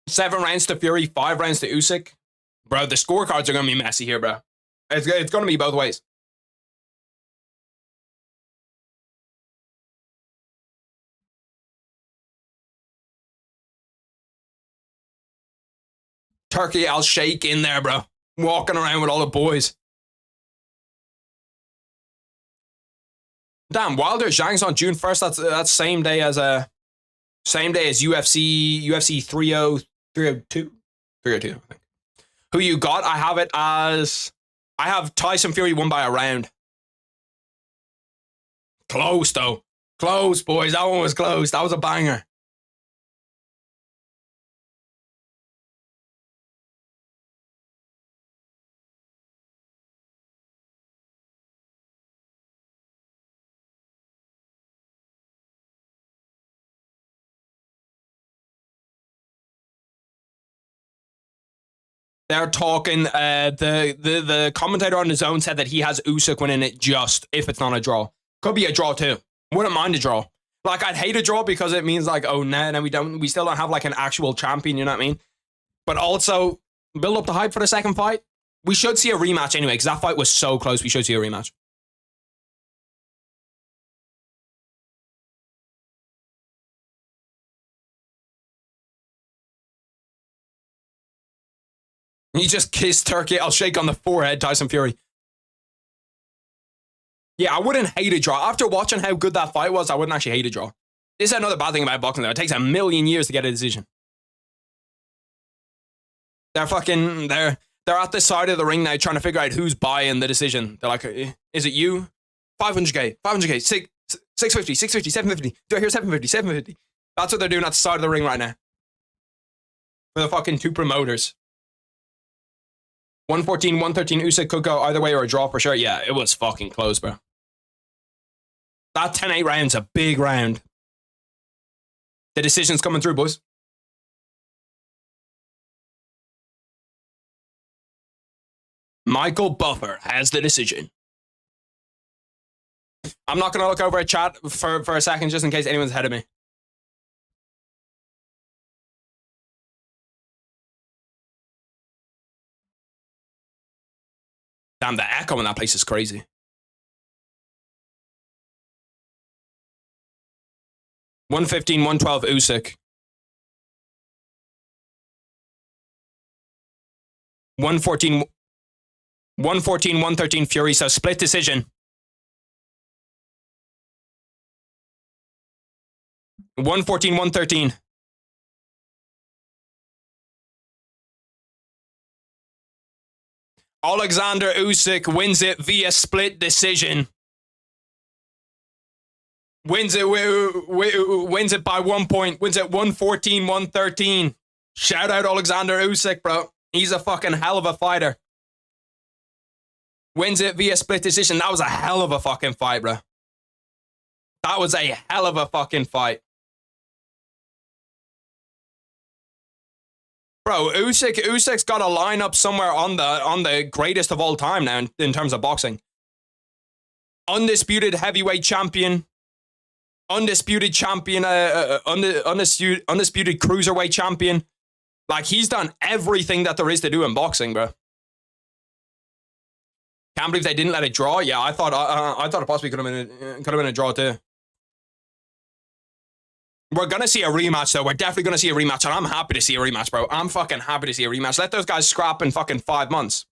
Seven rounds to Fury, 5 rounds to Usyk. Bro, the scorecards are gonna be messy here, bro. It's gonna be both ways. Turkey, I'll shake in there, bro. Walking around with all the boys. Damn, Wilder Zhang's on June 1st. That's same day as UFC 302, I think. Who you got? I have it as I have Tyson Fury won by a round. Close though. Close, boys. That one was close. That was a banger. They're talking. The commentator on his own said that he has Usyk winning it just if it's not a draw. Could be a draw too. Wouldn't mind a draw. Like I'd hate a draw because it means like oh no, we still don't have like an actual champion. You know what I mean? But also build up the hype for the second fight. We should see a rematch anyway because that fight was so close. We should see a rematch. He just kissed Turkey. I'll shake on the forehead, Tyson Fury. Yeah, I wouldn't hate a draw. After watching how good that fight was, I wouldn't actually hate a draw. This is another bad thing about boxing, though. It takes a million years to get a decision. They're at the side of the ring now trying to figure out who's buying the decision. They're like, is it you? 500K, 650, 750. Do I hear 750? That's what they're doing at the side of the ring right now. For the fucking two promoters. 114, 113, Usyk could go either way or a draw for sure. Yeah, it was fucking close, bro. That 10-8 round's a big round. The decision's coming through, boys. Michael Buffer has the decision. I'm not going to look over at chat for a second just in case anyone's ahead of me. Damn, the echo in that place is crazy. $115, $112 Usyk. 114, 113 Fury. So split decision. 114, 113. Alexander Usyk wins it via split decision. Wins it by 1 point. Wins it 114, 113. Shout out Alexander Usyk, bro. He's a fucking hell of a fighter. Wins it via split decision. That was a hell of a fucking fight, bro. That was a hell of a fucking fight. Bro, Usyk's got a lineup somewhere on the greatest of all time now in terms of boxing. Undisputed heavyweight champion. Undisputed champion, undisputed cruiserweight champion. Like, he's done everything that there is to do in boxing, bro. Can't believe they didn't let it draw. Yeah, I thought it possibly could have been a draw too. We're gonna see a rematch though. We're definitely gonna see a rematch, and I'm happy to see a rematch, bro. I'm fucking happy to see a rematch. Let those guys scrap in fucking 5 months.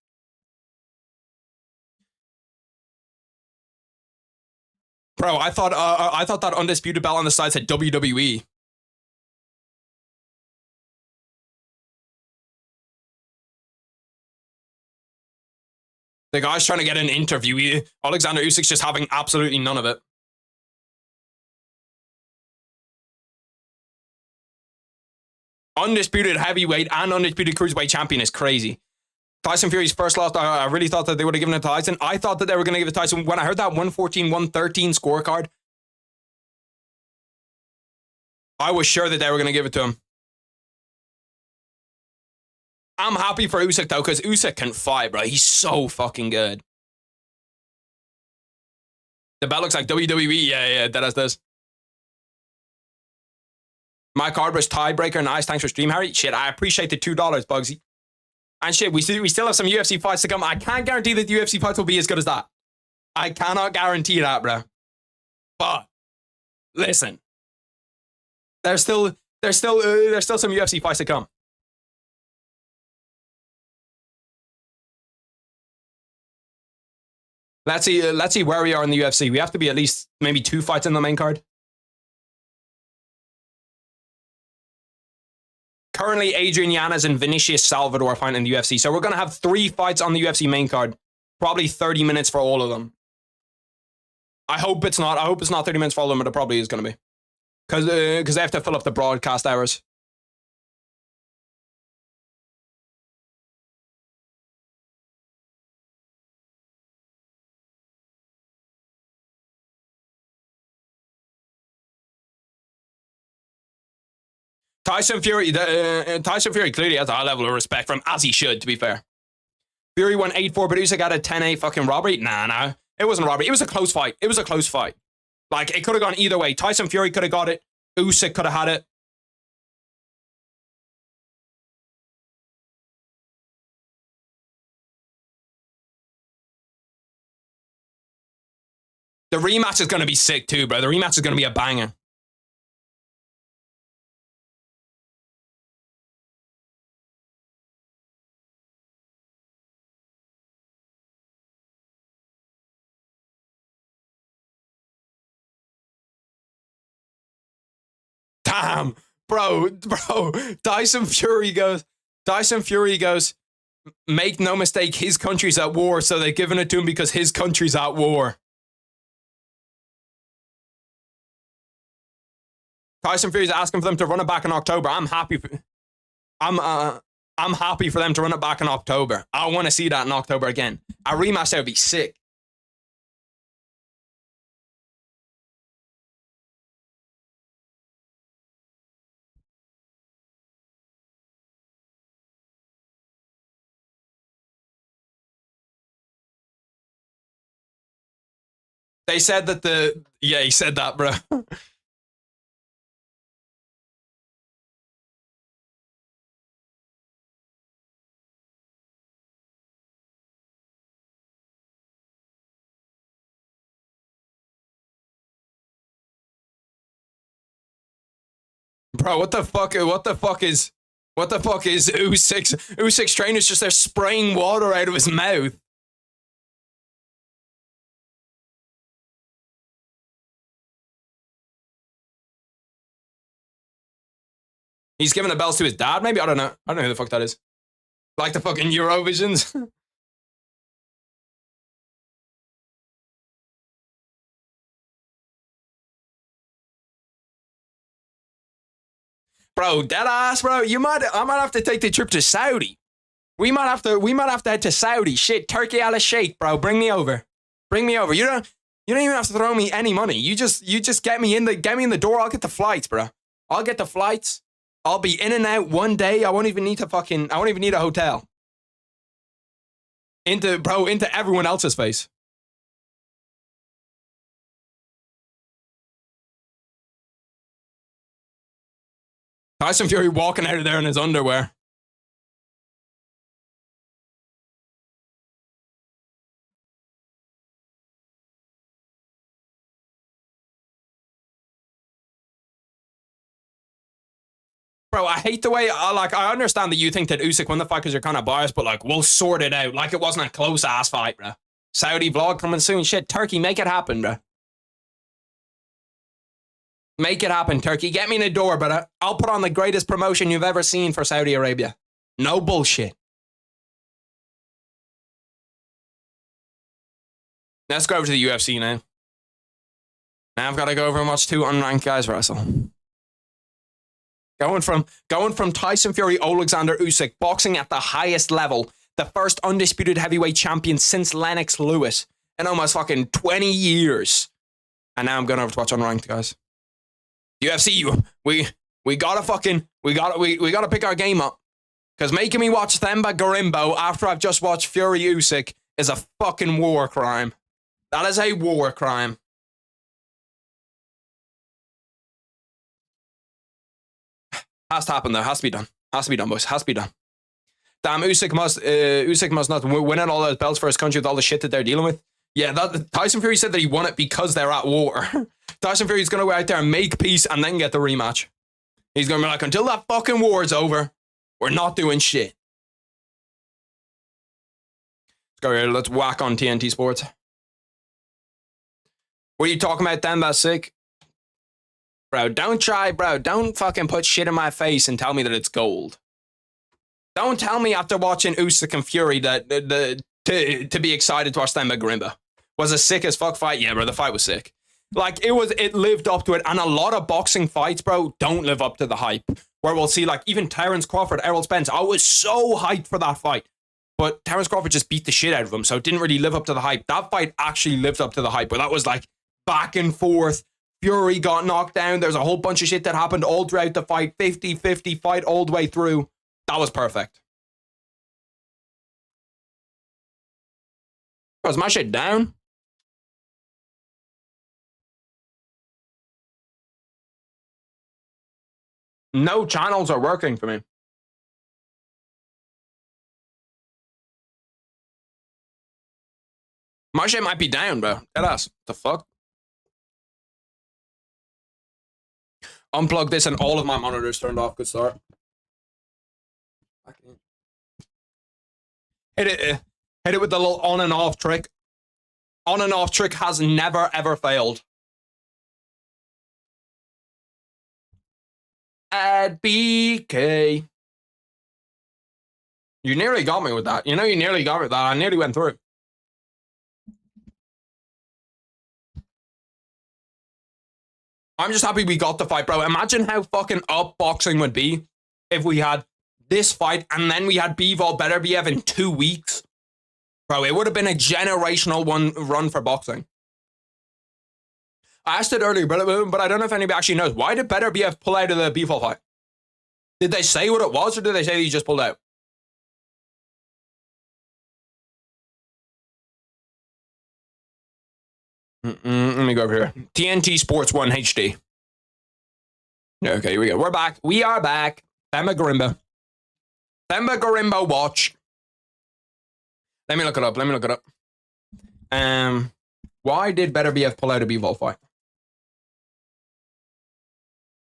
Bro, I thought that undisputed belt on the side said WWE. The guy's trying to get an interview. Alexander Usyk's just having absolutely none of it. Undisputed heavyweight and undisputed cruiserweight champion is crazy. Tyson Fury's first loss, I really thought that they would have given it to Tyson. I thought that they were going to give it to Tyson. When I heard that 114, 113 scorecard, I was sure that they were going to give it to him. I'm happy for Usyk, though, because Usyk can fight, bro. He's so fucking good. The belt looks like WWE. Yeah, that does. My card was tiebreaker. Nice. Thanks for stream, Harry. Shit, I appreciate the $2, Bugsy. And shit, we still have some UFC fights to come. I can't guarantee that the UFC fights will be as good as that. I cannot guarantee that, bro. But listen, there's still some UFC fights to come. Let's see where we are in the UFC. We have to be at least maybe 2 fights in the main card. Currently, Adrian Yanez and Vinicius Salvador are fighting in the UFC. So we're going to have 3 fights on the UFC main card. Probably 30 minutes for all of them. I hope it's not 30 minutes for all of them, but it probably is going to be. Because they have to fill up the broadcast hours. Tyson Fury clearly has a high level of respect from, as he should, to be fair. Fury won 8-4, but Usyk got a 10-8 fucking robbery. Nah. It wasn't a robbery. It was a close fight. Like, it could have gone either way. Tyson Fury could have got it. Usyk could have had it. The rematch is going to be sick too, bro. The rematch is going to be a banger. Damn, bro. Tyson Fury goes, make no mistake, his country's at war, so they're giving it to him because his country's at war. Tyson Fury's asking for them to run it back in October. I'm happy for them to run it back in October. I want to see that in October again. A rematch there would be sick. They said that he said that, bro. Bro, what the fuck is Usyk's trainer's just there spraying water out of his mouth. He's giving the belts to his dad, maybe? I don't know. I don't know who the fuck that is. Like the fucking Eurovisions. Bro, dead ass, bro. I might have to take the trip to Saudi. We might have to head to Saudi. Shit, Turkey al Sheikh, bro. Bring me over. Bring me over. You don't even have to throw me any money. You just get me in the door. I'll get the flights, bro. I'll get the flights. I'll be in and out one day. I won't even need a hotel. Into everyone else's face. Tyson Fury walking out of there in his underwear. Bro, I hate the way, I understand that you think that Usyk won the fight because you're kind of biased, but like, we'll sort it out. Like it wasn't a close ass fight, bro. Saudi vlog coming soon. Shit, Turkey, make it happen, bro. Make it happen, Turkey. Get me in the door, but I'll put on the greatest promotion you've ever seen for Saudi Arabia. No bullshit. Let's go over to the UFC now. Now I've got to go over and watch two unranked guys wrestle. Going from Tyson Fury, Alexander Usyk, boxing at the highest level, the first undisputed heavyweight champion since Lennox Lewis in almost fucking 20 years. And now I'm going over to watch unranked guys. UFC, we gotta pick our game up. Because making me watch themmaguru after I've just watched Fury Usyk is a fucking war crime. That is a war crime. Has to happen though. Has to be done. Has to be done, boys. Has to be done. Damn, Usyk must not win all those belts for his country with all the shit that they're dealing with. Yeah, Tyson Fury said that he won it because they're at war. Tyson Fury's going to go out there and make peace and then get the rematch. He's going to be like, until that fucking war's over, we're not doing shit. Let's go here. Let's whack on TNT Sports. What are you talking about, Dan? That's sick. Bro, don't fucking put shit in my face and tell me that it's gold. Don't tell me after watching Usyk and Fury that to be excited to watch themmaguru. Was a sick as fuck fight? Yeah, bro, the fight was sick. Like, it lived up to it. And a lot of boxing fights, bro, don't live up to the hype. Where we'll see, like, even Terence Crawford, Errol Spence. I was so hyped for that fight. But Terence Crawford just beat the shit out of him. So it didn't really live up to the hype. That fight actually lived up to the hype. But that was, like, back and forth. Fury got knocked down. There's a whole bunch of shit that happened all throughout the fight. 50-50 fight all the way through. That was perfect. Bro, is my shit down? No channels are working for me. My shit might be down, bro. Deadass. The fuck? Unplug this and all of my monitors turned off. Good start. Hit it with the little on and off trick. On and off trick has never ever failed. Add BK. You nearly got me with that. You know you nearly got me with that. I nearly went through. I'm just happy we got the fight, bro. Imagine how fucking up boxing would be if we had this fight and then we had Bivol Beterbiev in 2 weeks. Bro, it would have been a generational run for boxing. I asked it earlier, but I don't know if anybody actually knows. Why did Beterbiev pull out of the Bivol fight? Did they say what it was, or did they say that he just pulled out? Let me go over here. TNT Sports 1 HD. Okay, here we go. We're back. We are back. themmaguru. themmaguru watch. Let me look it up. Why did Beterbiev pull out a Bivol fight?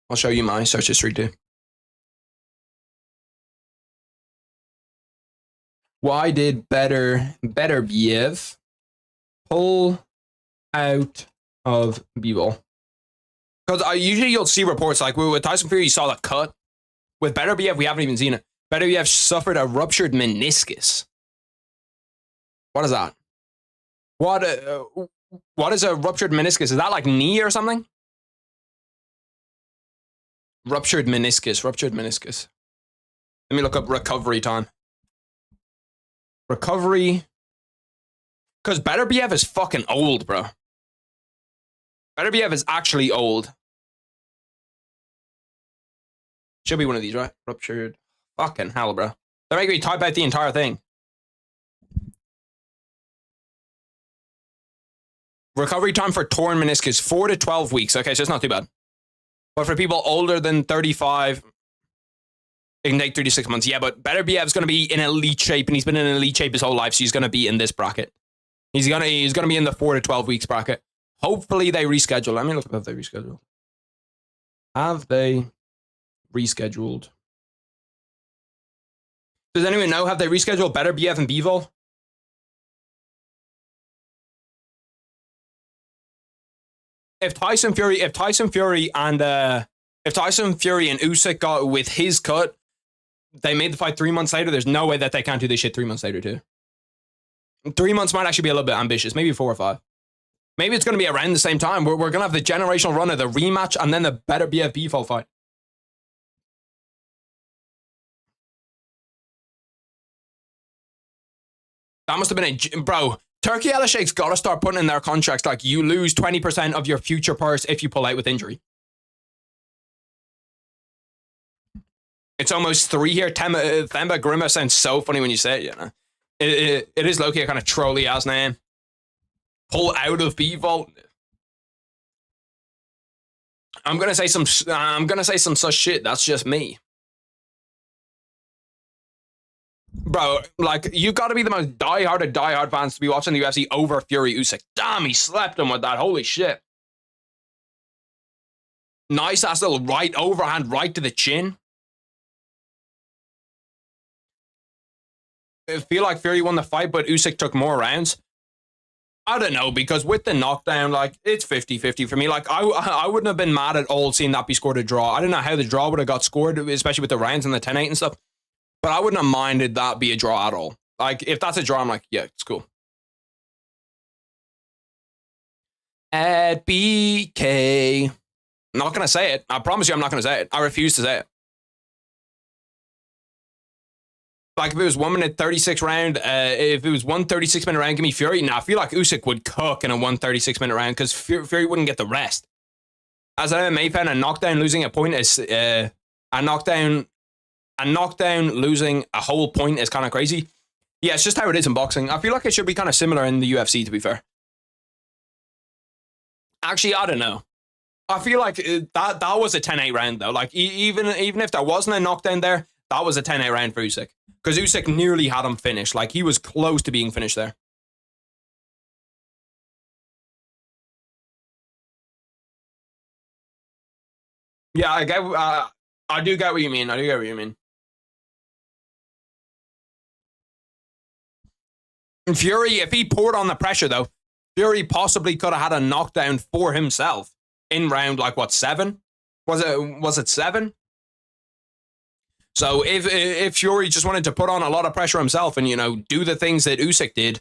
I'll show you my search history too. Why did Beterbiev pull out of Bivol? Because usually you'll see reports like with Tyson Fury, you saw the cut. With Beterbiev, we haven't even seen it. Beterbiev suffered a ruptured meniscus. What is that? What is a ruptured meniscus? Is that like knee or something? Ruptured meniscus. Let me look up recovery time. Recovery. Because Beterbiev is fucking old, bro. Beterbiev is actually old. Should be one of these, right? Ruptured. Fucking hell, bro. They're making me type out the entire thing. Recovery time for torn meniscus, 4 to 12 weeks. Okay, so it's not too bad. But for people older than 35, it can take 3 to 6 months. Yeah, but Beterbiev's going to be in elite shape, and he's been in elite shape his whole life, so he's going to be in this bracket. He's gonna be in the 4 to 12 weeks bracket. Hopefully they reschedule. Let me look up if they rescheduled. Have they rescheduled? Does anyone know? Have they rescheduled Beterbiev and Bivol? If Tyson Fury and Usyk got with his cut, they made the fight 3 months later. There's no way that they can't do this shit 3 months later too. 3 months might actually be a little bit ambitious. Maybe 4 or 5. Maybe it's going to be around the same time. We're going to have the generational run of the rematch and then the Beterbiev Bivol fight. That must have been a... Bro, Turkey Alasheikh's got to start putting in their contracts like you lose 20% of your future purse if you pull out with injury. It's almost 3 here. Themmaguru sounds so funny when you say it, you know. It is low-key a kind of trolly ass name. Pull out of Bivol. I'm gonna say some such shit. That's just me. Bro, like, you gotta be the most diehard fans to be watching the UFC over Fury Usyk. Damn, he slapped him with that. Holy shit. Nice ass little right overhand right to the chin. I feel like Fury won the fight, but Usyk took more rounds. I don't know, because with the knockdown, like, it's 50-50 for me. Like, I wouldn't have been mad at all seeing that be scored a draw. I don't know how the draw would have got scored, especially with the rounds and the 10-8 and stuff. But I wouldn't have minded that be a draw at all. Like, if that's a draw, I'm like, yeah, it's cool. At BK. I'm not going to say it. I promise you I'm not going to say it. I refuse to say it. Like, if it was 1 minute 36 round, if it was 1 36-minute round, give me Fury. Now, I feel like Usyk would cook in a 1 36-minute round because Fury wouldn't get the rest. As an MMA fan, a knockdown losing a point is a knockdown losing a whole point is kind of crazy. Yeah, it's just how it is in boxing. I feel like it should be kind of similar in the UFC, to be fair. Actually, I don't know. I feel like that was a 10-8 round, though. Like, even if there wasn't a knockdown there, that was a 10-8 round for Usyk. Because Usyk nearly had him finished. Like, he was close to being finished there. Yeah, I do get what you mean. And Fury, if he poured on the pressure, though, Fury possibly could have had a knockdown for himself in round, like, what, 7? Was it 7? So if Fury just wanted to put on a lot of pressure himself and, you know, do the things that Usyk did,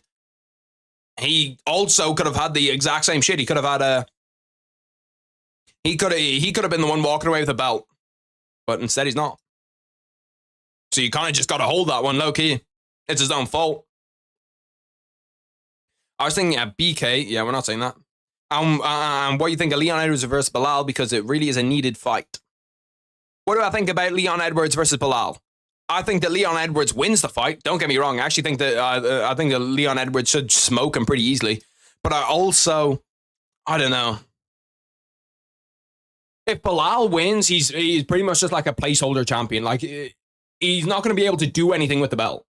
he also could have had the exact same shit. He could have had he could have been the one walking away with a belt, but instead he's not. So you kind of just got to hold that one low key. It's his own fault. I was thinking at BK. Yeah, we're not saying that. What do you think of Leon Edwards versus Bilal? Because it really is a needed fight. What do I think about Leon Edwards versus Bilal? I think that Leon Edwards wins the fight. Don't get me wrong. I actually think that Leon Edwards should smoke him pretty easily. But I don't know. If Bilal wins, he's pretty much just like a placeholder champion. Like, he's not going to be able to do anything with the belt.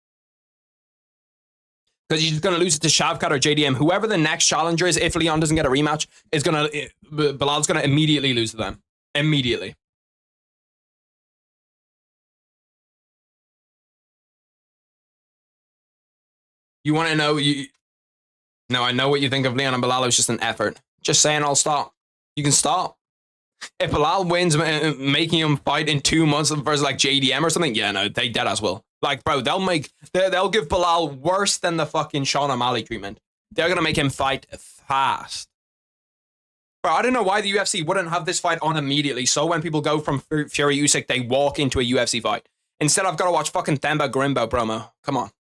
Because he's going to lose it to Shavkat or JDM. Whoever the next challenger is, if Leon doesn't get a rematch, Bilal's going to immediately lose to them. Immediately. You want to know? No, I know what you think of Leon and Bilal. It was just an effort. Just saying, I'll stop. You can stop. If Bilal wins, making him fight in 2 months versus like JDM or something, yeah, no, they dead as well. Like, bro, they'll give Bilal worse than the fucking Sean O'Malley treatment. They're gonna make him fight fast. Bro, I don't know why the UFC wouldn't have this fight on immediately. So when people go from Fury Usyk, they walk into a UFC fight. Instead, I've got to watch fucking Themba Grimbo promo. Come on.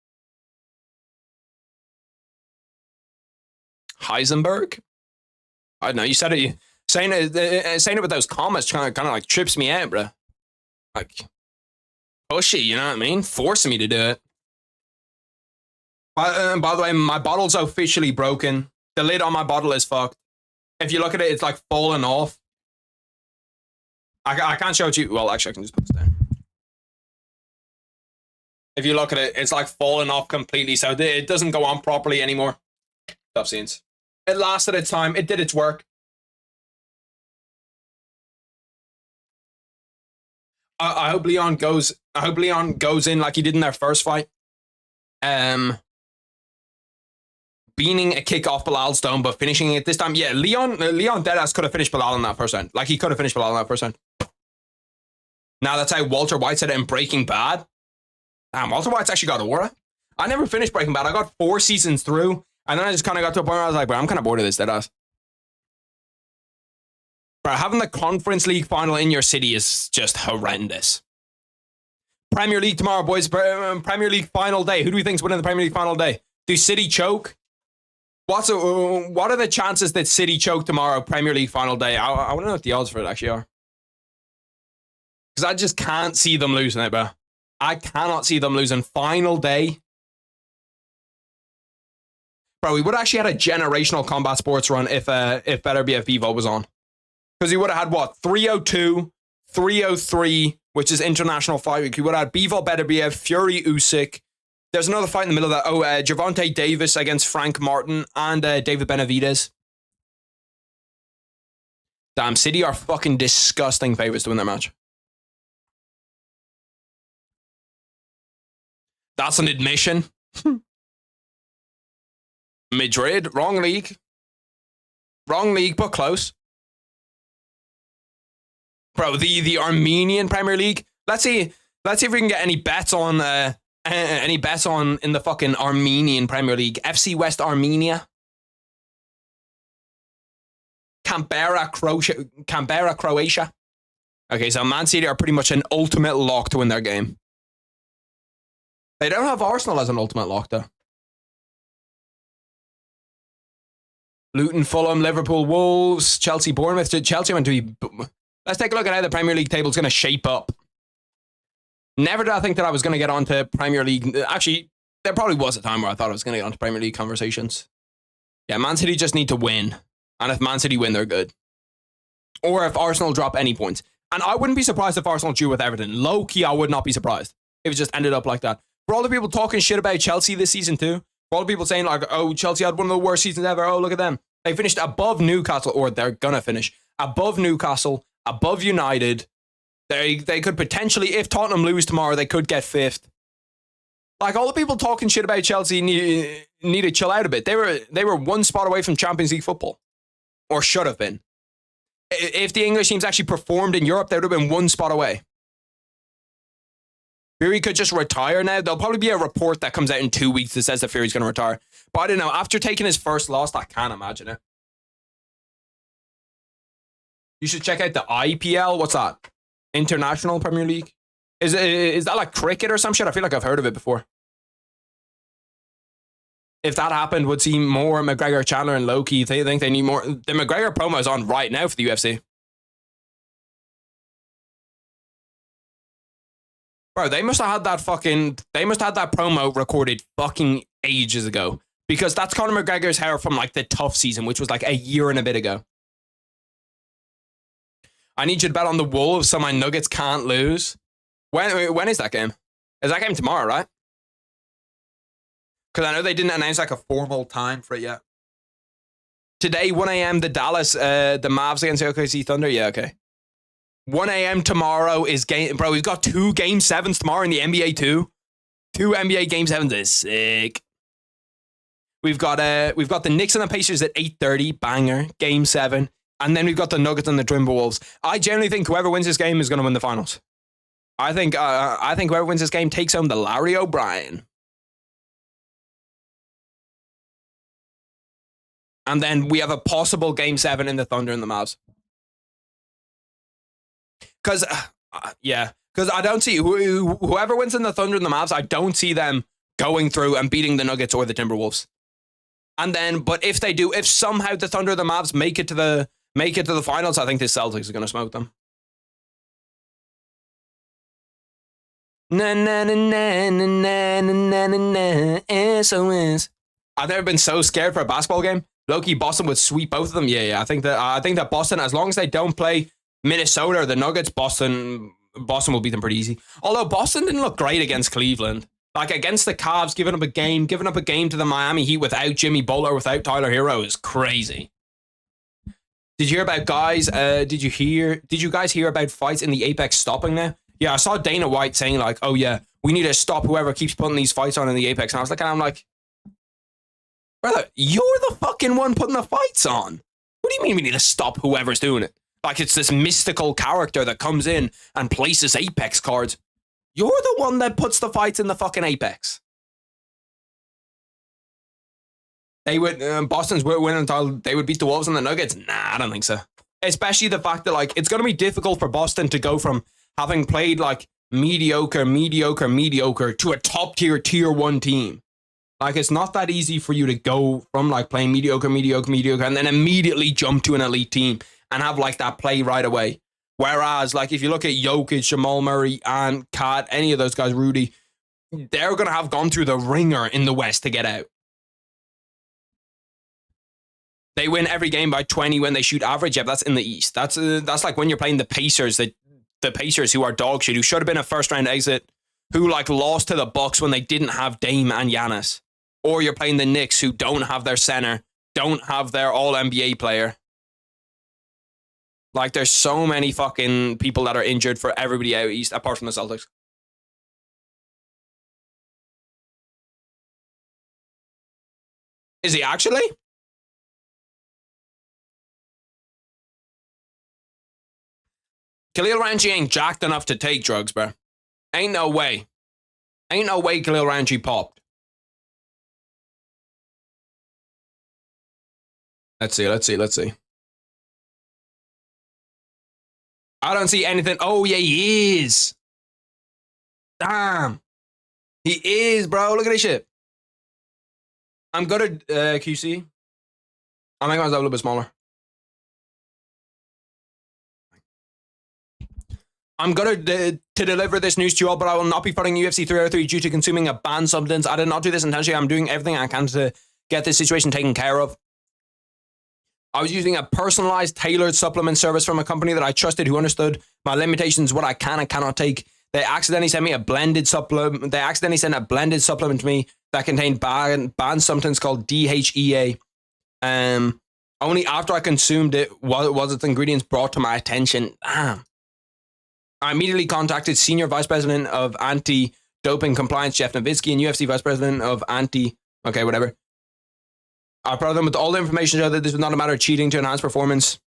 Heisenberg? I don't know. You said it. Saying it with those comments kind of like trips me out, bro. Like, pushy, you know what I mean? Forcing me to do it. By the way, my bottle's officially broken. The lid on my bottle is fucked. If you look at it, it's like falling off. I can't show it to you. Well, actually, I can just put this down. If you look at it, it's like falling off completely. So it doesn't go on properly anymore. Tough scenes. It lasted its time. It did its work. I hope Leon goes. I hope Leon goes in like he did in their first fight. Beating a kick off Bilal's dome, but finishing it this time. Yeah, Leon deadass could have finished Bilal in that first round. Like, he could have finished Bilal in that first round. Now, that's how Walter White said it in Breaking Bad. Damn, Walter White's actually got aura. I never finished Breaking Bad. I got 4 seasons through, and then I just kind of got to a point where I was like, bro, I'm kind of bored of this, deadass. Bro, having the Conference League final in your city is just horrendous. Premier League tomorrow, boys. Premier League final day. Who do we think's winning the Premier League final day? Do City choke? What are the chances that City choke tomorrow, Premier League final day? I want to know what the odds for it actually are. Because I just can't see them losing it, bro. I cannot see them losing. Final day. Bro, we would have actually had a generational combat sports run if Better BF Vivo was on. Because he would have had, what, 302, 303, which is International Fight Week. He would have had Bevo, Better BF, Fury, Usyk. There's another fight in the middle of that. Oh, Gervonta Davis against Frank Martin and David Benavidez. Damn, City are fucking disgusting favorites to win their match. That's an admission. Madrid, wrong league. Wrong league, but close. Bro, the Armenian Premier League. Let's see if we can get any bets on in the fucking Armenian Premier League. FC West Armenia. Canberra, Croatia. Okay, so Man City are pretty much an ultimate lock to win their game. They don't have Arsenal as an ultimate lock, though. Luton, Fulham, Liverpool, Wolves, Chelsea, Bournemouth. Chelsea went to be... Let's take a look at how the Premier League table is going to shape up. Never did I think that I was going to get onto Premier League. Actually, there probably was a time where I thought I was going to get onto Premier League conversations. Yeah, Man City just need to win. And if Man City win, they're good. Or if Arsenal drop any points. And I wouldn't be surprised if Arsenal drew with Everton. Low-key, I would not be surprised if it just ended up like that. For all the people talking shit about Chelsea this season too, for all the people saying like, oh, Chelsea had one of the worst seasons ever. Oh, look at them. They finished above Newcastle, or they're going to finish above Newcastle, above United. They could potentially, if Tottenham lose tomorrow, they could get 5th. Like, all the people talking shit about Chelsea need to chill out a bit. They were 1 spot away from Champions League football. Or should have been. If the English teams actually performed in Europe, they would have been 1 spot away. Fury could just retire now. There'll probably be a report that comes out in 2 weeks that says that Fury's going to retire. But I don't know. After taking his first loss, I can't imagine it. You should check out the IPL. What's that? International Premier League? Is that like cricket or some shit? I feel like I've heard of it before. If that happened, would see more McGregor, Chandler, and Loki. They think they need more. The McGregor promo is on right now for the UFC. Bro, they must have had that promo recorded fucking ages ago. Because that's Conor McGregor's hair from like the tough season, which was like a year and a bit ago. I need you to bet on the Wolves so my Nuggets can't lose. When is that game? Is that game tomorrow, right? Because I know they didn't announce like a formal time for it yet. Today, 1 a.m., the Mavs against the OKC Thunder. Yeah, okay. 1 a.m. tomorrow is game. Bro, we've got 2 Game 7s tomorrow in the NBA too. 2 NBA Game 7s is sick. We've got the Knicks and the Pacers at 8:30. Banger. Game 7. And then we've got the Nuggets and the Timberwolves. I generally think whoever wins this game is going to win the finals. I think whoever wins this game takes home the Larry O'Brien. And then we have a possible Game 7 in the Thunder and the Mavs. Because, because I don't see whoever wins in the Thunder and the Mavs, I don't see them going through and beating the Nuggets or the Timberwolves. And then, but if they do, if somehow the Thunder and the Mavs make it to the finals, I think the Celtics are going to smoke them. Na na na na na na na na SOS. I've never been so scared for a basketball game. Low-key, Boston would sweep both of them. Yeah. I think that Boston, as long as they don't play Minnesota or the Nuggets, Boston will beat them pretty easy. Although Boston didn't look great against Cleveland. Like against the Cavs, giving up a game to the Miami Heat without Jimmy Butler, without Tyler Hero is crazy. Did you hear about guys? Did you guys hear about fights in the Apex stopping now? Yeah, I saw Dana White saying like, "Oh yeah, we need to stop whoever keeps putting these fights on in the Apex." And I was like, brother, you're the fucking one putting the fights on. What do you mean we need to stop whoever's doing it? Like it's this mystical character that comes in and places Apex cards. You're the one that puts the fights in the fucking Apex. They would, Boston's winning until they would beat the Wolves and the Nuggets. Nah, I don't think so. Especially the fact that like it's going to be difficult for Boston to go from having played like mediocre to a top tier 1 team. Like it's not that easy for you to go from like playing mediocre, and then immediately jump to an elite team and have like that play right away. Whereas like if you look at Jokic, Jamal Murray, and Kat, any of those guys, Rudy, they're going to have gone through the ringer in the West to get out. They win every game by 20 when they shoot average. Yeah, that's in the East. That's like when you're playing the Pacers, the Pacers who are dog shit, who should have been a first round exit, who like lost to the Bucks when they didn't have Dame and Giannis. Or you're playing the Knicks who don't have their center, don't have their all NBA player. Like there's so many fucking people that are injured for everybody out East, apart from the Celtics. Is he actually? Khalil Ranchi ain't jacked enough to take drugs, bro. Ain't no way. Ain't no way Khalil Ranchi popped. Let's see. I don't see anything. Oh, yeah, he is. Damn. He is, bro. Look at this shit. I'm good at QC. I'll make myself a little bit smaller. I'm going to deliver this news to you all, but I will not be fighting UFC 303 due to consuming a banned substance. I did not do this intentionally. I'm doing everything I can to get this situation taken care of. I was using a personalized, tailored supplement service from a company that I trusted who understood my limitations, what I can and cannot take. They accidentally sent me a blended supplement. They accidentally sent a blended supplement to me that contained banned substance called DHEA. Only after I consumed it was its ingredients brought to my attention. Damn. I immediately contacted Senior Vice President of Anti-Doping Compliance, Jeff Nowitzki, and UFC Vice President of okay, whatever. I provided them with all the information so that this was not a matter of cheating to enhance performance.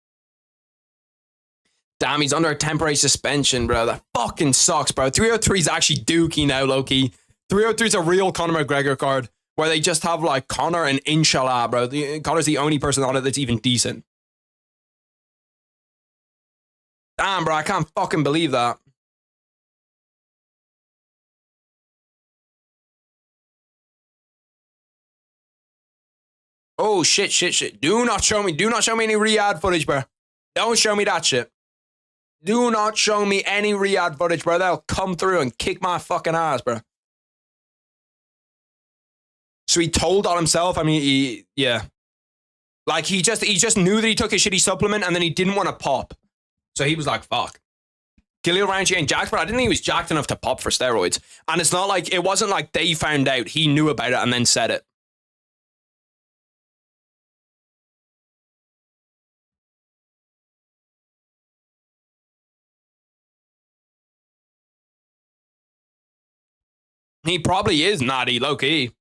Damn, he's under a temporary suspension, bro. That fucking sucks, bro. 303 is actually dookie now, low-key. 303 is a real Conor McGregor card where they just have, like, Conor and Inshallah, bro. Conor's the only person on it that's even decent. Damn, bro, I can't fucking believe that. Oh, shit. Do not show me any Riyadh footage, bro. Don't show me that shit. Do not show me any Riyadh footage, bro. They'll come through and kick my fucking ass, bro. So he told on himself. I mean, yeah. Like, he just knew that he took a shitty supplement and then he didn't want to pop. So he was like, fuck. Khalil Ranchi ain't jacked, but I didn't think he was jacked enough to pop for steroids. And it's not like, it wasn't like they found out. He knew about it and then said it. He probably is naughty, low-key.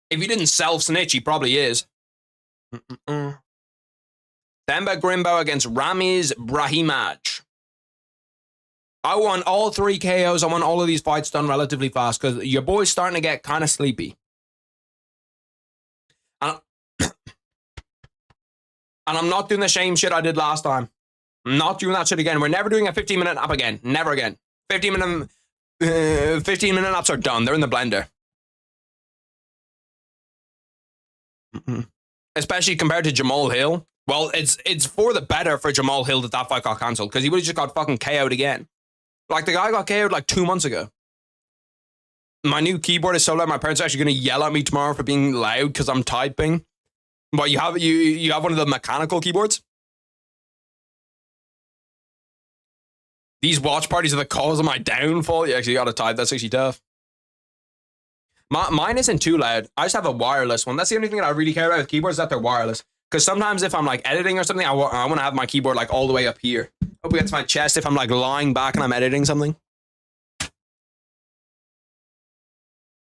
If he didn't self-snitch, he probably is. Themba Grimbo against Ramiz Brahimaj. I want all 3 KOs. I want all of these fights done relatively fast because your boy's starting to get kind of sleepy. And I'm not doing the same shit I did last time. I'm not doing that shit again. We're never doing a 15-minute nap again. Never again. 15-minute naps are done. They're in the blender. Especially compared to Jamal Hill. Well, it's for the better for Jamal Hill that fight got cancelled because he would have just got fucking KO'd again. Like, the guy got KO'd like 2 months ago. My new keyboard is so loud, my parents are actually going to yell at me tomorrow for being loud because I'm typing. But you have one of the mechanical keyboards? These watch parties are the cause of my downfall. You actually got to type. That's actually tough. Mine isn't too loud. I just have a wireless one. That's the only thing that I really care about with keyboards, is that they're wireless. Because sometimes if I'm like editing or something, I want to have my keyboard like all the way up here, up against my chest if I'm like lying back and I'm editing something.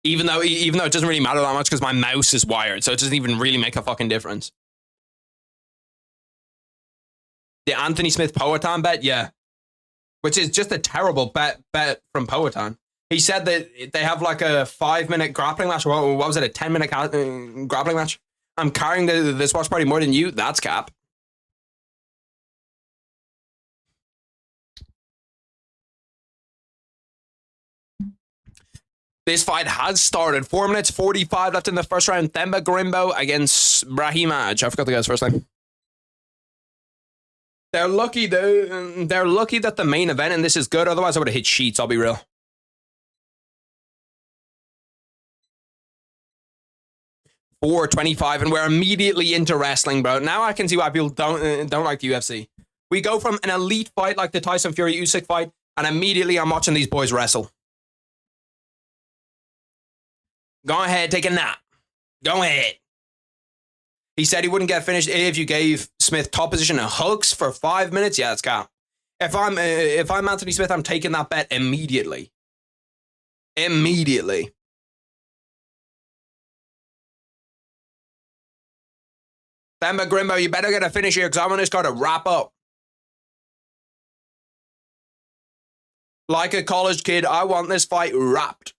Even though it doesn't really matter that much because my mouse is wired, so it doesn't even really make a fucking difference. The Anthony Smith Poatan bet, yeah. Which is just a terrible bet from Poatan. He said that they have like a 5-minute grappling match. What was it, a 10-minute grappling match? I'm carrying this watch party more than you. That's cap. This fight has started. 4 minutes 45 left in the first round. Themba Grimbo against Brahimaj. I forgot the guy's first name. They're lucky that the main event and this is good. Otherwise, I would have hit sheets. I'll be real. $4.25, and we're immediately into wrestling, bro. Now I can see why people don't like the UFC. We go from an elite fight like the Tyson Fury Usyk fight, and immediately I'm watching these boys wrestle. Go ahead, take a nap. Go ahead. He said he wouldn't get finished if you gave Smith top position and hooks for 5 minutes. Yeah, that's cap. If I'm Anthony Smith, I'm taking that bet immediately. Immediately. Themba Grimbo, you better get a finish here because I want this card to wrap up. Like a college kid, I want this fight wrapped.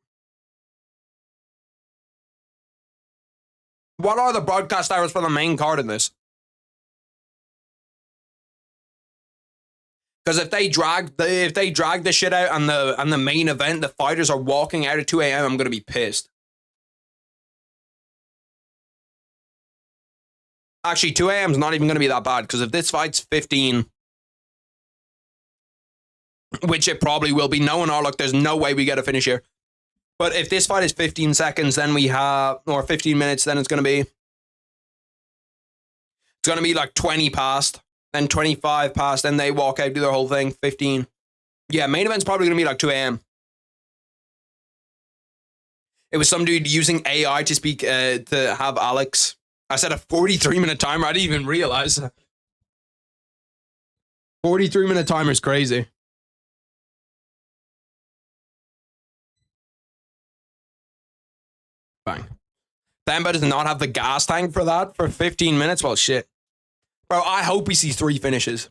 What are the broadcast hours for the main card in this? Because if they drag the shit out on the main event, the fighters are walking out at 2 a.m., I'm gonna be pissed. Actually, 2 a.m. is not even gonna be that bad, because if this fight's 15, which it probably will be, knowing our luck, there's no way we get a finish here. But if this fight is 15 seconds, then we have, or 15 minutes, then it's gonna be like 20 past, then 25 past, then they walk out, do their whole thing, 15. Yeah, main event's probably gonna be like 2 a.m. It was some dude using AI to speak, to have Alex. I said a 43-minute timer. I didn't even realize. 43-minute timer is crazy. Bang. Themba does not have the gas tank for that for 15 minutes. Well, shit. Bro, I hope we see 3 finishes.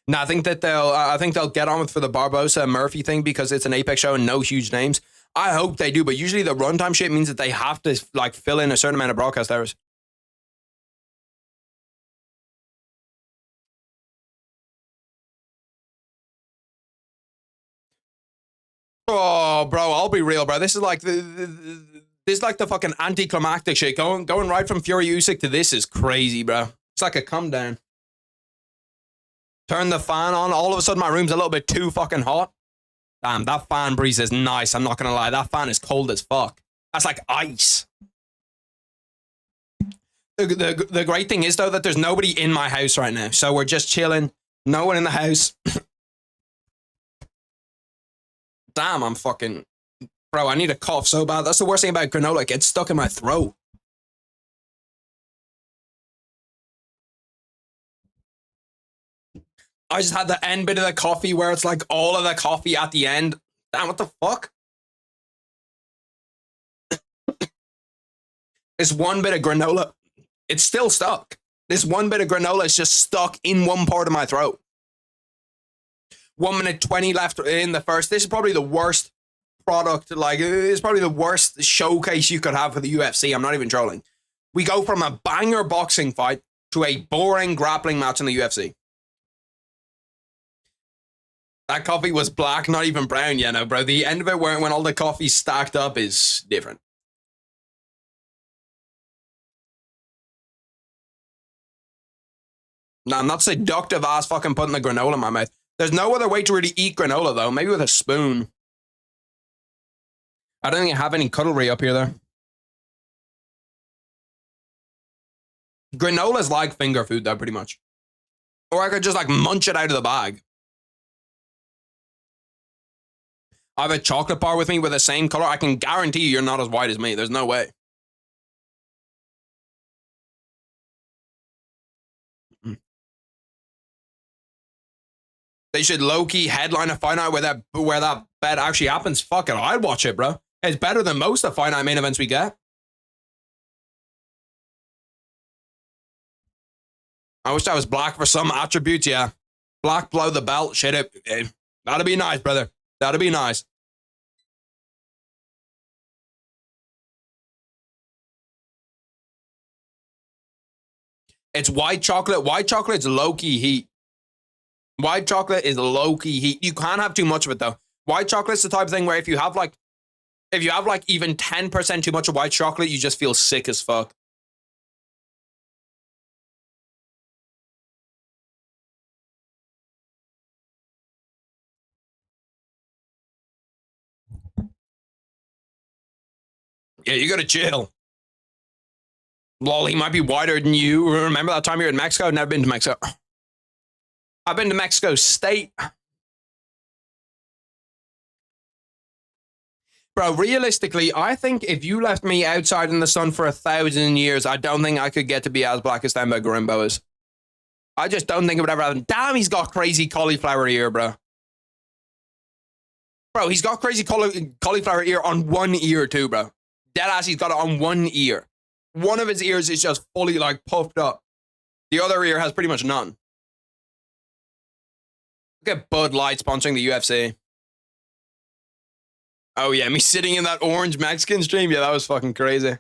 No, I think they'll get on with for the Barbosa Murphy thing because it's an Apex show and no huge names. I hope they do, but usually the runtime shit means that they have to like fill in a certain amount of broadcast hours. Oh, bro, I'll be real, bro. This is like the fucking anticlimactic shit. Going right from Fury Usyk to this is crazy, bro. It's like a come down. Turn the fan on. All of a sudden, my room's a little bit too fucking hot. Damn, that fan breeze is nice. I'm not gonna lie. That fan is cold as fuck. That's like ice. The great thing is, though, that there's nobody in my house right now. So we're just chilling. No one in the house. Damn, I'm fucking... Bro, I need a cough so bad. That's the worst thing about granola. It gets stuck in my throat. I just had the end bit of the coffee where it's like all of the coffee at the end. Damn, what the fuck? This one bit of granola, it's still stuck. This one bit of granola is just stuck in one part of my throat. 1 minute 20 left in the first. This is probably the worst product. Like, it's probably the worst showcase you could have for the UFC. I'm not even trolling. We go from a banger boxing fight to a boring grappling match in the UFC. That coffee was black, not even brown, you know, bro. The end of it when all the coffee stacked up is different. Nah, I'm not seductive ass fucking putting the granola in my mouth. There's no other way to really eat granola, though. Maybe with a spoon. I don't think I have any cutlery up here, though. Granola's like finger food, though, pretty much. Or I could just, like, munch it out of the bag. I have a chocolate bar with me with the same color. I can guarantee you're not as white as me. There's no way. They should low-key headline a fight night where that bet actually happens. Fuck it, I'd watch it, bro. It's better than most of the fight night main events we get. I wish I was black for some attributes, yeah. Black below the belt, shit it. That'd be nice, brother. That'd be nice. It's white chocolate. White chocolate's low-key heat. White chocolate is low-key heat. You can't have too much of it, though. White chocolate's the type of thing where if you have like even 10% too much of white chocolate, you just feel sick as fuck. Yeah, you gotta chill. Lol, he might be whiter than you. Remember that time you were in Mexico? Never been to Mexico. I've been to Mexico State. Bro, realistically, I think if you left me outside in the sun for 1,000 years, I don't think I could get to be as black as themmaguru is. I just don't think it would ever happen. Damn, he's got crazy cauliflower ear, bro. Bro, he's got crazy cauliflower ear on one ear too, bro. Deadass, he's got it on one ear. One of his ears is just fully, like, puffed up. The other ear has pretty much none. Look at Bud Light sponsoring the UFC. Oh, yeah, me sitting in that orange Mexican stream. Yeah, that was fucking crazy.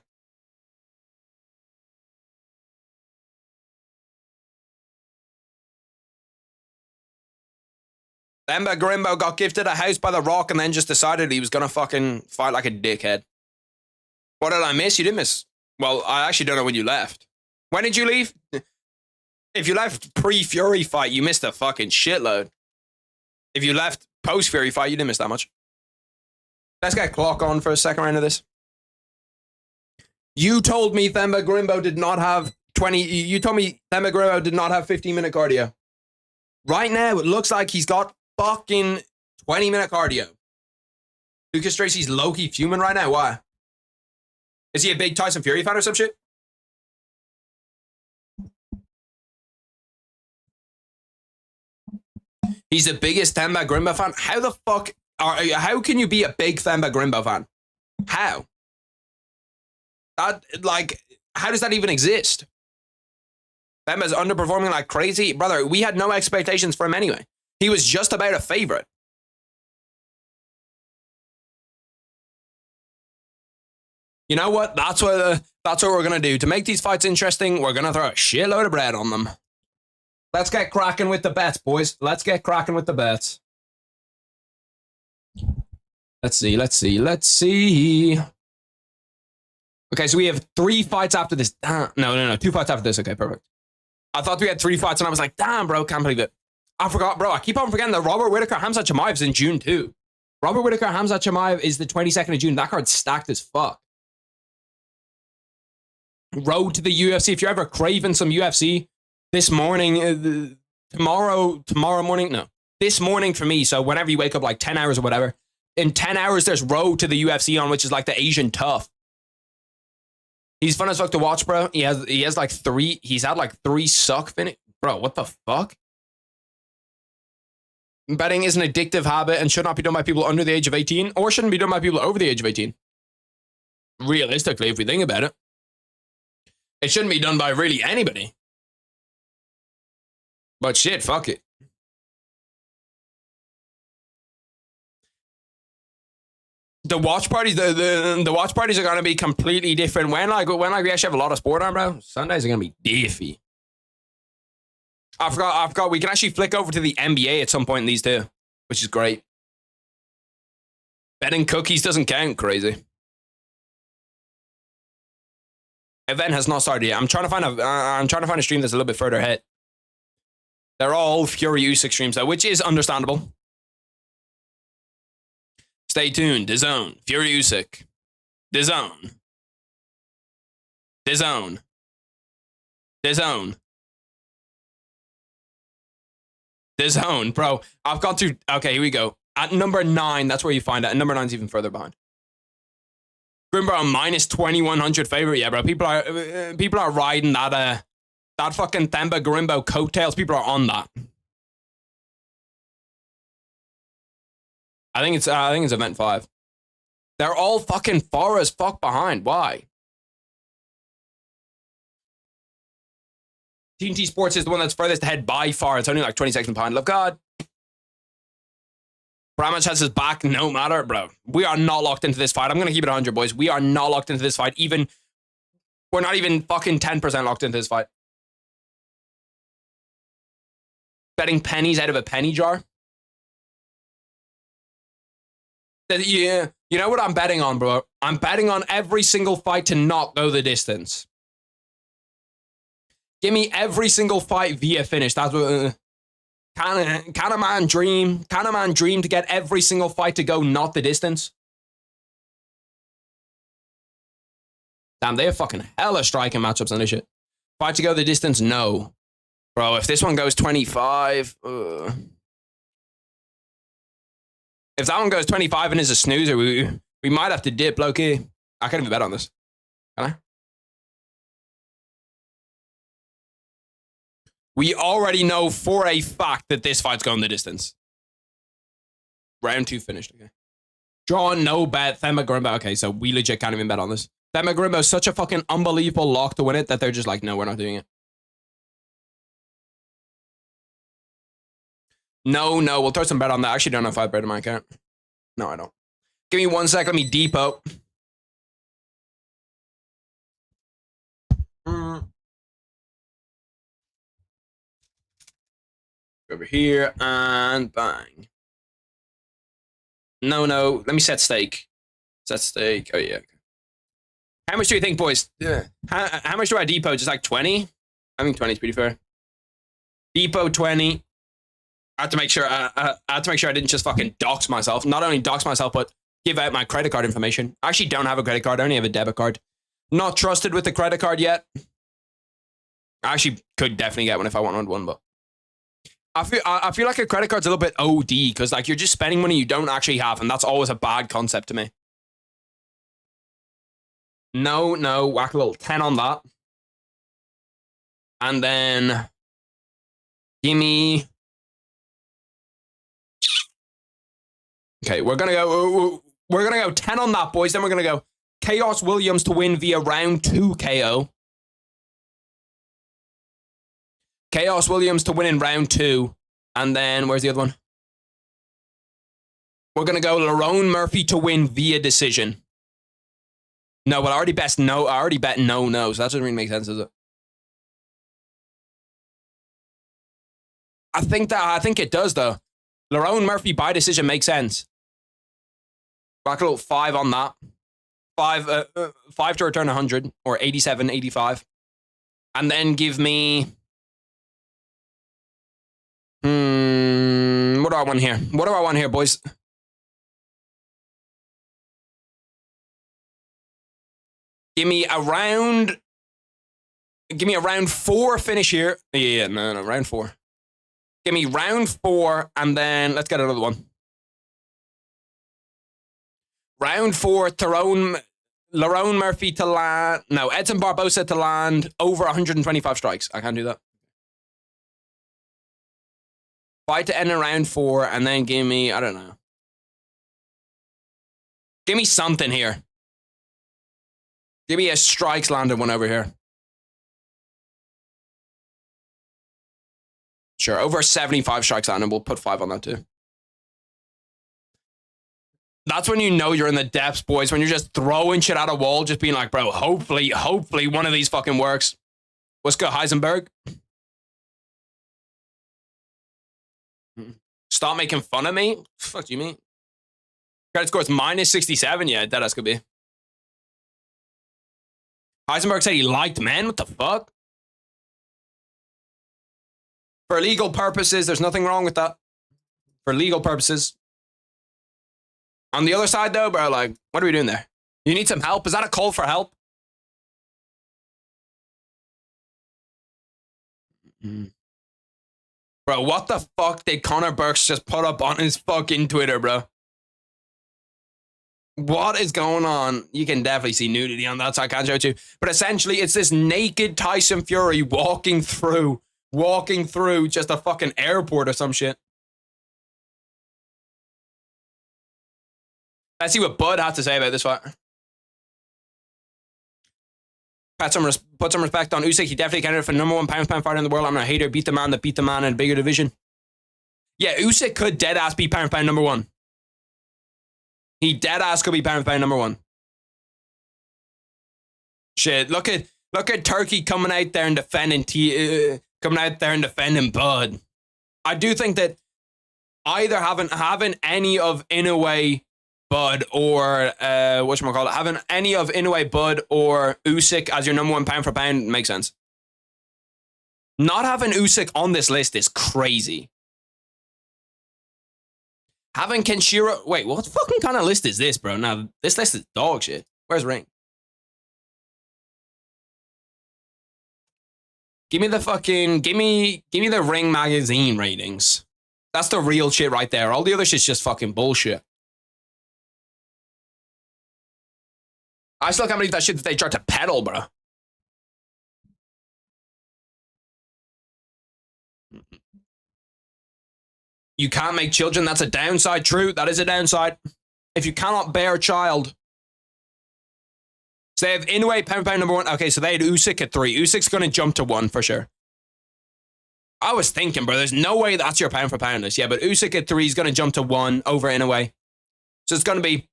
mcgregor got gifted a house by The Rock and then just decided he was going to fucking fight like a dickhead. What did I miss? You didn't miss. Well, I actually don't know when you left. When did you leave? If you left pre-Fury fight, you missed a fucking shitload. If you left post-Fury fight, you didn't miss that much. Let's get clock on for a second round of this. You told me themmaguru did not have 20... You told me themmaguru did not have 15-minute cardio. Right now, it looks like he's got fucking 20-minute cardio. Lucastracymma's low-key fuming right now. Why? Is he a big Tyson Fury fan or some shit? He's the biggest themmaguru fan. How the fuck... How can you be a big themmaguru fan? How? That, like, how does that even exist? Themma's underperforming like crazy. Brother, we had no expectations for him anyway. He was just about a favorite. You know what? That's what we're going to do. To make these fights interesting, we're going to throw a shitload of bread on them. Let's get cracking with the bets, boys. Let's get cracking with the bets. Let's see. Okay, so we have 3 fights after this. No. 2 fights after this. Okay, perfect. I thought we had 3 fights, and I was like, damn, bro, can't believe it. I forgot, bro. I keep on forgetting that Robert Whittaker, Khamzat Chimaev is in June, too. Robert Whittaker, Khamzat Chimaev is the 22nd of June. That card's stacked as fuck. Road to the UFC. If you're ever craving some UFC, this morning, tomorrow morning, no. This morning for me, so whenever you wake up, like 10 hours or whatever, in 10 hours, there's Road to the UFC on, which is like the Asian Tough. He's fun as fuck to watch, bro. He has like 3, he's had like 3 suck finish. Bro, what the fuck? Betting is an addictive habit and should not be done by people under the age of 18 or shouldn't be done by people over the age of 18. Realistically, if we think about it. It shouldn't be done by really anybody. But shit, fuck it. The watch parties, the watch parties are gonna be completely different. When we actually have a lot of sport on, bro, Sundays are gonna be diffy. I forgot. We can actually flick over to the NBA at some point in these two, which is great. Betting cookies doesn't count. Crazy. Event has not started yet. I'm trying to find a stream that's a little bit further ahead. They're all Fury Usyk streams though, which is understandable. Stay tuned. The Zone. Fury Usyk. The Zone. The Zone. The Zone. The Zone, bro. I've got to. Okay, here we go. At number 9, that's where you find it. And number 9's even further behind. Grimbo, minus 2100 favorite. Yeah, bro. People are riding that fucking Themba Grimbo coattails. People are on that. I think it's event 5. They're all fucking far as fuck behind. Why? TNT Sports is the one that's furthest ahead by far. It's only like 20 seconds behind. Love God. Bramage has his back no matter, bro. We are not locked into this fight. I'm going to keep it 100, boys. We are not locked into this fight. We're not even fucking 10% locked into this fight. Betting pennies out of a penny jar. Yeah, you know what I'm betting on, bro? I'm betting on every single fight to not go the distance. Give me every single fight via finish. That's what... Can a man dream? Can a man dream to get every single fight to go not the distance? Damn, they have fucking hella striking matchups on this shit. Fight to go the distance? No. Bro, if this one goes 25... If that one goes 25 and is a snoozer, we might have to dip, low-key. I can't even bet on this. Can I? We already know for a fact that this fight's going the distance. Round 2 finished, okay. Draw, no bet. Themmaguru. Okay, so we legit can't even bet on this. Themmaguru is such a fucking unbelievable lock to win it that they're just like, no, we're not doing it. No, we'll throw some bet on that. I actually don't know if I have bet in my account. No, I don't. Give me 1 sec. Let me depot. Over here and bang. No. Let me set stake. Set stake. Oh, yeah. How much do you think, boys? Yeah. How much do I depot? Just like 20? I think 20 is pretty fair. Depot 20. I had to make sure I didn't just fucking dox myself. Not only dox myself, but give out my credit card information. I actually don't have a credit card. I only have a debit card. Not trusted with the credit card yet. I actually could definitely get one if I wanted one, but I feel like a credit card's a little bit OD because like you're just spending money you don't actually have, and that's always a bad concept to me. No, whack a little 10 on that. And then give me... Okay, we're gonna go 10 on that, boys. Then we're gonna go Chaos Williams to win via round 2 KO. Chaos Williams to win in round 2. And then where's the other one? We're gonna go Lerone Murphy to win via decision. No, but I already bet no, so that doesn't really make sense, does it? I think it does though. Lerone Murphy by decision makes sense. Back a little 5 on that. 5 to return 100 or 87, 85. And then give me... what do I want here? What do I want here, boys? Give me a round 4 finish here. Yeah, no, round 4. Give me round 4, and then let's get another one. Round 4, Lerone Murphy to land. No, Edson Barbosa to land over 125 strikes. I can't do that. Fight to end in round 4, and then give me, I don't know. Give me something here. Give me a strikes landed one over here. Sure, over 75 strikes on, and we'll put 5 on that too. That's when you know you're in the depths, boys. When you're just throwing shit at a wall, just being like, bro, hopefully one of these fucking works. What's good, Heisenberg? Stop making fun of me? Fuck do you mean? Credit score is minus 67. Yeah, that could be. Heisenberg said he liked men. What the fuck? For legal purposes, there's nothing wrong with that. For legal purposes. On the other side, though, bro, like, what are we doing there? You need some help? Is that a call for help? Bro, what the fuck did Conor Burks just put up on his fucking Twitter, bro? What is going on? You can definitely see nudity on that side, can't show it to you. But essentially, it's this naked Tyson Fury walking through just a fucking airport or some shit. Let's see what Bud has to say about this fight. Put some respect on Usyk. He definitely candidate for #1 pound-for-pound fighter in the world. I'm not a hater. Beat the man that beat the man in a bigger division. Yeah, Usyk could dead-ass be pound-for-pound #1. He dead-ass could be pound-for-pound #1. Shit, look at Turkey coming out there and defending Bud. I do think that either having any of Inoue, Bud, or having any of Inoue, Bud, or Usyk as your #1 pound-for-pound makes sense. Not having Usyk on this list is crazy. Having Kenshiro... Wait, what fucking kind of list is this, bro? Now, this list is dog shit. Where's Ring? Give me the fucking... Give me the Ring magazine ratings. That's the real shit right there. All the other shit's just fucking bullshit. I still can't believe that shit that they tried to peddle, bro. You can't make children. That's a downside. True, that is a downside. If you cannot bear a child. So they have Inoue, pound-for-pound #1. Okay, so they had Usyk at 3. Usyk's going to jump to 1 for sure. I was thinking, bro, there's no way that's your pound-for-pound list. Yeah, but Usyk at 3 is going to jump to 1 over Inoue. So it's going to be...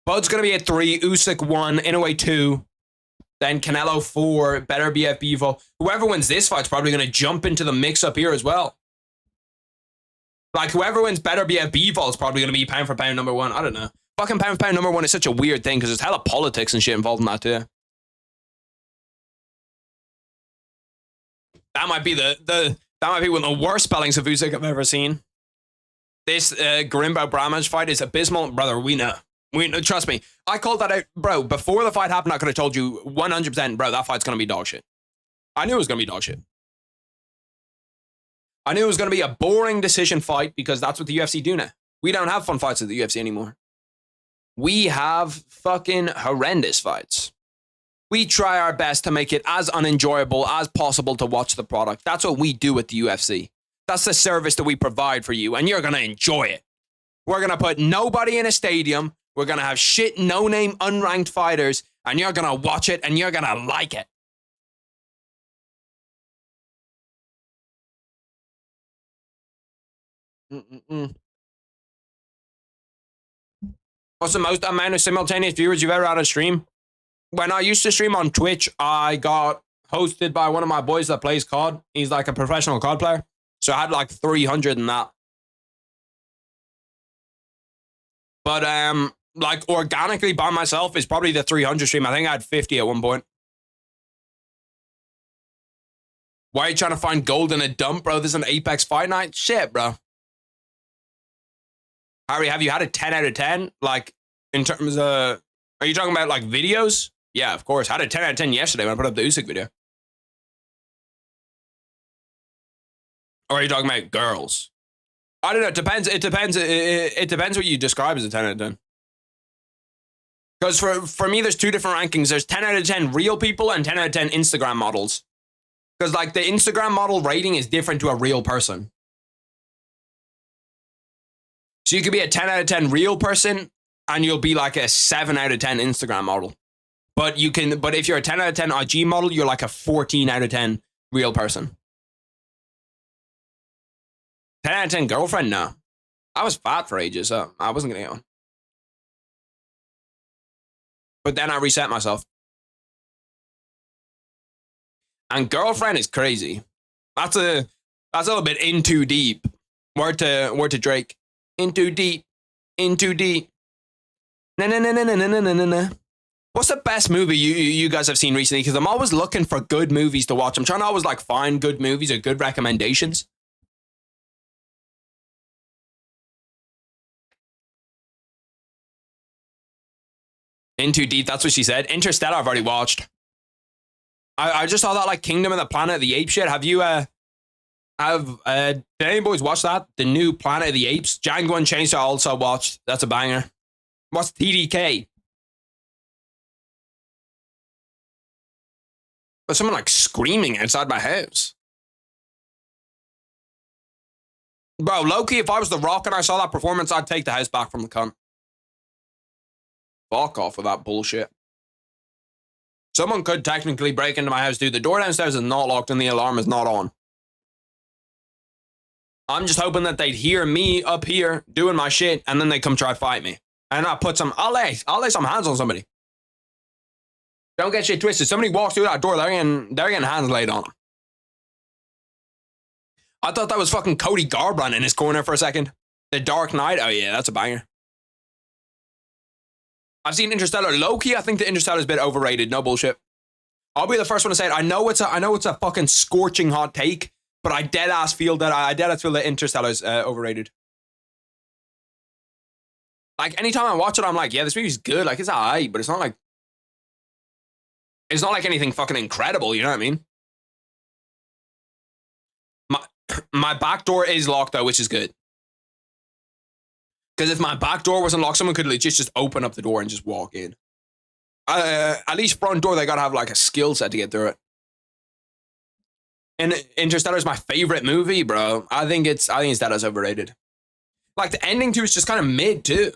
Bud's going to be at 3, Usyk 1, Inoue 2. Then Canelo 4, better BF Bevo. Whoever wins this fight's probably going to jump into the mix up here as well. Like, whoever wins better BF Bevo is probably going to be pound-for-pound #1. I don't know. Fucking pound-for-pound #1 is such a weird thing because there's hella politics and shit involved in that too. That might be that might be one of the worst spellings of Usyk I've ever seen. This Grimbo Bramage fight is abysmal. Brother, we know. Trust me. I called that out, bro. Before the fight happened, I could have told you 100%, bro, that fight's going to be dog shit. I knew it was going to be dog shit. I knew it was going to be a boring decision fight because that's what the UFC do now. We don't have fun fights at the UFC anymore. We have fucking horrendous fights. We try our best to make it as unenjoyable as possible to watch the product. That's what we do at the UFC. That's the service that we provide for you, and you're going to enjoy it. We're going to put nobody in a stadium. We're going to have shit, no-name, unranked fighters, and you're going to watch it, and you're going to like it. What's the most amount of simultaneous viewers you've ever had on stream? When I used to stream on Twitch, I got hosted by one of my boys that plays COD. He's like a professional COD player. So I had like 300 in that. But like organically by myself is probably the 300 stream. I think I had 50 at one point. Why are you trying to find gold in a dump, bro? This is an Apex fight night? Shit, bro. Harry, have you had a 10 out of 10? Like, in terms of... Are you talking about, like, videos? Yeah, of course. I had a 10 out of 10 yesterday when I put up the Usyk video. Or are you talking about girls? I don't know. It depends. It depends what you describe as a 10 out of 10. Because for me, there's two different rankings. There's 10 out of 10 real people and 10 out of 10 Instagram models. Because, like, the Instagram model rating is different to a real person. So you could be a 10 out of 10 real person and you'll be like a 7 out of 10 Instagram model. But if you're a 10 out of 10 IG model, you're like a 14 out of 10 real person. 10 out of 10 girlfriend? No. I was fat for ages, so I wasn't going to get one. But then I reset myself. And girlfriend is crazy. That's a little bit in too deep. Word to Drake. In too deep. In too deep. Na. What's the best movie you guys have seen recently? Because I'm always looking for good movies to watch. I'm trying to always like find good movies or good recommendations. In too deep, that's what she said. Interstellar, I've already watched. I just saw that like Kingdom of the Planet of the Apes shit. Have you did any boys watch that? The new Planet of the Apes? Django Unchained I also watched. That's a banger. What's TDK? There's someone like screaming outside my house. Bro, low-key, if I was The Rock and I saw that performance, I'd take the house back from the cunt. Fuck off with that bullshit. Someone could technically break into my house, dude. The door downstairs is not locked and the alarm is not on. I'm just hoping that they'd hear me up here doing my shit and then they come try to fight me. And I'll lay some hands on somebody. Don't get shit twisted. Somebody walks through that door, they're getting hands laid on them. I thought that was fucking Cody Garbrandt in his corner for a second. The Dark Knight. Oh yeah, that's a banger. I've seen Interstellar. Low-key, I think the Interstellar is a bit overrated. No bullshit. I'll be the first one to say it. I know it's a fucking scorching hot take, but I dead ass feel that Interstellar is overrated. Like anytime I watch it, I'm like, yeah, this movie's good. Like it's alright, but it's not like anything fucking incredible. You know what I mean? My back door is locked though, which is good. Because if my back door wasn't locked, someone could legit just open up the door and just walk in. At least front door, they gotta have like a skill set to get through it. And Interstellar is my favorite movie, bro. I think that is overrated. Like the ending too is just kind of mid too.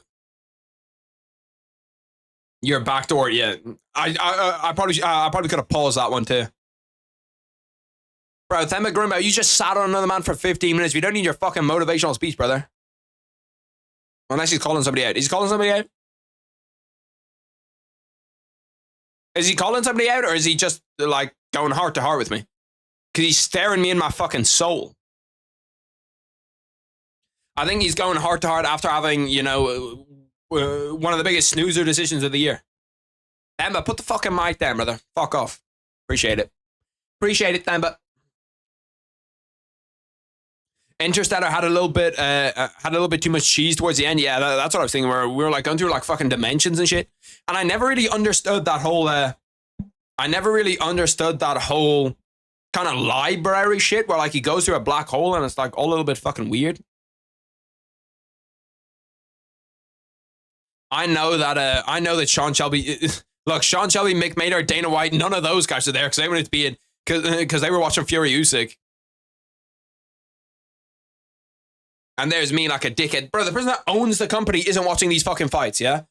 Your back door, yeah. I probably could have paused that one too. Bro, themmaguru, you just sat on another man for 15 minutes. We don't need your fucking motivational speech, brother. Unless he's calling somebody out. Is he calling somebody out? Is he calling somebody out or is he just like going heart to heart with me? Because he's staring me in my fucking soul. I think he's going heart to heart after having, you know, one of the biggest snoozer decisions of the year. Themba, put the fucking mic down, brother. Fuck off. Appreciate it. Appreciate it, Themba. Interstellar had a little bit too much cheese towards the end. Yeah, that's what I was thinking. Where we were like going through like fucking dimensions and shit. And I never really understood that whole. Kind of library shit where like he goes through a black hole and it's like all a little bit fucking weird. I know that Sean Shelby. Look, Sean Shelby, Mick Maynard, Dana White, none of those guys are there because they wanted to be in because they were watching Fury Usyk. And there's me like a dickhead. Bro, the person that owns the company isn't watching these fucking fights, yeah?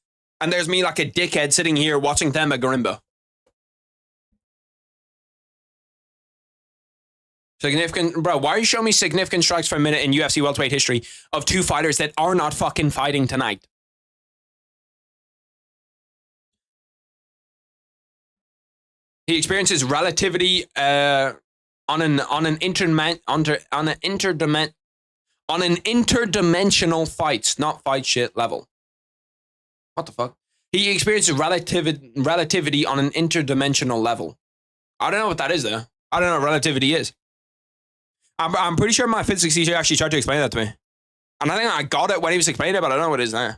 And there's me like a dickhead sitting here watching themmaguru. Significant, bro, why are you showing me significant strikes per minute in UFC welterweight history of two fighters that are not fucking fighting tonight? He experiences relativity on an interdimensional fights, not fight shit level. What the fuck? He experiences relativity on an interdimensional level. I don't know what that is though. I don't know what relativity is. I'm pretty sure my physics teacher actually tried to explain that to me. And I think I got it when he was explaining it, but I don't know what it is now.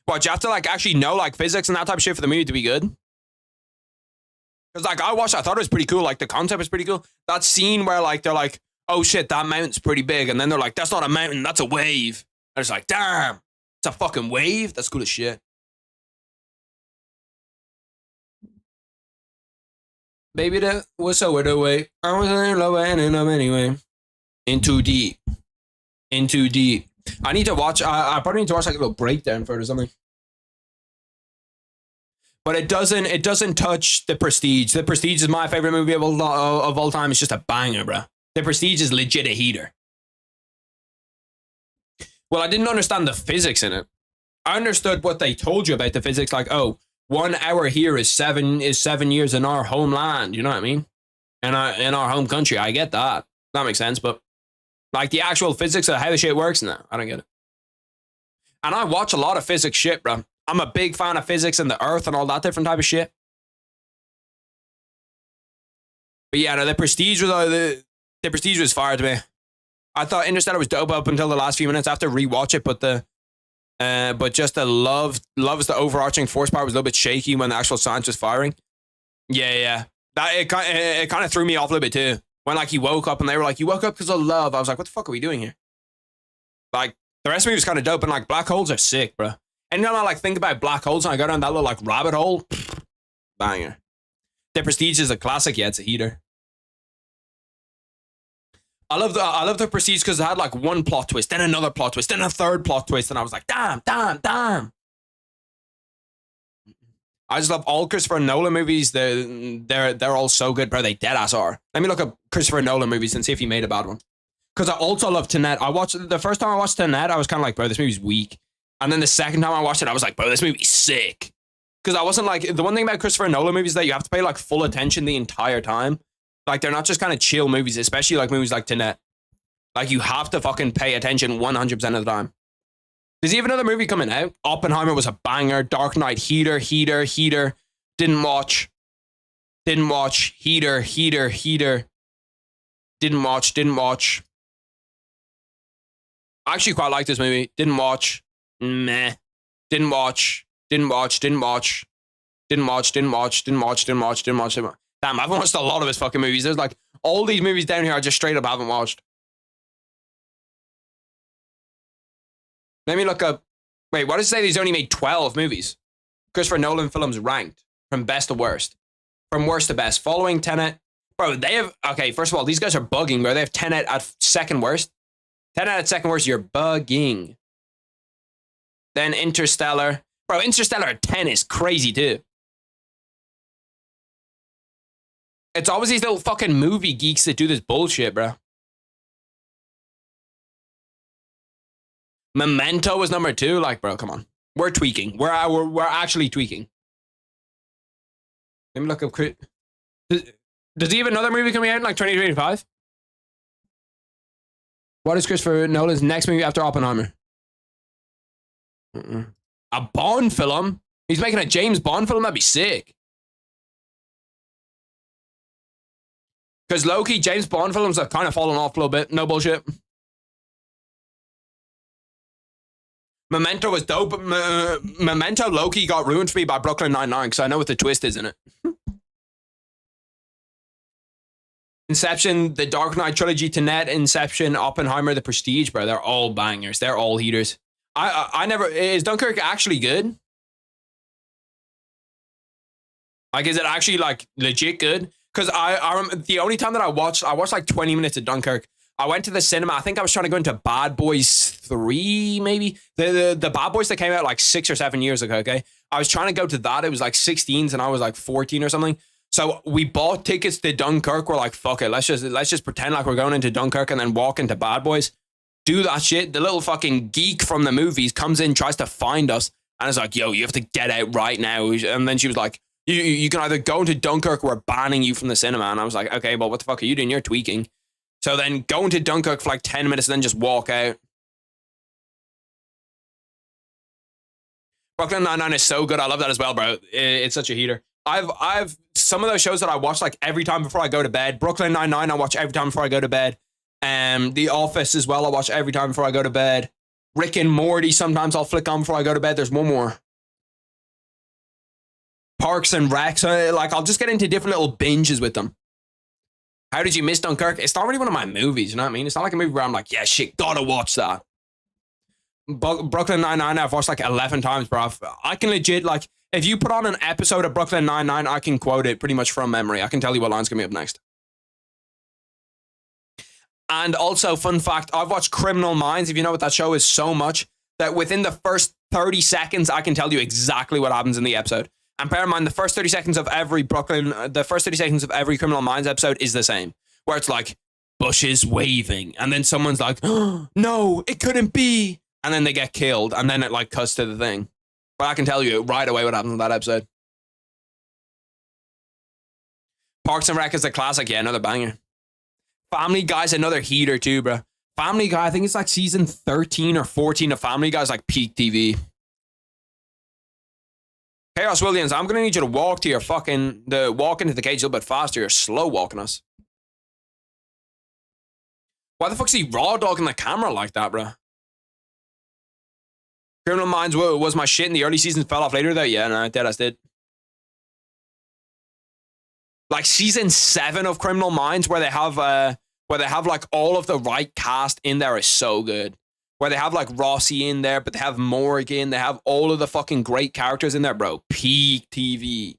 What, you have to like actually know like physics and that type of shit for the movie to be good? Because like I watched, I thought it was pretty cool. Like the concept was pretty cool. That scene where like they're like, oh shit, that mountain's pretty big. And then they're like, that's not a mountain, that's a wave. And it's like, damn, it's a fucking wave? That's cool as shit. Baby, that was so weird away. I was in love and in love anyway. In too deep. In too deep. I need to watch, I probably need to watch like a little breakdown for it or something. But it doesn't touch The Prestige. The Prestige is my favorite movie of all time. It's just a banger, bro. The Prestige is legit a heater. Well, I didn't understand the physics in it. I understood what they told you about the physics, like, oh, 1 hour here is 7 years in our homeland. You know what I mean? In our home country. I get that. That makes sense. But like the actual physics of how the shit works, no, I don't get it. And I watch a lot of physics shit, bro. I'm a big fan of physics and the earth and all that different type of shit. But yeah, no, the Prestige was fire to me. I thought Interstellar was dope up until the last few minutes. I have to rewatch it, but just the love's the overarching force power was a little bit shaky when the actual science was firing. Yeah. That it kind of threw me off a little bit too. When like he woke up and they were like, "You woke up because of love." I was like, "What the fuck are we doing here?" Like the rest of me was kind of dope, and like black holes are sick, bro. And then I like think about black holes and I go down that little like rabbit hole. Banger. The Prestige is a classic. Yeah, it's a heater. I love the Prestige because it had like one plot twist, then another plot twist, then a third plot twist, and I was like, damn. I just love all Christopher Nolan movies. They're all so good, bro. They dead ass are. Let me look up Christopher Nolan movies and see if he made a bad one. Because I also love Tenet. The first time I watched Tenet, I was kind of like, bro, this movie's weak. And then the second time I watched it, I was like, bro, this movie's sick. Because I wasn't like, the one thing about Christopher Nolan movies is that you have to pay like full attention the entire time. Like they're not just kind of chill movies, especially like movies like Tenet. Like you have to fucking pay attention 100% of the time. Does he have another movie coming out? Oppenheimer was a banger. Dark Knight, Heater. Didn't watch. Heater. Didn't watch. I actually quite like this movie. Didn't watch. Meh. Didn't watch. Damn, I haven't watched a lot of his fucking movies. There's like all these movies down here I just straight up haven't watched. Let me look up. Wait, what does it say? He's only made 12 movies. Christopher Nolan films ranked from best to worst. From worst to best. Following Tenet. Bro, they have... Okay, first of all, these guys are bugging, bro. They have Tenet at second worst. Tenet at second worst, you're bugging. Then Interstellar. Bro, Interstellar at 10 is crazy, too. It's always these little fucking movie geeks that do this bullshit, bro. Memento was number 2. Like, bro, come on. We're tweaking. We're actually tweaking. Let me look up. Does he have another movie coming out in like 2025? What is Christopher Nolan's next movie after Oppenheimer? A Bond film? He's making a James Bond film? That'd be sick. Because low-key, James Bond films have kind of fallen off a little bit. No bullshit. Memento was dope. Memento low-key got ruined for me by Brooklyn Nine-Nine because I know what the twist is in it. Inception, the Dark Knight trilogy, Tenet, Inception, Oppenheimer, The Prestige, bro. They're all bangers. They're all heaters. I never... Is Dunkirk actually good? Like, is it actually, like, legit good? Because the only time that I watched like 20 minutes of Dunkirk. I went to the cinema. I think I was trying to go into Bad Boys 3, maybe. The Bad Boys that came out like 6 or 7 years ago, okay? I was trying to go to that. It was like 16s and I was like 14 or something. So we bought tickets to Dunkirk. We're like, fuck it. Let's just pretend like we're going into Dunkirk and then walk into Bad Boys. Do that shit. The little fucking geek from the movies comes in, tries to find us. And it's like, yo, you have to get out right now. And then she was like, you can either go into Dunkirk or we're banning you from the cinema. And I was like, okay, well, what the fuck are you doing? You're tweaking. So then go into Dunkirk for like 10 minutes and then just walk out. Brooklyn Nine-Nine is so good. I love that as well, bro. It's such a heater. I've some of those shows that I watch like every time before I go to bed. Brooklyn Nine-Nine I watch every time before I go to bed. The Office as well I watch every time before I go to bed. Rick and Morty sometimes I'll flick on before I go to bed. There's one more. Parks and Recs. Like I'll just get into different little binges with them. How did you miss Dunkirk? It's not really one of my movies, you know what I mean? It's not like a movie where I'm like, yeah, shit, gotta watch that. Brooklyn Nine-Nine, I've watched like 11 times, bro. I can legit, like, if you put on an episode of Brooklyn Nine-Nine, I can quote it pretty much from memory. I can tell you what line's gonna be up next. And also, fun fact, I've watched Criminal Minds, if you know what that show is, so much that within the first 30 seconds, I can tell you exactly what happens in the episode. And bear in mind, the first 30 seconds of every Criminal Minds episode is the same. Where it's like, bushes waving. And then someone's like, oh, no, it couldn't be. and then they get killed, and then it like cuts to the thing. But I can tell you right away what happened in that episode. Parks and Rec is a classic. Yeah, another banger. Family Guy's another heater too, bro. Family Guy, I think it's like season 13 or 14 of Family Guy's like peak TV. Chaos Williams, I'm gonna need you to walk to your walk into the cage a little bit faster. You're slow walking us. Why the fuck's he raw dogging the camera like that, bro? Criminal Minds was my shit in the early seasons, fell off later though. Yeah, no, deadass did. Like season 7 of Criminal Minds, where they have like all of the right cast in there, is so good. Where they have like Rossi in there, but they have Morgan, they have all of the fucking great characters in there, bro. Peak TV.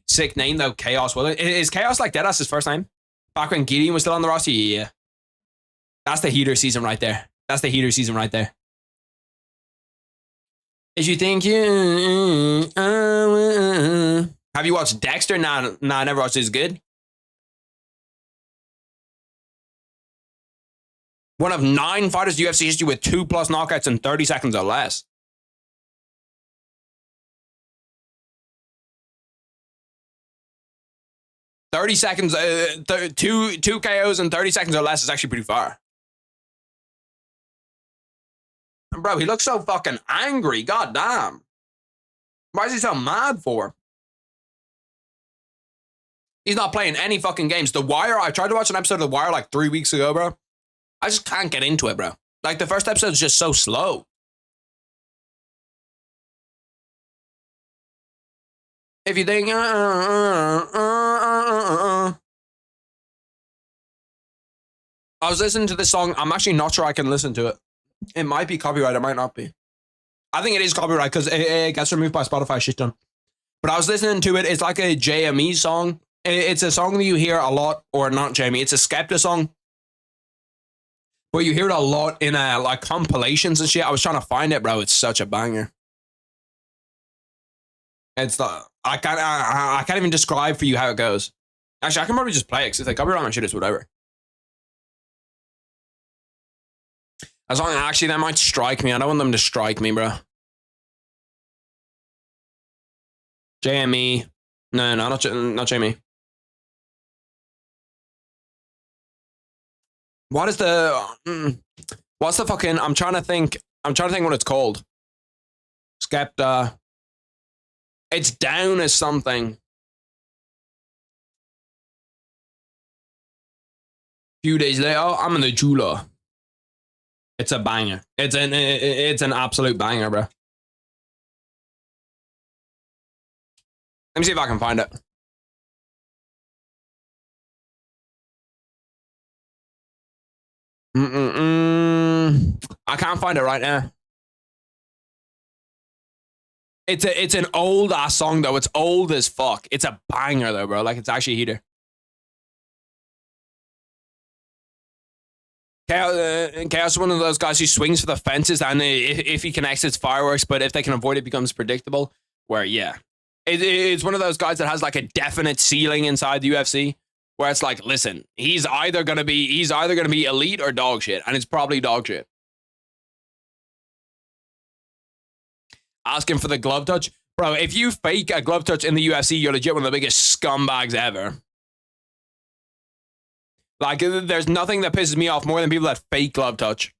Sick name though, Chaos. Well, is Chaos like Deadass his first time? Back when Gideon was still on the roster? Yeah. That's the heater season right there. That's the heater season right there. If you think you... Have you watched Dexter? Nah, I never watched it. It's good. One of 9 fighters in UFC history with 2+ knockouts in 30 seconds or less. $30 seconds, two KOs in 30 seconds or less is actually pretty far. Bro, he looks so fucking angry. God damn. Why is he so mad for? He's not playing any fucking games. The Wire, I tried to watch an episode of The Wire like 3 weeks ago, bro. I just can't get into it, bro. Like, the first episode is just so slow. If you think... I was listening to this song. I'm actually not sure I can listen to it. It might be copyright. It might not be. I think it is copyright because it gets removed by Spotify shit ton. But I was listening to it. It's like a JME song. It's a song that you hear a lot, or not JME. It's a Skepta song. But you hear it a lot in like compilations and shit. I was trying to find it, bro. It's such a banger. It's the I can't even describe for you how it goes. Actually, I can probably just play it because if they copyright my shit, it's whatever. As long as actually they might strike me. I don't want them to strike me, bro. JME. No, not JME. What is the what's the fucking I'm trying to think what it's called. Skepta. It's down as something. Few days later, I'm in the Jula. It's a banger. It's an absolute banger, bro. Let me see if I can find it. I can't find it right now. It's an old ass song though. It's old as fuck. It's a banger though, bro. Like, it's actually a heater. Chaos is one of those guys who swings for the fences, and if he connects, it's fireworks. But if they can avoid it, becomes predictable. Where yeah, it's one of those guys that has like a definite ceiling inside the UFC, where it's like, listen, he's either gonna be elite or dog shit, and it's probably dog shit. Asking for the glove touch, bro. If you fake a glove touch in the UFC, you're legit one of the biggest scumbags ever. Like, there's nothing that pisses me off more than people that fake glove touch.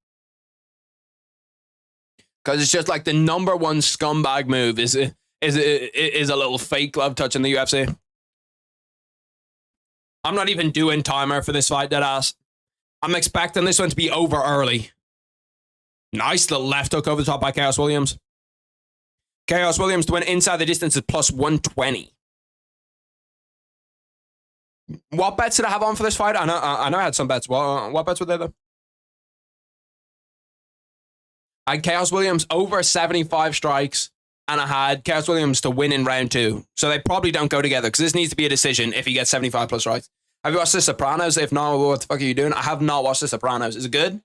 Because it's just like the number one scumbag move is a little fake glove touch in the UFC. I'm not even doing timer for this fight, deadass. I'm expecting this one to be over early. Nice little left hook over the top by Chaos Williams. Chaos Williams to win inside the distance is plus 120. What bets did I have on for this fight? I know I had some bets. What bets were there though? I had Chaos Williams over 75 strikes, and I had Chaos Williams to win in round 2. So they probably don't go together because this needs to be a decision if he gets 75 plus strikes. Have you watched The Sopranos? If not, what the fuck are you doing? I have not watched The Sopranos. Is it good?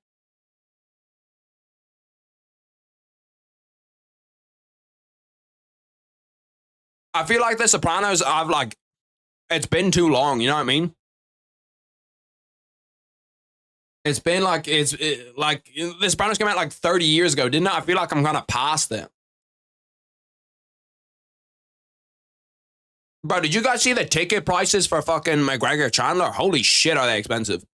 I feel like The Sopranos, it's been too long, you know what I mean? It's been like, like, this Sopranos came out like 30 years ago, didn't it? I feel like I'm kind of past it. Bro, did you guys see the ticket prices for fucking McGregor Chandler? Holy shit, are they expensive?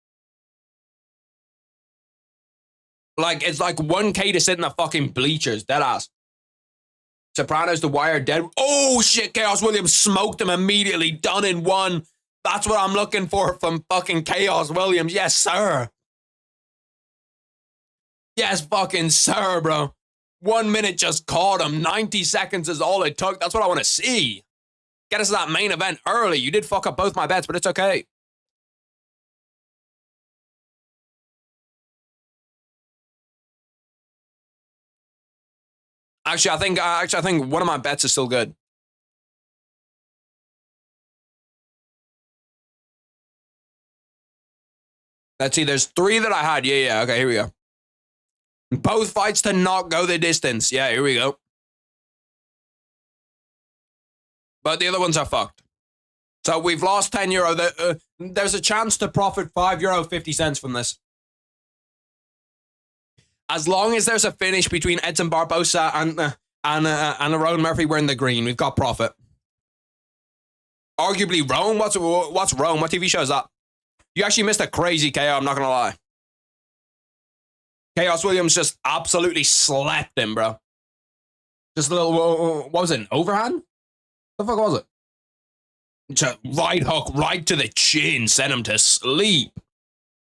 Like, it's like 1K to sit in the fucking bleachers, dead ass. Sopranos, The Wire, dead. Oh shit, Chaos Williams smoked him immediately, done in one. That's what I'm looking for from fucking Chaos Williams. Yes, sir. Yes, fucking sir, bro. 1 minute just caught him. 90 seconds is all it took. That's what I want to see. Get us to that main event early. You did fuck up both my bets, but it's okay. Actually, I think one of my bets is still good. Let's see. There's 3 that I had. Yeah. Okay, here we go. Both fights to not go the distance. Yeah, here we go. But the other ones are fucked. So we've lost €10. There's a chance to profit €5.50 from this. As long as there's a finish between Edson Barbosa and Rowan Murphy, we're in the green. We've got profit. Arguably Rome. What's Rome? What TV show is that? You actually missed a crazy KO, I'm not gonna lie. Chaos Williams just absolutely slept him, bro. Just a little, what was it, an overhand? What the fuck was it? Just right hook right to the chin, sent him to sleep.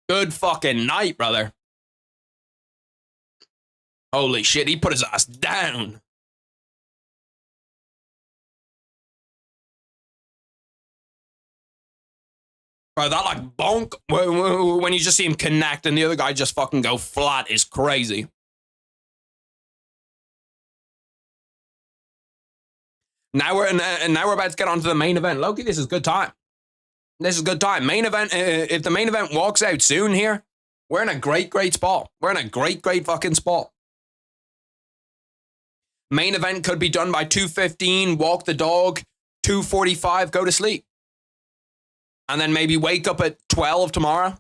Good fucking night, brother. Holy shit, he put his ass down. Bro, that like bonk, when you just see him connect and the other guy just fucking go flat is crazy. Now we're about to get on to the main event. Loki, this is good time. This is good time. Main event, if the main event walks out soon here, we're in a great spot. We're in a great fucking spot. Main event could be done by 2:15, walk the dog, 2:45, go to sleep. And then maybe wake up at 12 tomorrow.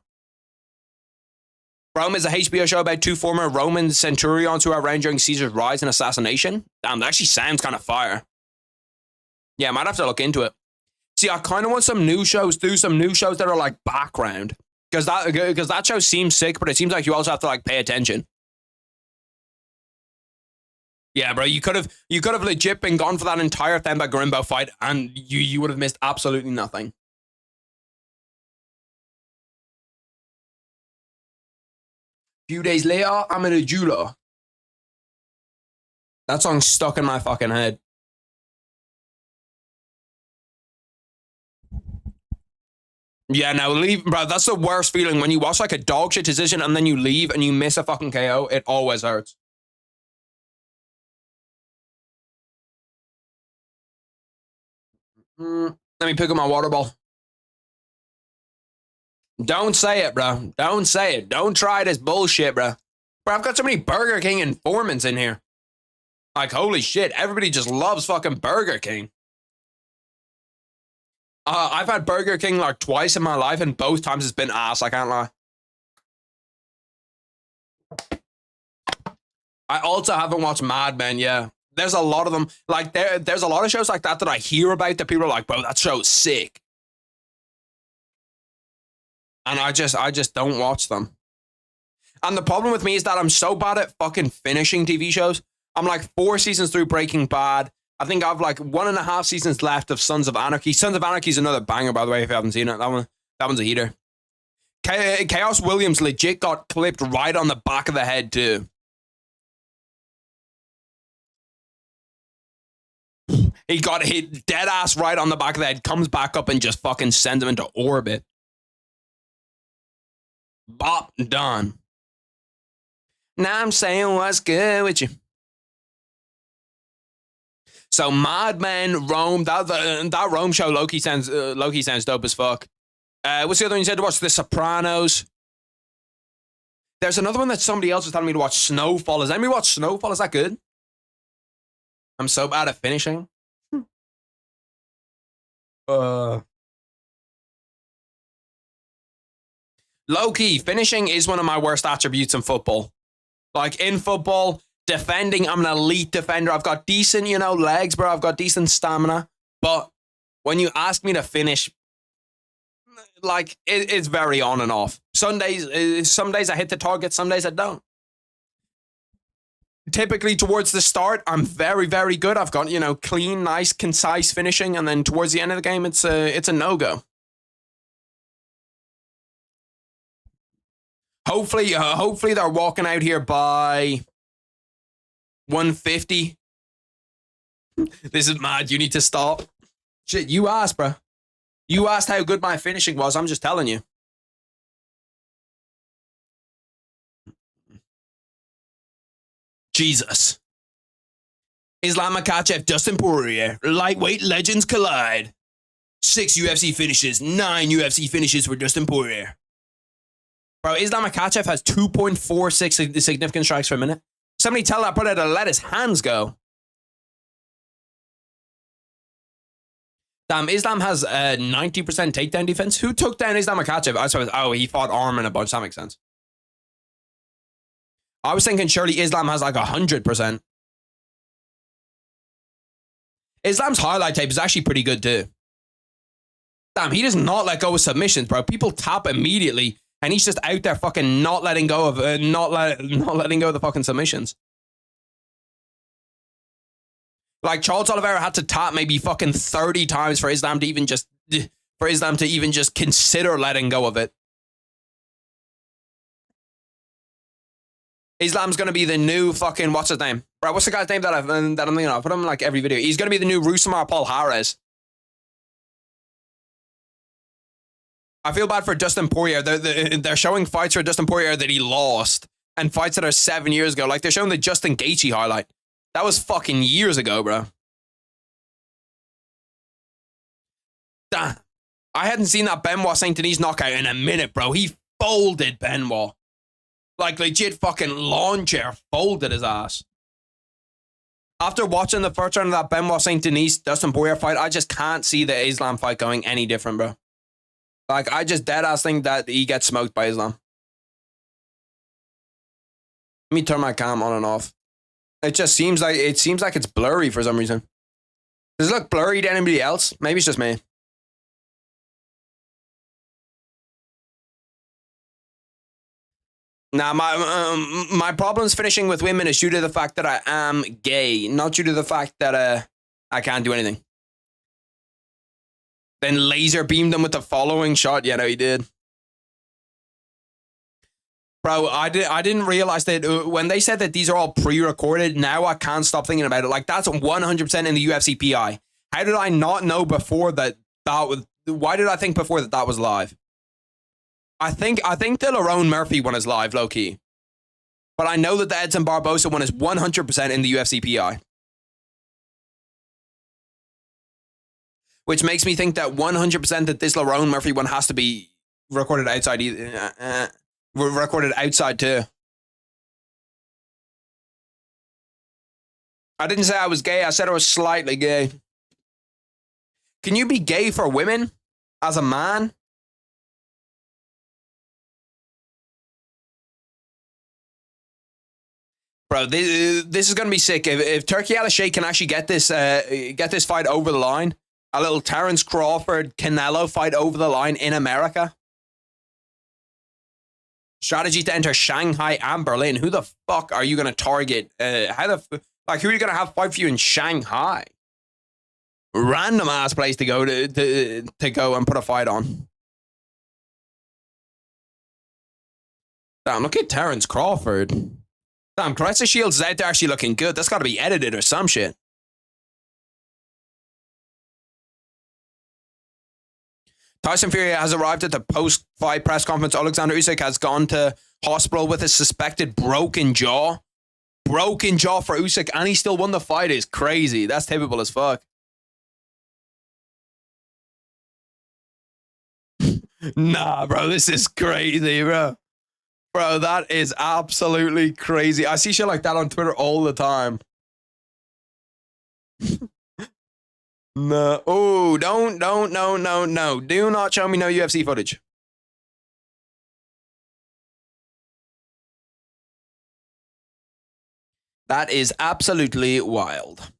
Rome is a HBO show about 2 former Roman centurions who are around during Caesar's rise and assassination. Damn, that actually sounds kind of fire. Yeah, I might have to look into it. See, I kind of want some new shows, do some new shows that are like background. Because that show seems sick, but it seems like you also have to like pay attention. Yeah, bro, you could have legit been gone for that entire themmaguru fight, and you would have missed absolutely nothing. Few days later, I'm in a jeweler. That song's stuck in my fucking head. Yeah, now leave, bro. That's the worst feeling when you watch like a dog shit decision and then you leave and you miss a fucking KO. It always hurts. Let me pick up my water bottle. Don't say it, bro. Don't say it. Don't try this bullshit, bro. Bro, I've got so many Burger King informants in here. Like, holy shit. Everybody just loves fucking Burger King. I've had Burger King like twice in my life, and both times it's been ass. I can't lie. I also haven't watched Mad Men. Yeah, there's a lot of them. Like there's a lot of shows like that I hear about that people are like, bro, that show's sick, and I just don't watch them. And the problem with me is that I'm so bad at fucking finishing TV shows. I'm like 4 seasons through Breaking Bad. I think I've like 1.5 seasons left of Sons of Anarchy. Sons of Anarchy is another banger, by the way, if you haven't seen it. That one's a heater. Chaos Williams legit got clipped right on the back of the head, too. He got hit dead ass right on the back of the head, comes back up and just fucking sends him into orbit. Bop, done. Now I'm saying what's good with you. So Mad Men, Rome, that Rome show, Loki sounds dope as fuck. What's the other one you said to watch? The Sopranos. There's another one that somebody else was telling me to watch, Snowfall. Has anybody watched Snowfall? Is that good? I'm so bad at finishing. Low-key, finishing is one of my worst attributes in football. Like, in football, defending, I'm an elite defender. I've got decent, legs, bro. I've got decent stamina. But when you ask me to finish, like, it's very on and off. Some days I hit the target, some days I don't. Typically, towards the start, I'm very, very good. I've got, clean, nice, concise finishing. And then towards the end of the game, it's a no-go. Hopefully they're walking out here by 150. This is mad. You need to stop. Shit, you asked, bro. You asked how good my finishing was. I'm just telling you. Jesus. Islam Makhachev, Dustin Poirier. Lightweight legends collide. 6 UFC finishes. 9 UFC finishes for Dustin Poirier. Bro, Islam Makhachev has 2.46 significant strikes per minute. Somebody tell that brother to let his hands go. Damn, Islam has 90% takedown defense. Who took down Islam Makhachev? I suppose, he fought Arman a bunch. That makes sense. I was thinking surely Islam has like 100%. Islam's highlight tape is actually pretty good too. Damn, he does not let go of submissions, bro. People tap immediately, and he's just out there fucking not letting go of not letting go of the fucking submissions. Like, Charles Oliveira had to tap maybe fucking 30 times for Islam to even just consider letting go of it. Islam's gonna be the new fucking, what's his name? Bro, what's the guy's name that I'm thinking of? I put him in like every video. He's gonna be the new Rousimar Paul Harris. I feel bad for Dustin Poirier. They're showing fights for Dustin Poirier that he lost, and fights that are 7 years ago. Like, they're showing the Justin Gaethje highlight. That was fucking years ago, bro. Damn. I hadn't seen that Benoit St. Denis knockout in a minute, bro. He folded Benoit. Like, legit fucking lawn chair folded his ass. After watching the first round of that Benoit St. Denis Dustin Poirier fight, I just can't see the Islam fight going any different, bro. Like, I just deadass think that he gets smoked by Islam. Let me turn my cam on and off. It just seems like it's blurry for some reason. Does it look blurry to anybody else? Maybe it's just me. Nah, my problems finishing with women is due to the fact that I am gay, not due to the fact that I can't do anything. Then laser beamed them with the following shot. Yeah, no, he did. Bro, I didn't realize that when they said that these are all pre-recorded, now I can't stop thinking about it. Like, that's 100% in the UFC PI. How did I not know before that was... Why did I think before that was live? I think the Lerone Murphy one is live, low-key. But I know that the Edson Barbosa one is 100% in the UFC PI. Which makes me think that 100% that this Lerone Murphy one has to be recorded outside recorded outside too. I didn't say I was gay. I said I was slightly gay. Can you be gay for women as a man? Bro, this is going to be sick. If Turki Al-Sheikh can actually get this fight over the line, a little Terence Crawford Canelo fight over the line in America. Strategy to enter Shanghai and Berlin. Who the fuck are you going to target? Who are you going to have fight for you in Shanghai? Random ass place to go to go and put a fight on. Damn, look at Terence Crawford. Damn, Caressa Shields is out there actually looking good. That's got to be edited or some shit. Tyson Fury has arrived at the post-fight press conference. Alexander Usyk has gone to hospital with a suspected broken jaw. Broken jaw for Usyk, and he still won the fight. Is crazy. That's typical as fuck. Nah, bro, this is crazy, bro. Bro, that is absolutely crazy. I see shit like that on Twitter all the time. No. Oh, no. Do not show me no UFC footage. That is absolutely wild.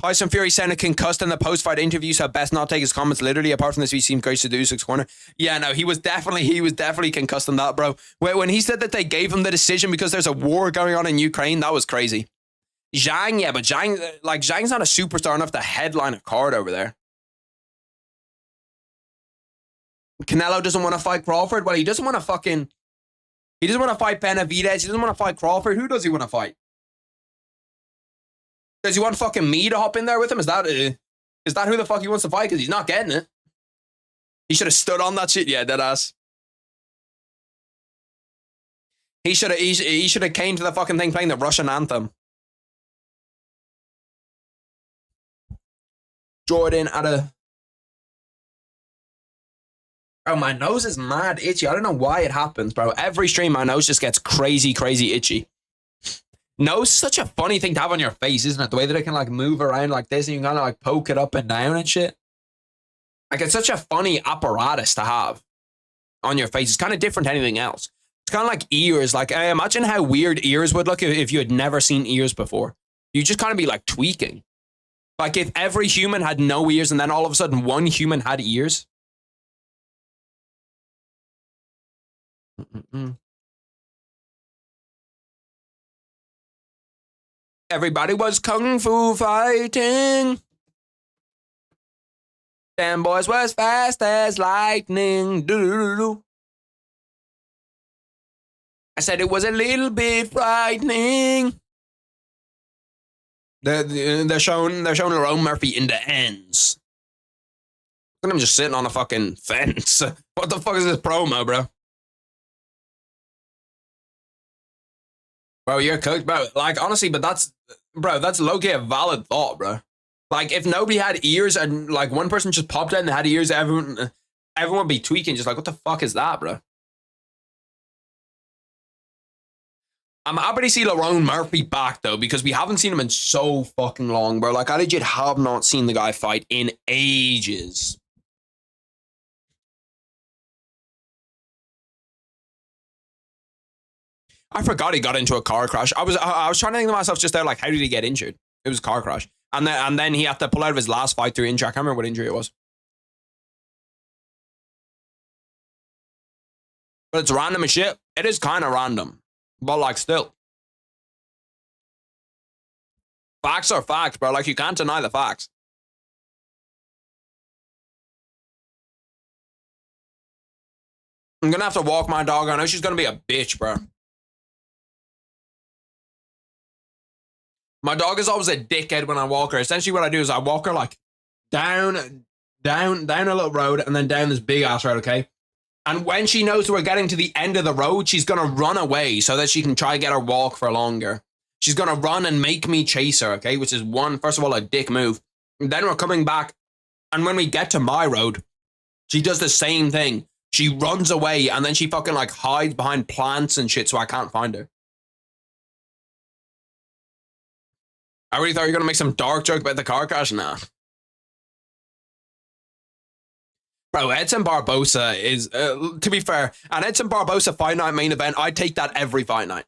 Tyson Fury sounded concussed in the post-fight interview, so best not take his comments literally. Apart from this, he seemed gracious to Usyk's corner. Yeah, no, he was definitely concussed in that, bro. When he said that they gave him the decision because there's a war going on in Ukraine, that was crazy. Zhang, yeah, but Zhang's not a superstar enough to headline a card over there. Canelo doesn't want to fight Crawford. Well, he doesn't want to fight Benavidez. He doesn't want to fight Crawford. Who does he want to fight? Does he want fucking me to hop in there with him? Is that who the fuck he wants to fight? Because he's not getting it. He should have stood on that shit. Yeah, deadass. He should have came to the fucking thing playing the Russian anthem. Jordan at a... Bro, my nose is mad itchy. I don't know why it happens, bro. Every stream, my nose just gets crazy, crazy itchy. Nose is such a funny thing to have on your face, isn't it? The way that it can like move around like this and you can kind of like poke it up and down and shit. Like it's such a funny apparatus to have on your face. It's kind of different to anything else. It's kind of like ears. Like imagine how weird ears would look if you had never seen ears before. You just kind of be like tweaking. Like if every human had no ears and then all of a sudden one human had ears. Everybody was kung fu fighting. Them boys was fast as lightning. Doo-doo-doo-doo. I said it was a little bit frightening. They're showing Lerone Murphy in the ends. Look at him just sitting on a fucking fence. What the fuck is this promo, bro? Bro, you're cooked, bro. Like, honestly, but that's low-key a valid thought, bro. Like, if nobody had ears and, like, one person just popped out and they had ears, everyone would be tweaking, just like, what the fuck is that, bro? I'm happy to see Lerone Murphy back, though, because we haven't seen him in so fucking long, bro. Like, I legit have not seen the guy fight in ages. I forgot he got into a car crash. I was trying to think to myself just there, like, how did he get injured? It was a car crash. And then he had to pull out of his last fight through injury. I can't remember what injury it was. But it's random as shit. It is kind of random. But, like, still. Facts are facts, bro. Like, you can't deny the facts. I'm going to have to walk my dog. I know she's going to be a bitch, bro. My dog is always a dickhead when I walk her. Essentially what I do is I walk her like down a little road and then down this big ass road, okay? And when she knows we're getting to the end of the road, she's going to run away so that she can try to get her walk for longer. She's going to run and make me chase her, okay? Which is first of all, a dick move. And then we're coming back. And when we get to my road, she does the same thing. She runs away and then she fucking like hides behind plants and shit so I can't find her. I really thought you were going to make some dark joke about the car crash. Nah. Bro, Edson Barbosa is, to be fair, an Edson Barbosa fight night main event, I'd take that every fight night.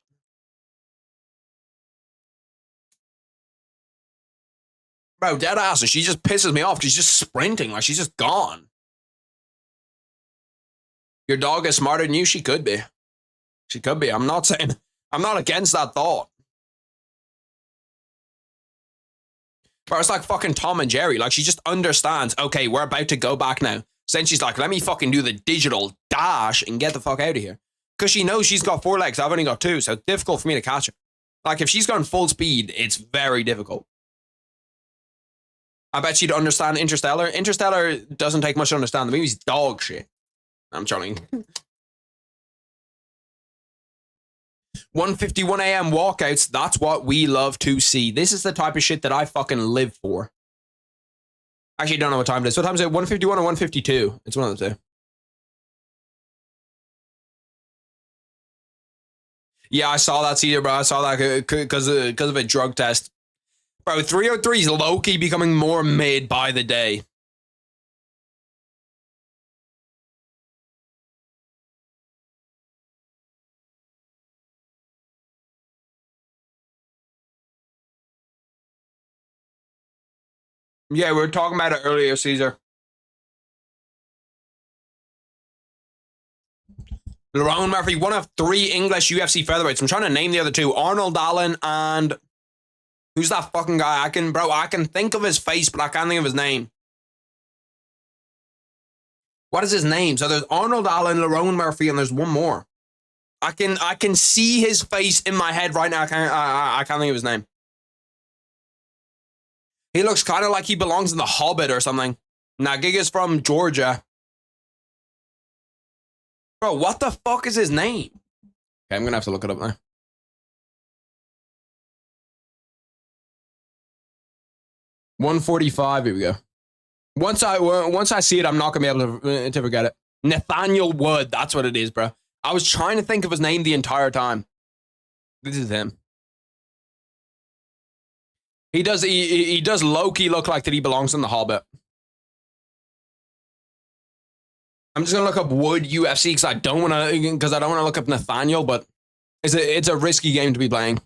Bro, dead ass, she just pisses me off because she's just sprinting, like she's just gone. Your dog is smarter than you? She could be. She could be. I'm not against that thought. Bro, it's like fucking Tom and Jerry. Like, she just understands, okay, we're about to go back now. So then she's like, let me fucking do the digital dash and get the fuck out of here. Because she knows she's got 4 legs. I've only got 2, so it's difficult for me to catch her. Like, if she's going full speed, it's very difficult. I bet she'd understand Interstellar. Interstellar doesn't take much to understand. The movie's dog shit. I'm trolling. 1:51 a.m. walkouts, that's what we love to see. This is the type of shit that I fucking live for. Actually, don't know what time it is. What time is it? 1:51 or 1:52? It's one of the two. Yeah, I saw that, Cedar, bro. I saw that because of a drug test. Bro, 303 is low-key becoming more mid by the day. Yeah, we were talking about it earlier, Caesar. Lerone Murphy, one of 3 English UFC featherweights. I'm trying to name the other 2. Arnold Allen and... Who's that fucking guy? I can think of his face, but I can't think of his name. What is his name? So there's Arnold Allen, Lerone Murphy, and there's one more. I can see his face in my head right now. I can't think of his name. He looks kind of like he belongs in The Hobbit or something. Nah, Giga's from Georgia. Bro, what the fuck is his name? Okay, I'm going to have to look it up now. $145, here we go. Once I see it, I'm not going to be able to forget it. Nathaniel Wood, that's what it is, bro. I was trying to think of his name the entire time. This is him. He does low-key look like that he belongs in The Hobbit. I'm just gonna look up Wood UFC because I don't want to look up Nathaniel, but it's a risky game to be playing.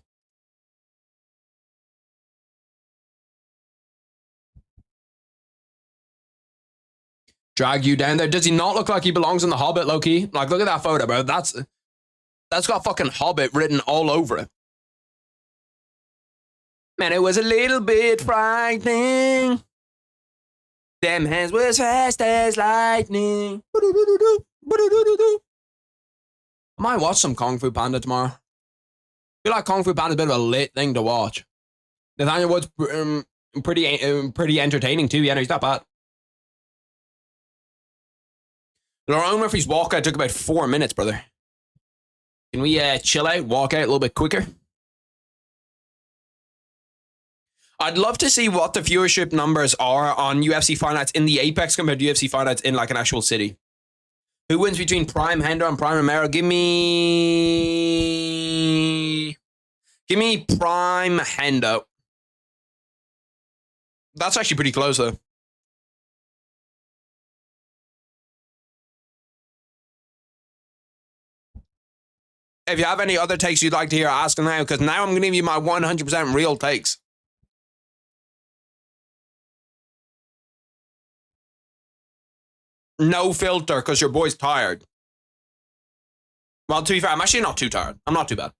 Drag you down there. Does he not look like he belongs in The Hobbit, low-key? Like, look at that photo, bro. That's got fucking Hobbit written all over it. Man, it was a little bit frightening. Them hands was fast as lightning. I might watch some Kung Fu Panda tomorrow. I feel like Kung Fu Panda is a bit of a lit thing to watch. Nathaniel Wood's pretty entertaining too. Yeah, no, he's not bad. Lerone Murphy's walkout took about 4 minutes, brother. Can we chill out, walk out a little bit quicker? I'd love to see what the viewership numbers are on UFC fight nights in the Apex compared to UFC fight nights in like an actual city. Who wins between Prime Hendo and Prime Romero? Give me Prime Hendo. That's actually pretty close though. If you have any other takes you'd like to hear, ask them now, because now I'm going to give you my 100% real takes. No filter, because your boy's tired. Well, to be fair, I'm actually not too tired. I'm not too bad.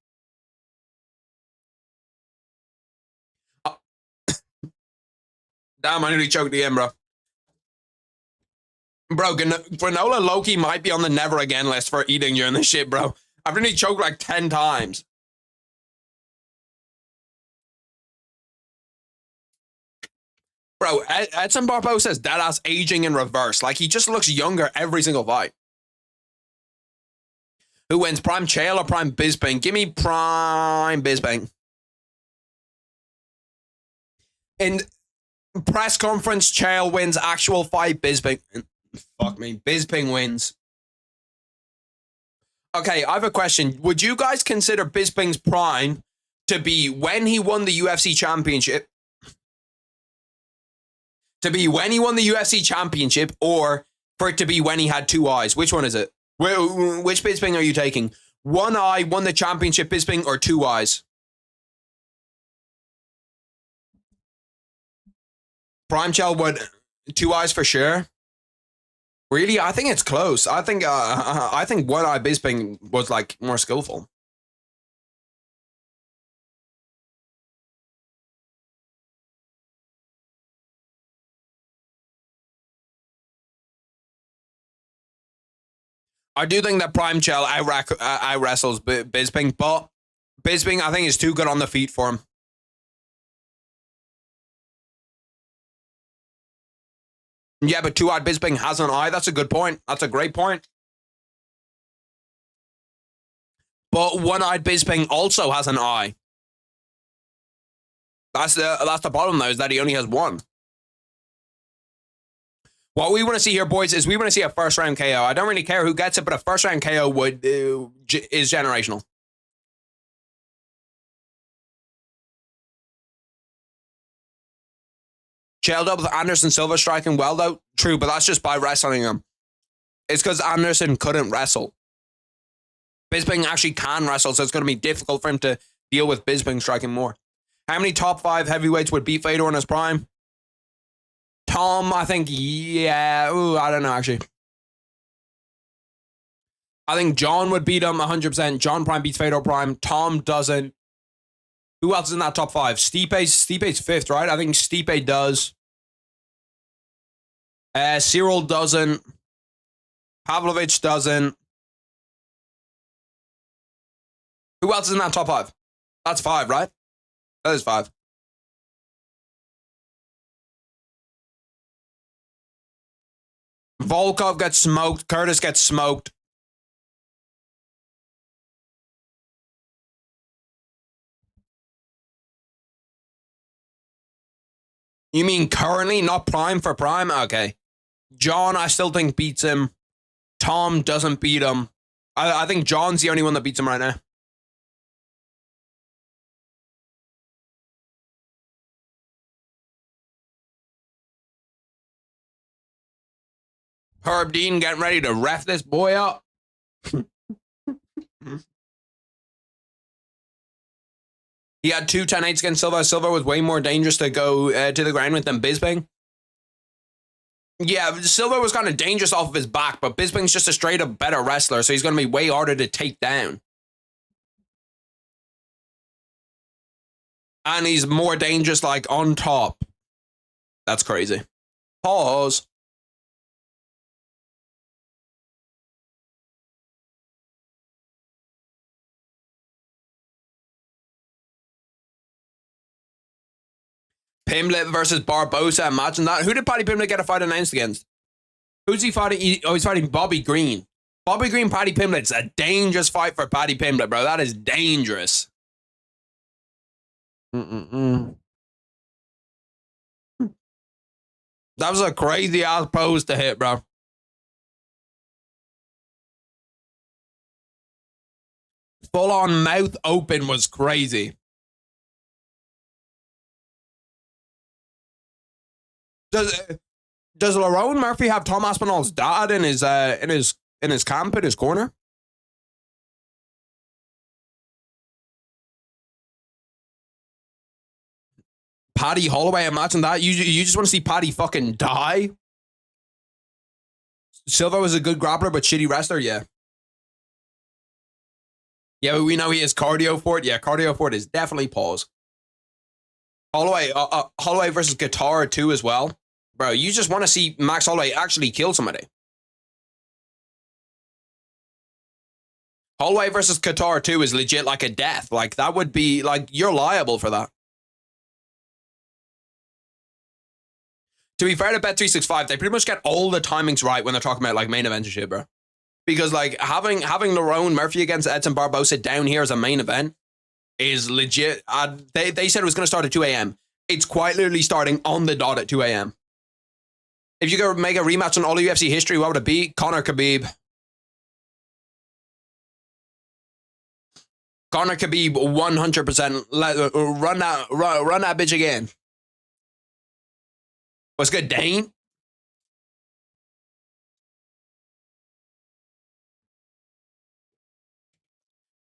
Damn, I nearly choked again, bro. Bro, granola Loki might be on the never again list for eating during this shit, bro. I've nearly choked like 10 times. Bro, Edson Barbeau says deadass aging in reverse. Like, he just looks younger every single fight. Who wins, Prime Chael or Prime Bisping? Give me Prime Bisping. In press conference, Chael wins. Actual fight, Bisping. Fuck me. Bisping wins. Okay, I have a question. Would you guys consider Bisping's prime to be when he won the UFC championship? To be when he won the UFC championship, or for it to be when he had 2 eyes? Which one is it? Which Bisping are you taking? 1 eye, won the championship Bisping, or 2 eyes? Prime Chael would 2 eyes for sure. Really, I think it's close. I think 1 eye Bisping was like more skillful. I do think that Prime Chael out wrestles Bisping, but Bisping I think is too good on the feet for him. Yeah, but 2-eyed Bisping has an eye. That's a good point. That's a great point. But 1-eyed Bisping also has an eye. That's the problem, though, is that he only has 1. What we want to see here, boys, is we want to see a first-round KO. I don't really care who gets it, but a first-round KO is generational. Chael up with Anderson Silva striking well, though. True, but that's just by wrestling him. It's because Anderson couldn't wrestle. Bisping actually can wrestle, so it's going to be difficult for him to deal with Bisping striking more. How many top 5 heavyweights would beat Fedor in his prime? Tom, I think, yeah. Ooh, I don't know, actually. I think John would beat him 100%. John Prime beats Fedor Prime. Tom doesn't. Who else is in that top 5? Stipe's 5th, right? I think Stipe does. Cyril doesn't. Pavlovich doesn't. Who else is in that top 5? That's 5, right? That is 5. Volkov gets smoked. Curtis gets smoked. You mean currently, not prime for prime? Okay. John, I still think beats him. Tom doesn't beat him. I think John's the only one that beats him right now. Herb Dean getting ready to ref this boy up. He had 2 10-8s against Silva. Silva was way more dangerous to go to the ground with than Bisping. Yeah, Silva was kind of dangerous off of his back, but Bisping's just a straight up better wrestler, so he's going to be way harder to take down. And he's more dangerous, like, on top. That's crazy. Pause. Pimblett versus Barbosa. Imagine that. Who did Paddy Pimblett get a fight announced against? Who's he fighting? He's fighting Bobby Green. Bobby Green, Paddy Pimblett's a dangerous fight for Paddy Pimblett, bro. That is dangerous. That was a crazy ass pose to hit, bro. Full on mouth open was crazy. Does Lerone Murphy have Tom Aspinall's dad in his camp in his corner? Paddy Holloway, imagine that. You just want to see Paddy fucking die? Silva was a good grappler, but shitty wrestler, yeah. Yeah, but we know he has cardio for it. Yeah, cardio for it is definitely pause. Holloway versus Guitar too as well. Bro, you just want to see Max Holloway actually kill somebody. Holloway versus Qatar 2 is legit like a death. Like, that would be, like, you're liable for that. To be fair to Bet365, they pretty much get all the timings right when they're talking about, like, main event and shit, bro. Because, like, having Lerone Murphy against Edson Barbosa down here as a main event is legit. They said it was going to start at 2 a.m. It's quite literally starting on the dot at 2 a.m. If you could make a rematch on all UFC history, what would it be? Conor Khabib. Conor Khabib 100%. Run that bitch again. What's good, Dane?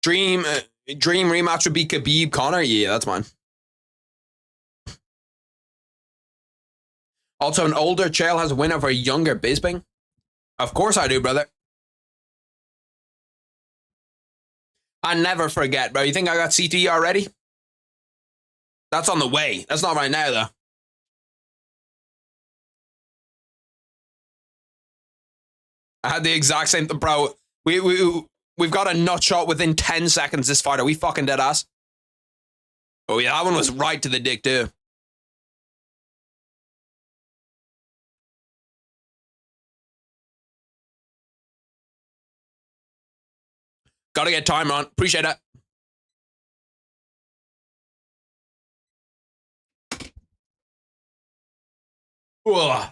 Dream rematch would be Khabib Conor. Yeah, that's mine. Also, an older Chael has a win over a younger Bisping. Of course I do, brother. I never forget, bro. You think I got CTE already? That's on the way. That's not right now, though. I had the exact same, bro. We've got a nut shot within 10 seconds this fight. Are we fucking dead ass? Oh, yeah, that one was right to the dick, too. Gotta get time on. Appreciate that. Ugh.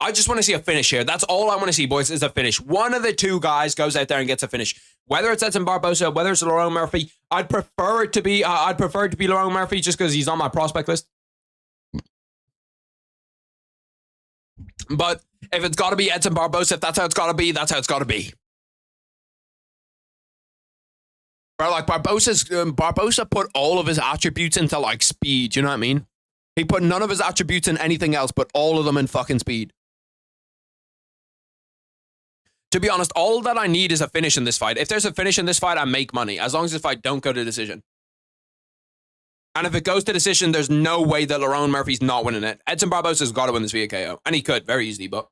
I just want to see a finish here. That's all I want to see, boys, is a finish. One of the two guys goes out there and gets a finish. Whether it's Edson Barbosa, whether it's Lerone Murphy, I'd prefer it to be Lerone Murphy just because he's on my prospect list. But if it's got to be Edson Barbosa, if that's how it's got to be, that's how it's got to be. Bro, like Barbosa put all of his attributes into like speed. You know what I mean? He put none of his attributes in anything else, but all of them in fucking speed. To be honest, all that I need is a finish in this fight. If there's a finish in this fight, I make money. As long as this fight don't go to decision. And if it goes to decision, there's no way that Lerone Murphy's not winning it. Edson Barbosa's got to win this via KO. And he could, very easily, but...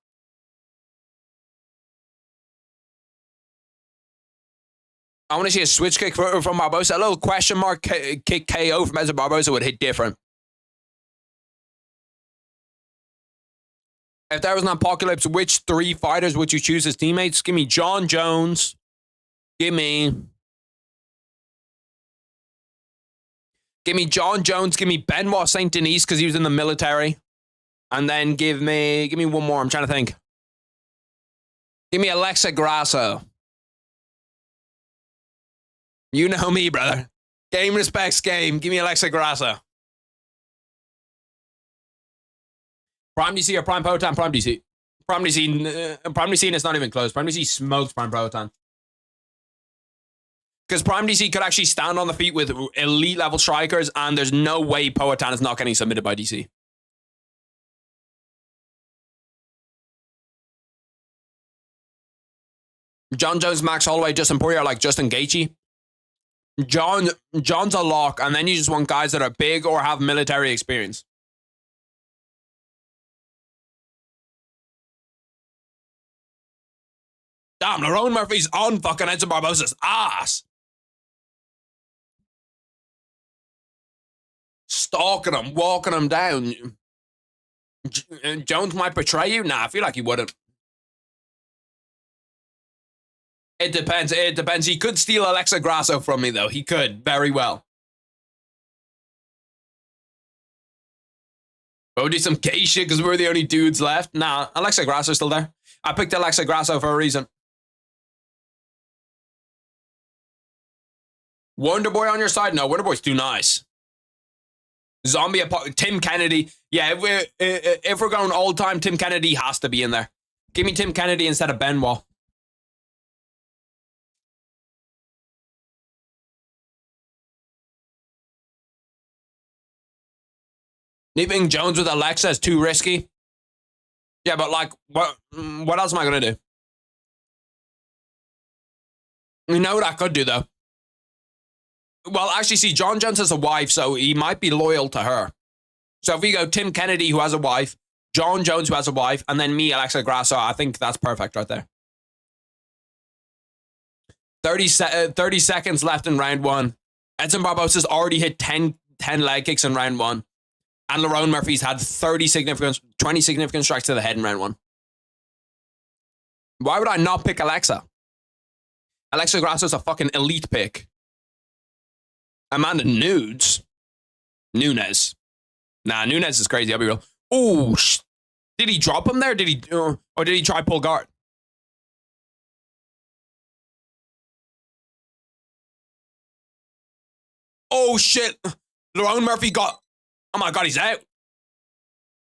I want to see a switch kick from Barbosa. A little question mark kick KO from Edson Barbosa would hit different. If there was an apocalypse, which 3 fighters would you choose as teammates? Give me John Jones. Give me John Jones. Give me Benoit Saint Denis because he was in the military. And then give me one more. I'm trying to think. Give me Alexa Grasso. You know me, brother. Game respects game. Give me Alexa Grasso. Prime DC or Prime Potan? Prime DC. Prime DC, and it's not even close. Prime DC smokes Prime Potan. Because Prime DC could actually stand on the feet with elite level strikers, and there's no way Poatan is not getting submitted by DC. John Jones, Max Holloway, Justin Poirier, like Justin Gaethje. John's a lock, and then you just want guys that are big or have military experience. Damn, Lerone Murphy's on fucking Edson Barbosa's ass. Stalking him, walking him down. Jones might betray you? Nah, I feel like he wouldn't. It depends. It depends. He could steal Alexa Grasso from me, though. He could, very well. We'll do some gay shit because we're the only dudes left. Nah, Alexa Grasso's still there. I picked Alexa Grasso for a reason. Wonder Boy on your side? No, Wonder Boy's too nice. Zombie Tim Kennedy. Yeah, if we're going all time, Tim Kennedy has to be in there. Give me Tim Kennedy instead of Benoit. Leaving Jones with Alexa is too risky. Yeah, but like, what else am I going to do? You know what I could do, though? Well, actually, see, John Jones has a wife, so he might be loyal to her. So if we go Tim Kennedy, who has a wife, John Jones, who has a wife, and then me, Alexa Grasso, I think that's perfect right there. 30 seconds left in round 1. Edson Barbosa's already hit 10 leg kicks in round 1. And Lerone Murphy's had 20 significant strikes to the head in round 1. Why would I not pick Alexa? Alexa Grasso's a fucking elite pick. Amanda Nunes. Nah, Nunes is crazy, I'll be real. Oh, did he drop him there? Or did he try pull guard? Oh, shit. Lerone Murphy got... Oh, my God, he's out.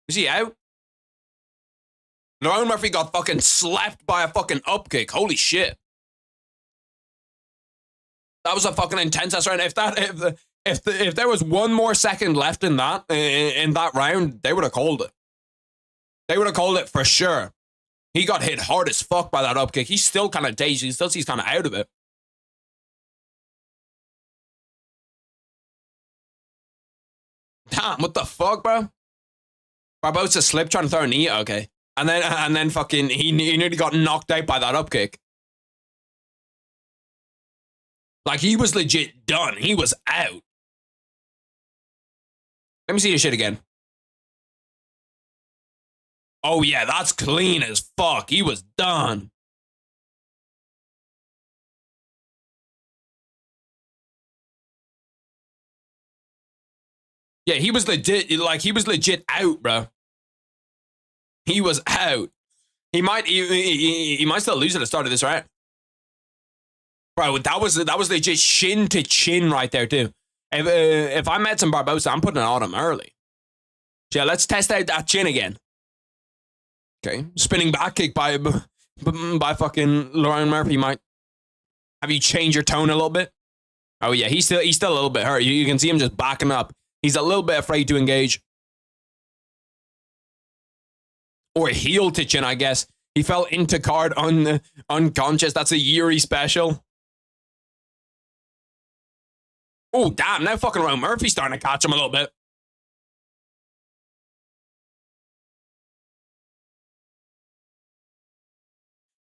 Is he out? Lerone Murphy got fucking slapped by a fucking upkick. Holy shit. That was a fucking intense ass round. If there was one more second left in that round, they would have called it. They would have called it for sure. He got hit hard as fuck by that upkick. He's still kind of dazed. He still seems kind of out of it. Damn, what the fuck, bro? Barbosa slipped trying to throw a knee. Okay, and then fucking he nearly got knocked out by that upkick. Like, he was legit done. He was out. Let me see this shit again. Oh, yeah, that's clean as fuck. He was done. Yeah, he was legit out, bro. He was out. He might still lose at the start of this, right? Bro, that was legit shin to chin right there too. If I met some Barbosa, I'm putting it on him early. So yeah, let's test out that chin again. Okay, spinning back kick by fucking Lerone Murphy might have you change your tone a little bit. Oh yeah, he's still a little bit hurt. You can see him just backing up. He's a little bit afraid to engage. Or heel to chin, I guess. He fell into card unconscious. That's a Yuri special. Oh, damn. Now fucking Ron Murphy's starting to catch him a little bit.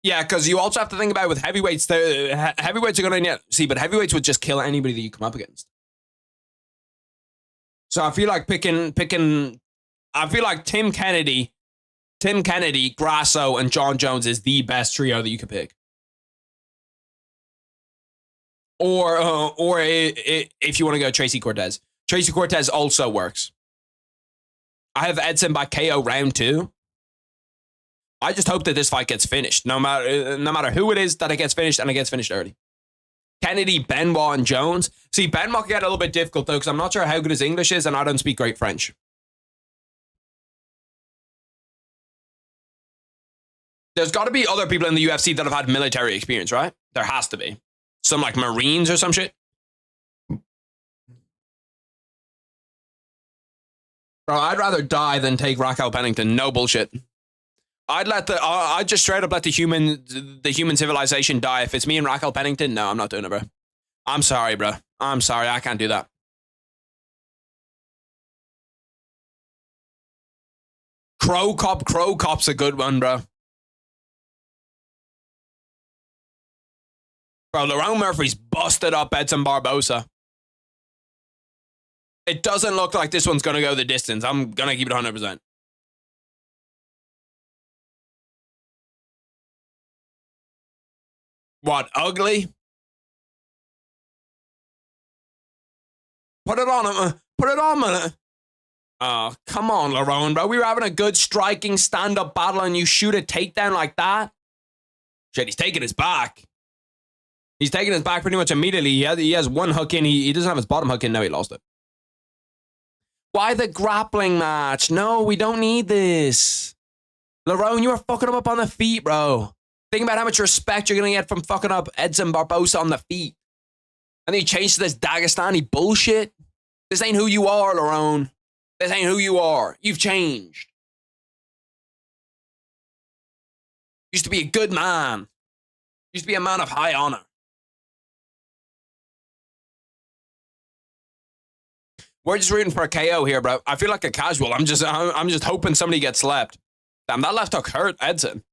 Yeah, because you also have to think about it with heavyweights. Heavyweights are going to see, but heavyweights would just kill anybody that you come up against. So I feel like I feel like Tim Kennedy, Grasso, and John Jones is the best trio that you could pick. Or if you want to go Tracy Cortez. Tracy Cortez also works. I have Edson by KO round 2. I just hope that this fight gets finished. No matter who it is, that it gets finished, and it gets finished early. Kennedy, Benoit, and Jones. See, Benoit can get a little bit difficult, though, because I'm not sure how good his English is, and I don't speak great French. There's got to be other people in the UFC that have had military experience, right? There has to be. Some, like, Marines or some shit. Bro, I'd rather die than take Raquel Pennington. No bullshit. I'd just straight up let the human civilization die. If it's me and Raquel Pennington, no, I'm not doing it, bro. I'm sorry, bro. I'm sorry. I can't do that. Crow Cop's a good one, bro. Bro, Lerone Murphy's busted up Edson Barbosa. It doesn't look like this one's going to go the distance. I'm going to keep it 100%. What, ugly? Put it on him. Put it on him. Oh, come on, Lerone, bro. We were having a good striking stand-up battle and you shoot a takedown like that? Shit, he's taking his back. He's taking his back pretty much immediately. He has one hook in. He doesn't have his bottom hook in. No, he lost it. Why the grappling match? No, we don't need this. Lerone, you are fucking him up on the feet, bro. Think about how much respect you're going to get from fucking up Edson Barbosa on the feet. And then you change to this Dagestani bullshit. This ain't who you are, Lerone. This ain't who you are. You've changed. Used to be a good man. Used to be a man of high honor. We're just rooting for a KO here, bro. I feel like a casual. I'm just hoping somebody gets slapped. Damn, that left hook hurt Edson.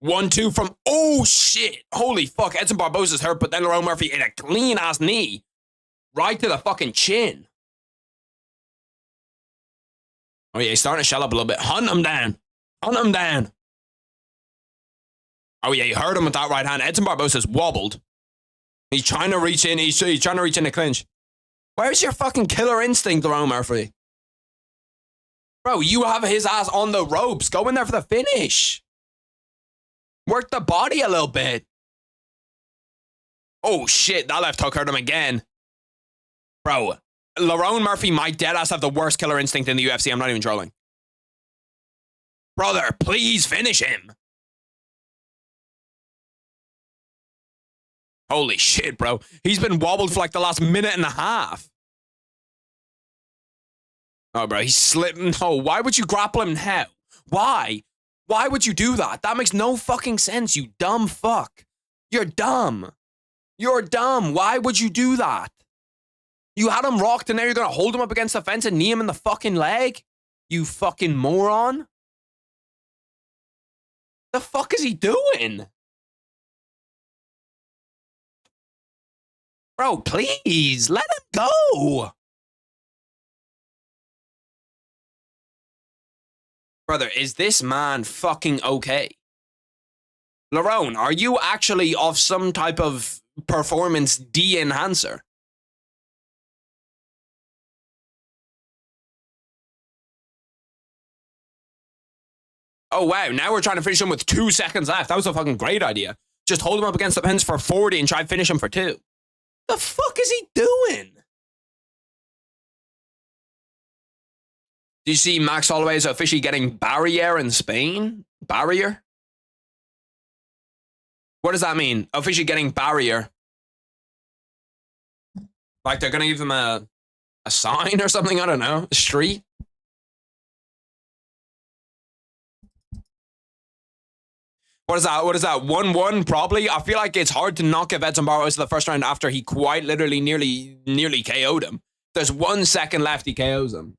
One, two from, oh shit. Holy fuck, Edson Barbosa's hurt, but then Lerone Murphy hit a clean ass knee. Right to the fucking chin. Oh yeah, he's starting to shell up a little bit. Hunt him down. Hunt him down. Oh yeah, you heard him with that right hand. Edson Barbosa's wobbled. He's trying to reach in. He's trying to reach in the clinch. Where's your fucking killer instinct, Lerone Murphy? Bro, you have his ass on the ropes. Go in there for the finish. Work the body a little bit. Oh shit, that left hook hurt him again. Bro, Lerone Murphy might deadass have the worst killer instinct in the UFC. I'm not even trolling. Brother, please finish him. Holy shit, bro. He's been wobbled for like the last minute and a half. Oh, bro, he's slipping. No, why would you grapple him now? Why? Why would you do that? That makes no fucking sense, you dumb fuck. You're dumb. You're dumb. Why would you do that? You had him rocked and now you're going to hold him up against the fence and knee him in the fucking leg? You fucking moron. The fuck is he doing? Bro, please, let him go. Brother, is this man fucking okay? Lerone, are you actually off some type of performance de-enhancer? Oh, wow. Now we're trying to finish him with 2 seconds left. That was a fucking great idea. Just hold him up against the fence for 40 and try and finish him for 2. The fuck is he doing? Do you see Max Holloway is officially getting barrier in Spain? Barrier? What does that mean? Officially getting barrier. Like they're going to give him a a sign or something. I don't know. A street. What is that? What is that? 1-1 probably. I feel like it's hard to not give Edson Barboza the first round after he quite literally nearly KO'd him. There's 1 second left, he KOs him.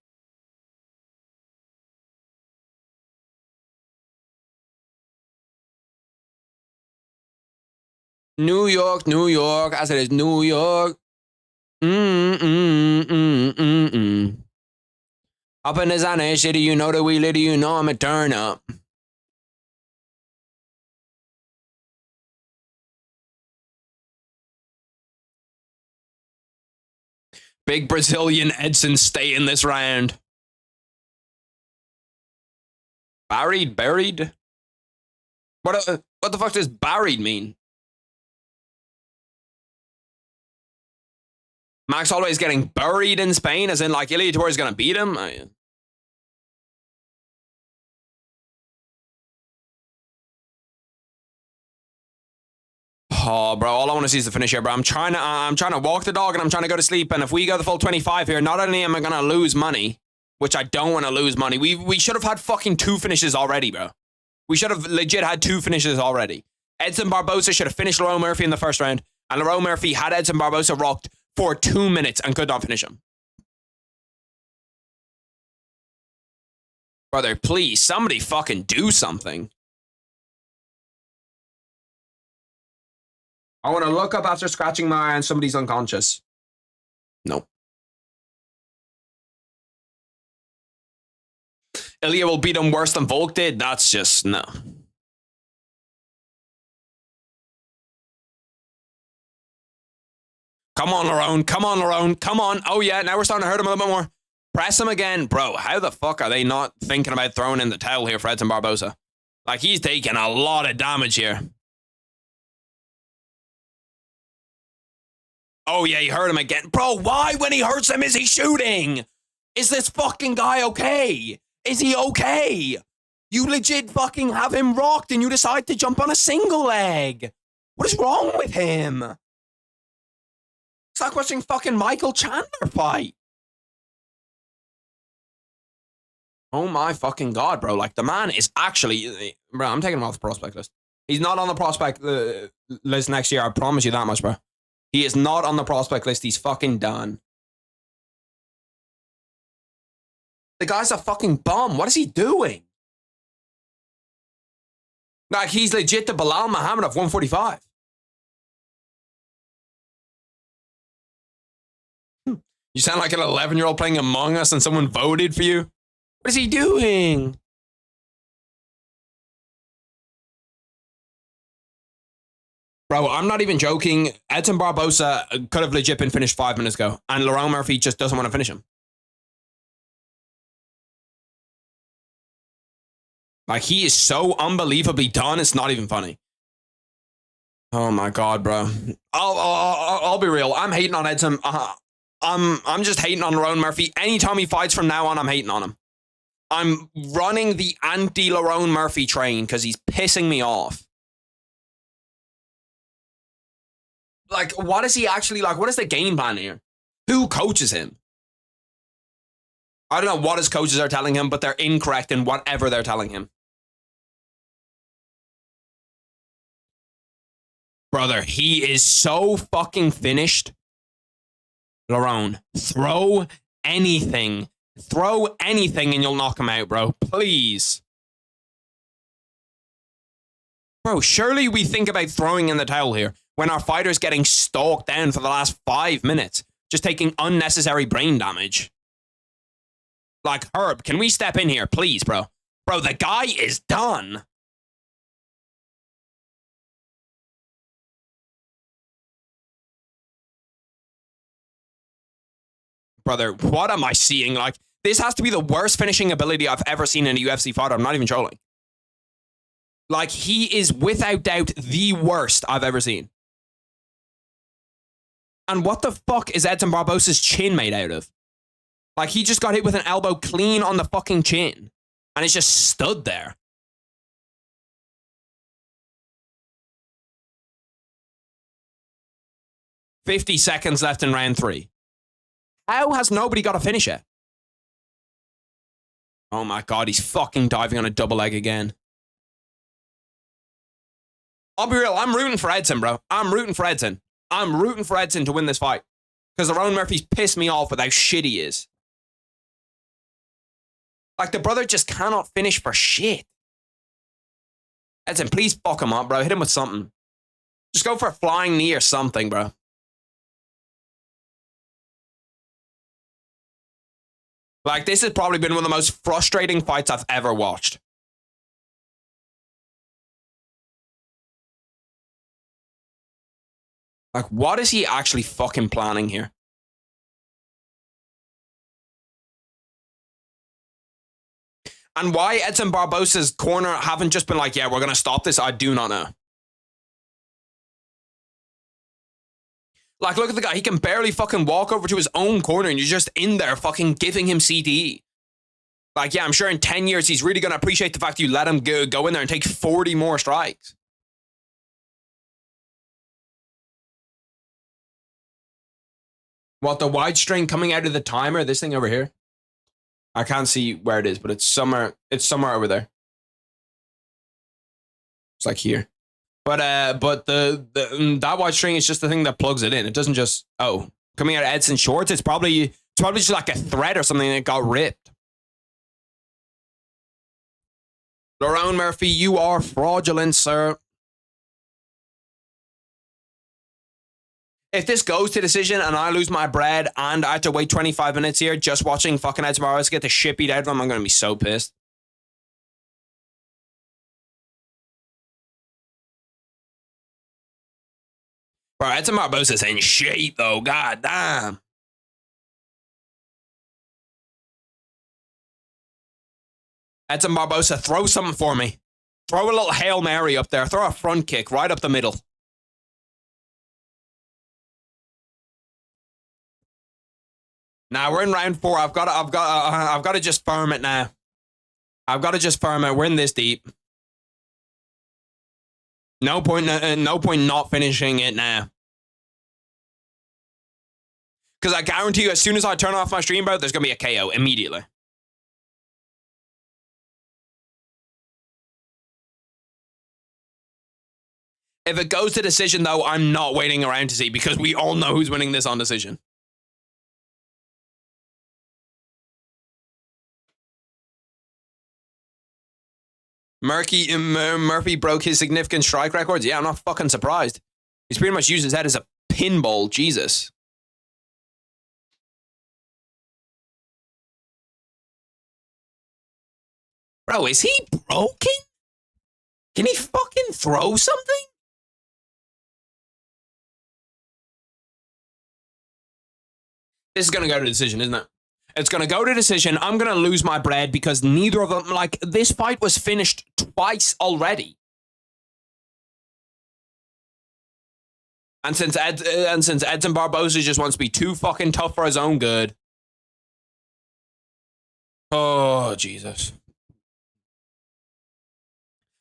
New York, New York. I said it's New York. Up in the Zana city, you know that we litty, you know I'm a turn up. Big Brazilian Edson stay in this round. Buried? What the fuck does buried mean? Max Holloway's getting buried in Spain, as in like Ilia Touré is gonna beat him? Oh, bro, all I want to see is the finish here, bro. I'm trying to walk the dog and I'm trying to go to sleep. And if we go the full 25 here, not only am I gonna lose money, which I don't want to lose money. We should have had fucking 2 finishes already, bro. We should have legit had 2 finishes already. Edson Barboza should have finished Lerone Murphy in the first round, and Lerone Murphy had Edson Barboza rocked for 2 minutes and could not finish him. Brother, please, somebody fucking do something. I want to look up after scratching my eye and somebody's unconscious. Nope. Ilia will beat him worse than Volk did? That's just, no. Come on, Lerone. Come on, Lerone. Come on. Oh, yeah, now we're starting to hurt him a little bit more. Press him again. Bro, how the fuck are they not thinking about throwing in the towel here for Edson Barboza? Like, he's taking a lot of damage here. Oh, yeah, he hurt him again. Bro, why when he hurts him is he shooting? Is this fucking guy okay? Is he okay? You legit fucking have him rocked and you decide to jump on a single leg. What is wrong with him? It's like watching fucking Michael Chandler fight. Oh my fucking God, bro. Like, the man is actually... Bro, I'm taking him off the prospect list. He's not on the prospect list next year. I promise you that much, bro. He is not on the prospect list. He's fucking done. The guy's a fucking bum. What is he doing? Like, he's legit the Bilal Muhammad of 145. You sound like an 11-year-old playing Among Us and someone voted for you. What is he doing? Bro, I'm not even joking. Edson Barboza could have legit been finished 5 minutes ago. And Lerone Murphy just doesn't want to finish him. Like, he is so unbelievably done, it's not even funny. Oh my God, bro. I'll be real. I'm hating on Edson. I'm just hating on Lerone Murphy. Anytime he fights from now on, I'm hating on him. I'm running the anti-Lerone Murphy train because he's pissing me off. Like, what is he actually like? What is the game plan here? Who coaches him? I don't know what his coaches are telling him, but they're incorrect in whatever they're telling him. Brother, he is so fucking finished. Lerone, throw anything. Throw anything and you'll knock him out, bro. Please. Bro, surely we think about throwing in the towel here when our fighter's getting stalked down for the last 5 minutes, just taking unnecessary brain damage. Like, Herb, can we step in here, please, bro? Bro, the guy is done. Brother, what am I seeing? Like, this has to be the worst finishing ability I've ever seen in a UFC fighter. I'm not even trolling. Like, he is without doubt the worst I've ever seen. And what the fuck is Edson Barboza's chin made out of? Like, he just got hit with an elbow clean on the fucking chin. And it's just stood there. "50 seconds left in round 3. How has nobody got a finish yet? Oh my God, he's fucking diving on a double leg again. I'll be real, I'm rooting for Edson, bro. I'm rooting for Edson. I'm rooting for Edson to win this fight. Because Lerone Murphy's pissed me off with how shit he is. Like, the brother just cannot finish for shit. Edson, please fuck him up, bro. Hit him with something. Just go for a flying knee or something, bro. Like, this has probably been one of the most frustrating fights I've ever watched. Like, what is he actually fucking planning here? And why Edson Barbosa's corner haven't just been like, yeah, we're going to stop this, I do not know. Like, look at the guy. He can barely fucking walk over to his own corner and you're just in there fucking giving him CTE. Like, yeah, I'm sure in 10 years he's really going to appreciate the fact you let him go in there and take 40 more strikes. What, the wide string coming out of the timer? This thing over here? I can't see where it is, but it's somewhere over there. It's like here. But that wide string is just the thing that plugs it in. It doesn't just, oh, coming out of Edson shorts, it's probably just like a thread or something that got ripped. Lerone Murphy, you are fraudulent, sir. If this goes to decision and I lose my bread and I have to wait 25 minutes here just watching fucking Edson Barbosa get the shit beat out of him, I'm going to be so pissed. Bro, Edson Barbosa's in shape, though. God damn. Edson Barbosa, throw something for me. Throw a little Hail Mary up there. Throw a front kick right up the middle. Now we're in round 4. I've got to just firm it now. I've got to just firm it. We're in this deep. No point not finishing it now. Because I guarantee you, as soon as I turn off my stream, bro, there's going to be a KO immediately. If it goes to decision, though, I'm not waiting around to see because we all know who's winning this on decision. Murphy broke his significant strike records. Yeah, I'm not fucking surprised. He's pretty much used his head as a pinball. Jesus. Bro, is he broken? Can he fucking throw something? This is going to go to decision, isn't it? It's going to go to decision. I'm going to lose my bread because neither of them, like, this fight was finished twice already. And since Edson Barbosa just wants to be too fucking tough for his own good. Oh, Jesus.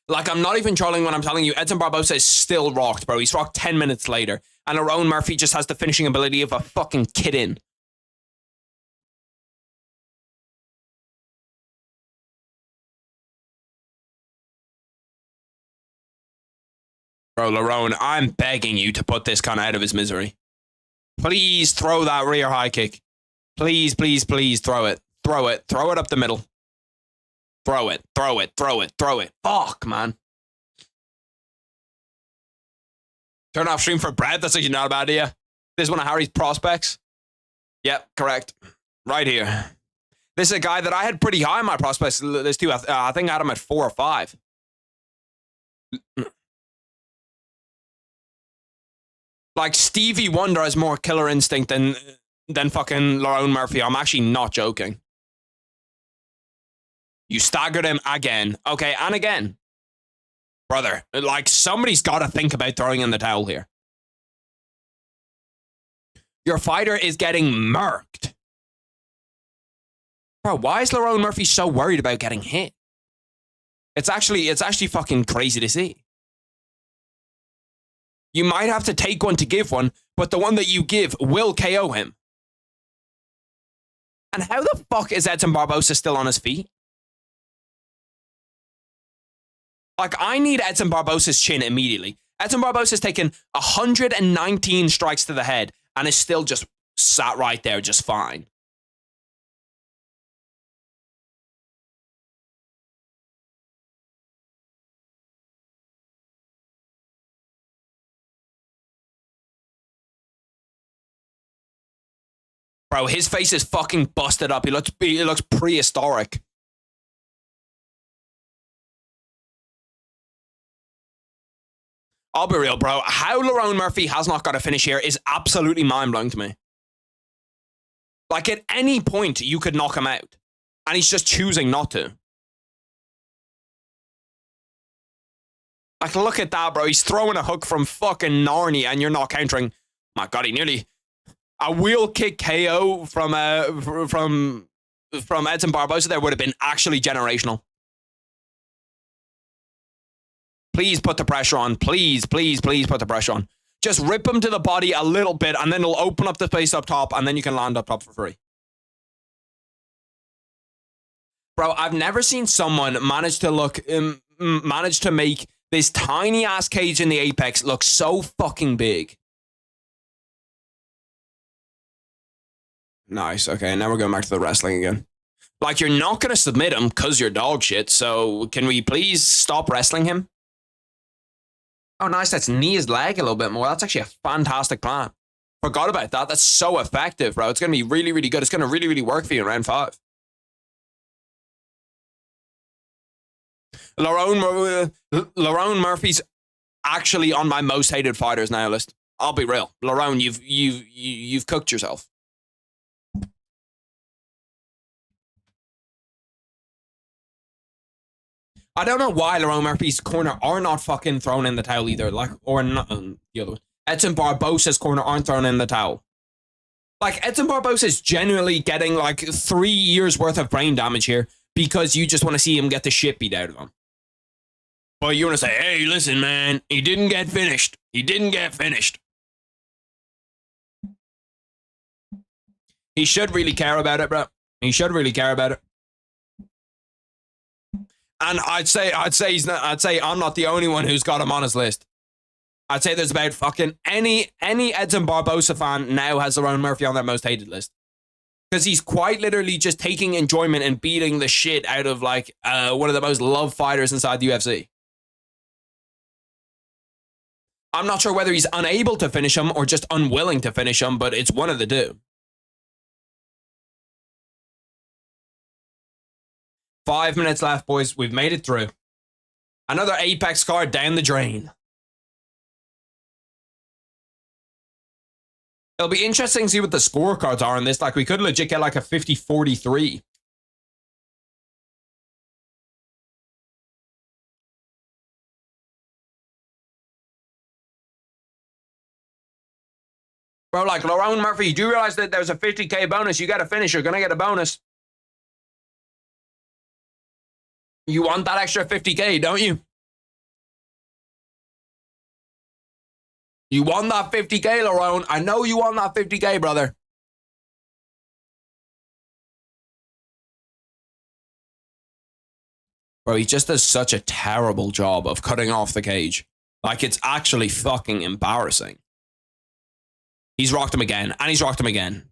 Like, I'm not even trolling when I'm telling you, Edson Barbosa is still rocked, bro. He's rocked 10 minutes later. And Lerone Murphy just has the finishing ability of a fucking kid. Bro, Lerone, I'm begging you to put this kind of out of his misery. Please throw that rear high kick. Please, please, please throw it. Throw it. Throw it up the middle. Throw it. Throw it. Throw it. Throw it. Fuck, man. Turn off stream for bread? That's actually not a bad idea. This is one of Harry's prospects. Yep, correct. Right here. This is a guy that I had pretty high in my prospects. There's two. I think I had him at 4 or 5. Like, Stevie Wonder has more killer instinct than fucking Lerone Murphy. I'm actually not joking. You staggered him again. Okay, and again. Brother, like, somebody's got to think about throwing in the towel here. Your fighter is getting murked. Bro, why is Lerone Murphy so worried about getting hit? It's actually fucking crazy to see. You might have to take one to give one, but the one that you give will KO him. And how the fuck is Edson Barbosa still on his feet? Like, I need Edson Barbosa's chin immediately. Edson Barbosa's taken 119 strikes to the head and is still just sat right there just fine. Bro, his face is fucking busted up. He looks prehistoric. I'll be real, bro. How Lerone Murphy has not got a finish here is absolutely mind-blowing to me. Like, at any point, you could knock him out. And he's just choosing not to. Like, look at that, bro. He's throwing a hook from fucking Narnia and you're not countering. My God, he nearly... A wheel kick KO from Edson Barbosa there would have been actually generational. Please put the pressure on. Please, please, please put the pressure on. Just rip him to the body a little bit, and then it'll open up the space up top, and then you can land up top for free. Bro, I've never seen someone manage to make this tiny ass cage in the apex look so fucking big. Nice. Okay, now we're going back to the wrestling again. Like, you're not going to submit him because you're dog shit, so can we please stop wrestling him? Oh, nice. Let's knee his leg a little bit more. That's actually a fantastic plan. Forgot about that. That's so effective, bro. It's going to be really, really good. It's going to really, really work for you in round 5. Lerone Murphy's actually on my most hated fighters now list. I'll be real. Lerone, you've cooked yourself. I don't know why Lerone Murphy's corner are not fucking thrown in the towel either. Like, or not the other one. Edson Barbosa's corner aren't thrown in the towel. Like, Edson Barbosa's genuinely getting like 3 years worth of brain damage here because you just want to see him get the shit beat out of him. But you want to say, hey, listen, man, he didn't get finished. He didn't get finished. He should really care about it, bro. He should really care about it. And I'd say I'm not the only one who's got him on his list. I'd say there's about fucking any Edson Barbosa fan now has Lerone Murphy on their most hated list. Because he's quite literally just taking enjoyment and beating the shit out of like one of the most loved fighters inside the UFC. I'm not sure whether he's unable to finish him or just unwilling to finish him, but it's one of the two. 5 minutes left, boys. We've made it through. Another Apex card down the drain. It'll be interesting to see what the scorecards are on this. Like, we could legit get like a 50-43. Bro, like, Lerone Murphy, you do realize that there's a 50K bonus? You got to finish. You're going to get a bonus. You want that extra 50K, don't you? You want that 50K, Lerone. I know you want that 50K, brother. Bro, he just does such a terrible job of cutting off the cage. Like, it's actually fucking embarrassing. He's rocked him again, and he's rocked him again.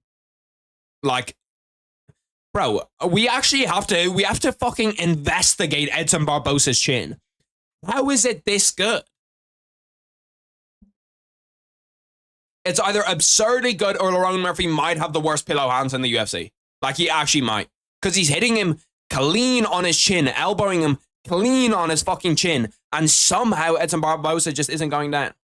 Like, bro, we have to fucking investigate Edson Barbosa's chin. How is it this good? It's either absurdly good or Lerone Murphy might have the worst pillow hands in the UFC. Like, he actually might. Because he's hitting him clean on his chin, elbowing him clean on his fucking chin, and somehow Edson Barbosa just isn't going down.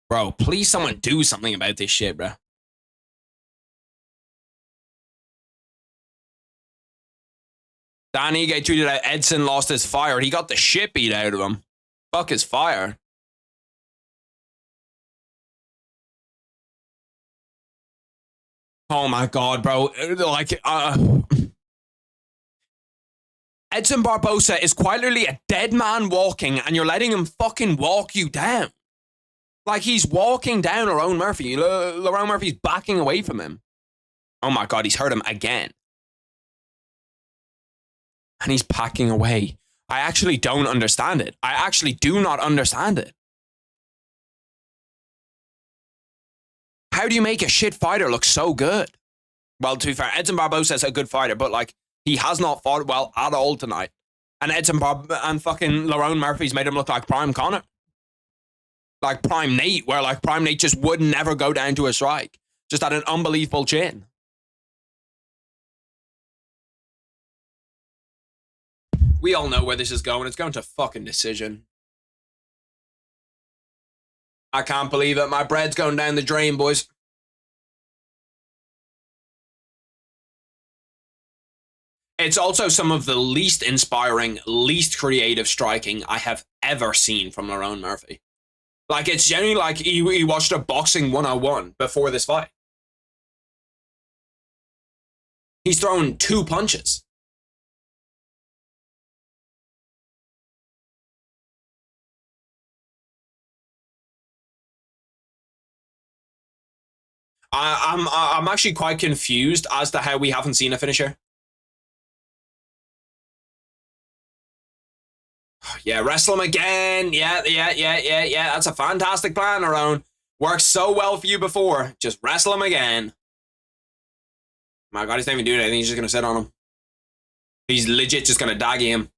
Bro, please someone do something about this shit, bro. Danny Ige tweeted out Edson lost his fire. He got the shit beat out of him. Fuck his fire. Oh my God, bro. Like, Edson Barbosa is quite literally a dead man walking, and you're letting him fucking walk you down. Like, he's walking down Lerone Murphy. Lerone Murphy's backing away from him. Oh my God, he's hurt him again. And he's backing away. I actually don't understand it. I actually do not understand it. How do you make a shit fighter look so good? Well, to be fair, Edson Barbosa is a good fighter, but like, he has not fought well at all tonight. And fucking Lerone Murphy's made him look like prime Conor. Like prime Nate, where like prime Nate just would never go down to a strike. Just had an unbelievable chin. We all know where this is going. It's going to fucking decision. I can't believe it. My bread's going down the drain, boys. It's also some of the least inspiring, least creative striking I have ever seen from Lerone Murphy. Like, it's genuinely like he watched a boxing 101 before this fight. He's thrown 2 punches. I'm actually quite confused as to how we haven't seen a finisher. Yeah, wrestle him again. Yeah. That's a fantastic plan, Lerone. Worked so well for you before. Just wrestle him again. My God, he's not even doing anything. He's just going to sit on him. He's legit just going to daggy him.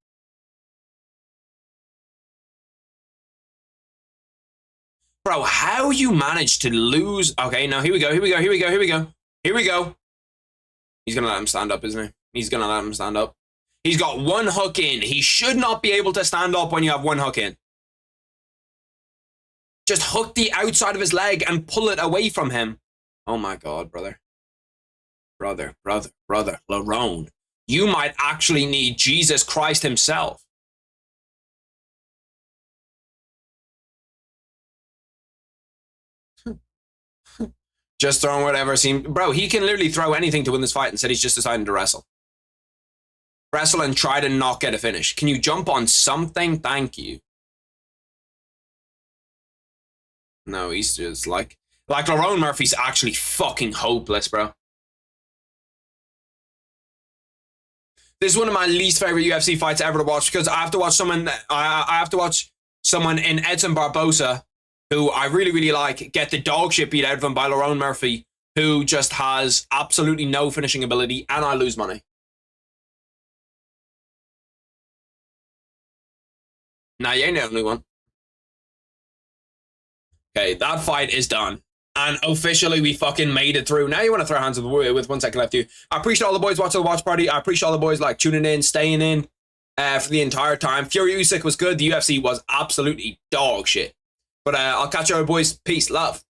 Bro, how you managed to lose? Okay, now here we go. Here we go. He's going to let him stand up, isn't he? He's going to let him stand up. He's got 1 hook in. He should not be able to stand up when you have 1 hook in. Just hook the outside of his leg and pull it away from him. Oh my God, brother. Brother. Lerone, you might actually need Jesus Christ himself. Just throwing whatever seems... Bro, he can literally throw anything to win this fight, and said he's just deciding to wrestle. Wrestle and try to not get a finish. Can you jump on something? Thank you. No, he's just like Lerone Murphy's actually fucking hopeless, bro. This is one of my least favorite UFC fights ever to watch, because I have to watch someone. I have to watch someone in Edson Barbosa, who I really like, get the dog shit beat out of him by Lerone Murphy, who just has absolutely no finishing ability, and I lose money. Nah, you ain't the only one. Okay, that fight is done. And officially, we fucking made it through. Now you want to throw hands with 1 second left to you. I appreciate all the boys watching the watch party. I appreciate all the boys like tuning in, staying in for the entire time. Fury Usyk was good. The UFC was absolutely dog shit. But I'll catch you, boys. Peace, love.